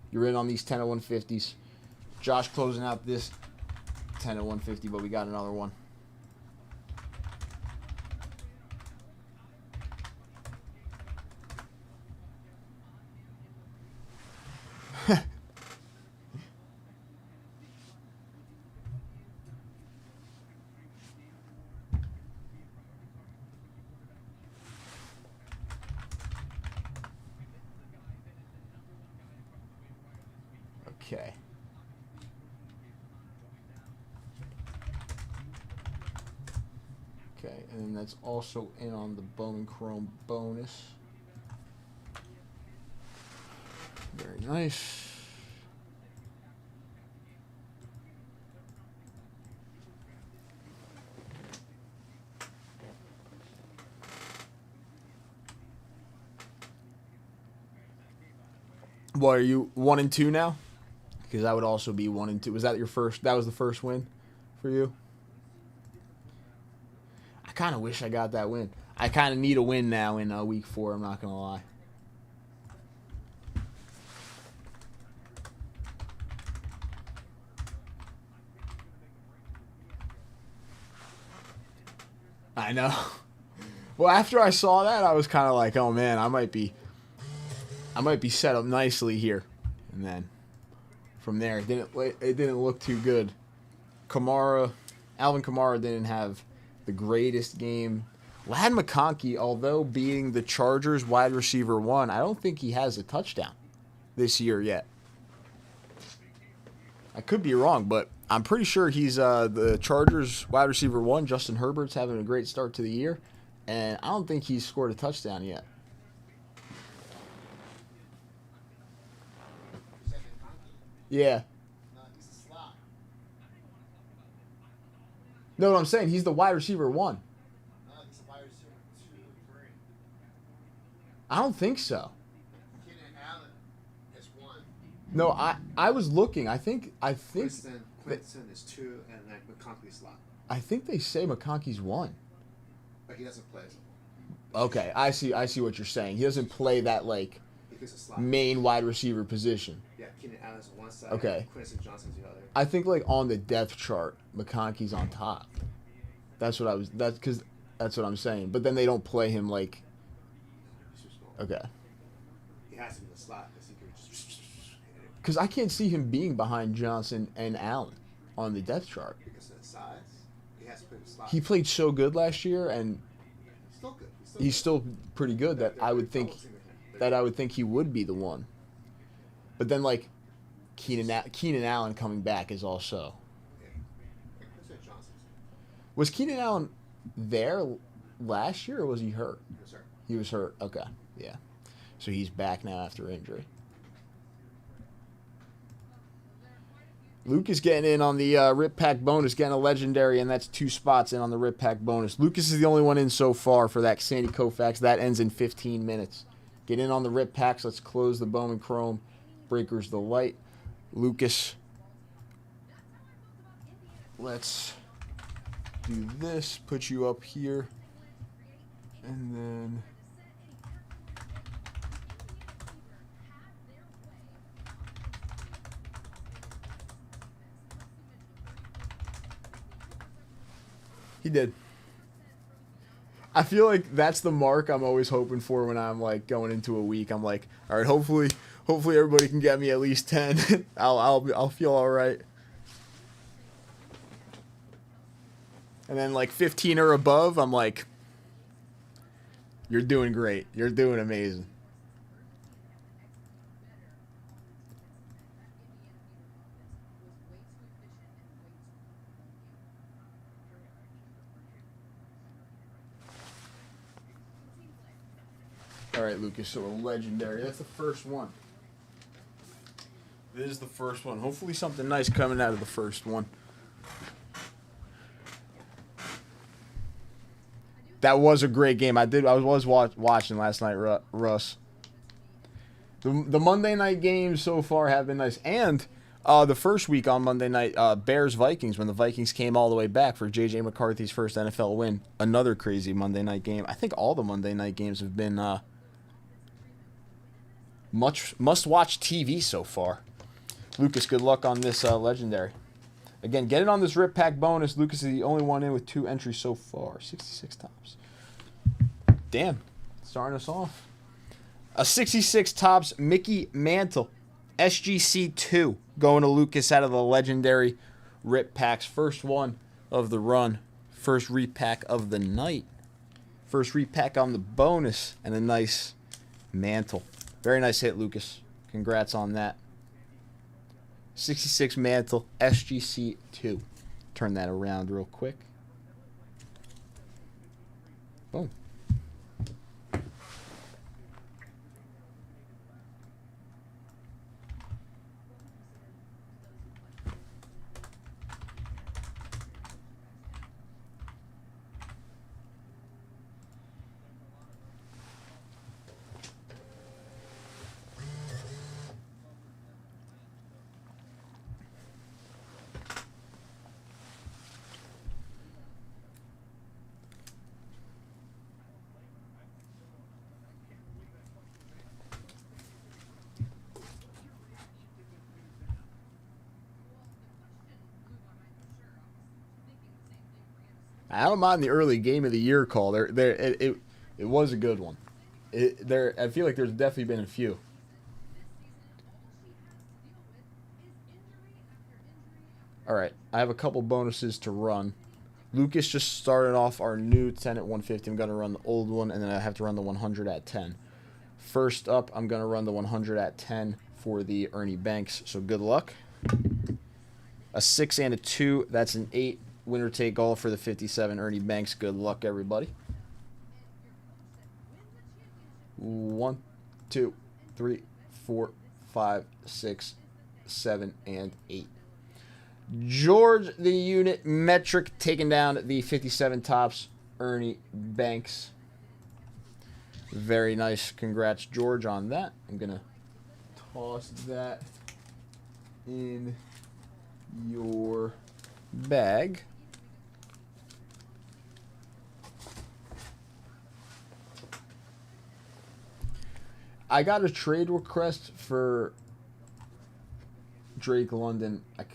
You're in on these 10 of 150s. Josh closing out this 10 of 150, but we got another one. Okay. Okay, and then that's also in on the Bowman Chrome bonus. Very nice. What, are you 1 and 2 now? Because that would also be 1 and 2. Was that your first? That was the first win for you? I kind of wish I got that win. I kind of need a win now in week 4. I'm not gonna lie. I know. Well, after I saw that, I was kind of like, "Oh man, I might be set up nicely here." And then from there, it didn't look too good. Alvin Kamara didn't have the greatest game. Ladd McConkey, although being the Chargers wide receiver 1, I don't think he has a touchdown. this year yet. I could be wrong, but I'm pretty sure he's the Chargers wide receiver 1. Justin Herbert's having a great start to the year, and I don't think he's scored a touchdown yet. Yeah. No, what I'm saying, he's the wide receiver 1. I don't think so. No, I was looking. I think Quinton is 2, and then McConkey's slot. I think they say McConkey's 1. But he doesn't play as Okay, I see what you're saying. He doesn't play that like main wide receiver position. Yeah, Keenan Allen's on one side. Okay. Quinton Johnson's the other. I think like on the depth chart, McConkey's on top. That's what I'm saying. But then they don't play him like. Okay. He has to be the slot because he can just. Because I can't see him being behind Johnson and Allen on the depth chart. Because of the size, he has to play the slot. He played so good last year, and He's still good. he's still pretty good. That I would think he would be the one. But then like Keenan Allen coming back is also. Was Keenan Allen there last year, or was he hurt? He was hurt. Okay, yeah. So he's back now after injury. Lucas getting in on the Rip Pack bonus, getting a legendary, and that's 2 spots in on the Rip Pack bonus. Lucas is the only one in so far for that Sandy Koufax. That ends in 15 minutes. Get in on the Rip Packs. Let's close the Bowman Chrome. Breakers the light. Lucas. Let's do this. Put you up here. And then... He did. I feel like that's the mark I'm always hoping for when I'm like going into a week. I'm like, all right, hopefully everybody can get me at least 10. I'll feel all right. And then like 15 or above, I'm like, you're doing great. You're doing amazing. All right, Lucas, so a legendary. That's the first one. This is the first one. Hopefully something nice coming out of the first one. That was a great game. I was watching last night, Russ. The Monday night games so far have been nice. And the first week on Monday night, Bears-Vikings, when the Vikings came all the way back for J.J. McCarthy's first NFL win. Another crazy Monday night game. I think all the Monday night games have been must-watch TV so far. Lucas, good luck on this legendary. Again, get it on this Rip Pack bonus. Lucas is the only one in with 2 entries so far. 66 tops. Damn. Starting us off. A 66 tops Mickey Mantle. SGC 2. Going to Lucas out of the legendary Rip Packs. First one of the run. First repack of the night. First repack on the bonus. And a nice Mantle. Very nice hit, Lucas. Congrats on that. 66 Mantle, SGC 2. Turn that around real quick. Boom. I don't mind the early game of the year call. It was a good one. I feel like there's definitely been a few. All right, I have a couple bonuses to run. Lucas just started off our new 10 at 150. I'm going to run the old one, and then I have to run the 100 at 10. First up, I'm going to run the 100 at 10 for the Ernie Banks. So good luck. A 6 and a 2. That's an 8. Winner take all for the 57 Ernie Banks. Good luck, everybody. 1, 2, 3, 4, 5, 6, 7, and 8. George the Unit Metric taking down the 57 Tops Ernie Banks. Very nice. Congrats, George, on that. I'm going to toss that in your bag. I got a trade request for Drake London. I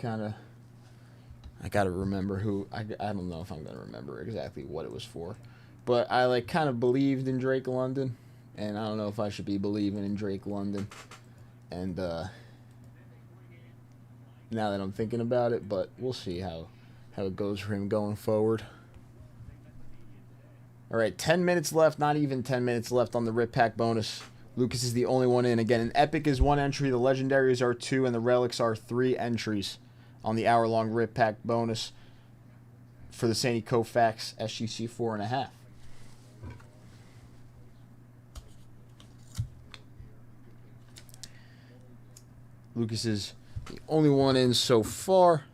got to remember who. I don't know if I'm going to remember exactly what it was for. But I kind of believed in Drake London, and I don't know if I should be believing in Drake London. And now that I'm thinking about it, but we'll see how it goes for him going forward. All right, 10 minutes left, not even 10 minutes left on the Rip Pack bonus. Lucas is the only one in. Again, an Epic is 1 entry, the Legendaries are 2, and the Relics are 3 entries on the hour-long Rip Pack bonus for the Sandy Koufax SGC 4.5. Lucas is the only one in so far.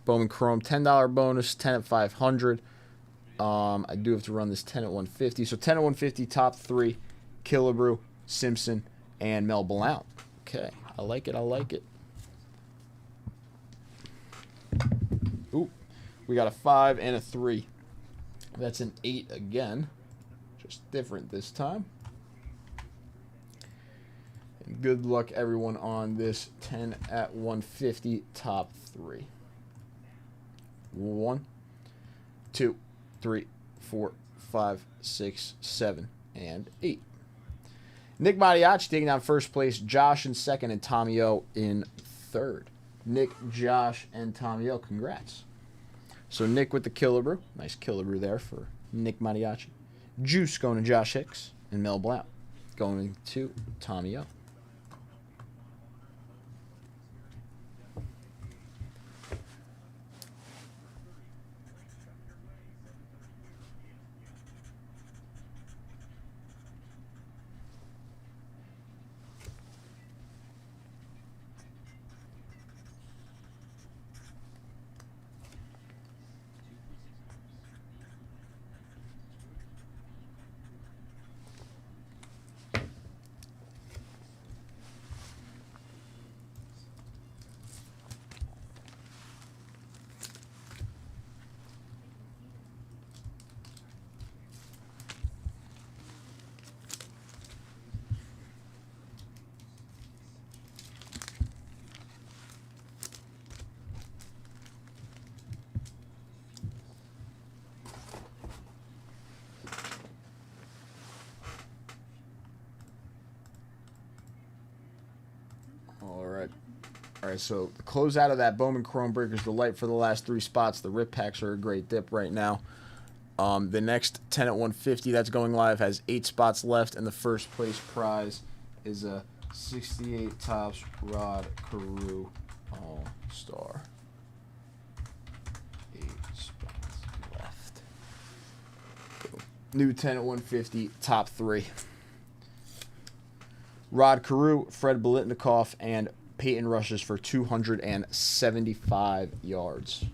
Bowman Chrome, $10 bonus, 10 at 500. I do have to run this 10 at 150. So 10 at 150, top 3, Killebrew, Simpson, and Mel Blount. Okay, I like it, I like it. Ooh, we got a 5 and a 3. That's an 8 again. Just different this time. Good luck, everyone, on this 10 at 150 top 3. 1, 2, 3, 4, 5, 6, 7, and 8. Nick Mariachi taking down first place, Josh in second, and Tommy O in third. Nick, Josh, and Tommy O, congrats. So Nick with the Killebrew. Nice Killebrew there for Nick Mariachi. Juice going to Josh Hicks, and Mel Blount going to Tommy O. All right, so the close out of that Bowman Chrome Breakers Delight for the last 3 spots. The Rip Packs are a great dip right now. The next 10 at 150 that's going live has 8 spots left, and the first place prize is a 68 Topps Rod Carew All-Star. 8 spots left. New 10 at 150, top 3. Rod Carew, Fred Biletnikoff, and Peyton rushes for 275 yards.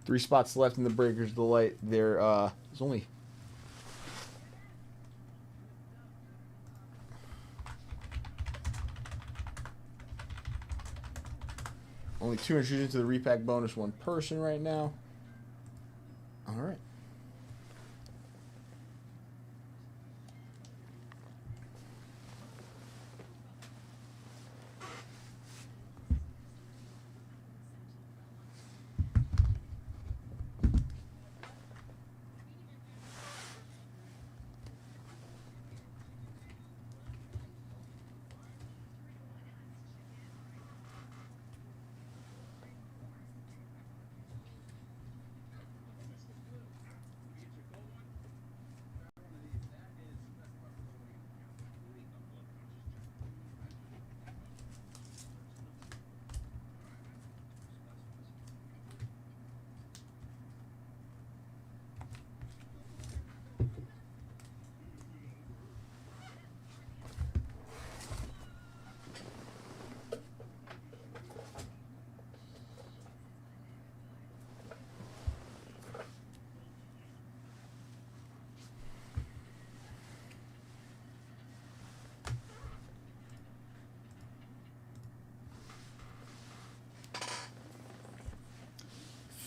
Three spots left in the Breakers Delight. There's only two entries into the repack bonus, 1 person right now. All right.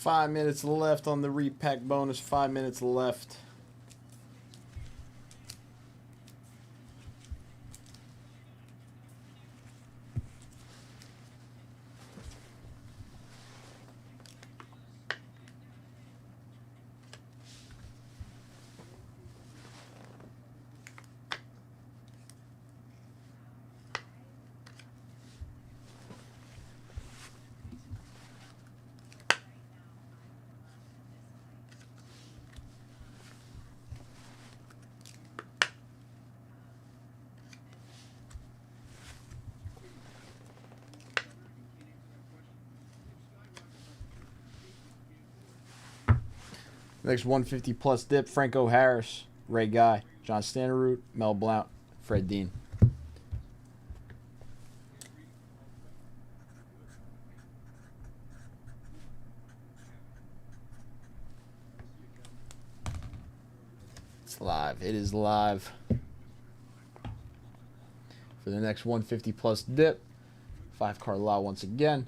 5 minutes left on the repack bonus. 5 minutes left. Next 150 plus dip, Franco Harris, Ray Guy, John Stannerroot, Mel Blount, Fred Dean. It's live. It is live. For the next 150 plus dip, 5-card lot once again.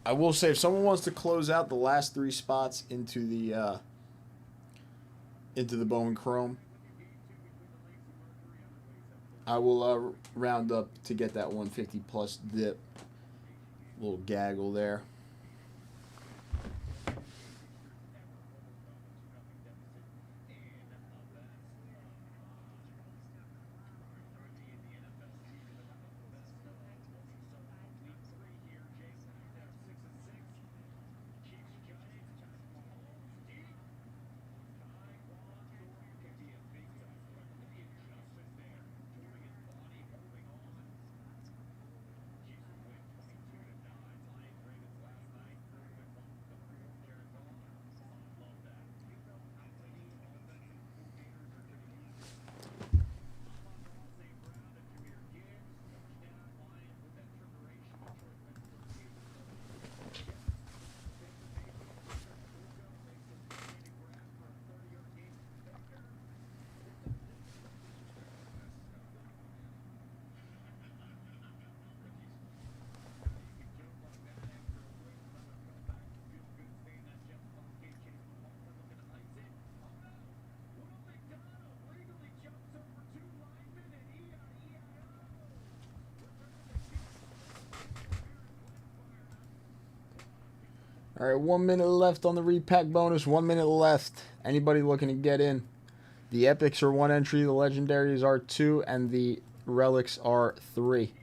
I will say, if someone wants to close out the last 3 spots into the Bowman Chrome, I will round up to get that 150 plus dip. Little gaggle there. All right, 1 minute left on the repack bonus. 1 minute left. Anybody looking to get in? The epics are 1 entry, the legendaries are 2, and the relics are 3.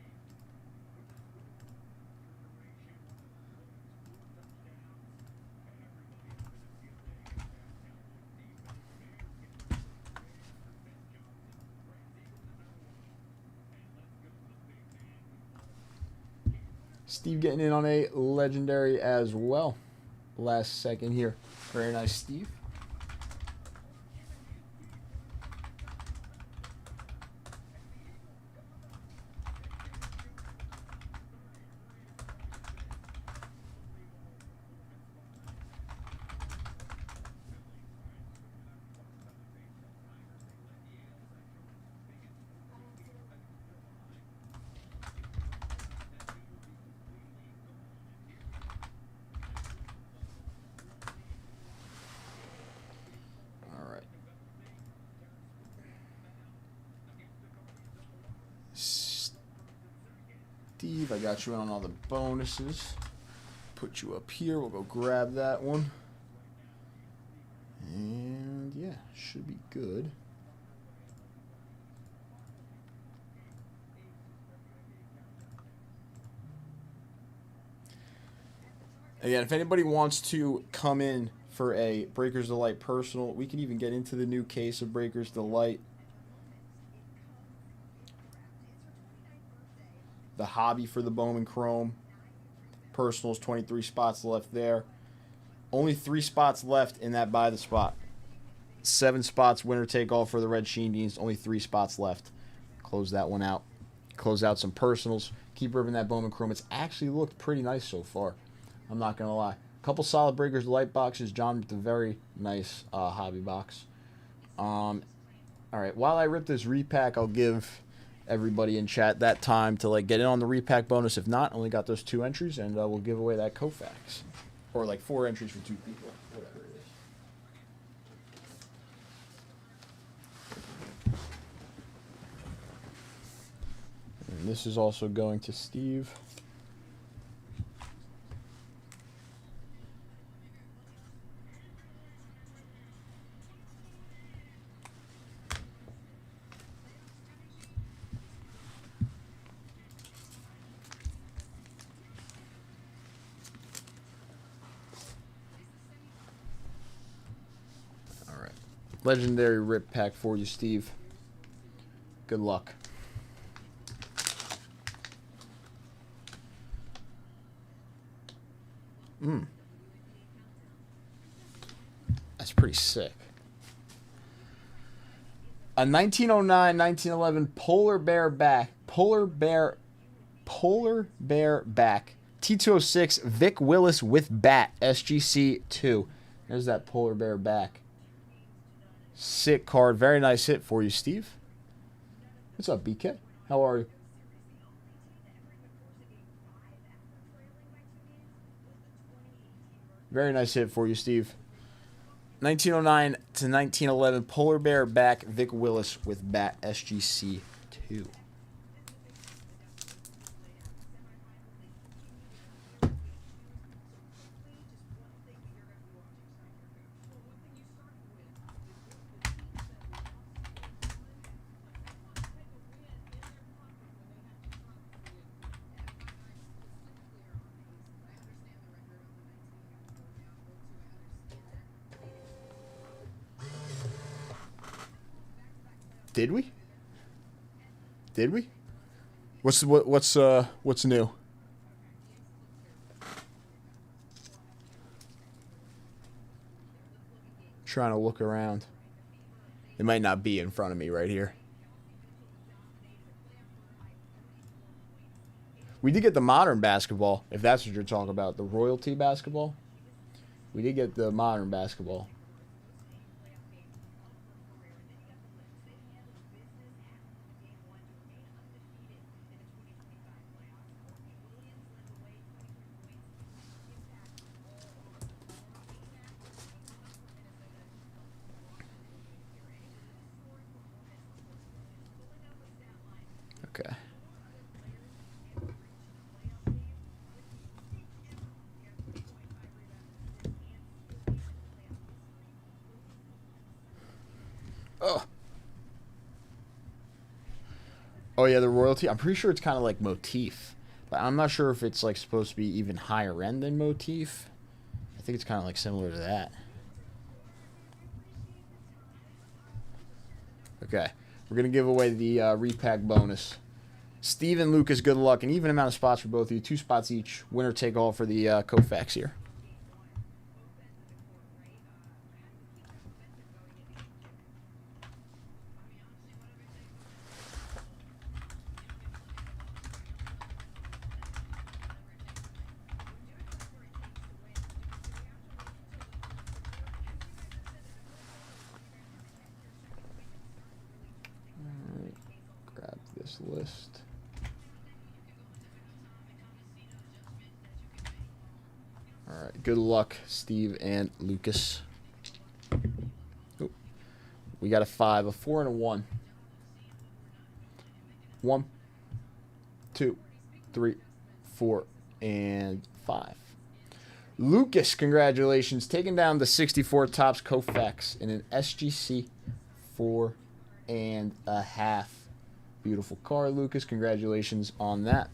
Steve getting in on a legendary as well. Last second here. Very nice, Steve. Steve, I got you in on all the bonuses. Put you up here. We'll go grab that one. And yeah, should be good. Again, if anybody wants to come in for a Breakers Delight personal, we can even get into the new case of Breakers Delight. The hobby for the Bowman Chrome. Personals, 23 spots left there. Only 3 spots left in that buy the spot. 7 spots, winner take all for the Red Sheen Deans. Only 3 spots left. Close that one out. Close out some personals. Keep ripping that Bowman Chrome. It's actually looked pretty nice so far. I'm not going to lie. A couple solid Breakers Delight boxes. John with a very nice hobby box. All right. While I rip this repack, I'll give everybody in chat that time to like get in on the repack bonus. If not, only got those 2 entries, and we'll give away that Kofax, or like 4 entries for 2 people, whatever it is. And this is also going to Steve. Legendary rip pack for you, Steve. Good luck. That's pretty sick. A 1909-1911 polar bear back. Polar bear back. T206 Vic Willis with bat. SGC 2. There's that polar bear back. Sick card. Very nice hit for you, Steve. What's up, BK? How are you? Very nice hit for you, Steve. 1909 to 1911 polar bear back. Vic Willis with bat. SGC 2. Did we? Did we? What's new? Trying to look around. It might not be in front of me right here. We did get the modern basketball, if that's what you're talking about, the royalty basketball. We did get the modern basketball. Okay. Oh. Oh yeah, the royalty. I'm pretty sure it's kind of like motif, but I'm not sure if it's like supposed to be even higher end than motif. I think it's kind of like similar to that. Okay, we're gonna give away the repack bonus. Steve and Lucas, good luck. An even amount of spots for both of you. 2 spots each. Winner take all for the Kofax here. All right, grab this list. All right, good luck, Steve and Lucas. Oh, we got a 5, a 4, and a 1. 1, 2, 3, 4, and 5. Lucas, congratulations, taking down the 64 Topps Kofax in an SGC 4.5. Beautiful card, Lucas. Congratulations on that.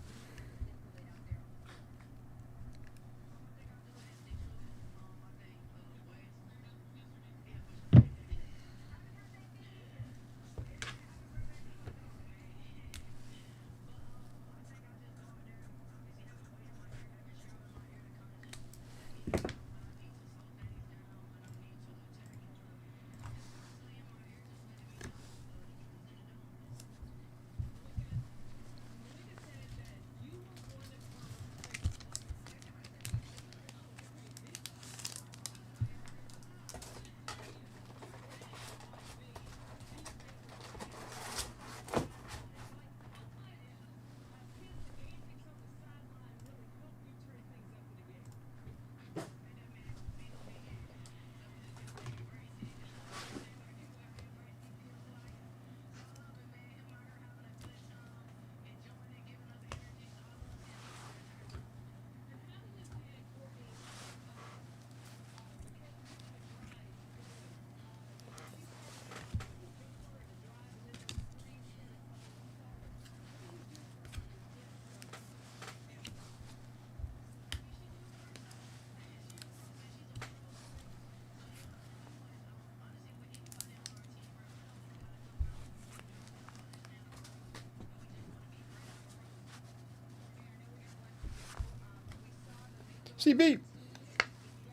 CP.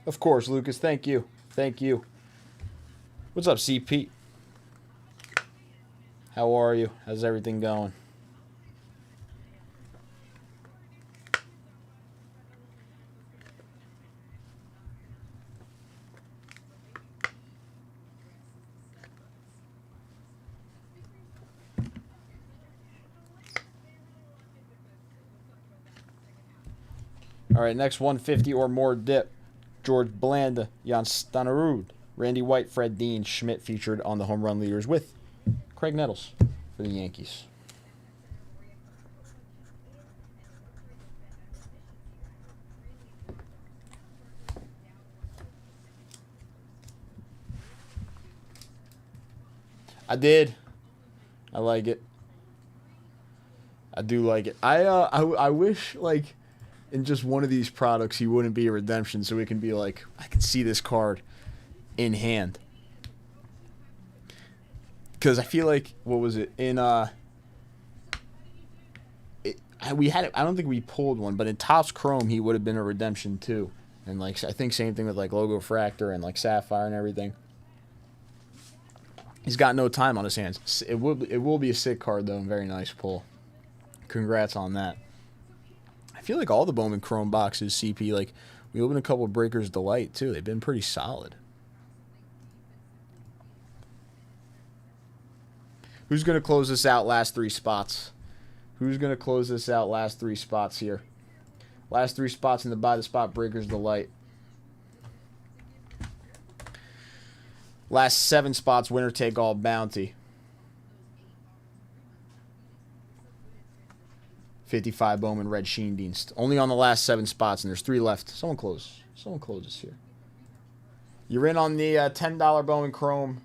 Of course, Lucas. Thank you. Thank you. What's up, CP? How are you? How's everything going? All right, next 150 or more dip. George Blanda, Jan Stenerud, Randy White, Fred Dean, Schmidt featured on the home run leaders with Craig Nettles for the Yankees. I did. I like it. I do like it. I wish, like, in just one of these products he wouldn't be a redemption, so it can be like, I can see this card in hand. Because I feel like, what was it? In we had it, I don't think we pulled one, but in Topps Chrome he would have been a redemption too. And like I think same thing with like Logo Fractor and like Sapphire and everything. He's got no time on his hands. It will be a sick card though, and very nice pull. Congrats on that. I feel like all the Bowman Chrome boxes, CP, like we opened a couple of Breakers Delight too. They've been pretty solid. Who's going to close this out last 3 spots? Who's going to close this out last 3 spots here? Last 3 spots in the By the Spot Breakers Delight. Last 7 spots, winner take all bounty. 55 Bowman Red Sheen Dienst. Only on the last 7 spots, and there's 3 left. Someone close. Someone closes here. You're in on the $10 Bowman Chrome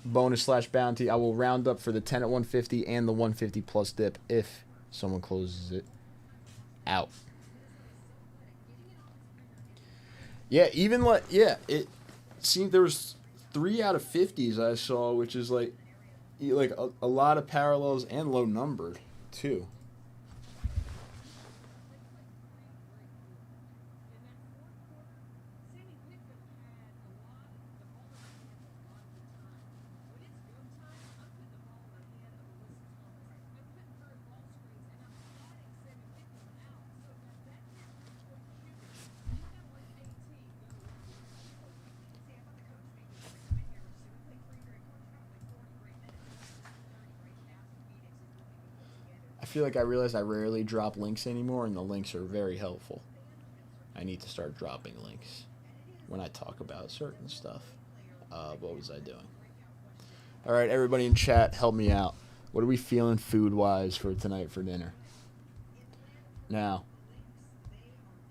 bonus / bounty. I will round up for the 10 at 150 and the 150 plus dip if someone closes it out. Yeah, even like, yeah, it seemed there was 3 out of 50s I saw, which is like a lot of parallels and low numbered too. I feel like I realized I rarely drop links anymore, and the links are very helpful. I need to start dropping links when I talk about certain stuff. What was I doing? All right, everybody in chat, help me out. What are we feeling food-wise for tonight for dinner? Now,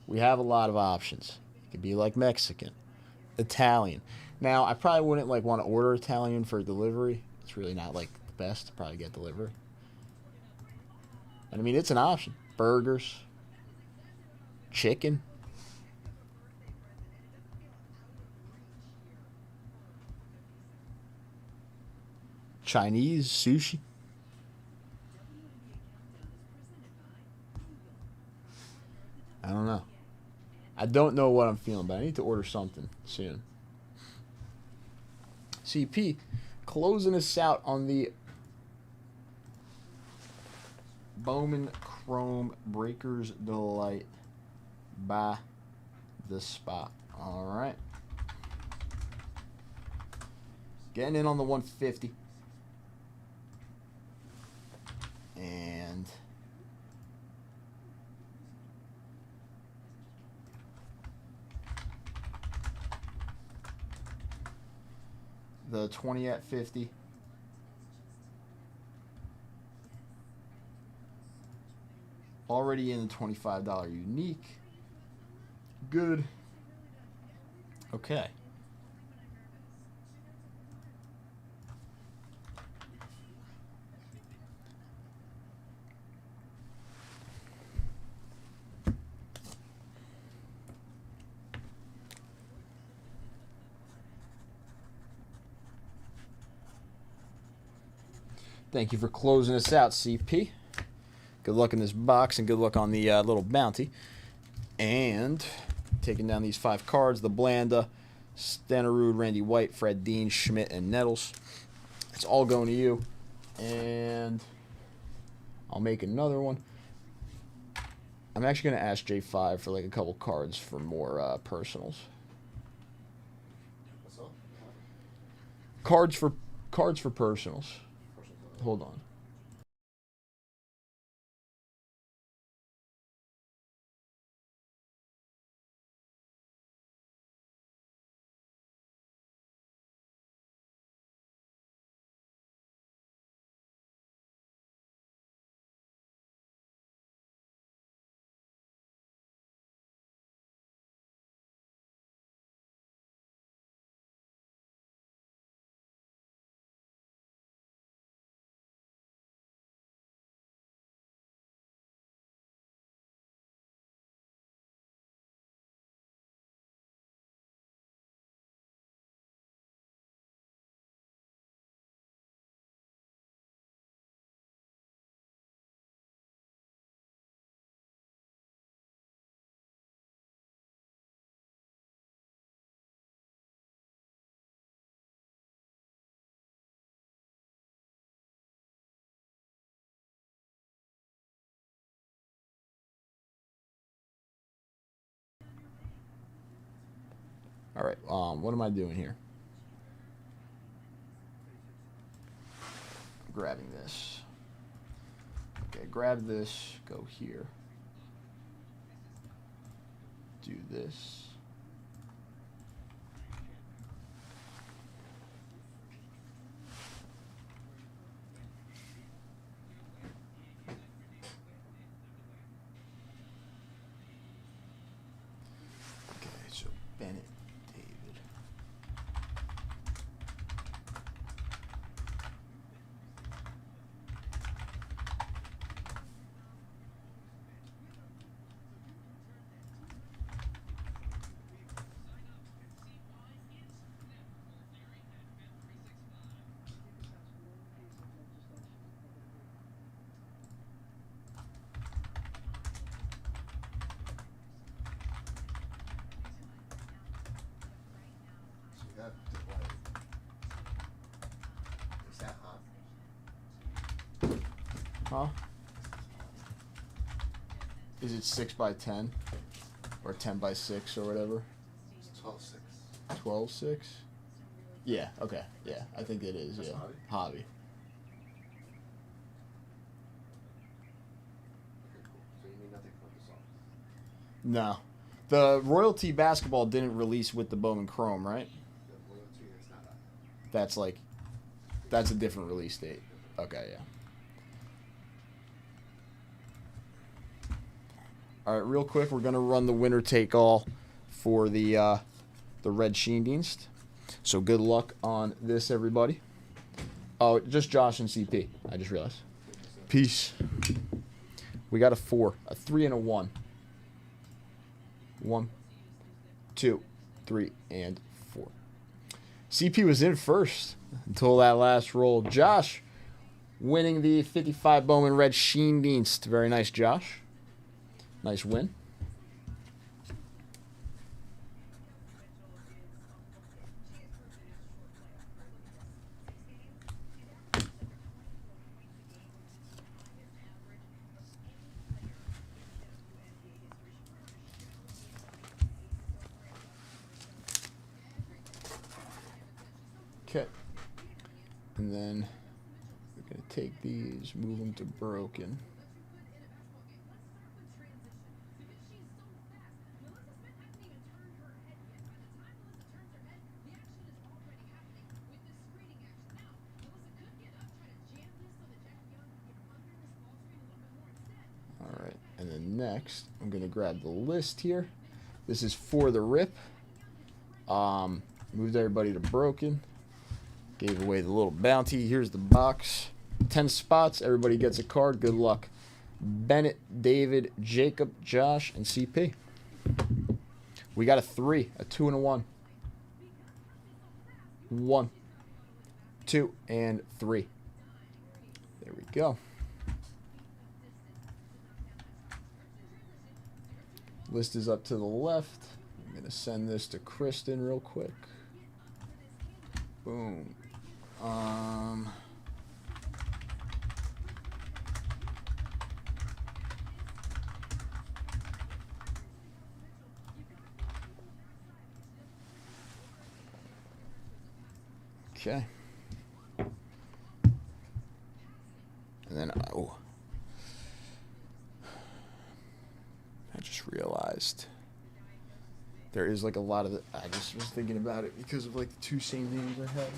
we have a lot of options. It could be like Mexican, Italian. Now, I probably wouldn't like want to order Italian for delivery. It's really not like the best to probably get delivery. And I mean, it's an option. Burgers, chicken. Chinese, sushi. I don't know. I don't know what I'm feeling, but I need to order something soon. CP closing us out on the Bowman Chrome Breakers Delight by the Spot. All right. Getting in on the 150. And the 20 at 50. Already in the $25 unique. Good. Okay. Thank you for closing us out, CP. Good luck in this box and good luck on the little bounty. And taking down these 5 cards, the Blanda, Stenerud, Randy White, Fred Dean, Schmidt, and Nettles. It's all going to you. And I'll make another one. I'm actually going to ask J5 for like a couple cards for more personals. What's up? Cards for personals. Hold on. All right, what am I doing here? Grabbing this. Okay, grab this, go here. Do this. Okay, so Bennett, David. So you got Dwight. Is that hot? Huh? Is it 6 by 10? Or 10 by 6 or whatever? It's 12-6. 12-6? Yeah, okay. Yeah, I think it is, That's yeah. hobby? Hobby. Okay, cool. So you need nothing from this off. No. The Royalty Basketball didn't release with the Bowman Chrome, right? The loyalty is not up. That's like, that's a different release date. Okay, yeah. All right, real quick, we're gonna run the winner take all for the Red Sheendienst. So good luck on this, everybody. Oh, just Josh and CP. I just realized. Peace. We got a 4, a 3, and a 1. 1, 2, 3, and 4. CP was in first until that last roll. Josh winning the 55 Bowman Red Sheendienst. Very nice, Josh. Nice win. Okay. And then we're going to take these, move them to broken. All right. And then next, I'm going to grab the list here. This is for the rip. Moved everybody to broken. Gave away the little bounty. Here's the box. 10 spots. Everybody gets a card. Good luck. Bennett, David, Jacob, Josh, and CP. We got a 3, a 2, and a 1. 1, 2, and 3. There we go. List is up to the left. I'm going to send this to Kristen real quick. Boom. Okay. And then, oh. I just realized there is like a lot of I just was thinking about it because of like the two same names I have here.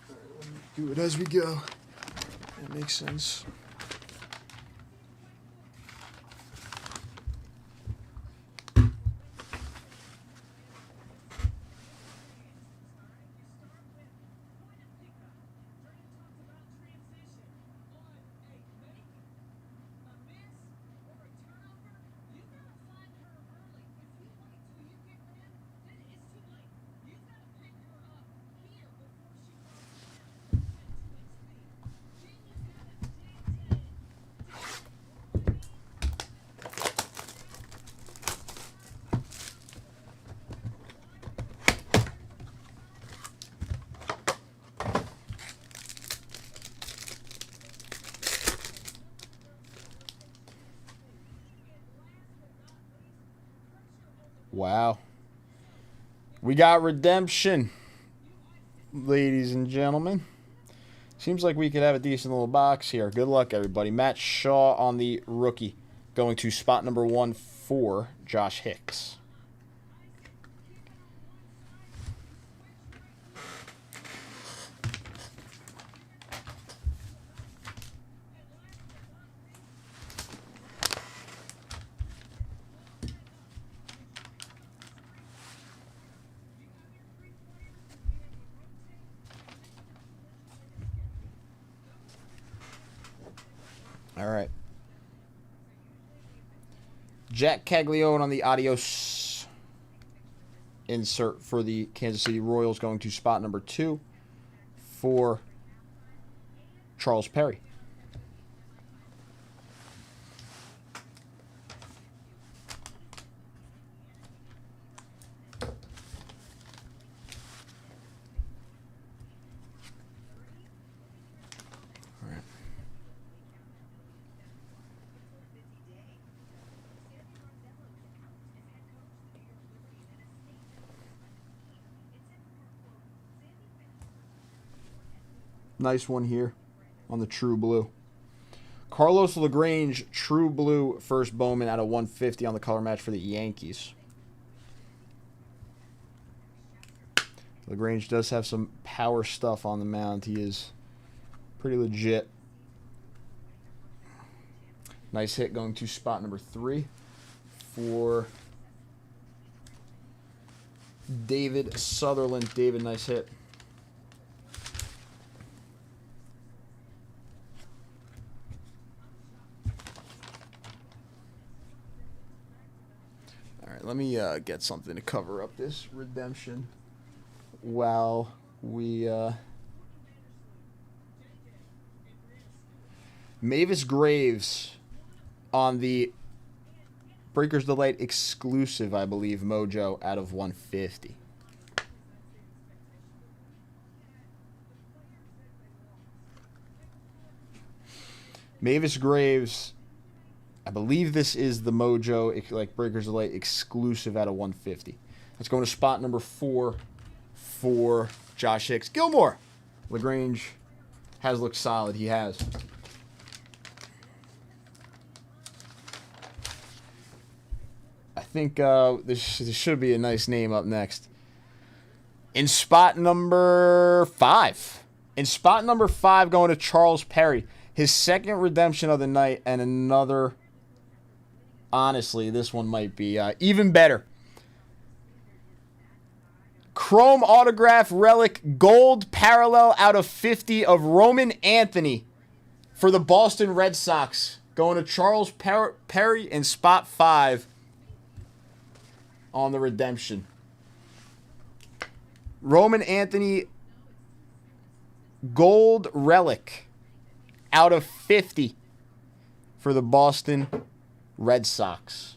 All right, let me do it as we go. That makes sense. Wow. We got redemption, ladies and gentlemen. Seems like we could have a decent little box here. Good luck, everybody. Matt Shaw on the rookie, going to spot number 1 for Josh Hicks. All right. Jack Caglione on the Adios insert for the Kansas City Royals, going to spot number 2 for Charles Perry. Nice one here on the True Blue. Carlos LaGrange, True Blue, first Bowman out of 150 on the color match for the Yankees. LaGrange does have some power stuff on the mound. He is pretty legit. Nice hit going to spot number 3 for David Sutherland. David, nice hit. Let me get something to cover up this redemption while we... Mavis Graves on the Breakers Delight exclusive, I believe, Mojo out of 150. Mavis Graves... I believe this is the Mojo, like Breakers Delight exclusive out of 150. Let's go to spot number 4 for Josh Hicks. Gilmore. LaGrange has looked solid. He has. I think this should be a nice name up next. In spot number 5. In spot number 5, going to Charles Perry. His second redemption of the night, and another... Honestly, this one might be even better. Chrome autograph relic gold parallel out of 50 of Roman Anthony for the Boston Red Sox. Going to Charles Perry in spot 5 on the redemption. Roman Anthony gold relic out of 50 for the Boston Red Sox.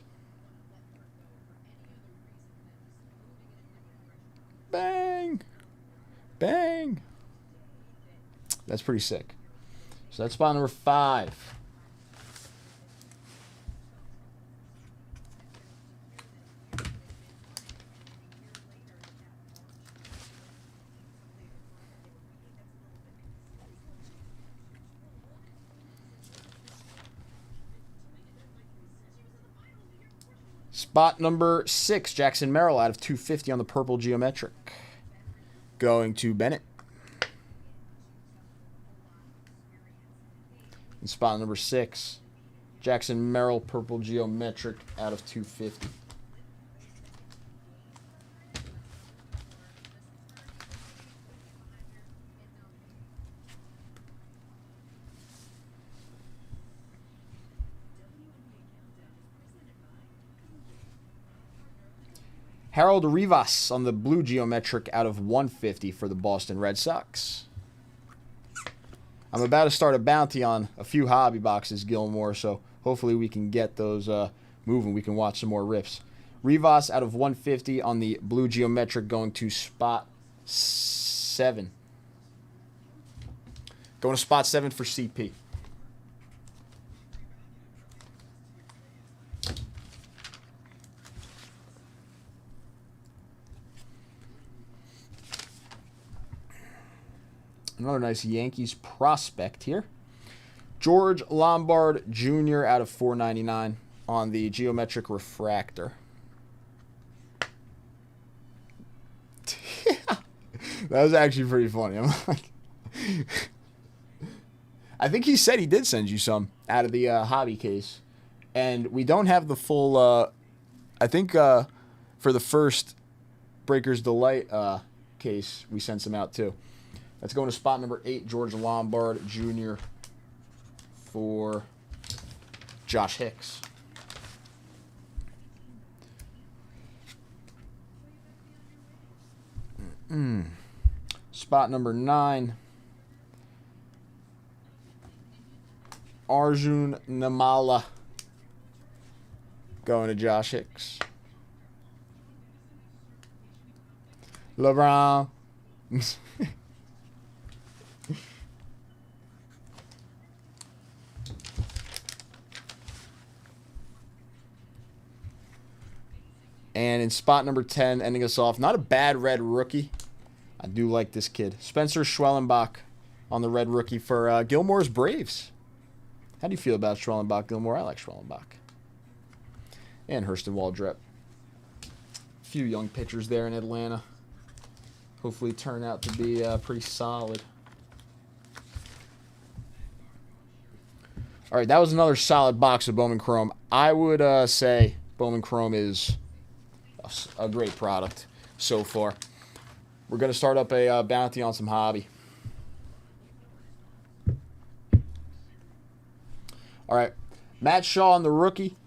Bang! That's pretty sick. So that's spot number 5. Spot number 6, Jackson Merrill out of 250 on the purple geometric. Going to Bennett. And spot number 6, Jackson Merrill purple geometric out of 250. Harold Rivas on the blue geometric out of 150 for the Boston Red Sox. I'm about to start a bounty on a few hobby boxes, Gilmore, so hopefully we can get those moving. We can watch some more rips. Rivas out of 150 on the blue geometric going to spot 7. Going to spot 7 for CP. Another nice Yankees prospect here. George Lombard Jr. out of 499 on the geometric refractor. That was actually pretty funny. I'm like, I think he said he did send you some out of the hobby case. And we don't have the full, I think for the first Breaker's Delight case, we sent some out too. That's going to spot number 8, George Lombard Jr. for Josh Hicks. Spot number 9, Arjun Namala going to Josh Hicks. LeBron. And in spot number 10, ending us off, not a bad red rookie. I do like this kid. Spencer Schwellenbach on the red rookie for Gilmore's Braves. How do you feel about Schwellenbach, Gilmore? I like Schwellenbach. And Hurston Waldrep. A few young pitchers there in Atlanta. Hopefully turn out to be pretty solid. All right, that was another solid box of Bowman Chrome. I would say Bowman Chrome is a great product so far. We're going to start up a bounty on some hobby. All right, Matt Shaw on the rookie.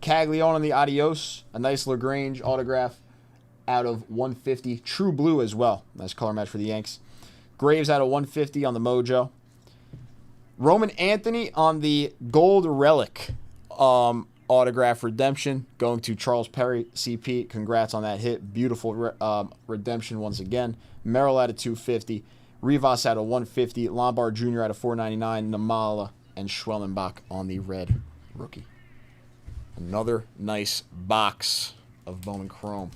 Caglione on the Adios. A nice LaGrange autograph out of 150. True blue as well. Nice color match for the Yanks. Graves out of 150 on the Mojo. Roman Anthony on the gold relic autograph redemption going to Charles Perry. CP, congrats on that hit. Beautiful redemption once again. Merrill out of 250. Rivas out of 150. Lombard Jr. out of 499. Namala and Schwellenbach on the red rookie. Another nice box of Bowman Chrome.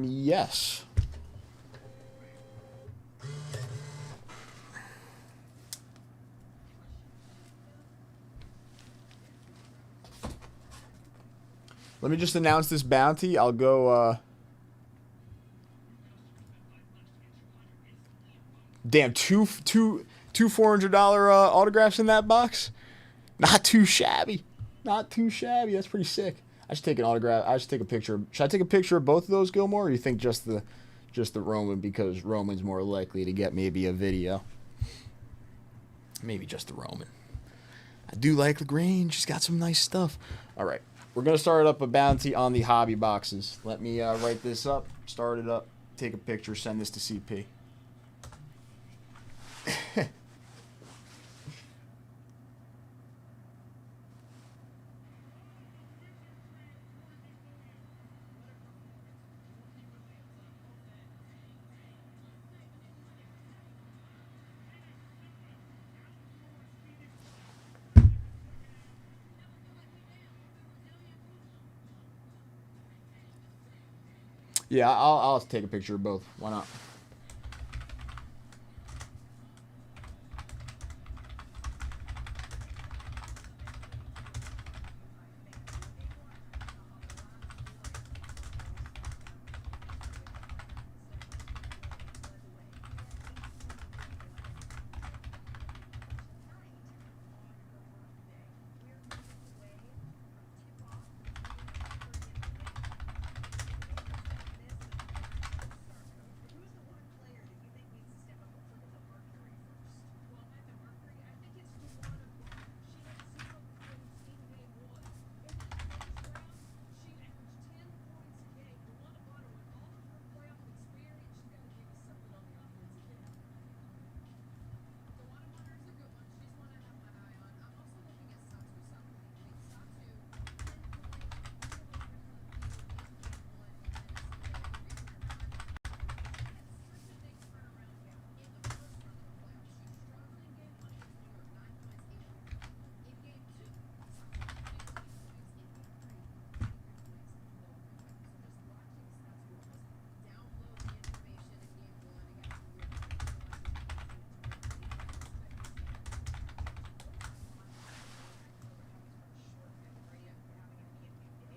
Yes. Let me just announce this bounty. I'll go, damn, two $400 autographs in that box? Not too shabby. Not too shabby. That's pretty sick. I should take an autograph. I should take a picture. Should I take a picture of both of those, Gilmore, or you think just the Roman, because Roman's more likely to get maybe a video? maybe just the Roman. I do like Lagrange. He's got some nice stuff. All right. We're going to start up a bounty on the hobby boxes. Let me write this up, start it up, take a picture, send this to CP. Yeah, I'll take a picture of both. Why not?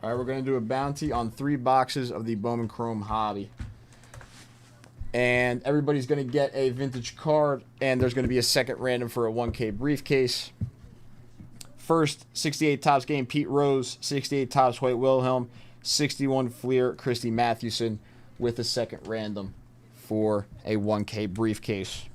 All right, we're going to do a bounty on 3 boxes of the Bowman Chrome Hobby. And everybody's going to get a vintage card, and there's going to be a second random for a 1K briefcase. First, 68 Topps game, Pete Rose, 68 Topps White Wilhelm, 61 Fleer, Christy Mathewson, with a second random for a 1K briefcase.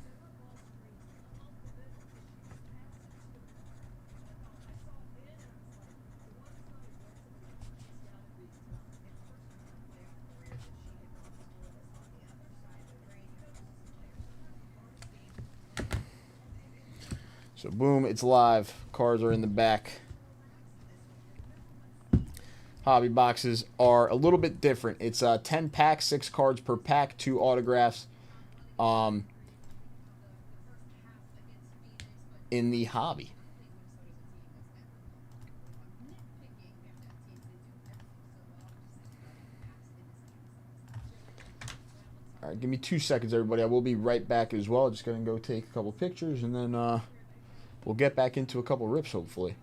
So boom, it's live. Cards are in the back. Hobby boxes are a little bit different. It's 10 packs, 6 cards per pack, 2 autographs. In the hobby. All right, give me 2 seconds, everybody. I will be right back as well. Just going to go take a couple pictures, and then we'll get back into a couple rips, hopefully.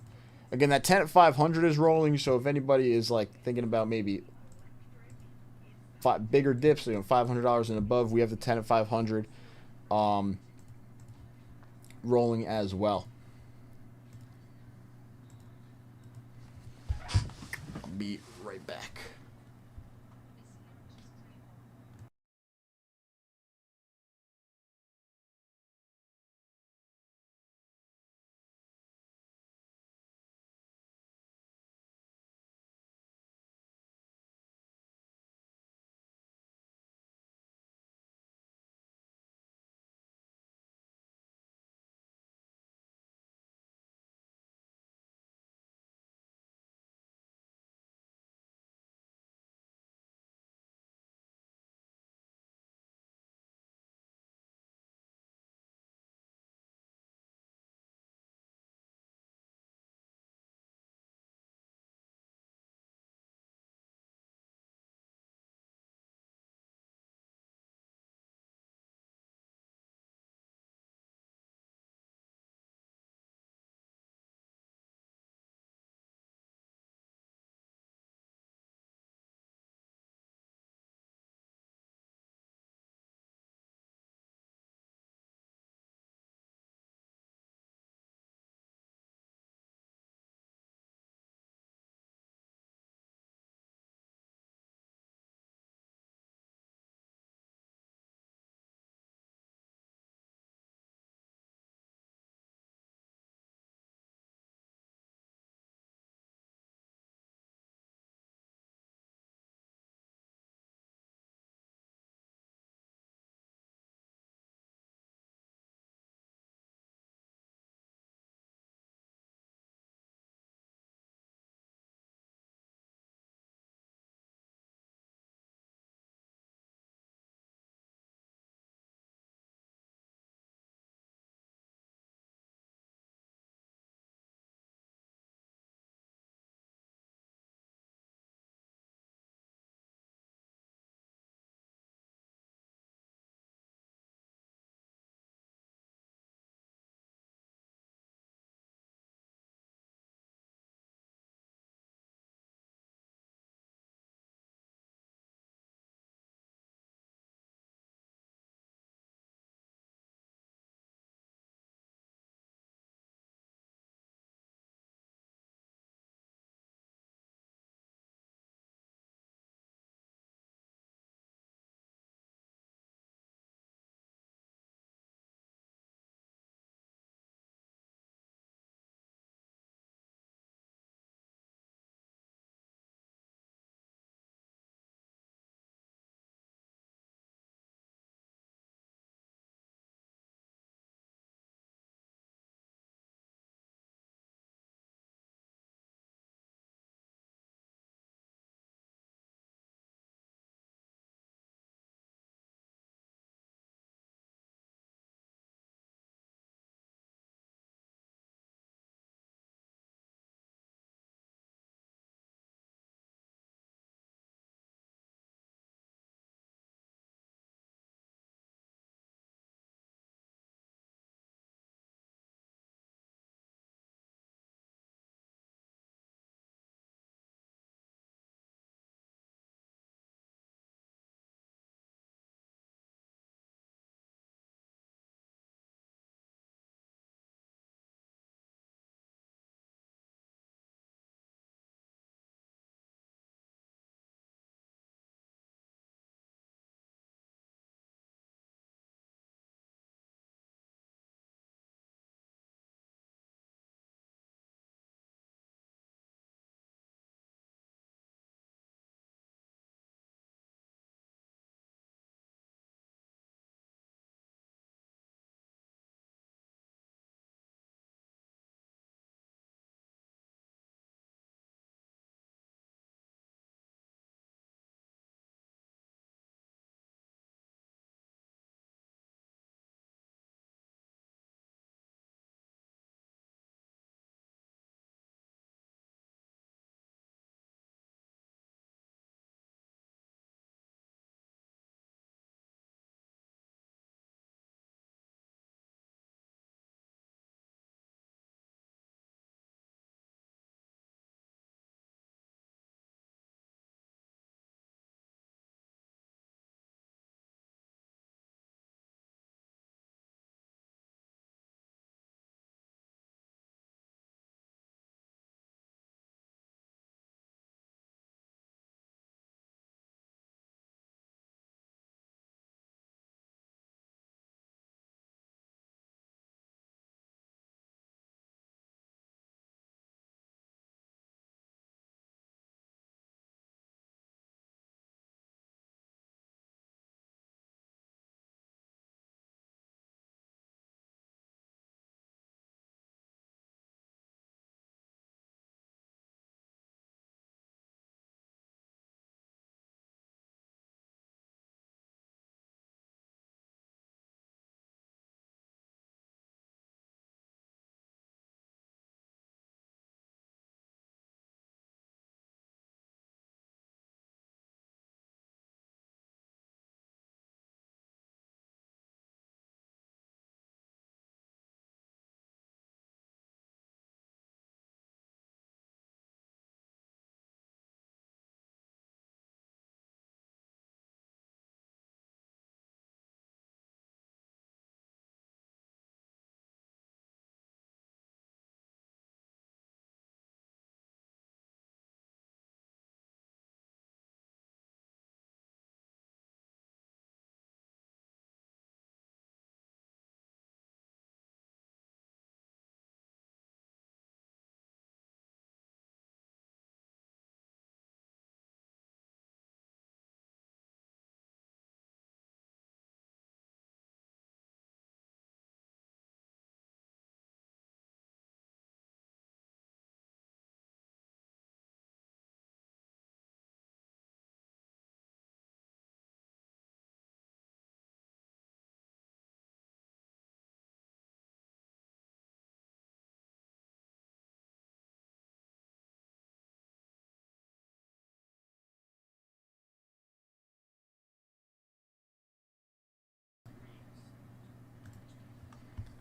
Again, that 10 at 500 is rolling, so if anybody is like thinking about maybe bigger dips, $500 and above, we have the 10 at 500 rolling as well. I'll be right back.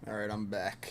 All right, I'm back.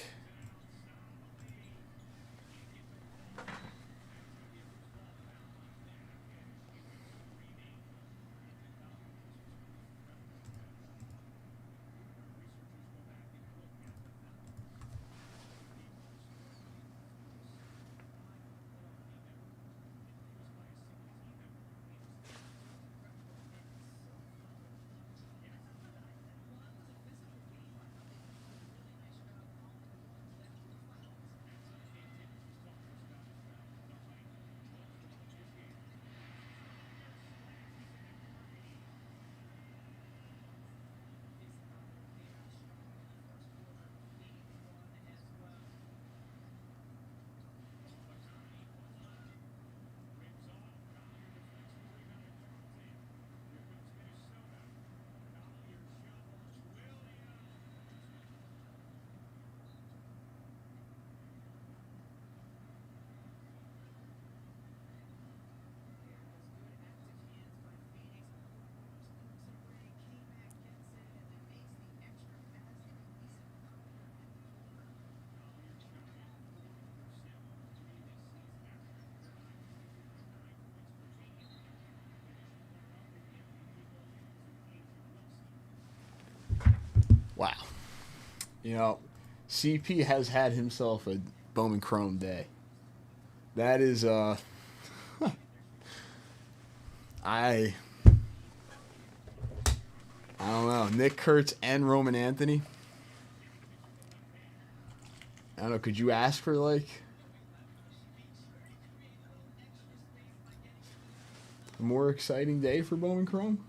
Wow. You know, CP has had himself a Bowman Chrome day. That is, I don't know. Nick Kurtz and Roman Anthony. I don't know. Could you ask for, like, a more exciting day for Bowman Chrome?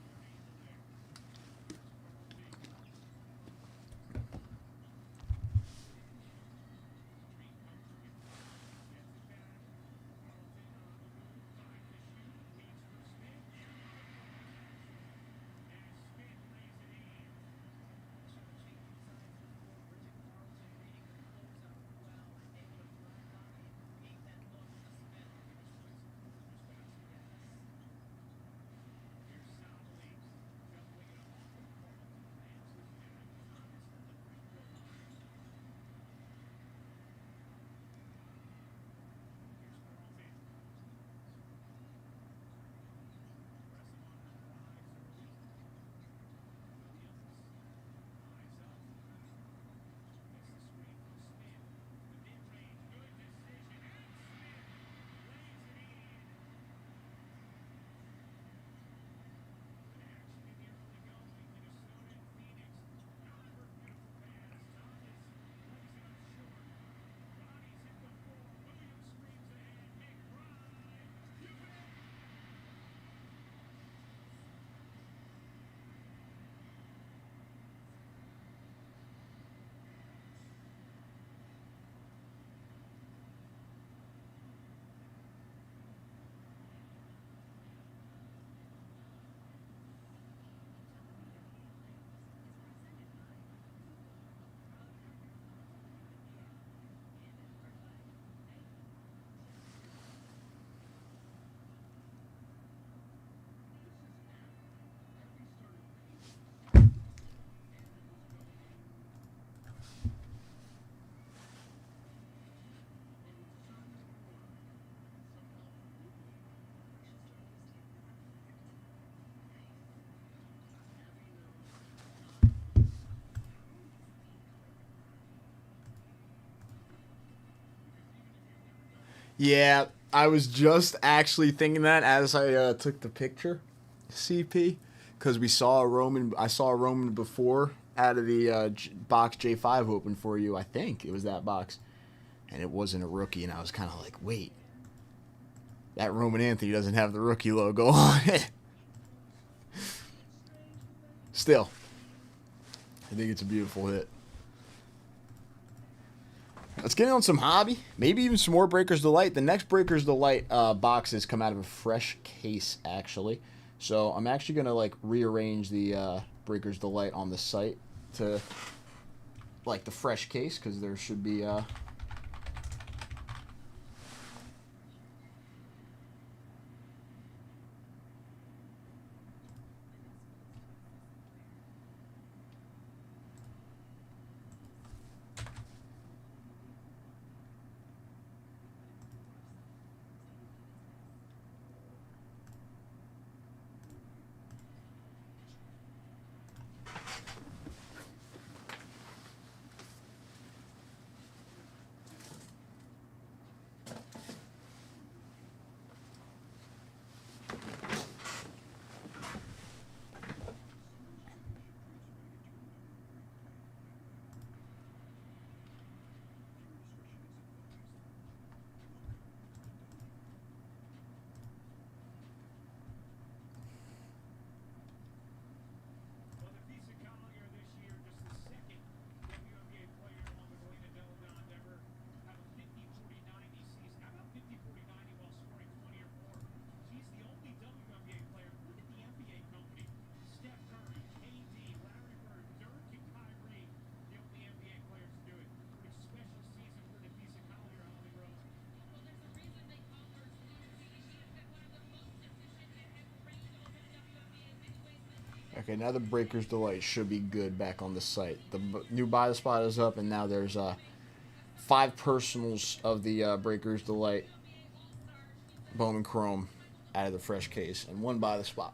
Yeah, I was just actually thinking that as I took the picture, CP, because we saw a Roman. I saw a Roman before out of the box J5 open for you. I think it was that box, and it wasn't a rookie. And I was kind of like, wait, that Roman Anthony doesn't have the rookie logo on it. Still, I think it's a beautiful hit. Let's get on some hobby. Maybe even some more Breakers Delight. The next Breakers Delight boxes come out of a fresh case, actually. So I'm actually going to, like, rearrange the Breakers Delight on the site to, like, the fresh case, because there should be... Okay, now the Breaker's Delight should be good back on the site. The new buy the spot is up, and now there's 5 personals of the Breaker's Delight Bowman Chrome out of the fresh case, and 1 buy the spot.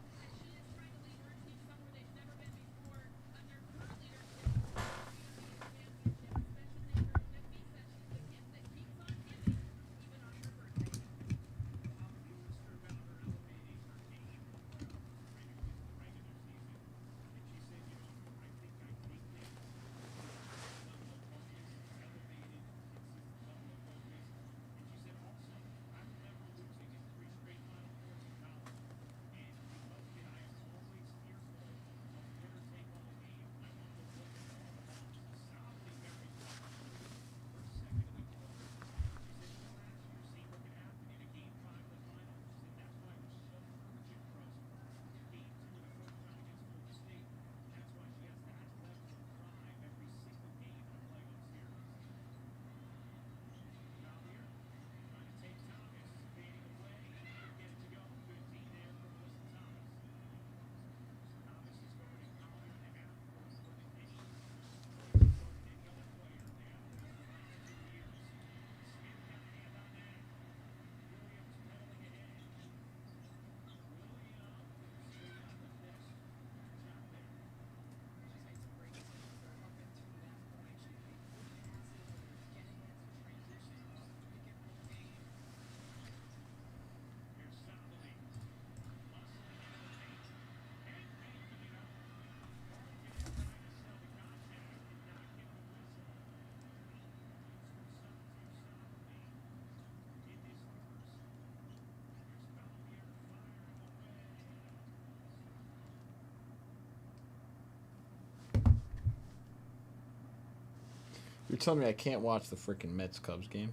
You're telling me I can't watch the freaking Mets Cubs game?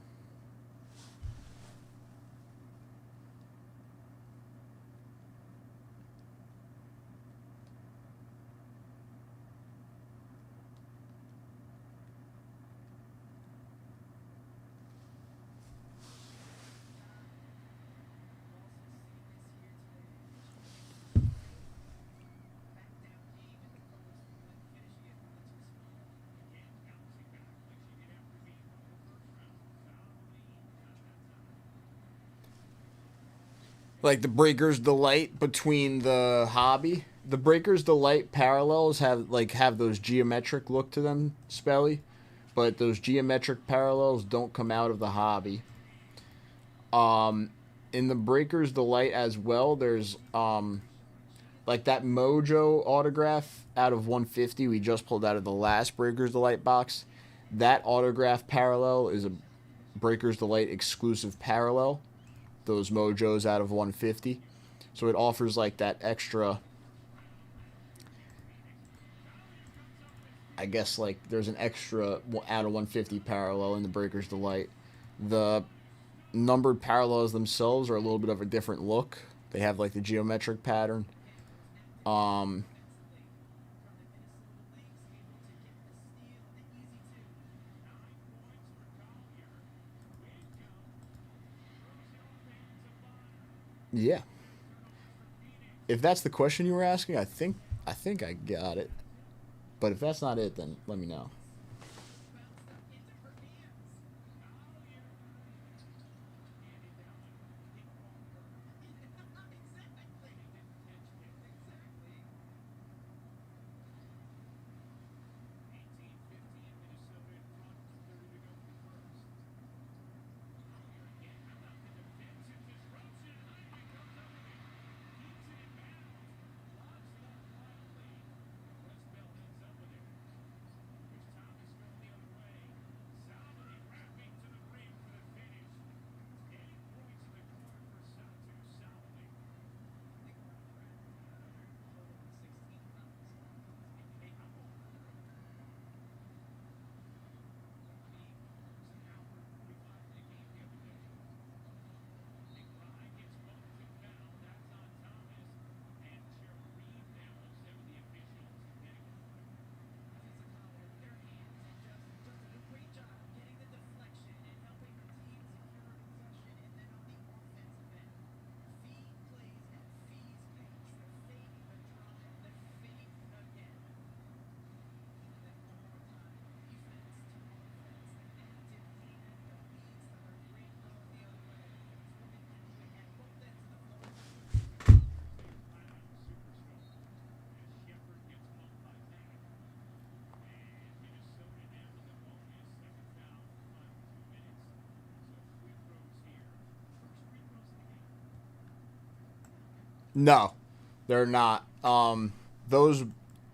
Like the Breaker's Delight between the hobby. The Breaker's Delight parallels have those geometric look to them, Spelly, but those geometric parallels don't come out of the hobby. In the Breaker's Delight as well, there's like that Mojo autograph out of 150 we just pulled out of the last Breaker's Delight box. That autograph parallel is a Breaker's Delight exclusive parallel. Those Mojos out of 150. So it offers like that extra, I guess like there's an extra out of 150 parallel in the Breaker's Delight. The numbered parallels themselves are a little bit of a different look. They have like the geometric pattern. Yeah. If that's the question you were asking, I think I got it. But if that's not it, then let me know. No, they're not. Those.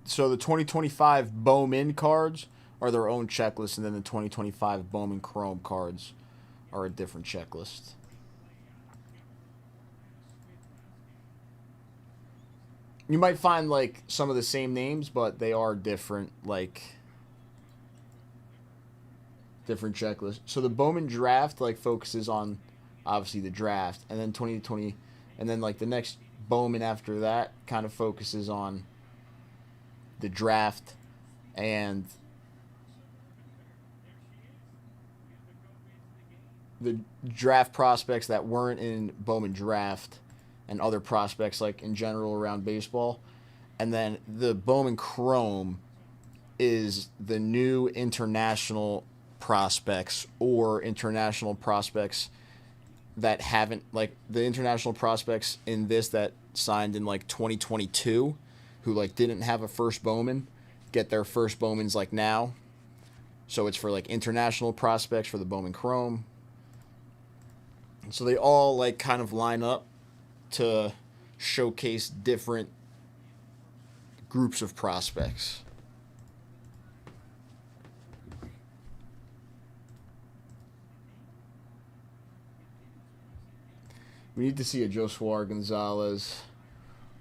So the 2025 Bowman cards are their own checklist, and then the 2025 Bowman Chrome cards are a different checklist. You might find like some of the same names, but they are different, like different checklists. So the Bowman draft like focuses on obviously the draft, and then 2020, and then like the next Bowman after that kind of focuses on the draft and the draft prospects that weren't in Bowman draft and other prospects like in general around baseball. And then the Bowman Chrome is the new international prospects or international prospects that haven't, like the international prospects in this that signed in like 2022 who like didn't have a first Bowman get their first Bowmans like now. So it's for like international prospects for the Bowman Chrome. So they all like kind of line up to showcase different groups of prospects. We need to see a Josuar Gonzalez.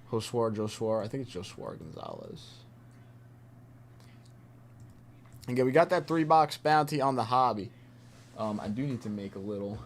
Josuar. I think it's Josuar Gonzalez. Again, we got that 3-box bounty on the hobby. I do need to make a little.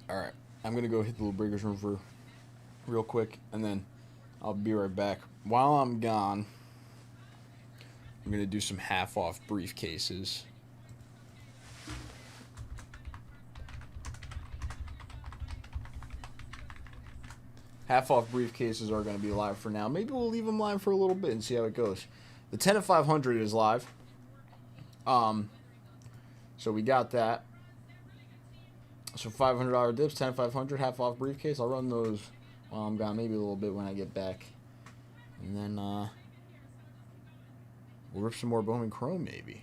All right, I'm going to go hit the little breakers room for real quick, and then I'll be right back. While I'm gone, I'm going to do some half-off briefcases. Half-off briefcases are going to be live for now. Maybe we'll leave them live for a little bit and see how it goes. The 10 of 500 is live. So we got that. So $500 dips, 10 of 500, half-off briefcase. I'll run those while I'm gone, maybe a little bit when I get back. And then we'll rip some more Bowman Chrome, maybe.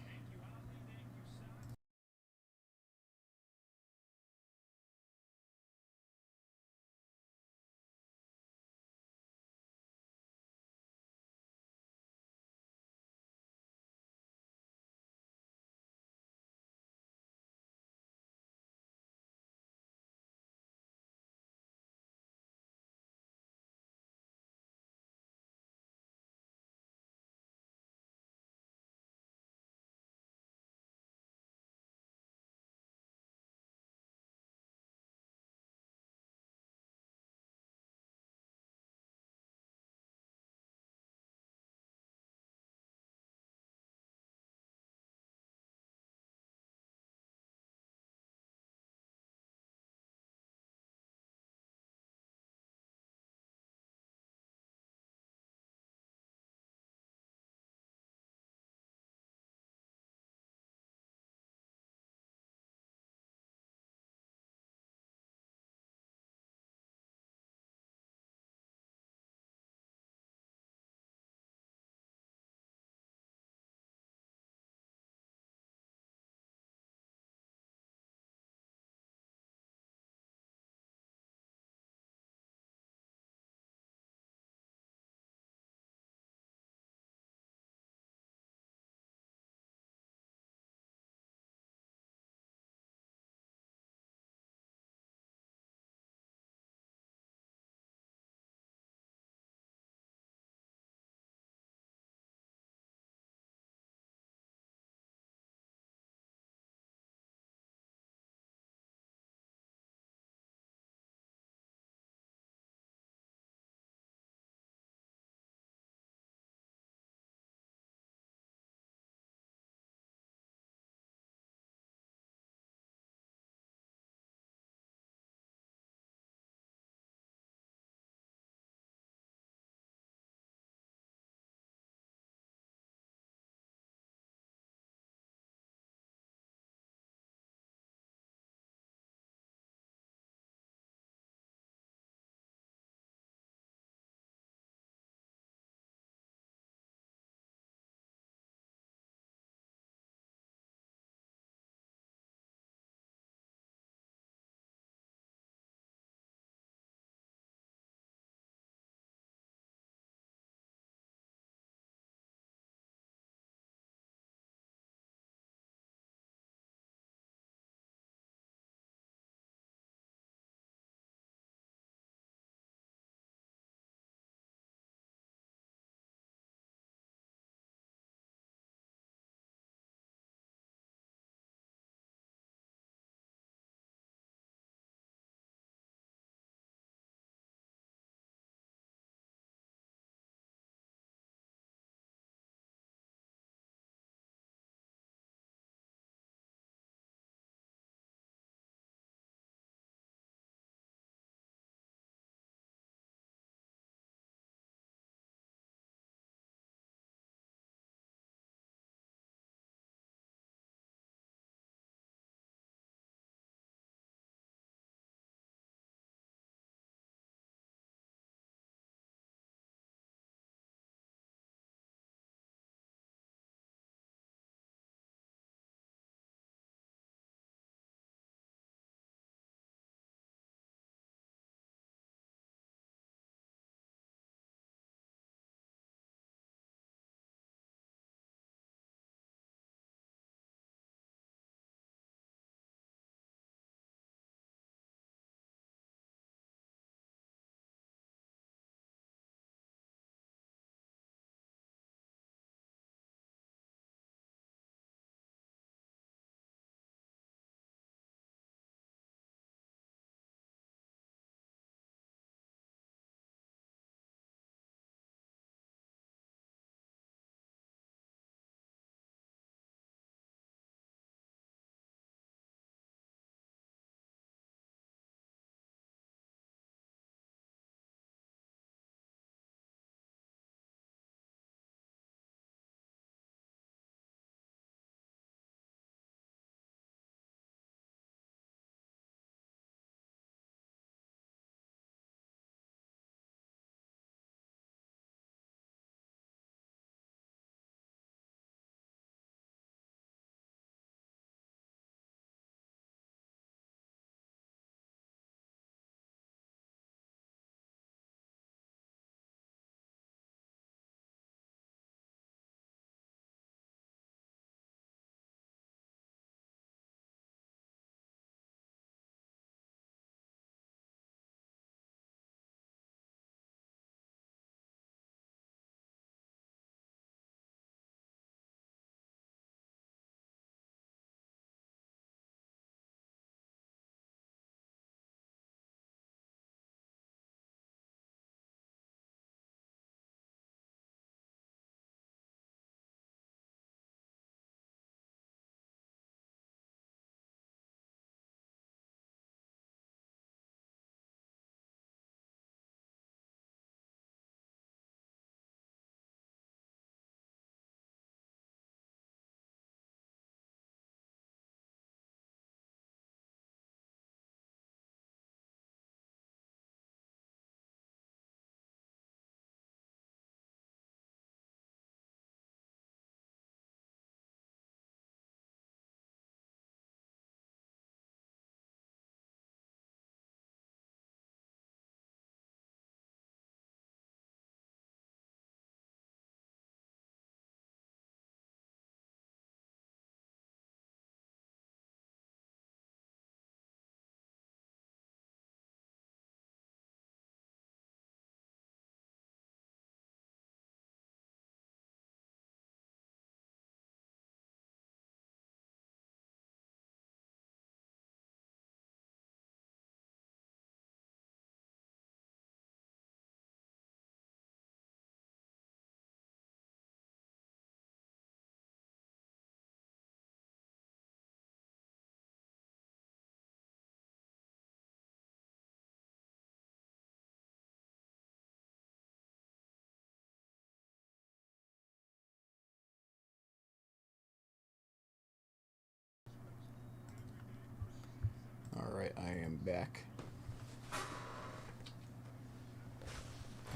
Alright, I am back.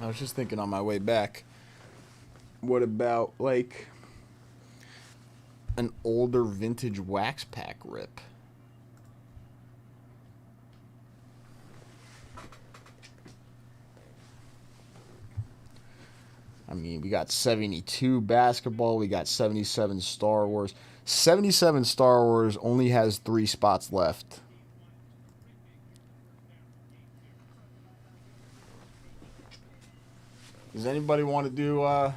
I was just thinking on my way back, what about, like, an older vintage wax pack rip? I mean, we got 72 basketball, we got 77 Star Wars. 77 Star Wars only has 3 spots left. Does anybody want to do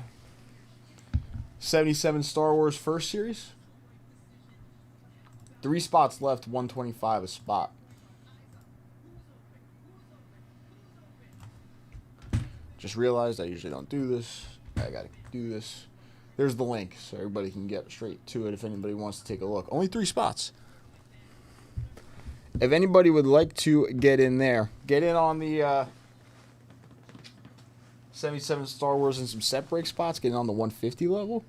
77 Star Wars first series? 3 spots left, 125 a spot. Just realized I usually don't do this. I gotta do this. There's the link, so everybody can get straight to it if anybody wants to take a look. Only 3 spots. If anybody would like to get in there, get in on the 77 Star Wars and some set break spots, get in on the 150 level.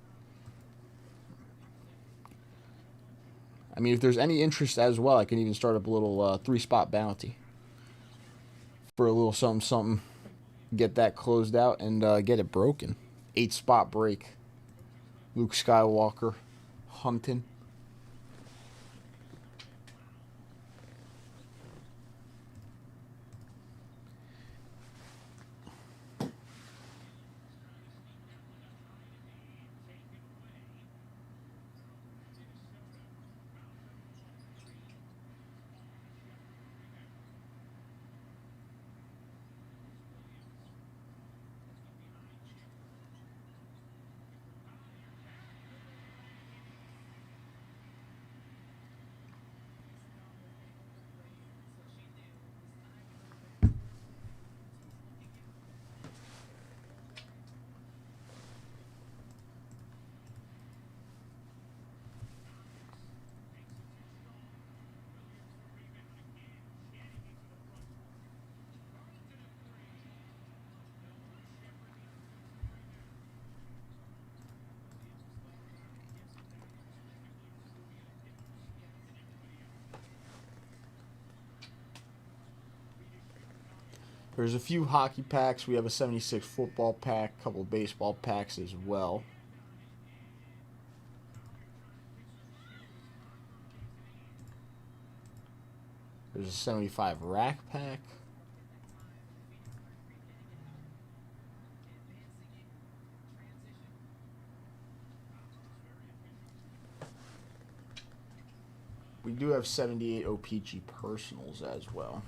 I mean, if there's any interest as well, I can even start up a little 3-spot bounty for a little something, something. Get that closed out and get it broken. 8-spot break. Luke Skywalker hunting. There's a few hockey packs. We have a 76 football pack, a couple of baseball packs as well. There's a 75 rack pack. We do have 78 OPG personals as well.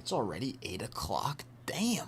It's already 8 o'clock? Damn.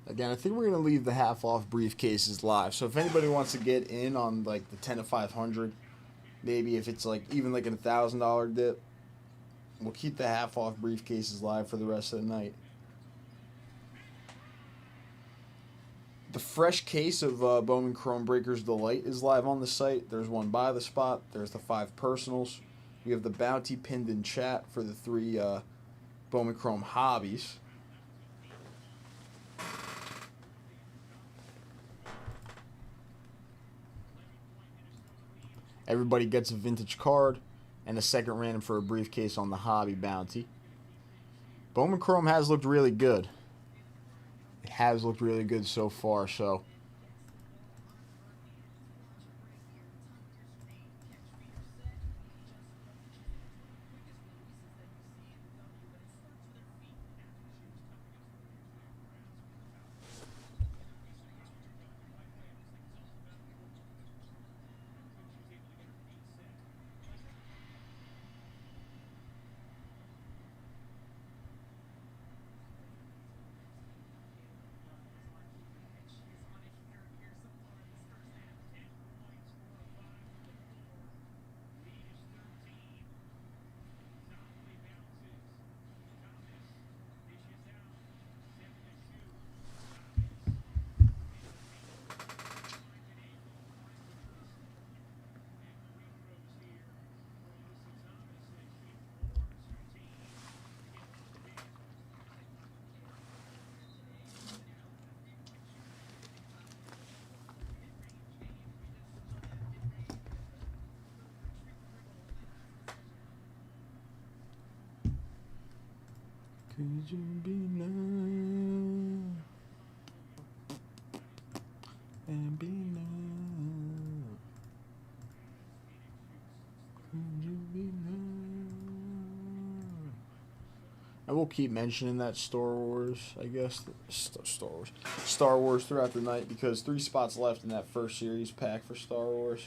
Again, I think we're gonna leave the half off briefcases live. So if anybody wants to get in on like the 10 to 500, maybe if it's like even like a $1,000 dip, we'll keep the half off briefcases live for the rest of the night. The fresh case of Bowman Chrome Breakers Delight is live on the site. There's one by the spot. There's the 5 personals. We have the bounty pinned in chat for the 3 Bowman Chrome hobbies. Everybody gets a vintage card and a second random for a briefcase on the hobby bounty. Bowman Chrome has looked really good. It has looked really good so far, so could you be now and be now? Could you be now? And we'll keep mentioning that Star Wars, I guess. Star Wars throughout the night because 3 spots left in that first series pack for Star Wars.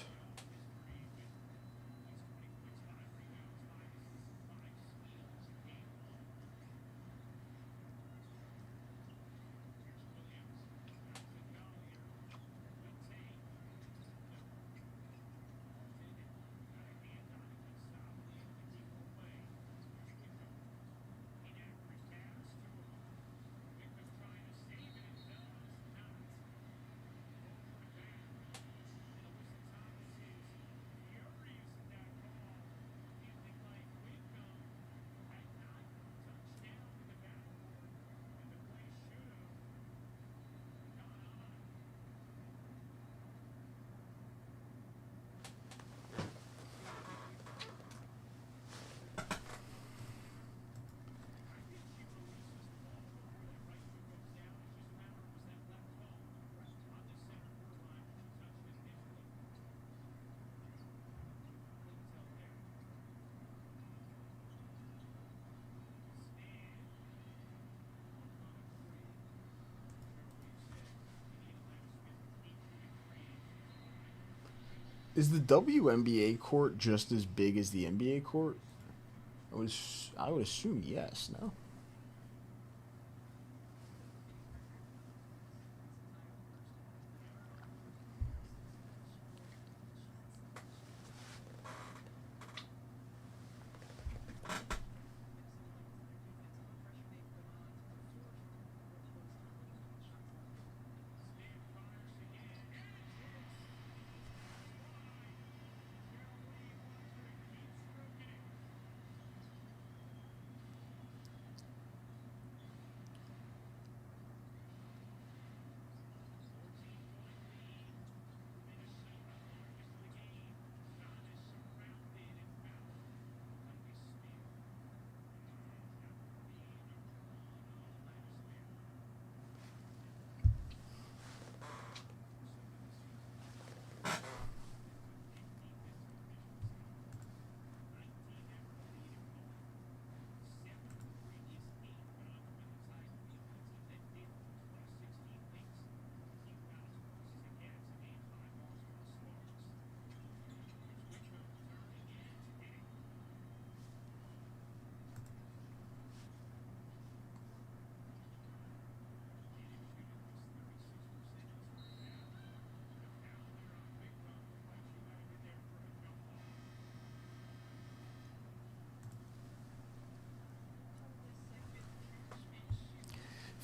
Is the WNBA court just as big as the NBA court? I would assume yes, no?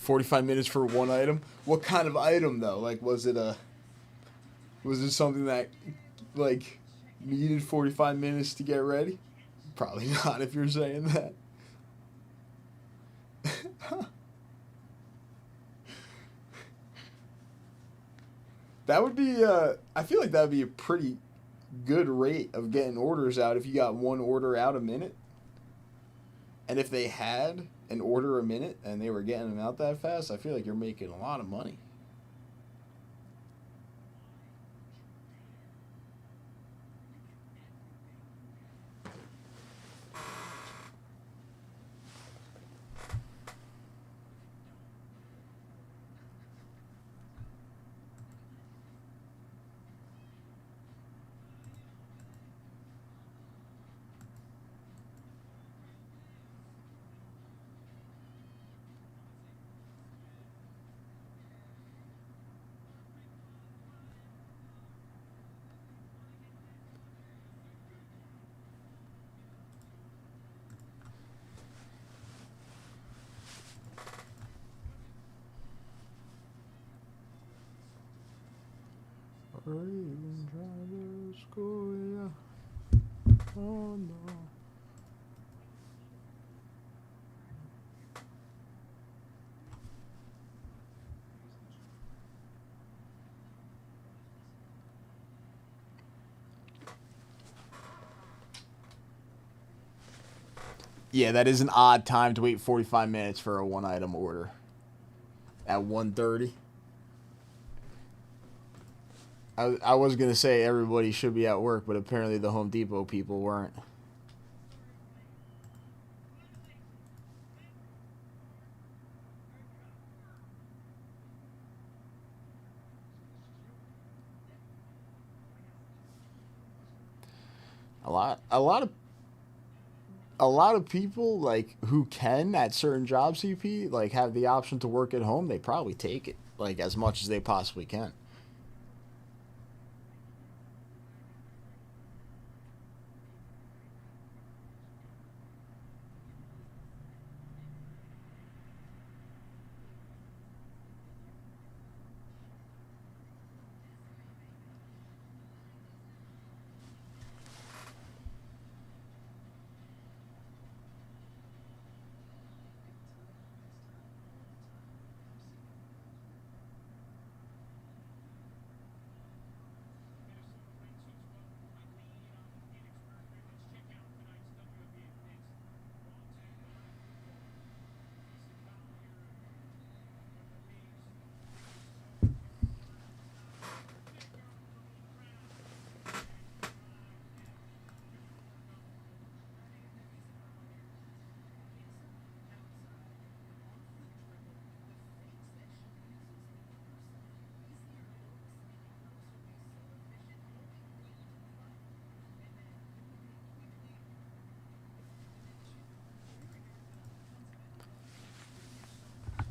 45 minutes for one item. What kind of item though? Like, was it something that like needed 45 minutes to get ready? Probably not if you're saying that. That would be I feel like that would be a pretty good rate of getting orders out if you got one order out a minute. And if they had an order a minute and they were getting them out that fast, I feel like you're making a lot of money. Oh no. Yeah, that is an odd time to wait 45 minutes for a one item order. At 1:30. I was going to say everybody should be at work, but apparently the Home Depot people weren't. A lot of people like who can at certain jobs, CP, like have the option to work at home, they probably take it like as much as they possibly can.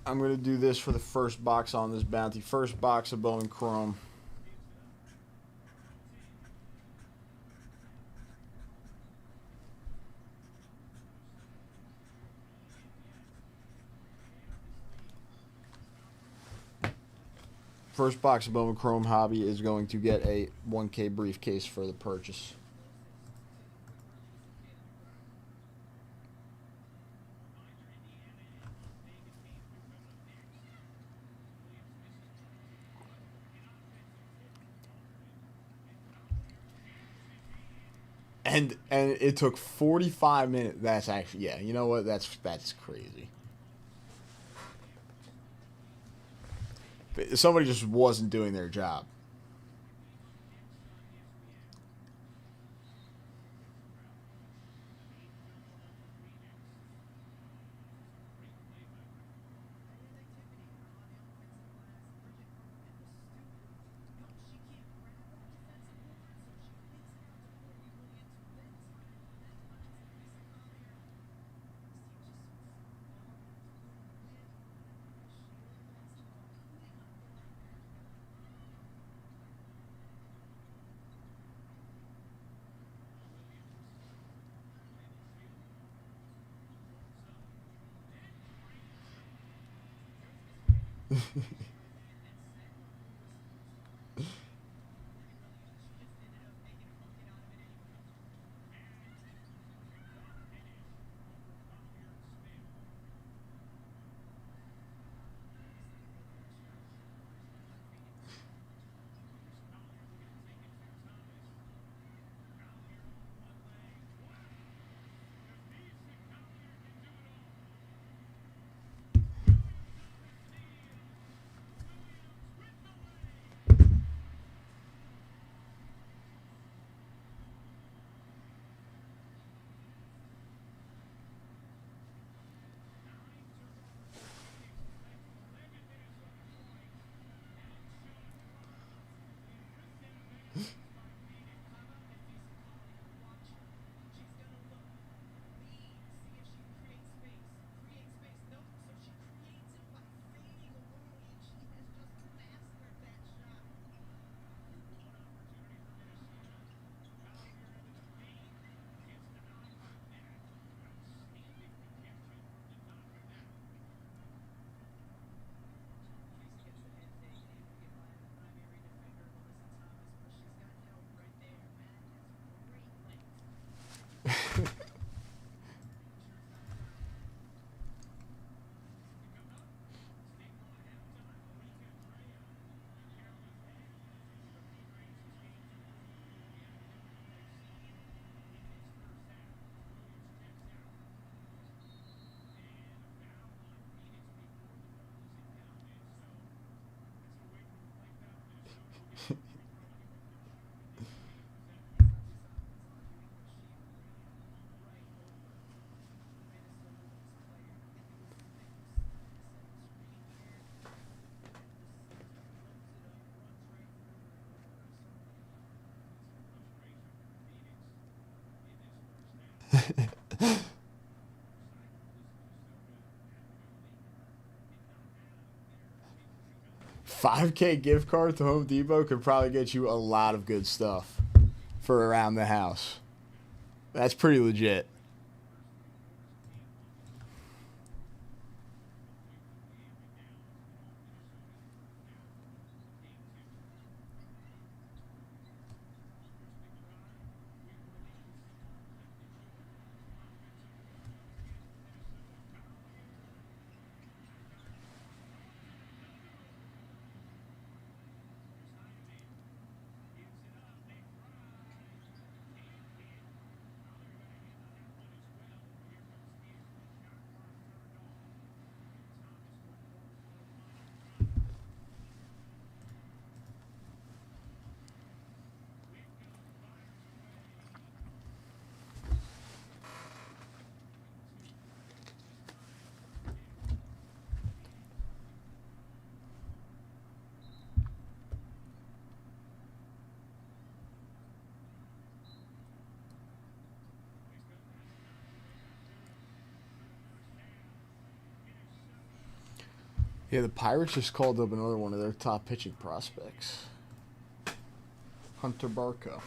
I'm going to do this for the first box on this bounty. First box of Bowman Chrome. First box of Bowman Chrome Hobby is going to get a 1K briefcase for the purchase. And it took 45 minutes. That's actually, yeah, you know what? That's crazy. Somebody just wasn't doing their job. $5K gift card to Home Depot could probably get you a lot of good stuff for around the house. That's pretty legit. Yeah, the Pirates just called up another one of their top pitching prospects, Hunter Barco.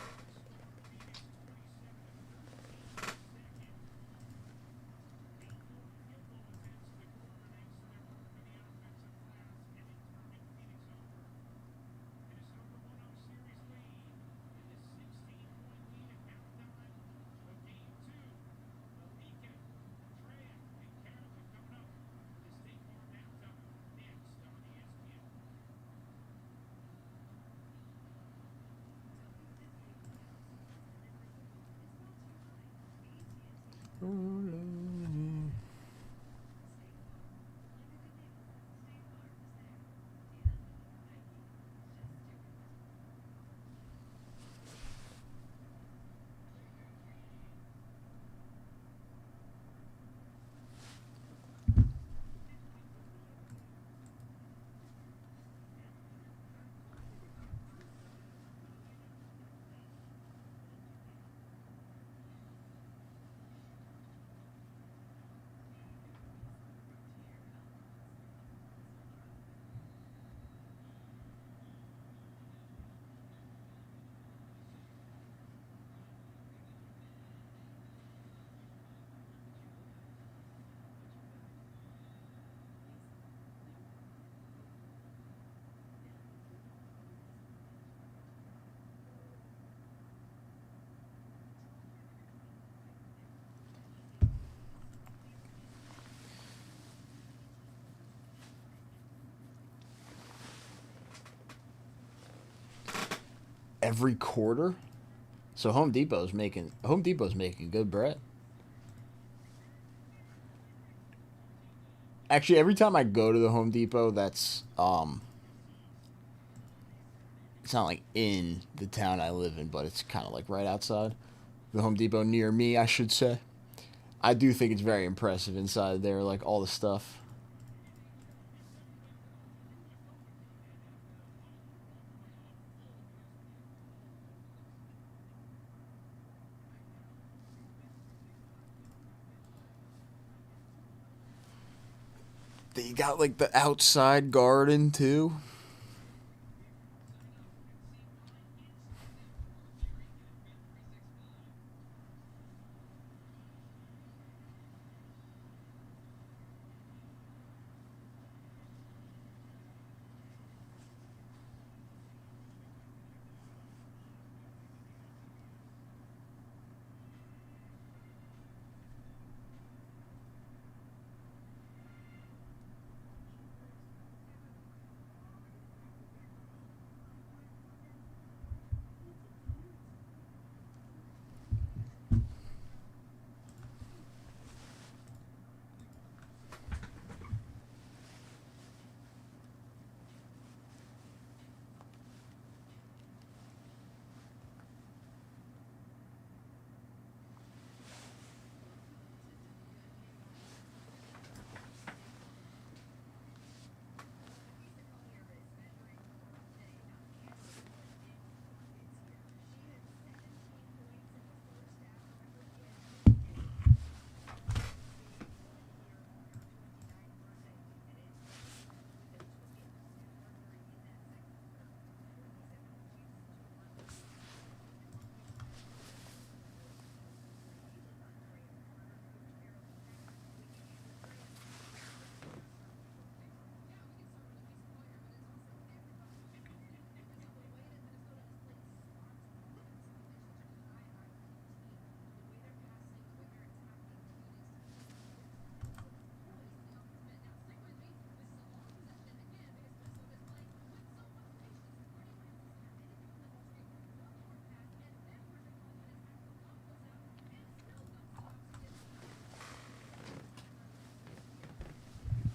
every quarter. So Home Depot's making good bread. Actually, every time I go to the Home Depot, that's it's not like in the town I live in, but it's kind of like right outside. The Home Depot near me, I should say. I do think it's very impressive inside there, like all the stuff. You got like the outside garden too.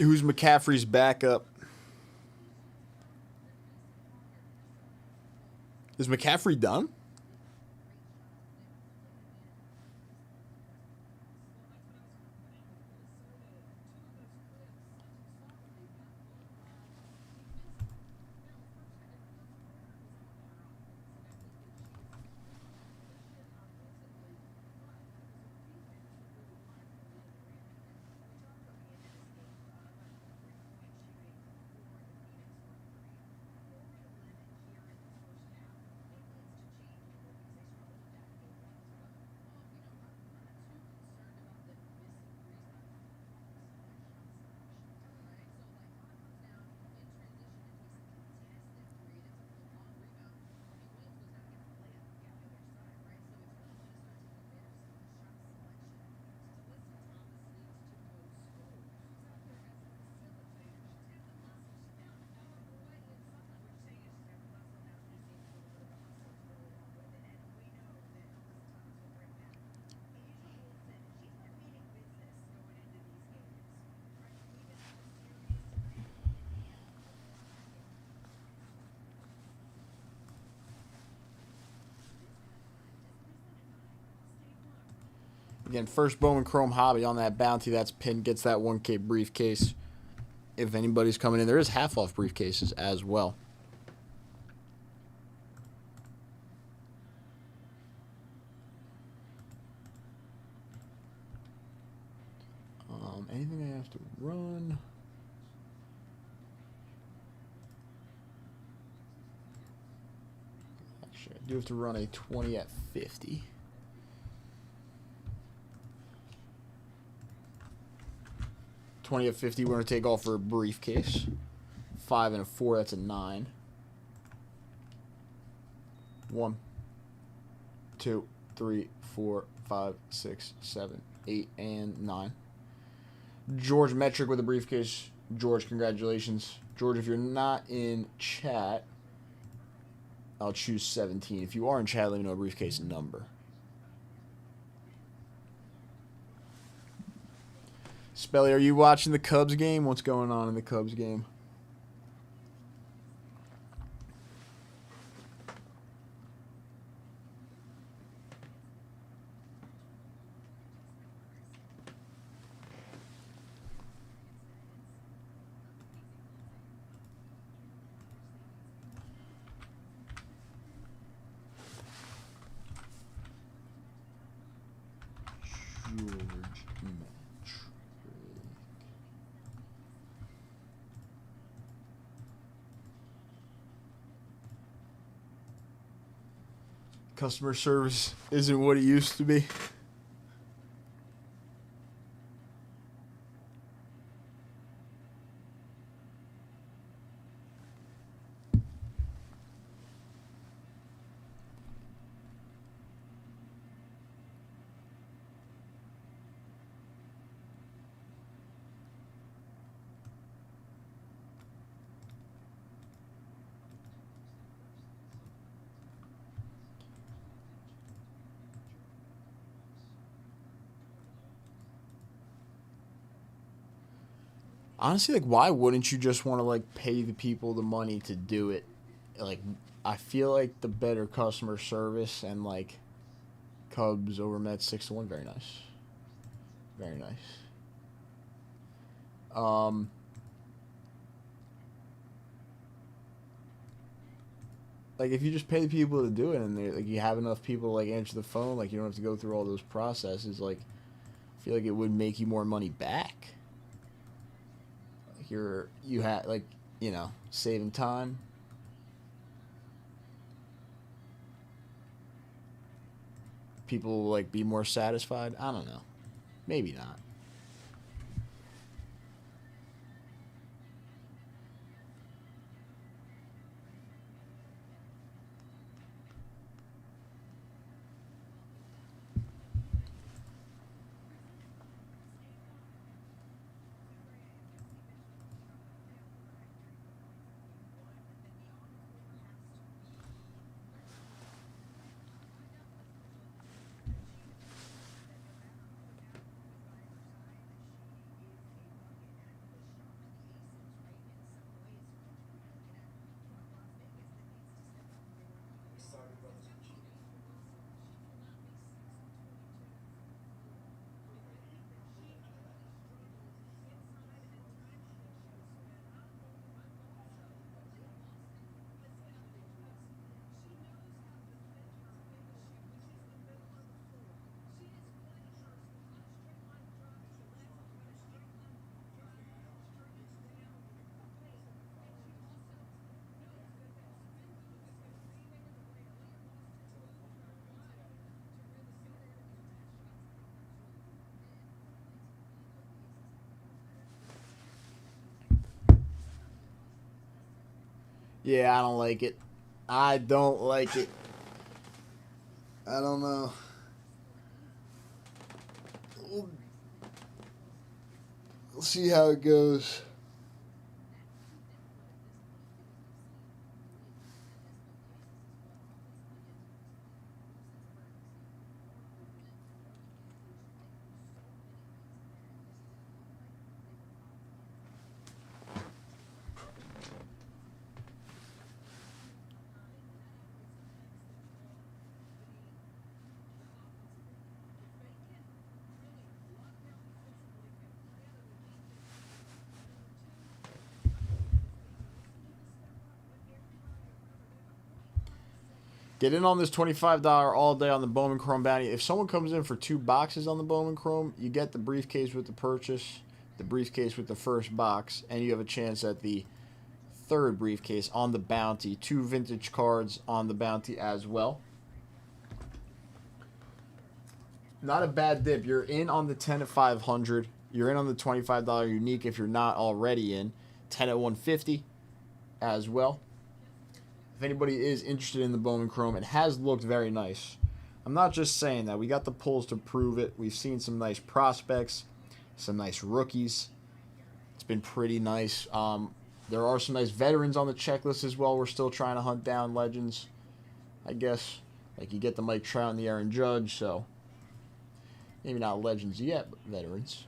Who's McCaffrey's backup? Is McCaffrey done? Again, first Bowman Chrome Hobby on that bounty. That's pinned. Gets that 1K briefcase. If anybody's coming in, there is half-off briefcases as well. Anything I have to run? Actually, I do have to run a 20 at 50. 20 at 50, we're going to take off for a briefcase. 5 and a 4, that's a 9. 1, 2, 3, 4, 5, 6, 7, 8, and 9. George Metric with a briefcase. George, congratulations. George, if you're not in chat, I'll choose 17. If you are in chat, let me know a briefcase number. Spelly, are you watching the Cubs game? What's going on in the Cubs game? Customer service isn't what it used to be. Honestly, like, why wouldn't you just want to, like, pay the people the money to do it? Like, I feel like the better customer service and, like, Cubs over Mets 6-1. Very nice. Very nice. Like, if you just pay the people to do it and they, like, you have enough people to, like, answer the phone, like, you don't have to go through all those processes, like, I feel like it would make you more money back. You had, like, you know, saving time. People will, like, be more satisfied. I don't know. Maybe not. Yeah, I don't like it. I don't like it. I don't know. We'll see how it goes. Get in on this $25 all day on the Bowman Chrome Bounty. If someone comes in for 2 boxes on the Bowman Chrome, you get the briefcase with the purchase, the briefcase with the first box, and you have a chance at the 3rd briefcase on the bounty. 2 vintage cards on the bounty as well. Not a bad dip. You're in on the 10 at 500. You're in on the $25 unique if you're not already in. 10 at 150 as well. If anybody is interested in the Bowman Chrome, it has looked very nice. I'm not just saying that. We got the pulls to prove it. We've seen some nice prospects, some nice rookies. It's been pretty nice. There are some nice veterans on the checklist as well. We're still trying to hunt down legends. I guess. Like, you get the Mike Trout and the Aaron Judge, so maybe not legends yet, but veterans.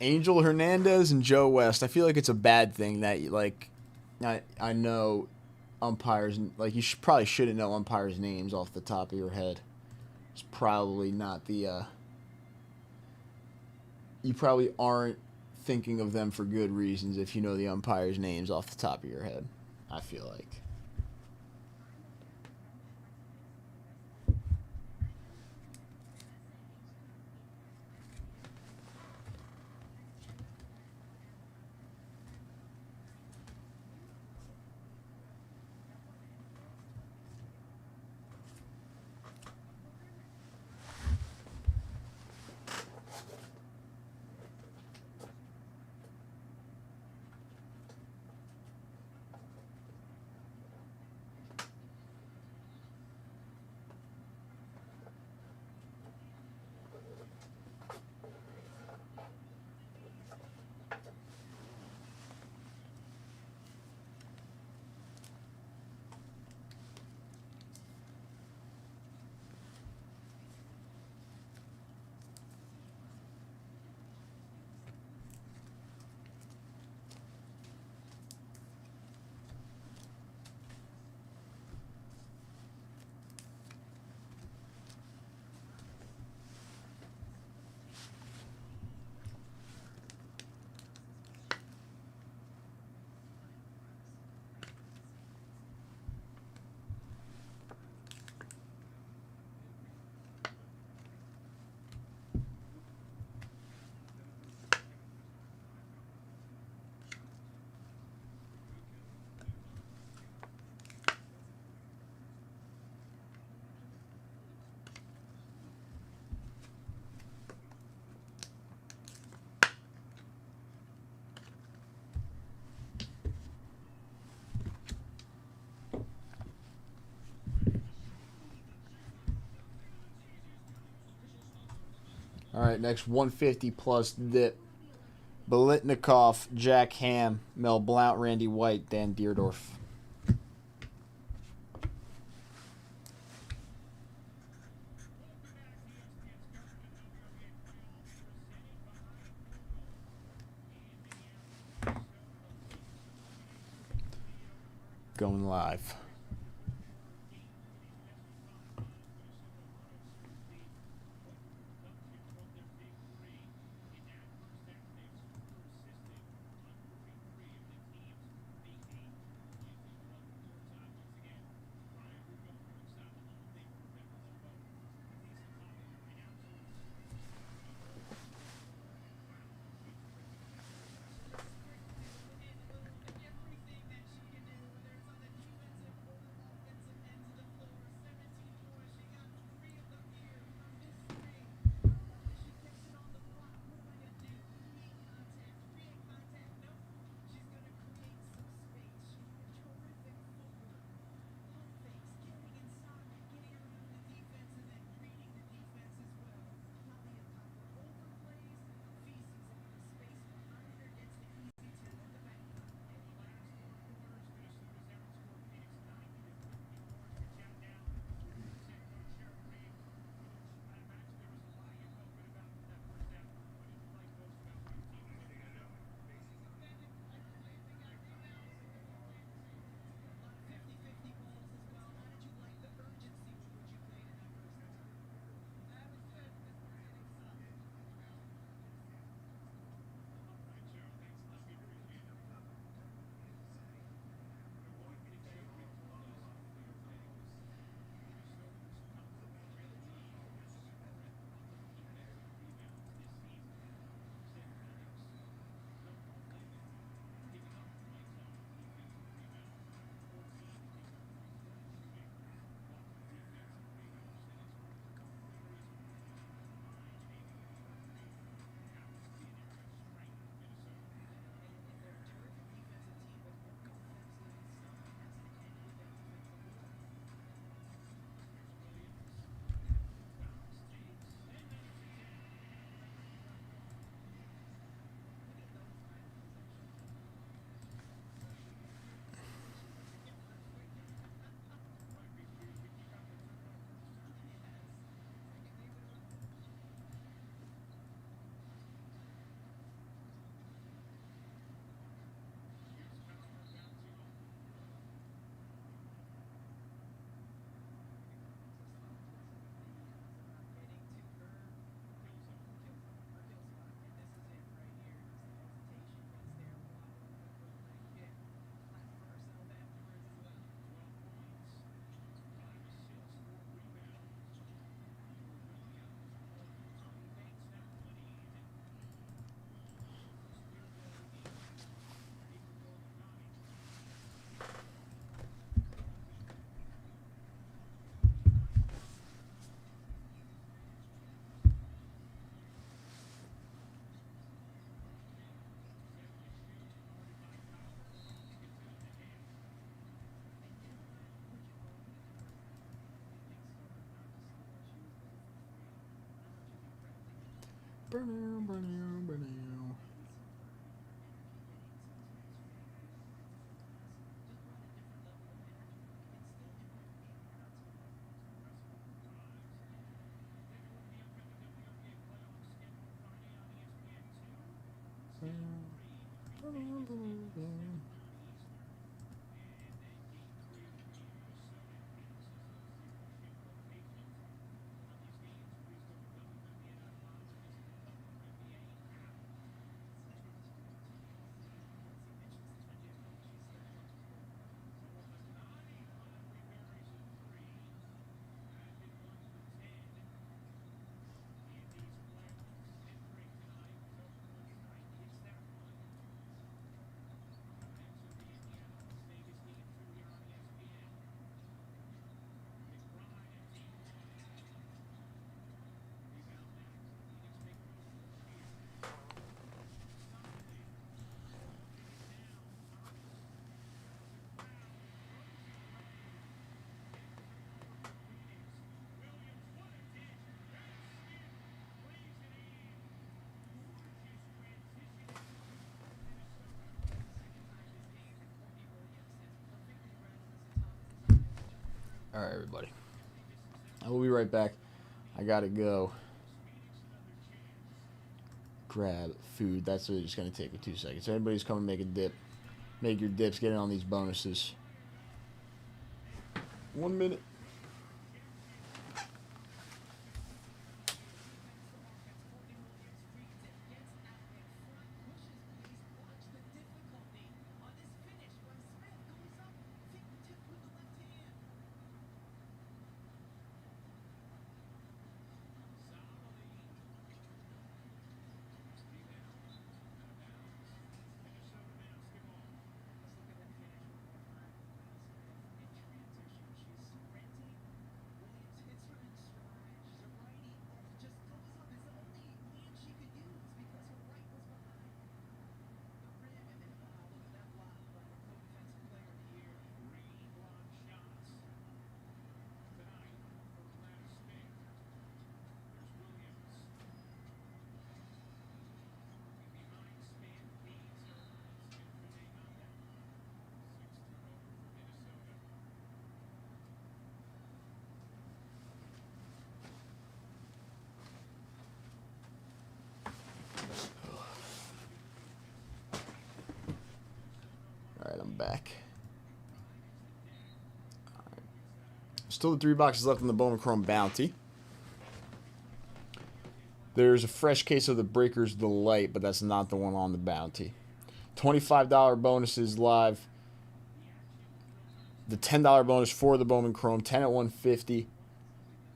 Angel Hernandez and Joe West. I feel like it's a bad thing that you, like, I know umpires, like, you probably shouldn't know umpires' names off the top of your head. It's probably not the you probably aren't thinking of them for good reasons if you know the umpires' names off the top of your head, I feel like. All right, next 150 plus dip. Bolitnikov, Jack Ham, Mel Blount, Randy White, Dan Deerdorf. Going live. All right, everybody. I will be right back. I gotta go grab food. That's really just gonna take me 2 seconds. So anybody's coming, make a dip. Make your dips. Get in on these bonuses. 1 minute. All right, I'm back. All right. Still the 3 boxes left in the Bowman Chrome Bounty. There's a fresh case of the Breakers Delight, but that's not the one on the Bounty. $25 bonuses live. The $10 bonus for the Bowman Chrome, 10 at 150,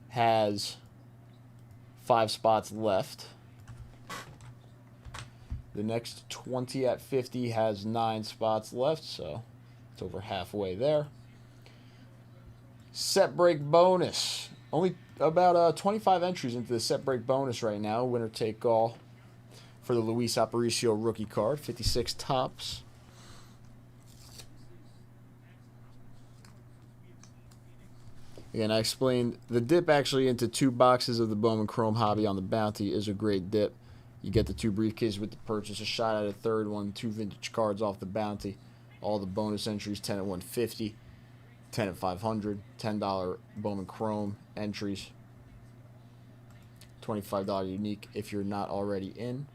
has 5 spots left. The next 20 at 50 has 9 spots left, so it's over halfway there. Set break bonus. Only about 25 entries into the set break bonus right now. Winner take all for the Luis Aparicio rookie card. 56 tops. Again, I explained the dip actually into 2 boxes of the Bowman Chrome Hobby on the Bounty is a great dip. You get the 2 briefcases with the purchase, a shot at a third one, 2 vintage cards off the Bounty. All the bonus entries, 10 at 150, 10 at 500, $10 Bowman Chrome entries, $25 unique if you're not already in.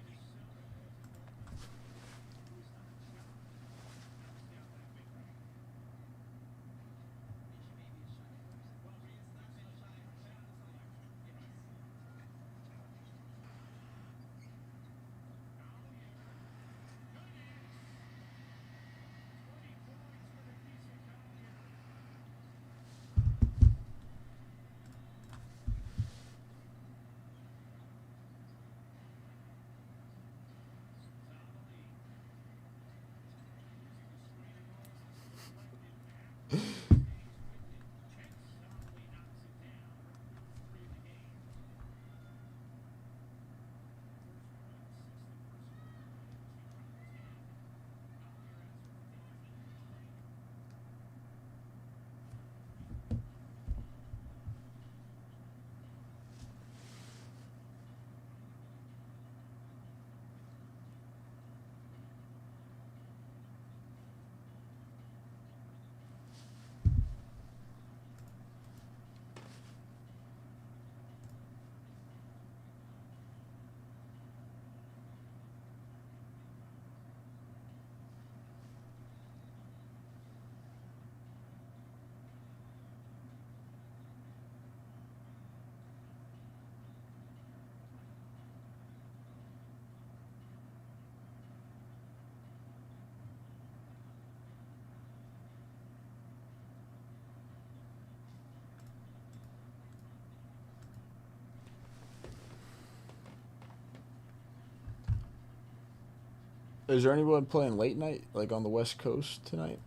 Is there anyone playing late night, like on the West Coast tonight?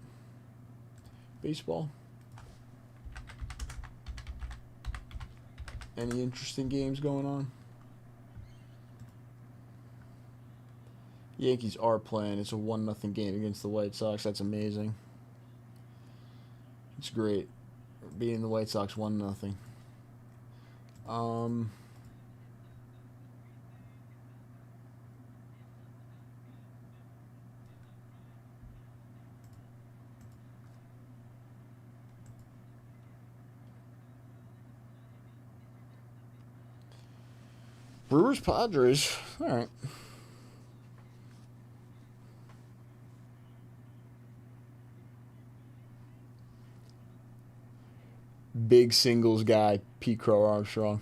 Baseball? Any interesting games going on? Yankees are playing. It's a 1-0 game against the White Sox. That's amazing. It's great. Beating the White Sox 1-0. Brewers Padres. All right. Big singles guy, Pete Crow Armstrong.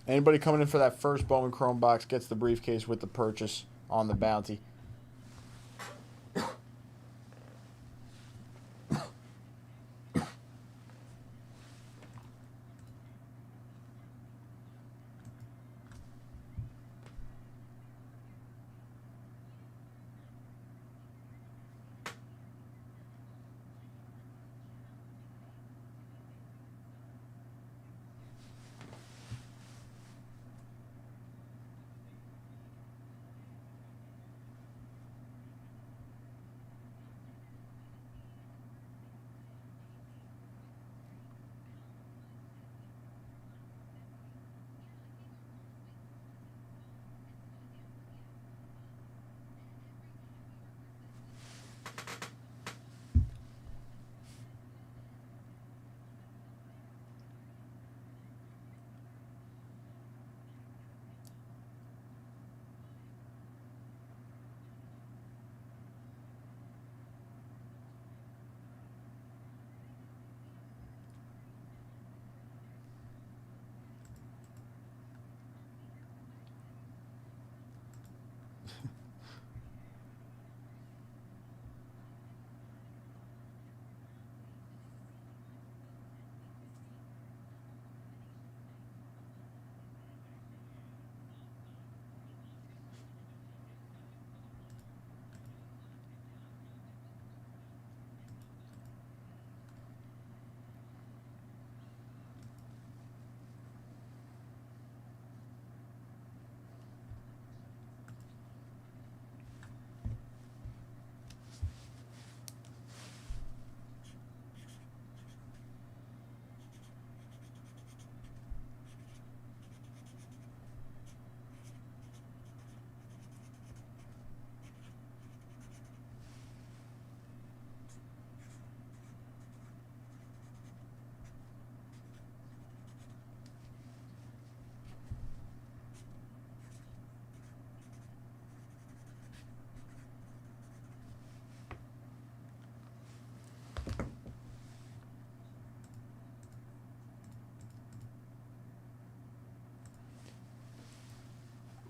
Anybody coming in for that first Bowman Chrome box gets the briefcase with the purchase on the bounty.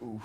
Oof.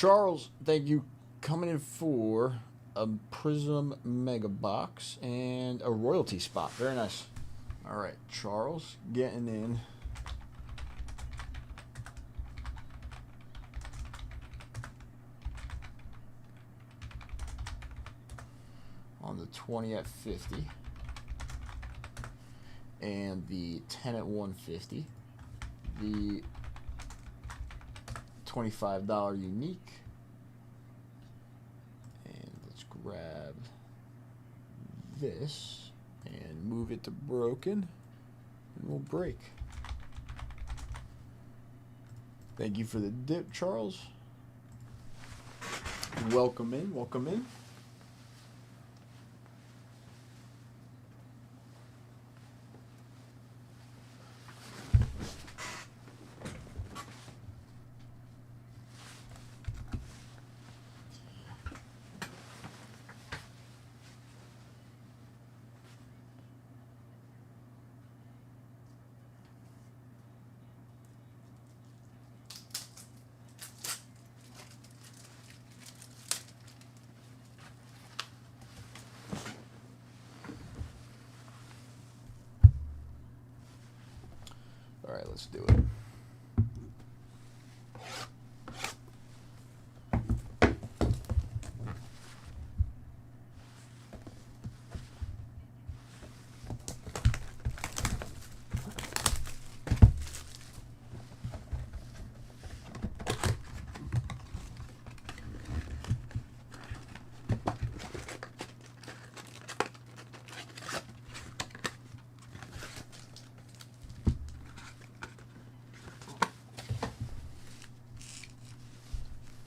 Charles, thank you. Coming in for a Prism Mega Box and a royalty spot. Very nice. All right, Charles getting in. On the 20 at 50. And the 10 at 150. The $25 unique. And let's grab this and move it to broken. And we'll break. Thank you for the dip, Charles. Welcome in, welcome in. All right, let's do it.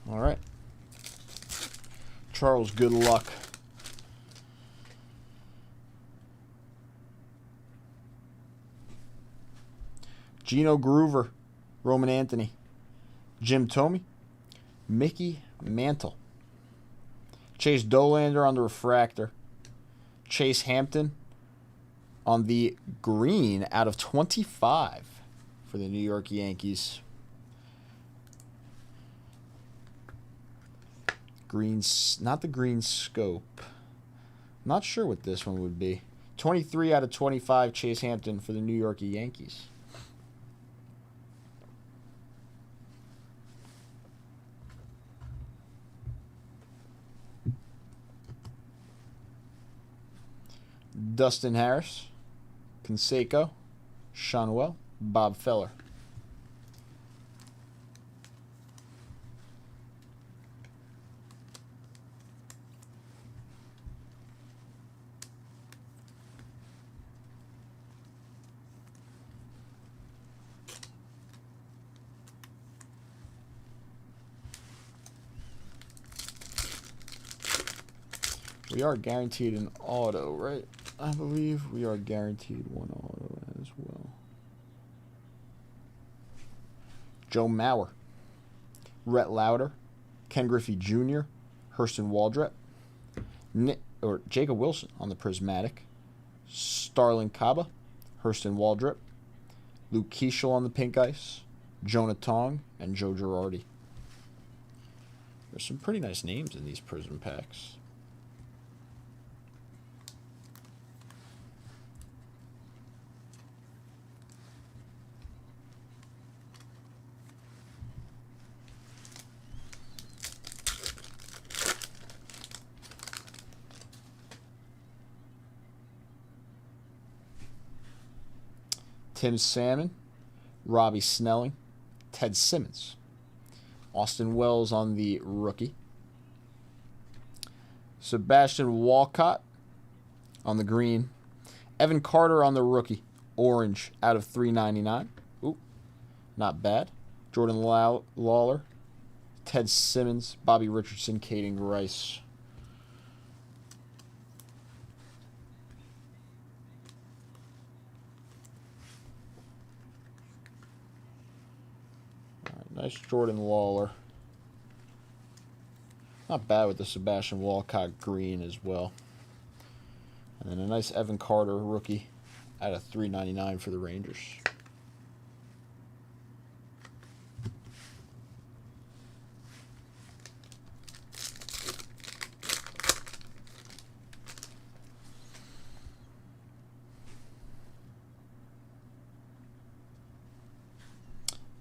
All right. Charles, good luck. Gino Groover, Roman Anthony, Jim Thome, Mickey Mantle, Chase Dolander on the refractor, Chase Hampton on the green out of 25 for the New York Yankees. Not the green scope. Not sure what this one would be. 23 out of 25, Chase Hampton for the New York Yankees. Dustin Harris, Canseco, Shonwell, Bob Feller. We are guaranteed an auto, right? I believe we are guaranteed one auto as well. Joe Mauer, Rhett Lauder, Ken Griffey Jr., Hurston Waldrep, Jacob Wilson on the Prismatic, Starlin Caba, Hurston Waldrep, Luke Keeschel on the Pink Ice, Jonah Tong, and Joe Girardi. There's some pretty nice names in these Prism packs. Tim Salmon, Robbie Snelling, Ted Simmons, Austin Wells on the rookie, Sebastian Walcott on the green, Evan Carter on the rookie, orange out of 399. Ooh, not bad. Jordan Lawler, Ted Simmons, Bobby Richardson, Caden Rice. Nice Jordan Lawler. Not bad with the Sebastian Walcott green as well. And then a nice Evan Carter rookie at a $3.99 for the Rangers.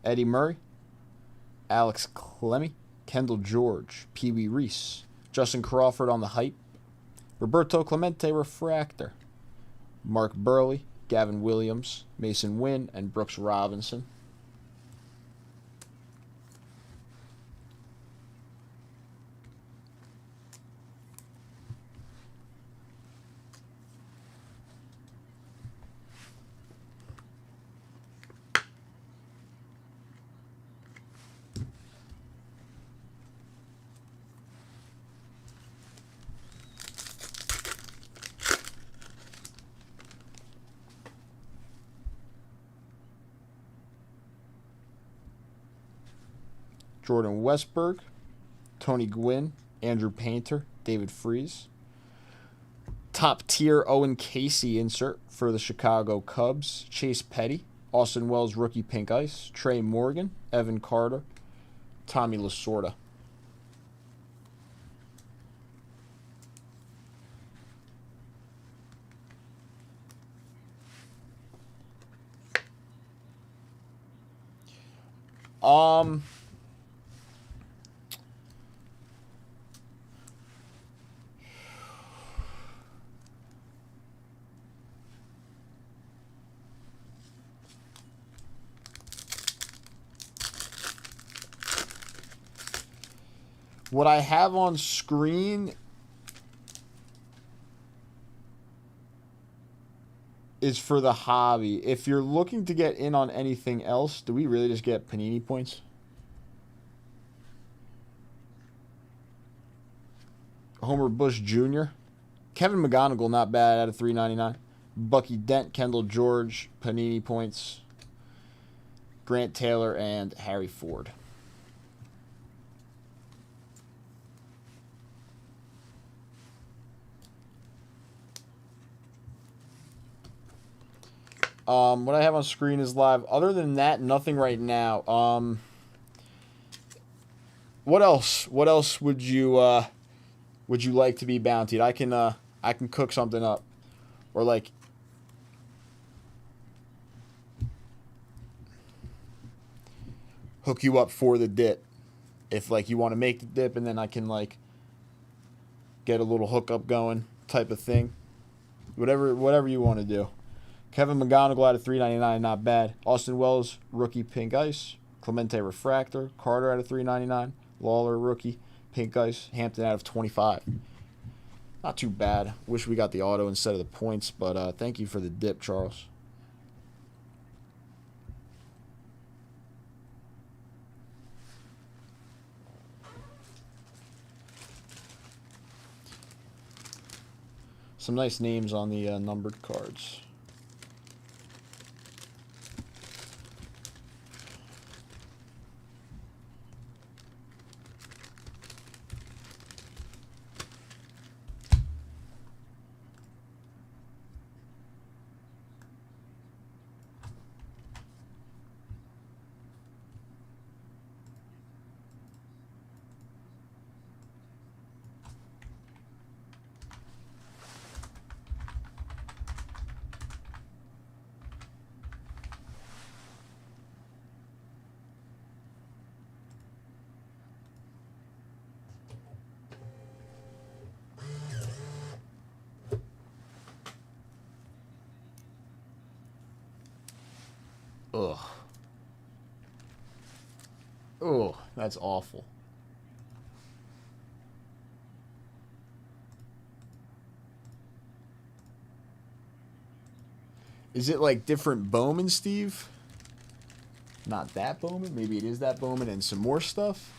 Eddie Murray, Alex Clemmie, Kendall George, Pee Wee Reese, Justin Crawford on the hype, Roberto Clemente refractor, Mark Burley, Gavin Williams, Mason Wynn, and Brooks Robinson. Jordan Westberg, Tony Gwynn, Andrew Painter, David Freese. Top tier Owen Casey insert for the Chicago Cubs, Chase Petty, Austin Wells rookie pink ice, Trey Morgan, Evan Carter, Tommy Lasorda. What I have on screen is for the hobby. If you're looking to get in on anything else, do we really just get Panini points? Homer Bush Jr., Kevin McGonigal, not bad out of $3.99. Bucky Dent, Kendall George, Panini points. Grant Taylor and Harry Ford. What I have on screen is live. Other than that, nothing right now. What else? What else would you like to be bountied? I can cook something up, or like hook you up for the dip. If like you want to make the dip, and then I can like get a little hookup going, type of thing. Whatever you want to do. Kevin McGonigal out of $3.99, not bad. Austin Wells, rookie pink ice. Clemente refractor. Carter out of $3.99. Lawler, rookie pink ice. Hampton out of $25. Not too bad. Wish we got the auto instead of the points, but thank you for the dip, Charles. Some nice names on the numbered cards. Ugh. Ugh, that's awful. Is it like different Bowman, Steve? Not that Bowman? Maybe it is that Bowman and some more stuff?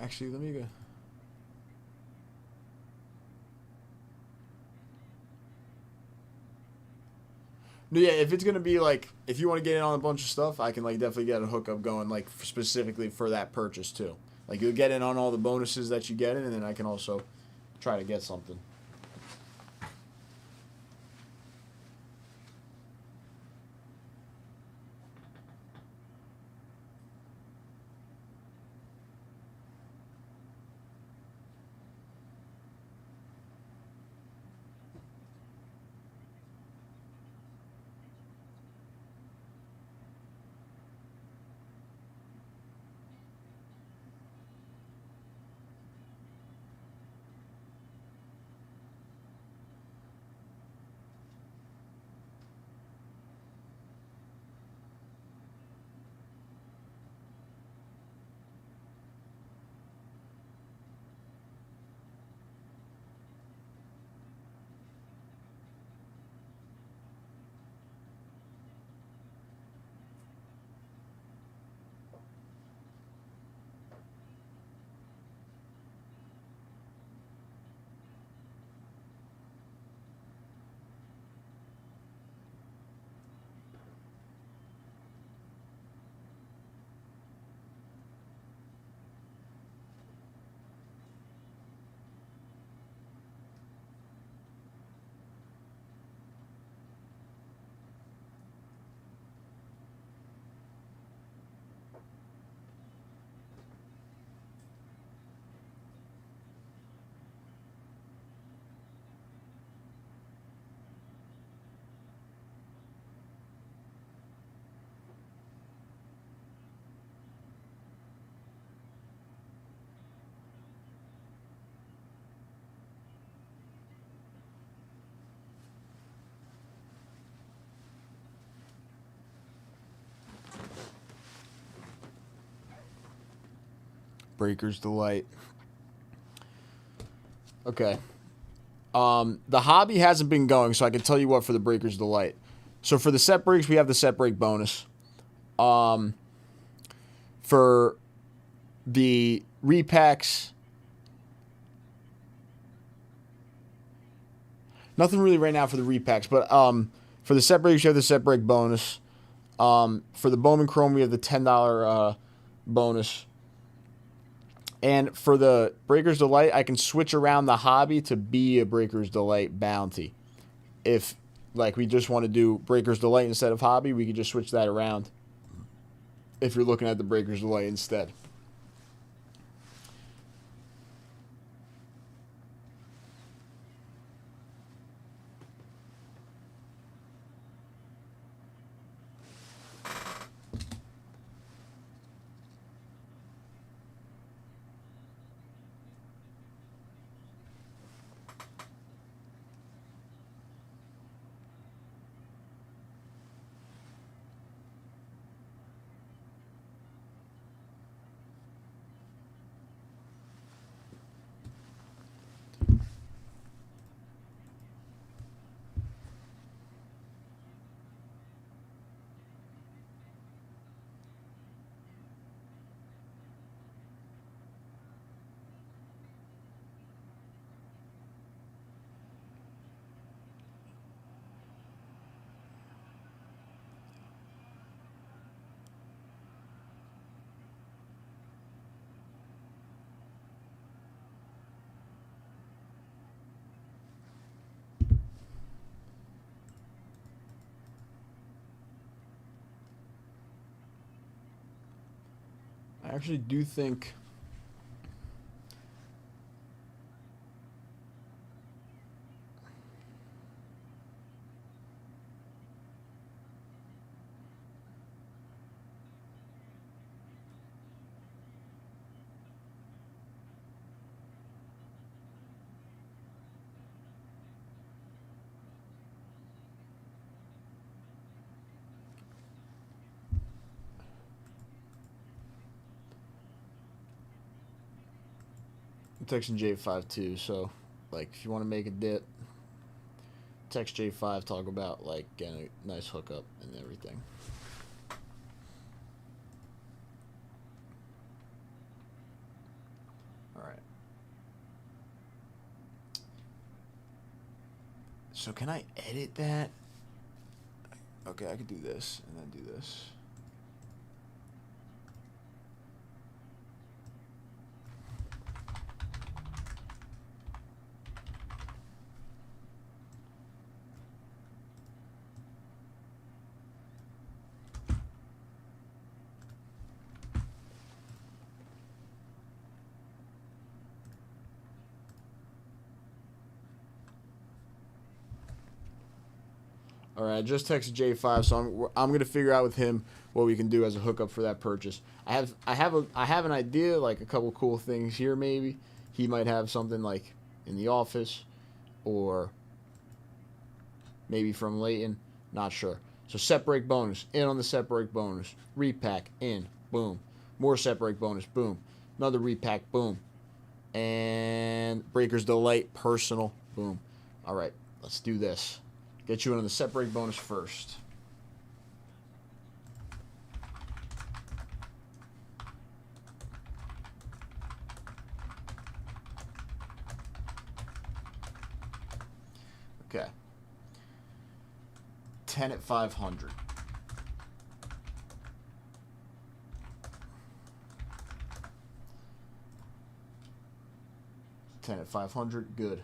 Actually, let me go. No, yeah, if it's gonna be like, if you want to get in on a bunch of stuff, I can like definitely get a hookup going, like specifically for that purchase too. Like you'll get in on all the bonuses that you get in, and then I can also try to get something. Breaker's Delight. Okay. The hobby hasn't been going, so I can tell you what for the Breaker's Delight. So for the set breaks, we have the set break bonus. For the repacks, nothing really right now for the repacks, but for the set breaks, you have the set break bonus. For the Bowman Chrome, we have the $10 bonus. And for the Breaker's Delight, I can switch around the hobby to be a Breaker's Delight bounty. If, like, we just want to do Breaker's Delight instead of hobby, we can just switch that around. If you're looking at the Breaker's Delight instead. I actually do think I'm texting J5 too, so like if you want to make a dip, text J5, talk about like getting a nice hookup and everything. So can I edit that? Okay, I could do this and then do this. All right, I just texted J5, so I'm gonna figure out with him what we can do as a hookup for that purchase. I have an idea, like a couple cool things here. Maybe he might have something like in the office, or maybe from Leighton. Not sure. So set break bonus, in on the set break bonus, repack in, boom, more set break bonus, boom, another repack, boom, and Breaker's Delight personal, boom. All right, let's do this. Get you in on the set break bonus first. Okay. 10 at 500. $10 at 500, good.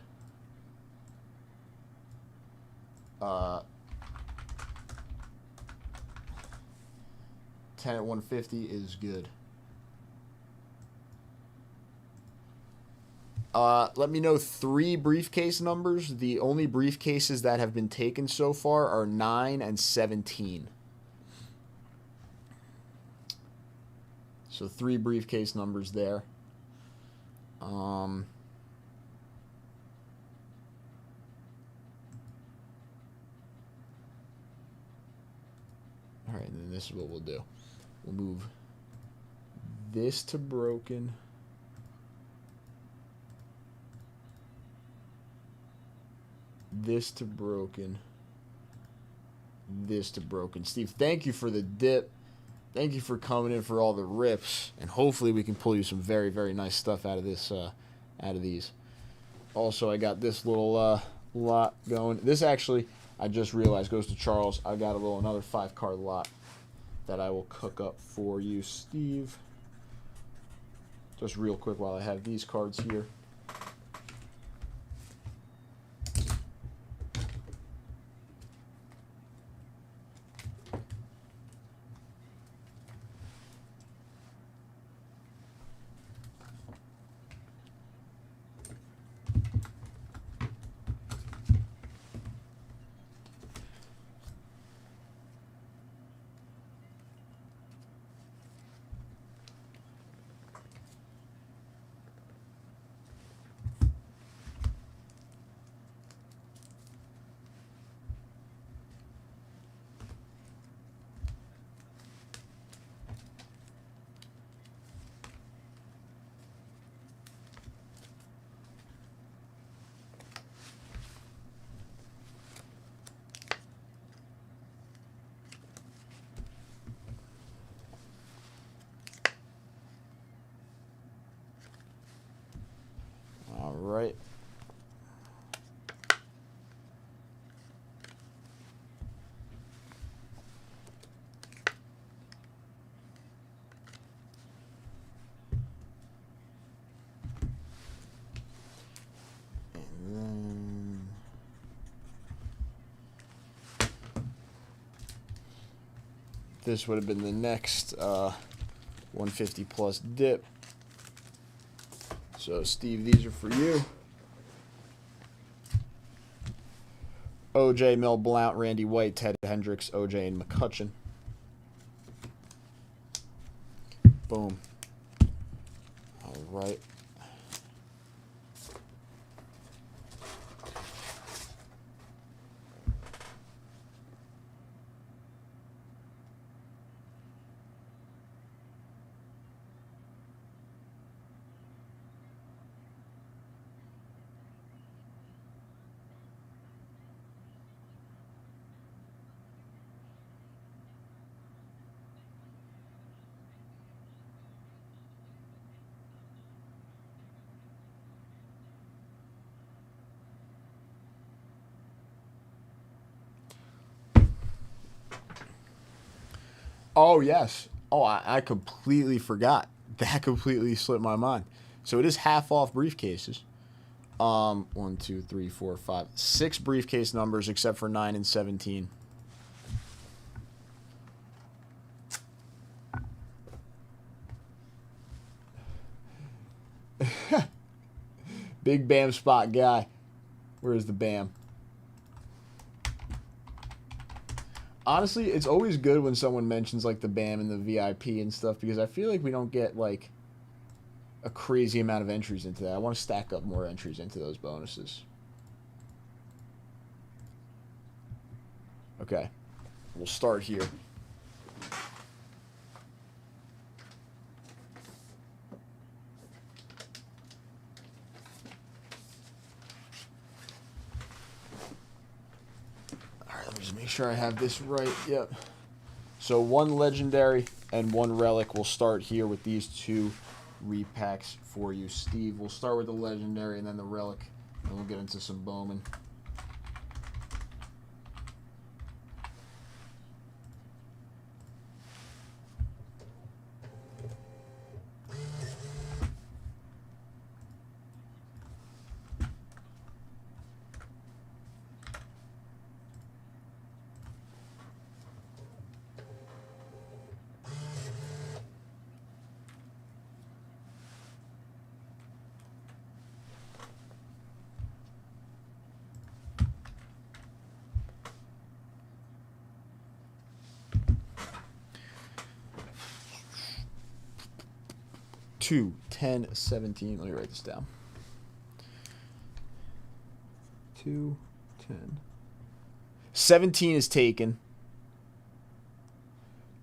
10 at 150 is good. Let me know 3 briefcase numbers. The only briefcases that have been taken so far are 9 and 17. So 3 briefcase numbers there. All right, and then this is what we'll do. We'll move this to broken. This to broken. This to broken. Steve, thank you for the dip. Thank you for coming in for all the rips. And hopefully we can pull you some very, very nice stuff out of this, out of these. Also, I got this little lot going. This actually, I just realized, goes to Charles. I got another 5-card lot that I will cook up for you, Steve. Just real quick while I have these cards here. All right. And then this would have been the next 150 plus dip. So, Steve, these are for you. OJ, Mel Blount, Randy White, Ted Hendricks, OJ, and McCutcheon. Boom. All right. Oh, yes. Oh, I completely forgot. That completely slipped my mind. So it is half off briefcases. 1, 2, 3, 4, 5, 6 briefcase numbers except for 9 and 17. Big Bam spot guy. Where's the Bam? Honestly, it's always good when someone mentions like the BAM and the VIP and stuff because I feel like we don't get like a crazy amount of entries into that. I want to stack up more entries into those bonuses. Okay. We'll start here. Alright, let me just make sure I have this right. Yep. So 1 legendary and 1 relic. We'll start here with these 2 repacks for you. Steve, we'll start with the legendary and then the relic, and we'll get into some Bowman. Two, 10, 17. Let me write this down. 2, 10. 17 is taken.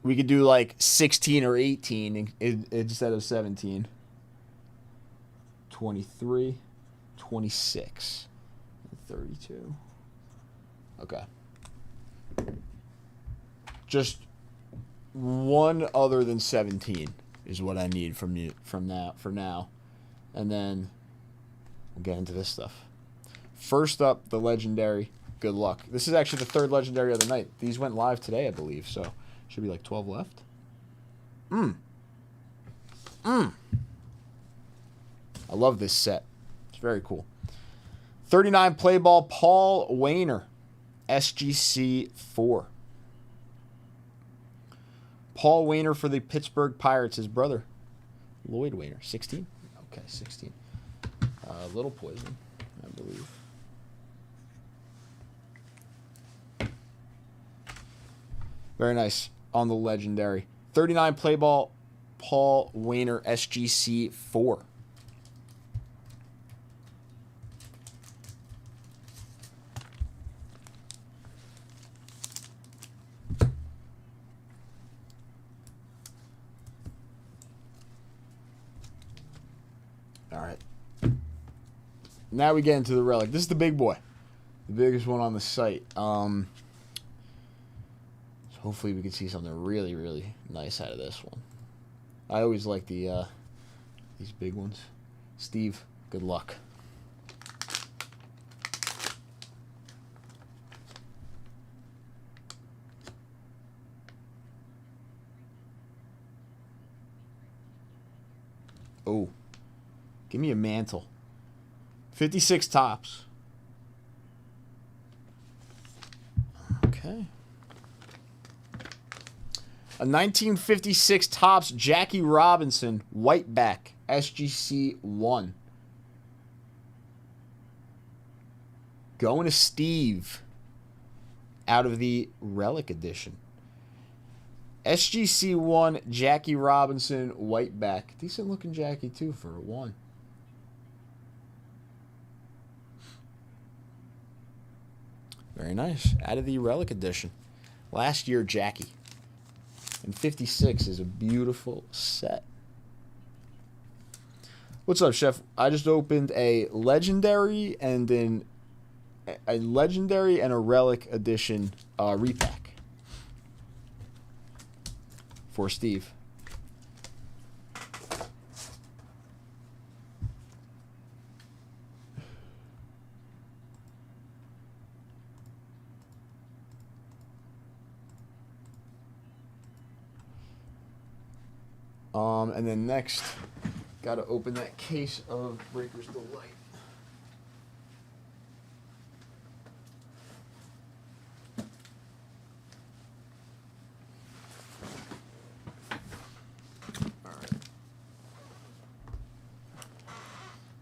We could do like 16 or 18 instead of 17. 23, 26, 32. Okay. Just one other than 17 is what I need from you for now. And then we'll get into this stuff. First up, the legendary. Good luck. This is actually the 3rd legendary of the night. These went live today, I believe, so should be like 12 left. I love this set. It's very cool. 39 play ball, Paul Wainer, SGC 4. Paul Wainer for the Pittsburgh Pirates, his brother, Lloyd Wainer, 16. Okay, 16. Little poison, I believe. Very nice on the legendary. 39 play ball, Paul Wainer, SGC 4. All right. Now we get into the relic. This is the big boy. The biggest one on the site. So hopefully we can see something really, really nice out of this one. I always like the these big ones. Steve, good luck. Oh. Give me a mantle. 56 tops. Okay. A 1956 tops Jackie Robinson, whiteback, SGC 1. Going to Steve out of the Relic Edition. SGC 1, Jackie Robinson, whiteback. Decent looking Jackie, too, for a 1. Very nice. Out of the Relic Edition. Last year, Jackie. And 56 is a beautiful set. What's up, Chef? I just opened a Legendary and then a Legendary and a Relic Edition repack for Steve. And then next, got to open that case of Breaker's Delight. All right.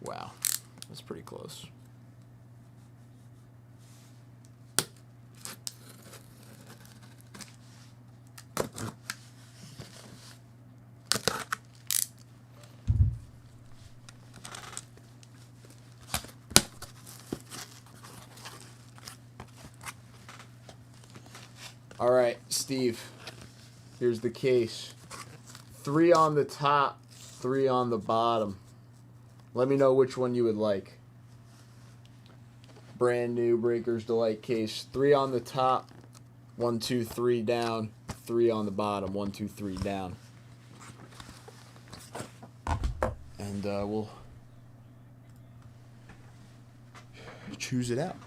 Wow, that's pretty close. All right, Steve, here's the case. 3 on the top, 3 on the bottom. Let me know which one you would like. Brand new Breaker's Delight case. 3 on the top, 1, 2, 3 down, 3 on the bottom, 1, 2, 3 down. And we'll choose it out.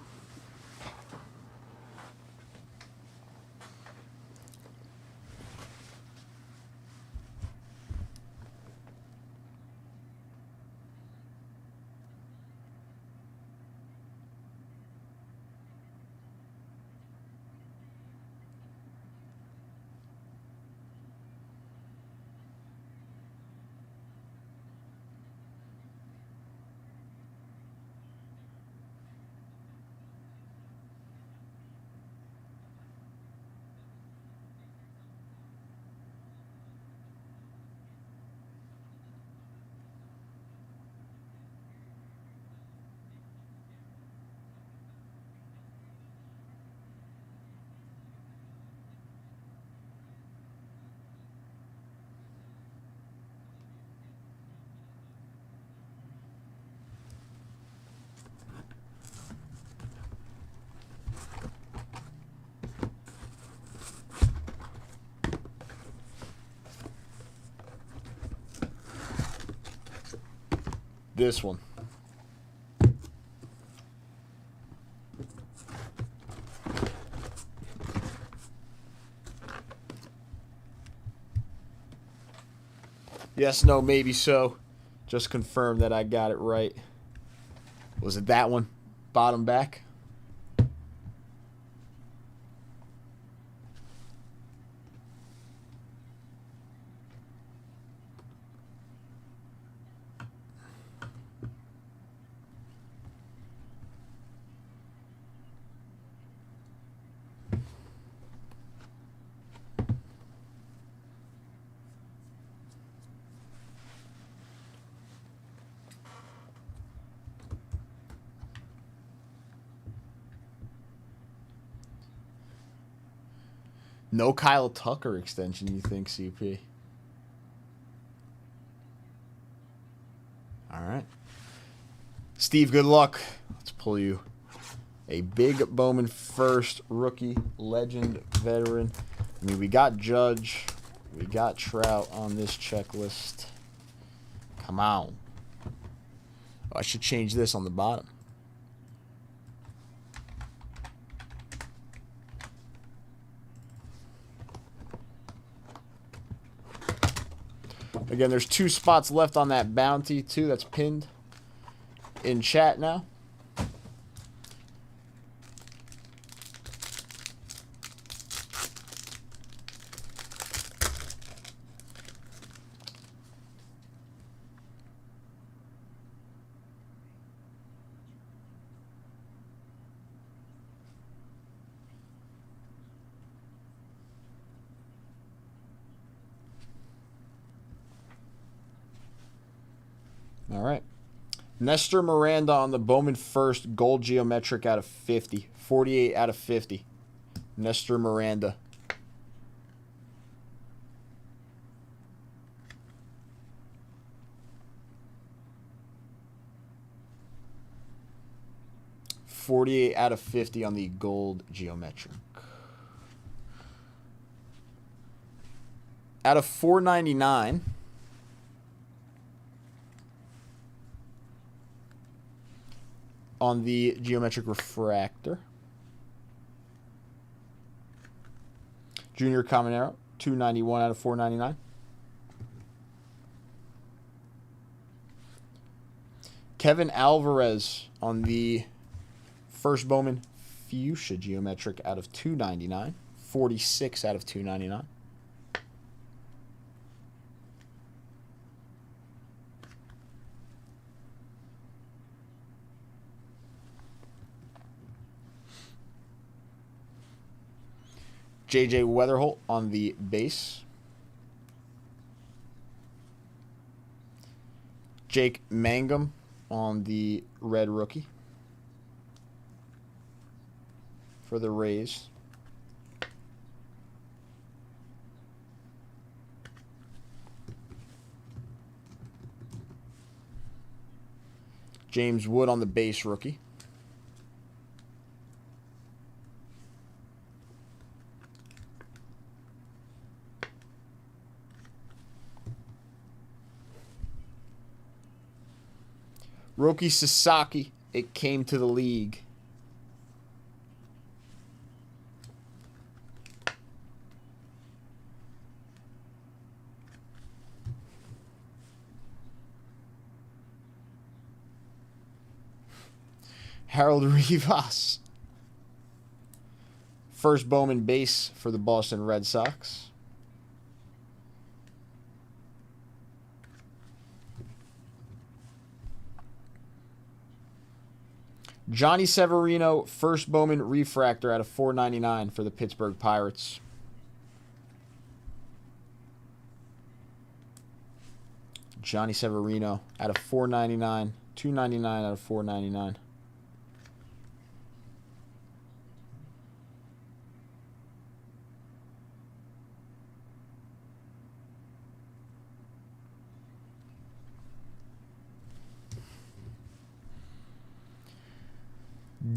This one. Yes, no, maybe so. Just confirm that I got it right. Was it that one? Bottom back? No Kyle Tucker extension, you think, CP? All right. Steve, good luck. Let's pull you a big Bowman first rookie, legend, veteran. I mean, we got Judge. We got Trout on this checklist. Come on. Oh, I should change this on the bottom. Again, there's 2 spots left on that bounty, too. That's pinned in chat now. All right. Nestor Miranda on the Bowman first, gold geometric out of 50. 48 out of 50. Nestor Miranda. $48 out of 50 on the gold geometric. Out of $4.99. On the geometric refractor. Junior Caminero, $2.91 out of $4.99. Kevin Alvarez on the first Bowman Fuchsia Geometric out of 299. 46 out of 299. J.J. Weatherholt on the base. Jake Mangum on the red rookie for the Rays. James Wood on the base rookie. Roki Sasaki, it came to the league. Harold Rivas. First Bowman base for the Boston Red Sox. Johnny Severino, first Bowman refractor out of 499 for the Pittsburgh Pirates. Johnny Severino out of 499, 299 out of 499.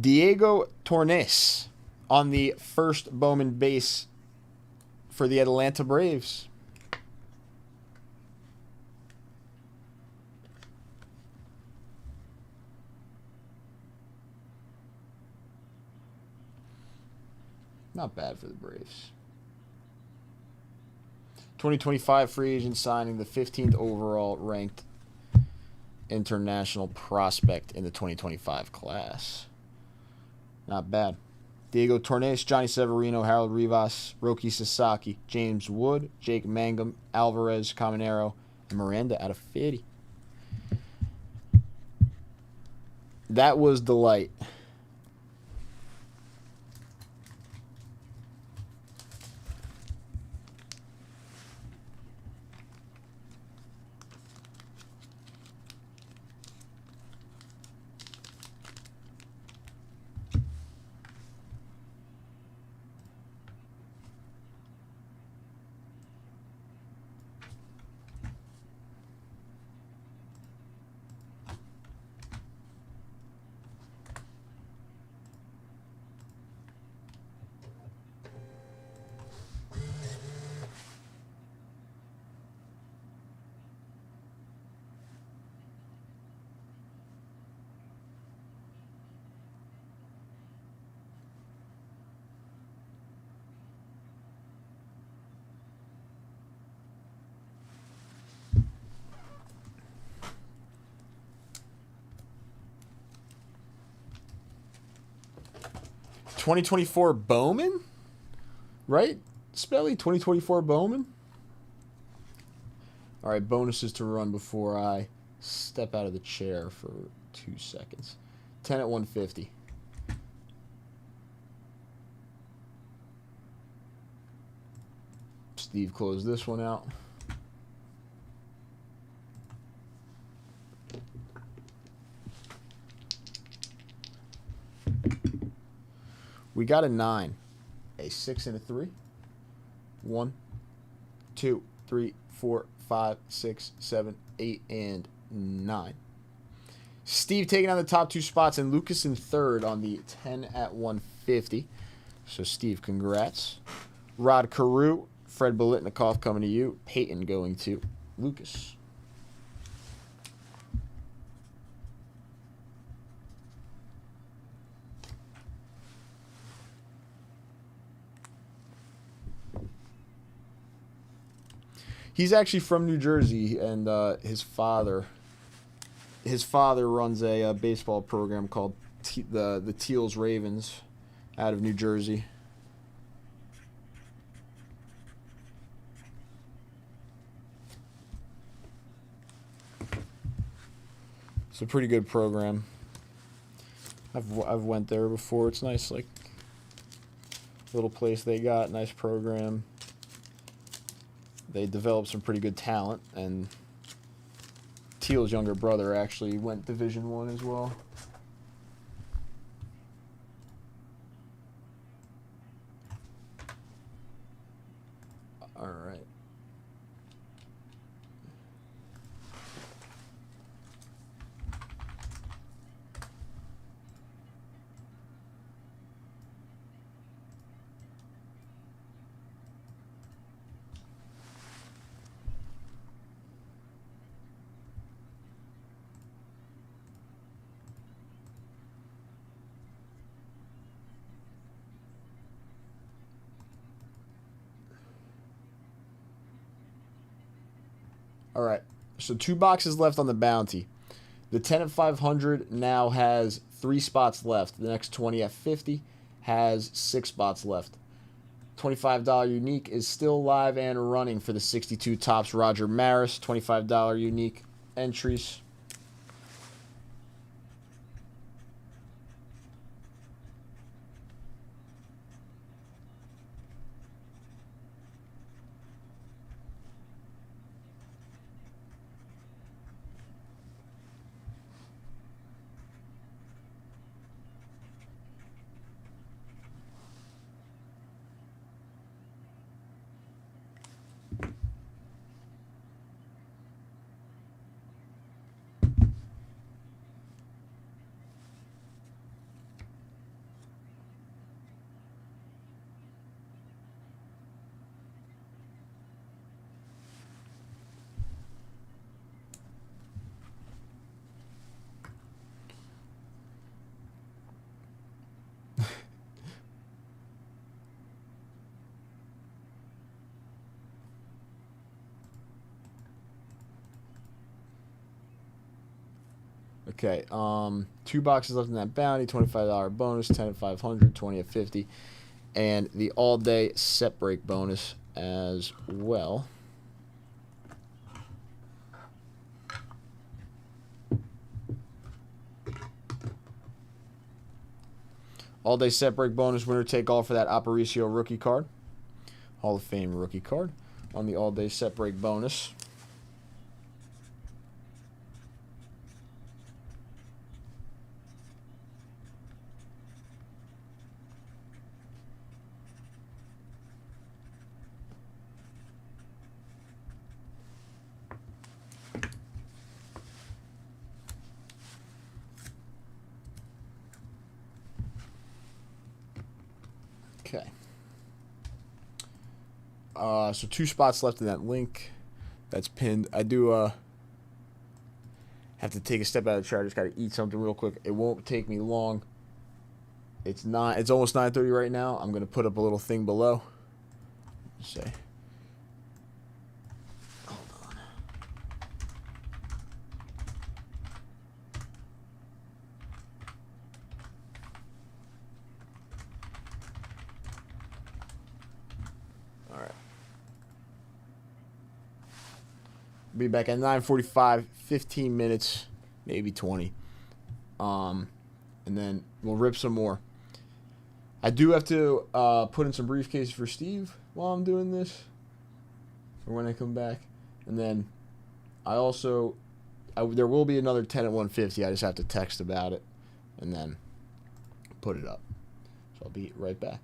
Diego Tornes on the first Bowman base for the Atlanta Braves. Not bad for the Braves. 2025 free agent signing, the 15th overall ranked international prospect in the 2025 class. Not bad. Diego Tornes, Johnny Severino, Harold Rivas, Roki Sasaki, James Wood, Jake Mangum, Alvarez, Caminero, and Miranda out of 50. That was delight. '24 Bowman? Right? Spelly, 2024 Bowman? All right, bonuses to run before I step out of the chair for 2 seconds. 10 at 150. Steve closed this one out. We got a 9, a 6, and a 3. 1, 2, 3, 4, 5, 6, 7, 8, and 9. Steve taking on the top 2 spots, and Lucas in third on the 10 at 150. So, Steve, congrats. Rod Carew, Fred Bolitnikoff coming to you. Peyton going to Lucas. He's actually from New Jersey, and his father his father runs a baseball program called the Teals Ravens out of New Jersey. It's a pretty good program. I've went there before. It's nice, like little place they got, nice program. They developed some pretty good talent, and Teal's younger brother actually went Division I as well. All right. All right. So 2 boxes left on the bounty. The 10 at 500 now has 3 spots left. The next 20 at 50 has 6 spots left. $25 unique is still live and running for the 62 Topps Roger Maris. $25 unique entries. Okay, 2 boxes left in that bounty, $25 bonus, 10 at 500, 20 at 50, and the all-day set break bonus as well. All-day set break bonus, winner take all for that Aparicio rookie card. Hall of Fame rookie card on the all-day set break bonus. Okay. So 2 spots left in that link that's pinned. I do have to take a step out of the chair. I just got to eat something real quick. It won't take me long. It's almost 9:30 right now. I'm going to put up a little thing below. Say. Hold on. All right. Be back at 9:45, 15 minutes, maybe 20. And then we'll rip some more. I do have to put in some briefcases for Steve while I'm doing this, for when I come back. And then there will be another 10 at 150. I just have to text about it and then put it up. So I'll be right back.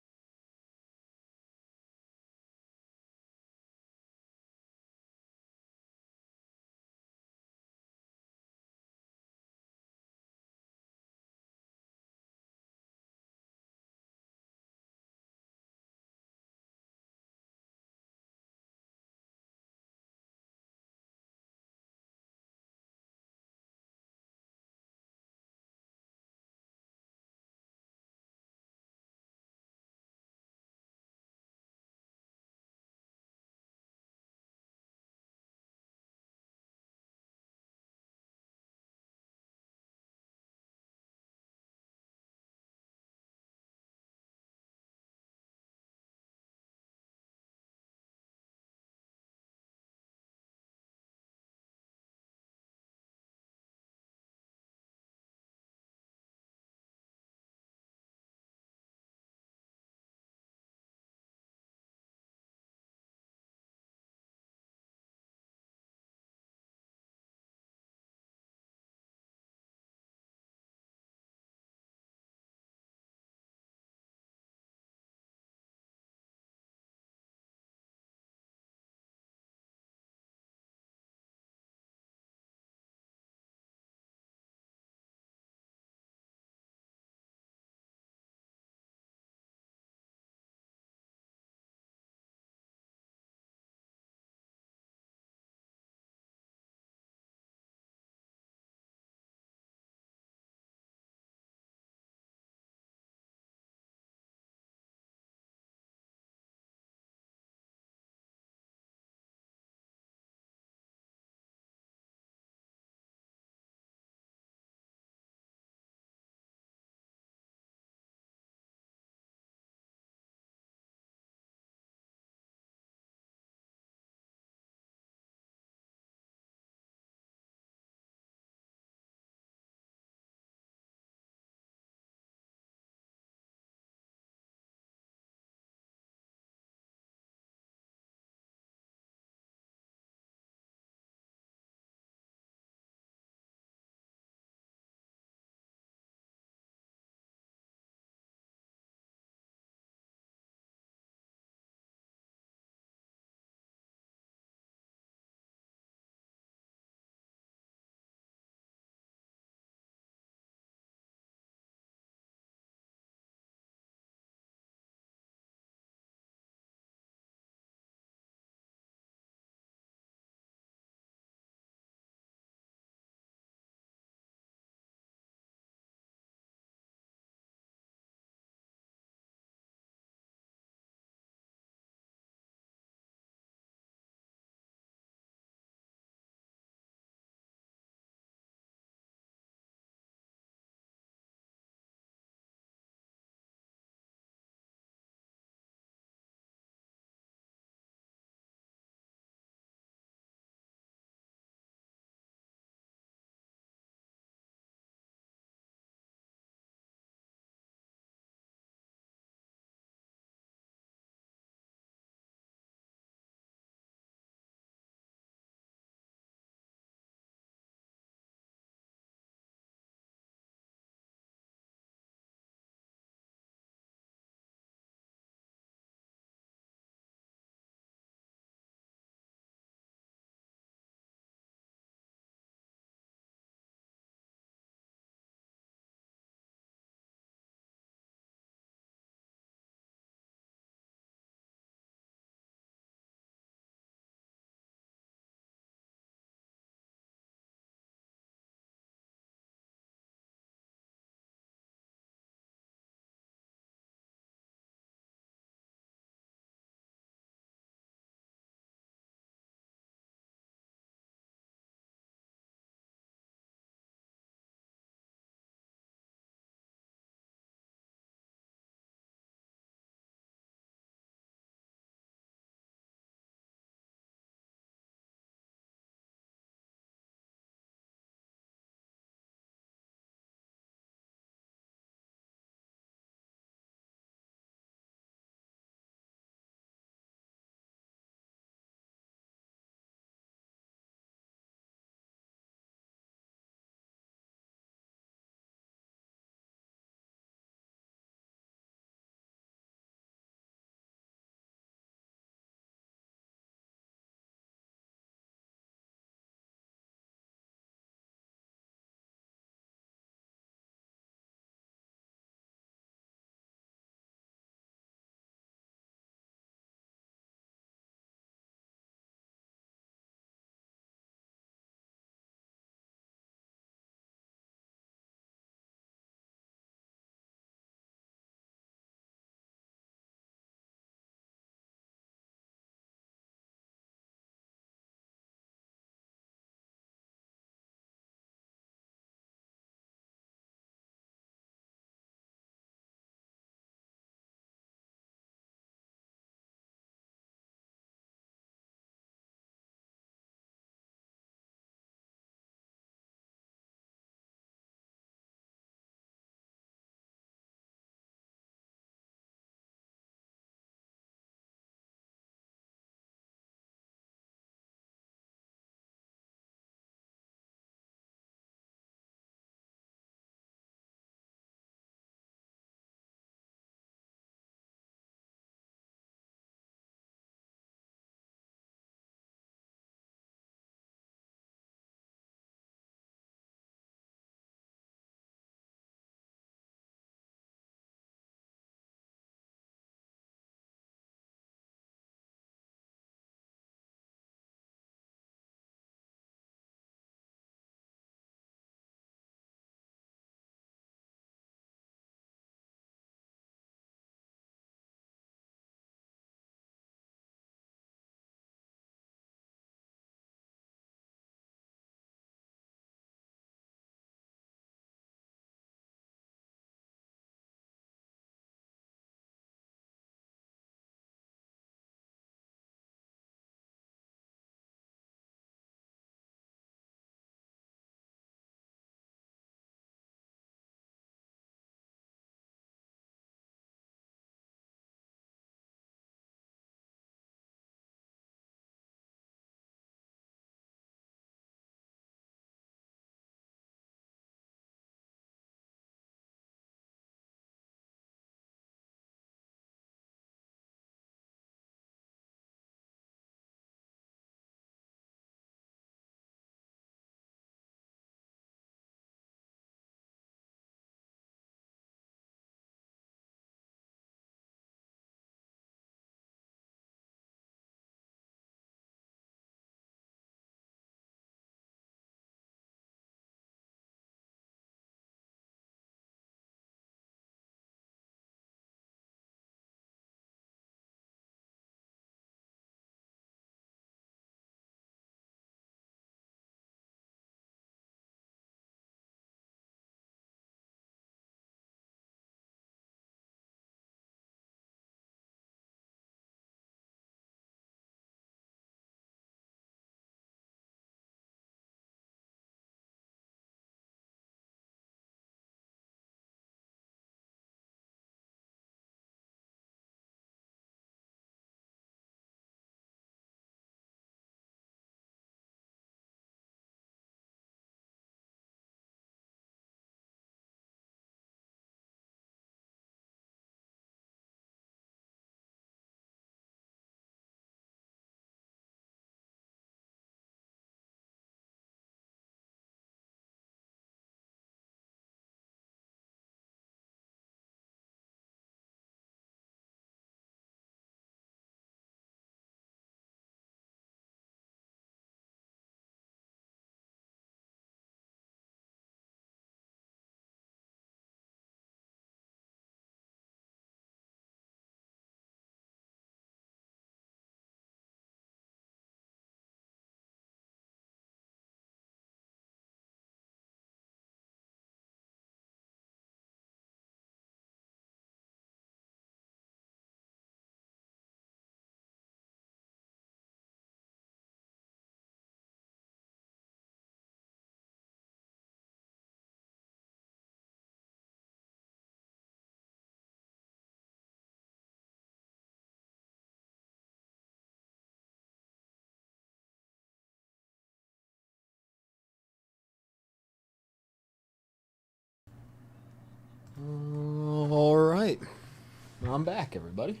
I'm back, everybody.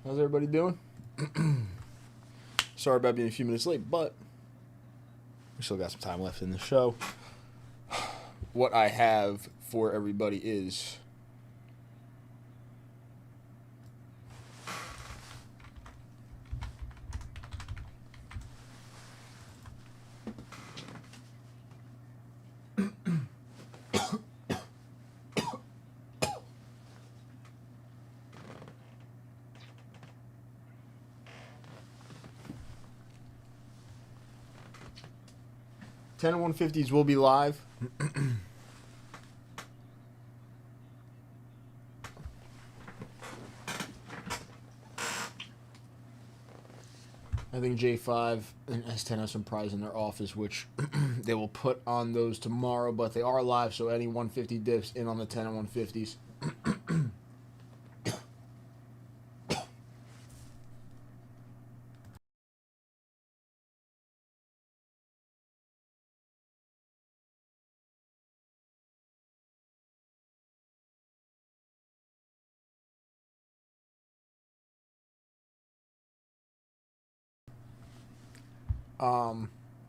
How's everybody doing? Sorry about being a few minutes late, but we still got some time left in the show. What I have for everybody is ten and 150s will be live. I think J5 and S10 have some prize in their office, which they will put on those tomorrow, but they are live, so any 150 dips in on the 10 and 150s.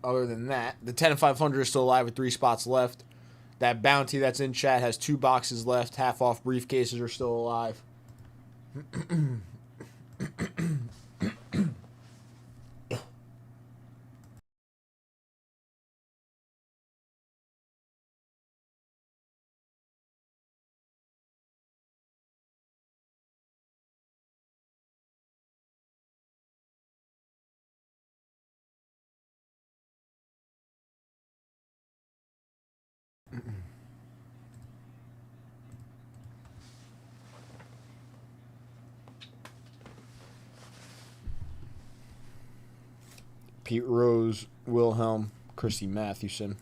Other than that, the 10 and 500 is still alive with 3 spots left. That bounty that's in chat has 2 boxes left. Half off briefcases are still alive. Pete Rose, Wilhelm, Christy Mathewson.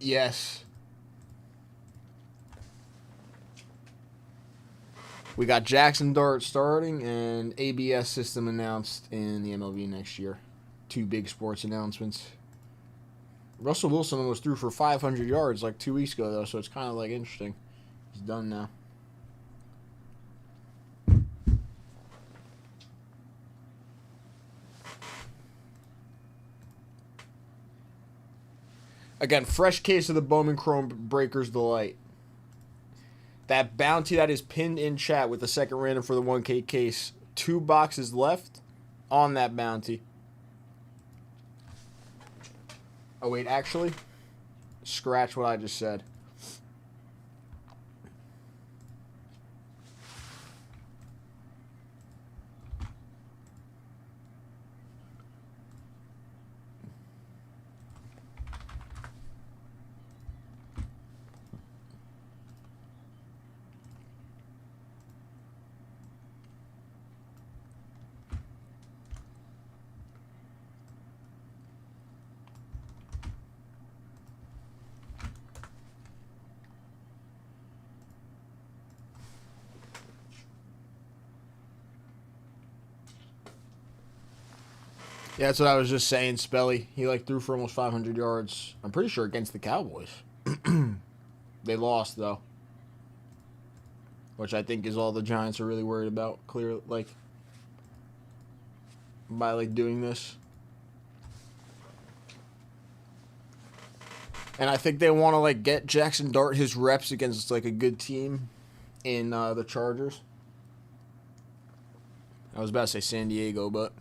Yes. We got Jackson Dart starting and ABS system announced in the MLB next year. 2 big sports announcements. Russell Wilson almost threw for 500 yards like 2 weeks ago, though, so it's kind of like interesting. He's done now. Again, fresh case of the Bowman Chrome Breakers Delight. That bounty that is pinned in chat with the second random for the 1K case. 2 boxes left on that bounty. Oh, wait, actually, scratch what I just said. Yeah, that's what I was just saying, Spelly. He like threw for almost 500 yards. I'm pretty sure against the Cowboys. They lost though, which I think is all the Giants are really worried about. Clear like by like doing this, and I think they want to like get Jackson Dart his reps against like a good team in the Chargers. I was about to say San Diego, but.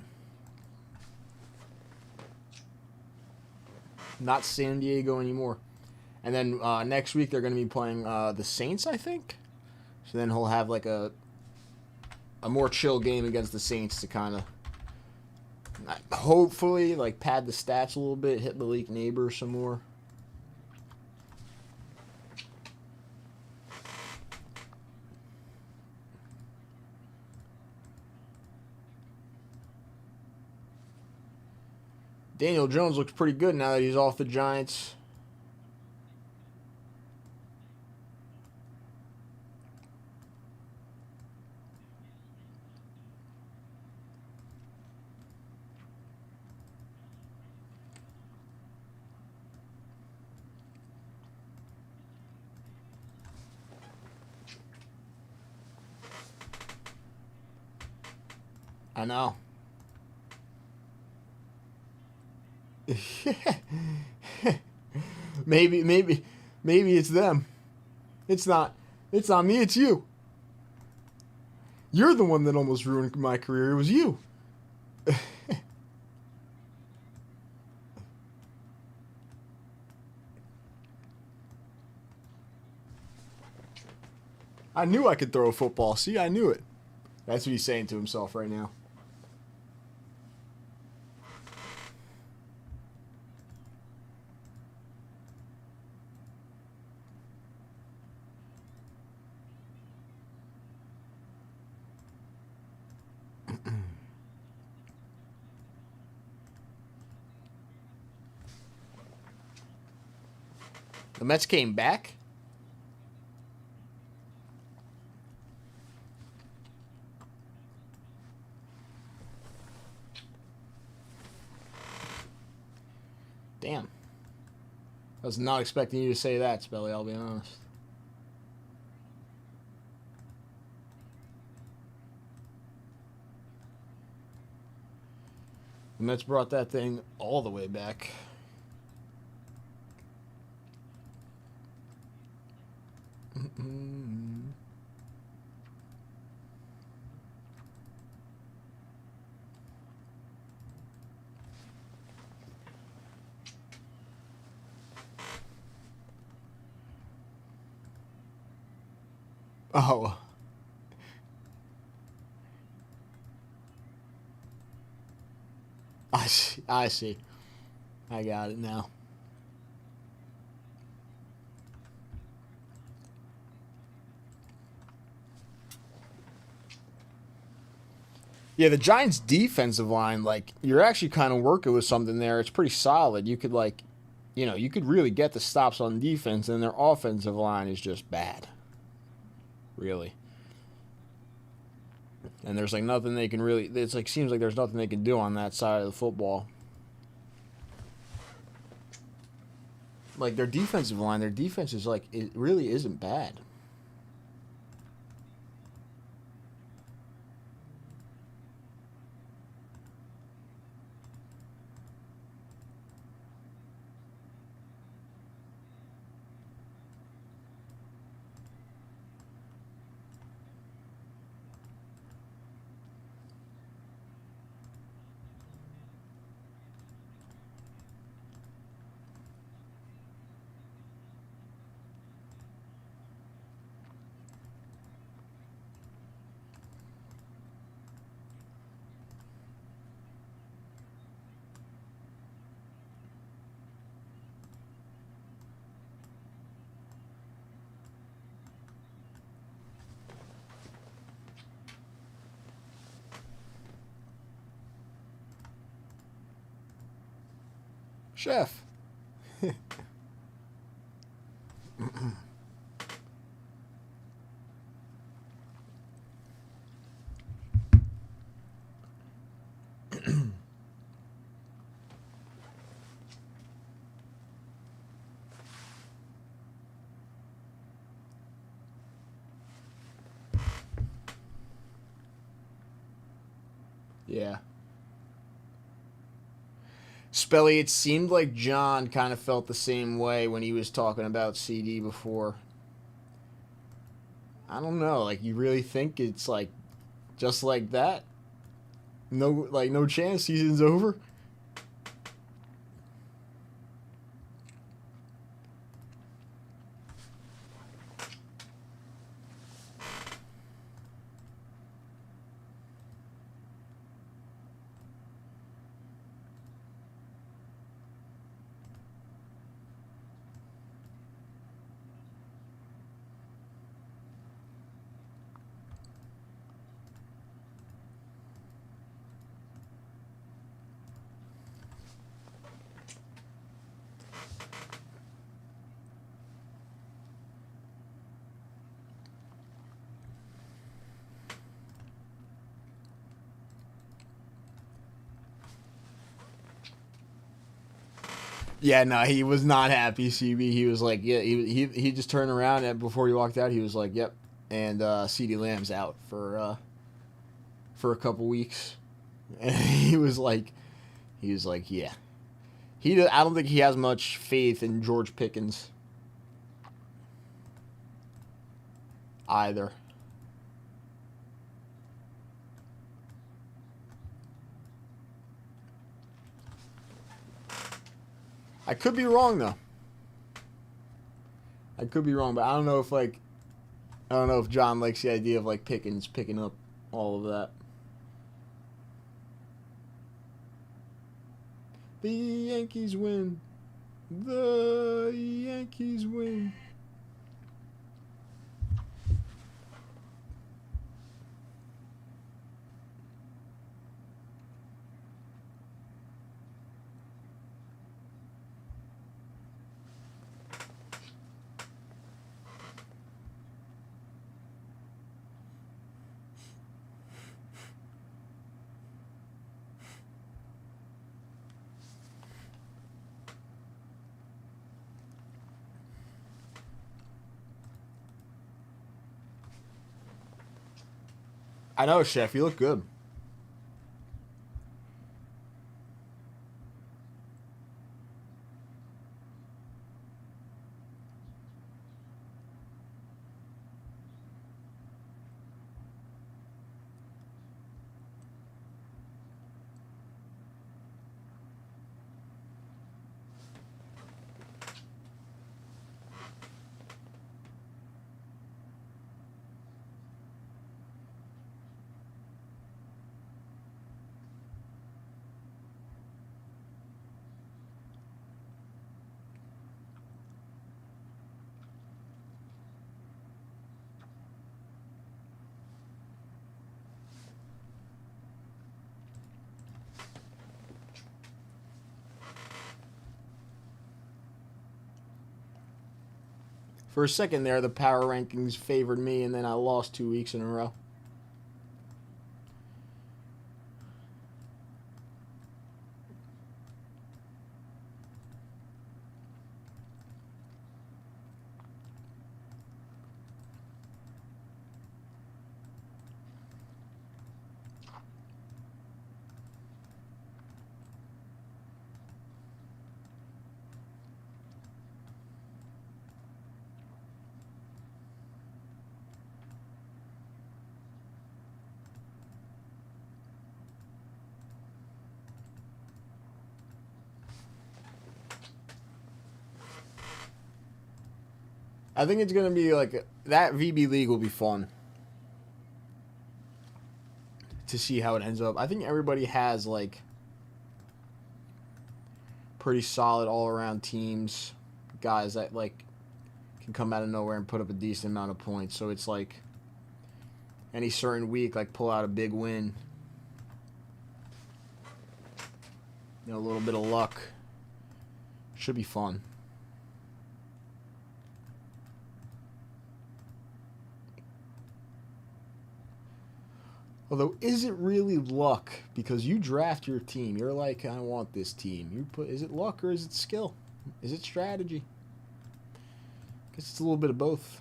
Not San Diego anymore. And then next week they're going to be playing the Saints, I think. So then he'll have like a more chill game against the Saints to kind of hopefully like pad the stats a little bit, hit Malik Neighbors some more. Daniel Jones looks pretty good now that he's off the Giants. I know. maybe it's them. It's not me, it's you. You're the one that almost ruined my career. It was you. I knew I could throw a football. See, I knew it. That's what he's saying to himself right now. The Mets came back? Damn. I was not expecting you to say that, Spelly, I'll be honest. The Mets brought that thing all the way back. Oh. I see. I got it now. Yeah, the Giants' defensive line, like, you're actually kind of working with something there. It's pretty solid. You could, like, you could really get the stops on defense, and their offensive line is just bad. Really. And there's, like, nothing they can really... It's, like, seems like there's nothing they can do on that side of the football. Like, their defensive line, their defense is, like, it really isn't bad. Chef. Yeah. Spelly, it seemed like John kind of felt the same way when he was talking about CD before. I don't know. Like, you really think it's like just like that? No, like no chance. Season's over. Yeah, no, he was not happy, CB. He was like, yeah, he just turned around and before he walked out, he was like, yep. And CD Lamb's out for a couple weeks. And he was like, yeah. I don't think he has much faith in George Pickens either. I could be wrong though. I could be wrong, but I don't know if John likes the idea of like Pickens picking up all of that. The Yankees win. The Yankees win. I know, Chef. You look good. For a second there, the power rankings favored me, and then I lost 2 weeks in a row. I think it's going to be like that VB League will be fun to see how it ends up. I think everybody has like pretty solid all-around teams, guys that like can come out of nowhere and put up a decent amount of points. So it's like any certain week, like pull out a big win. You know, a little bit of luck Should be fun. Although, is it really luck? Because you draft your team. You're like, I want this team. Is it luck or is it skill? Is it strategy? Guess it's a little bit of both.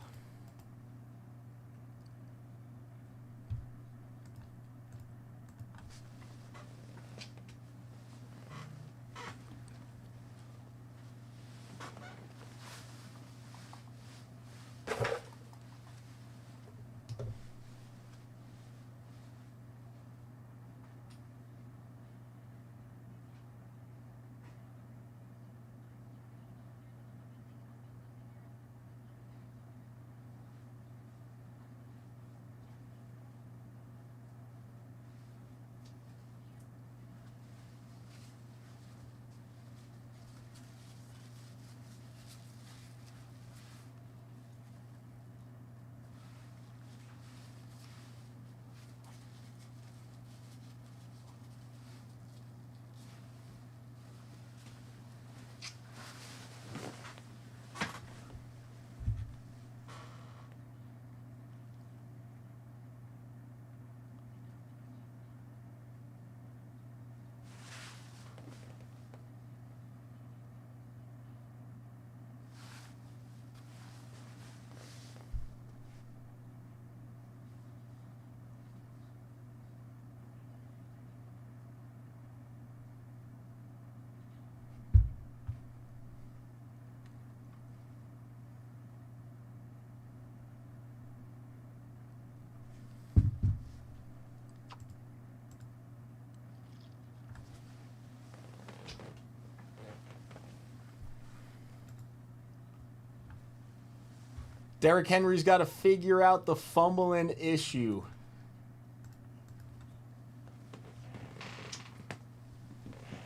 Derrick Henry's got to figure out the fumbling issue.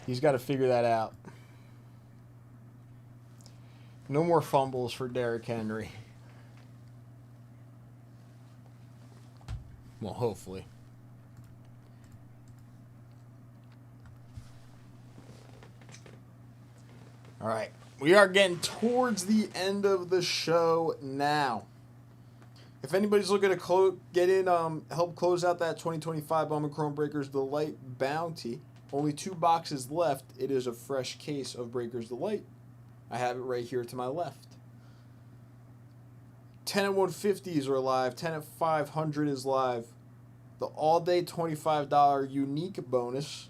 He's got to figure that out. No more fumbles for Derrick Henry. Well, hopefully. All right. We are getting towards the end of the show now. If anybody's looking to get in, help close out that 2025 Bowman Chrome Breakers Delight bounty, only 2 boxes left. It is a fresh case of Breakers Delight. I have it right here to my left. 10 at 150s are live. 10 at 500 is live. The all-day $25 unique bonus.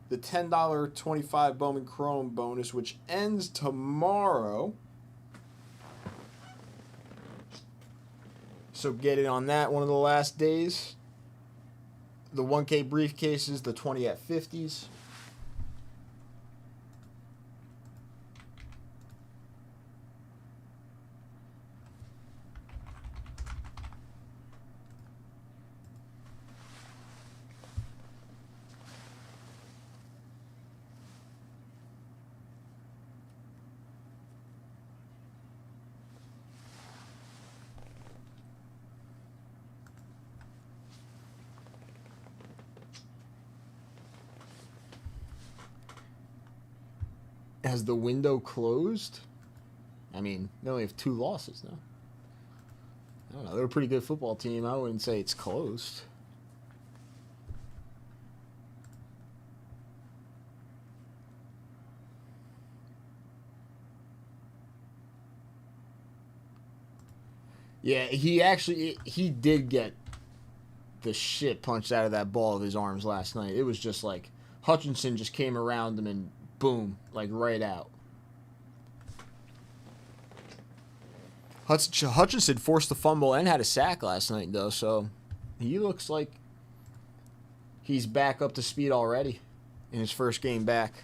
The $10 25 Bowman Chrome bonus, which ends tomorrow. So get it on that, one of the last days. The 1K briefcases, the 20 at 50s. Has the window closed? I mean, they only have 2 losses now. I don't know. They're a pretty good football team. I wouldn't say it's closed. Yeah, he did get the shit punched out of that ball of his arms last night. It was just like Hutchinson just came around him and boom, like right out. Hutchinson forced the fumble and had a sack last night, though, so he looks like he's back up to speed already in his first game back.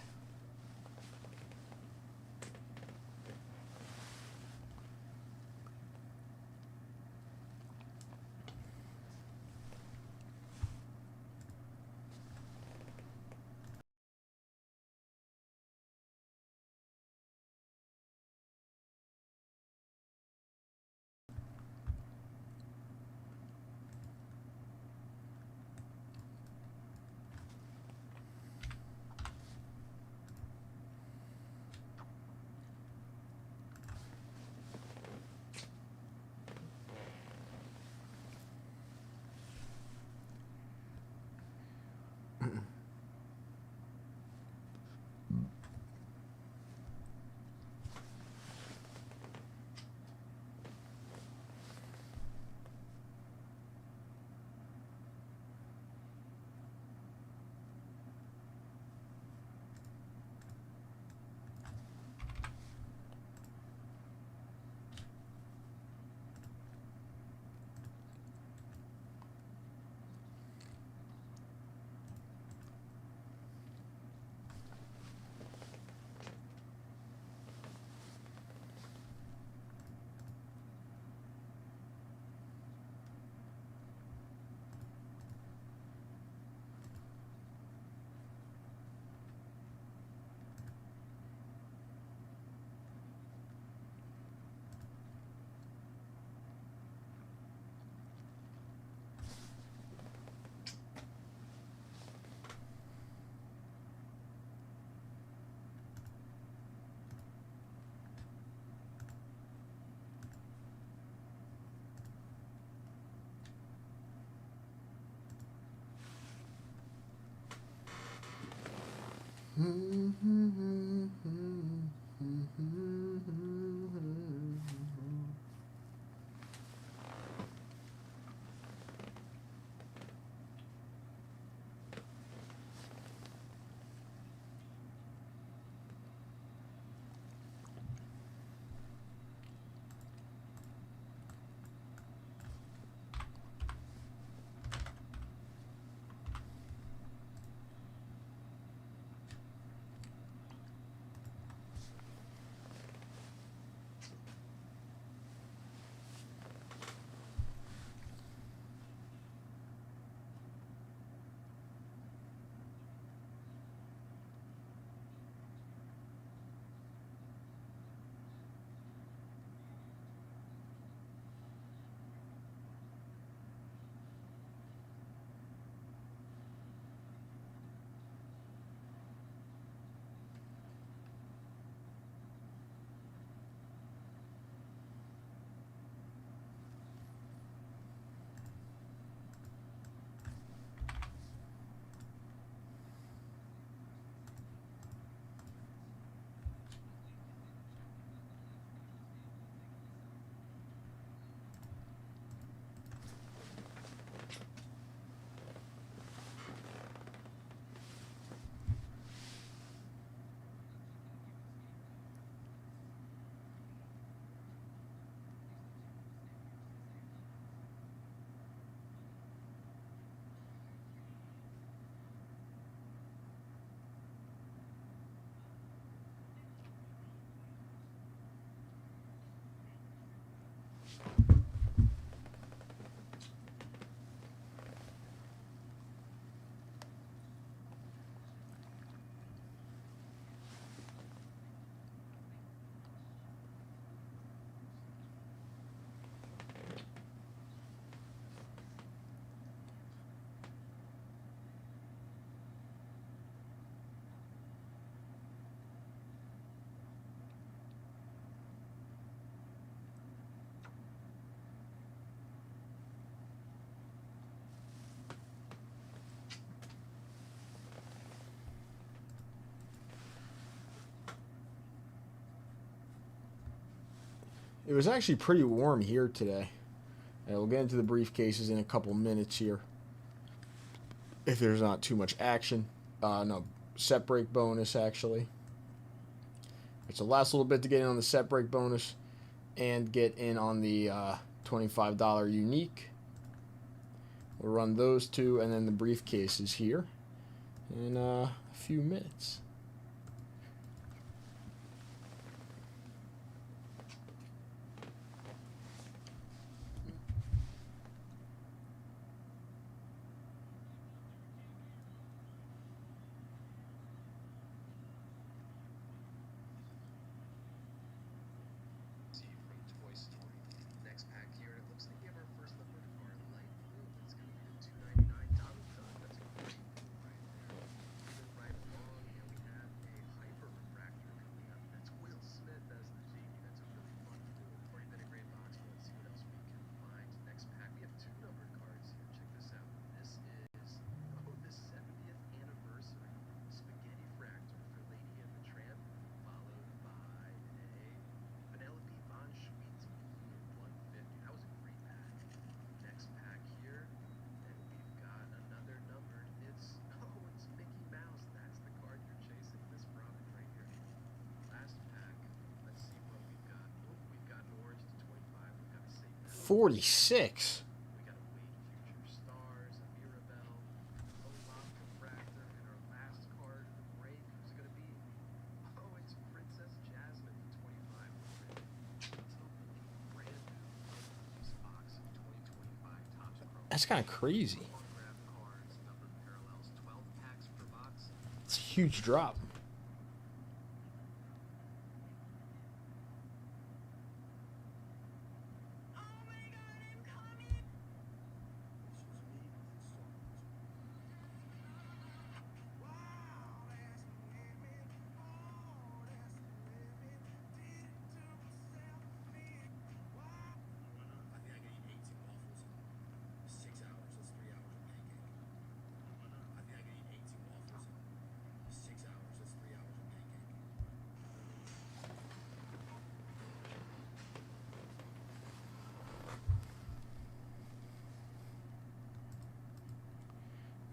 It was actually pretty warm here today. And we'll get into the briefcases in a couple minutes here. If there's not too much action. No, set break bonus actually. It's the last little bit to get in on the set break bonus and get in on the $25 unique. We'll run those two and then the briefcases here in a few minutes. $46. That's kind of crazy. It's a huge drop.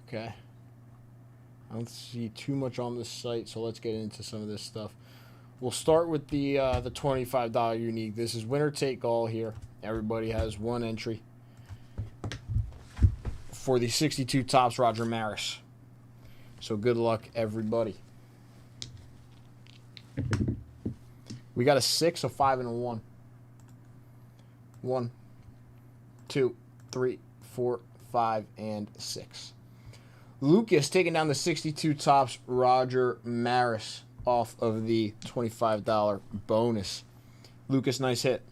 Okay. I don't see too much on this site, so let's get into some of this stuff. We'll start with the $25 unique. This is winner take all here. Everybody has one entry for the 62 Topps Roger Maris. So good luck, everybody. We got a 6, a 5, and a 1. 1, 2, 3, 4, 5, and 6. Lucas taking down the 62 Topps Roger Maris off of the $25 bonus. Lucas, nice hit.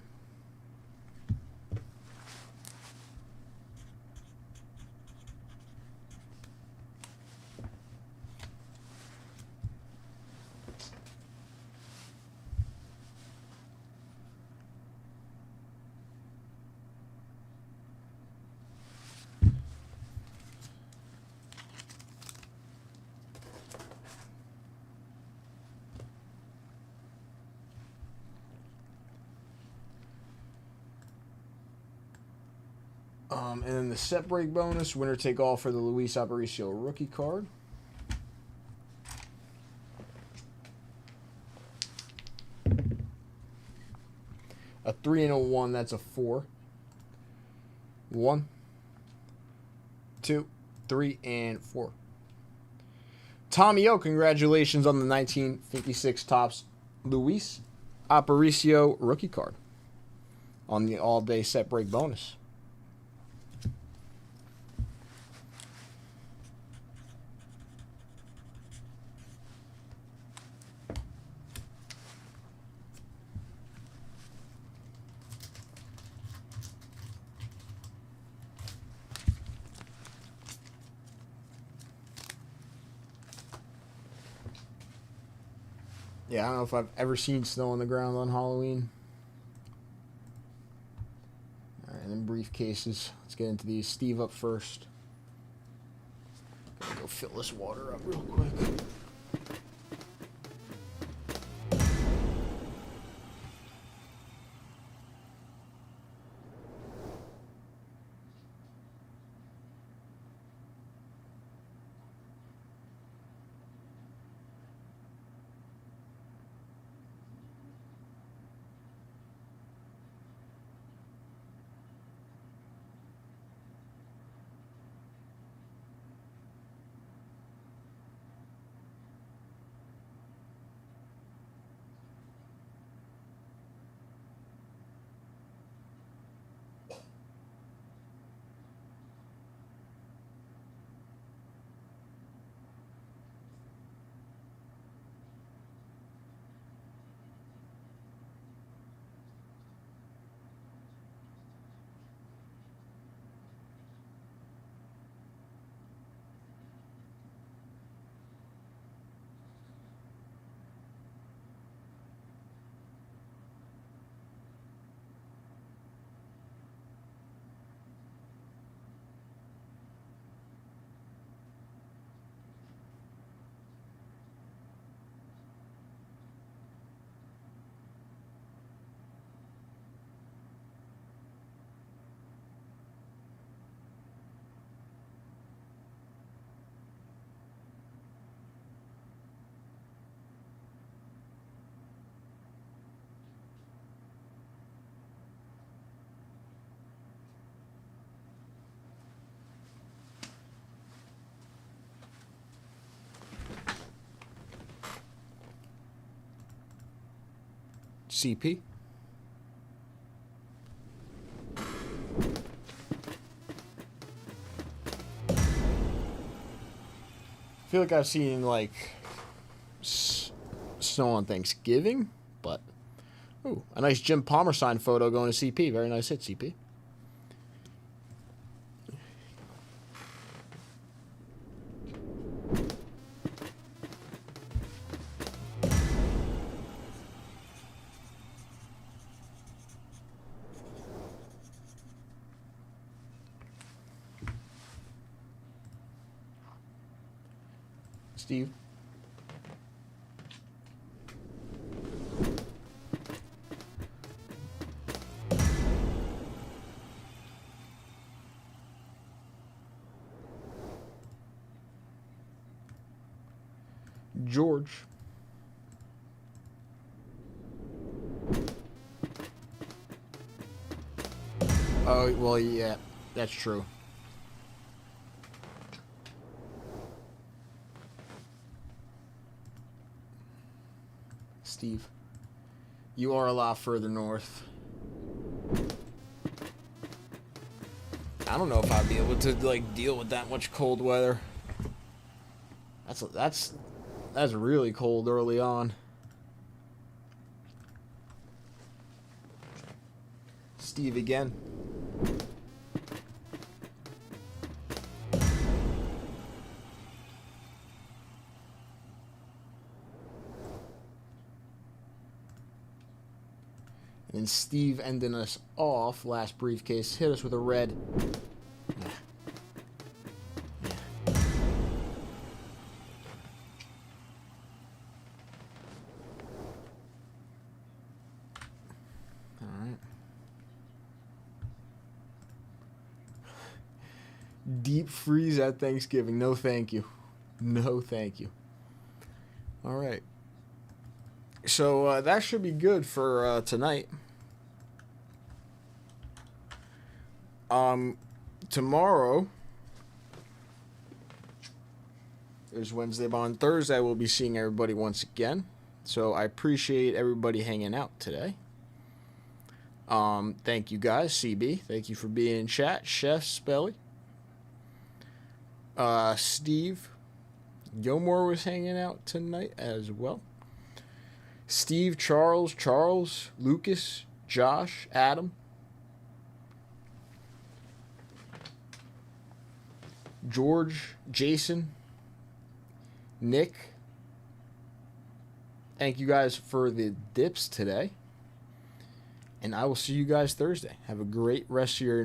And then the set break bonus, winner take all for the Luis Aparicio rookie card. A 3 and a 1, that's a 4. 1, 2, 3, and 4. Tommy O, congratulations on the 1956 Topps Luis Aparicio rookie card on the all-day set break bonus. Yeah, I don't know if I've ever seen snow on the ground on Halloween. All right, and then briefcases. Let's get into these. Steve up first. Gotta go fill this water up real quick. CP. I feel like I've seen like snow on Thanksgiving, but ooh, a nice Jim Palmer signed photo going to CP. Very nice hit, CP. Steve. George. Oh, well, yeah, that's true. Steve, you are a lot further north. I don't know if I'd be able to like deal with that much cold weather. That's really cold early on. Steve again. And Steve ending us off, last briefcase, hit us with a red. Yeah. Yeah. All right. Deep freeze at Thanksgiving. No, thank you. No, thank you. All right. So that should be good for tonight. Tomorrow is Wednesday, but on Thursday we'll be seeing everybody once again. So I appreciate everybody hanging out today. Thank you guys, CB. Thank you for being in chat. Chef Spelly. Steve Gilmore was hanging out tonight as well. Steve, Charles, Lucas, Josh, Adam, George, Jason, Nick. Thank you guys for the dips today. And I will see you guys Thursday. Have a great rest of your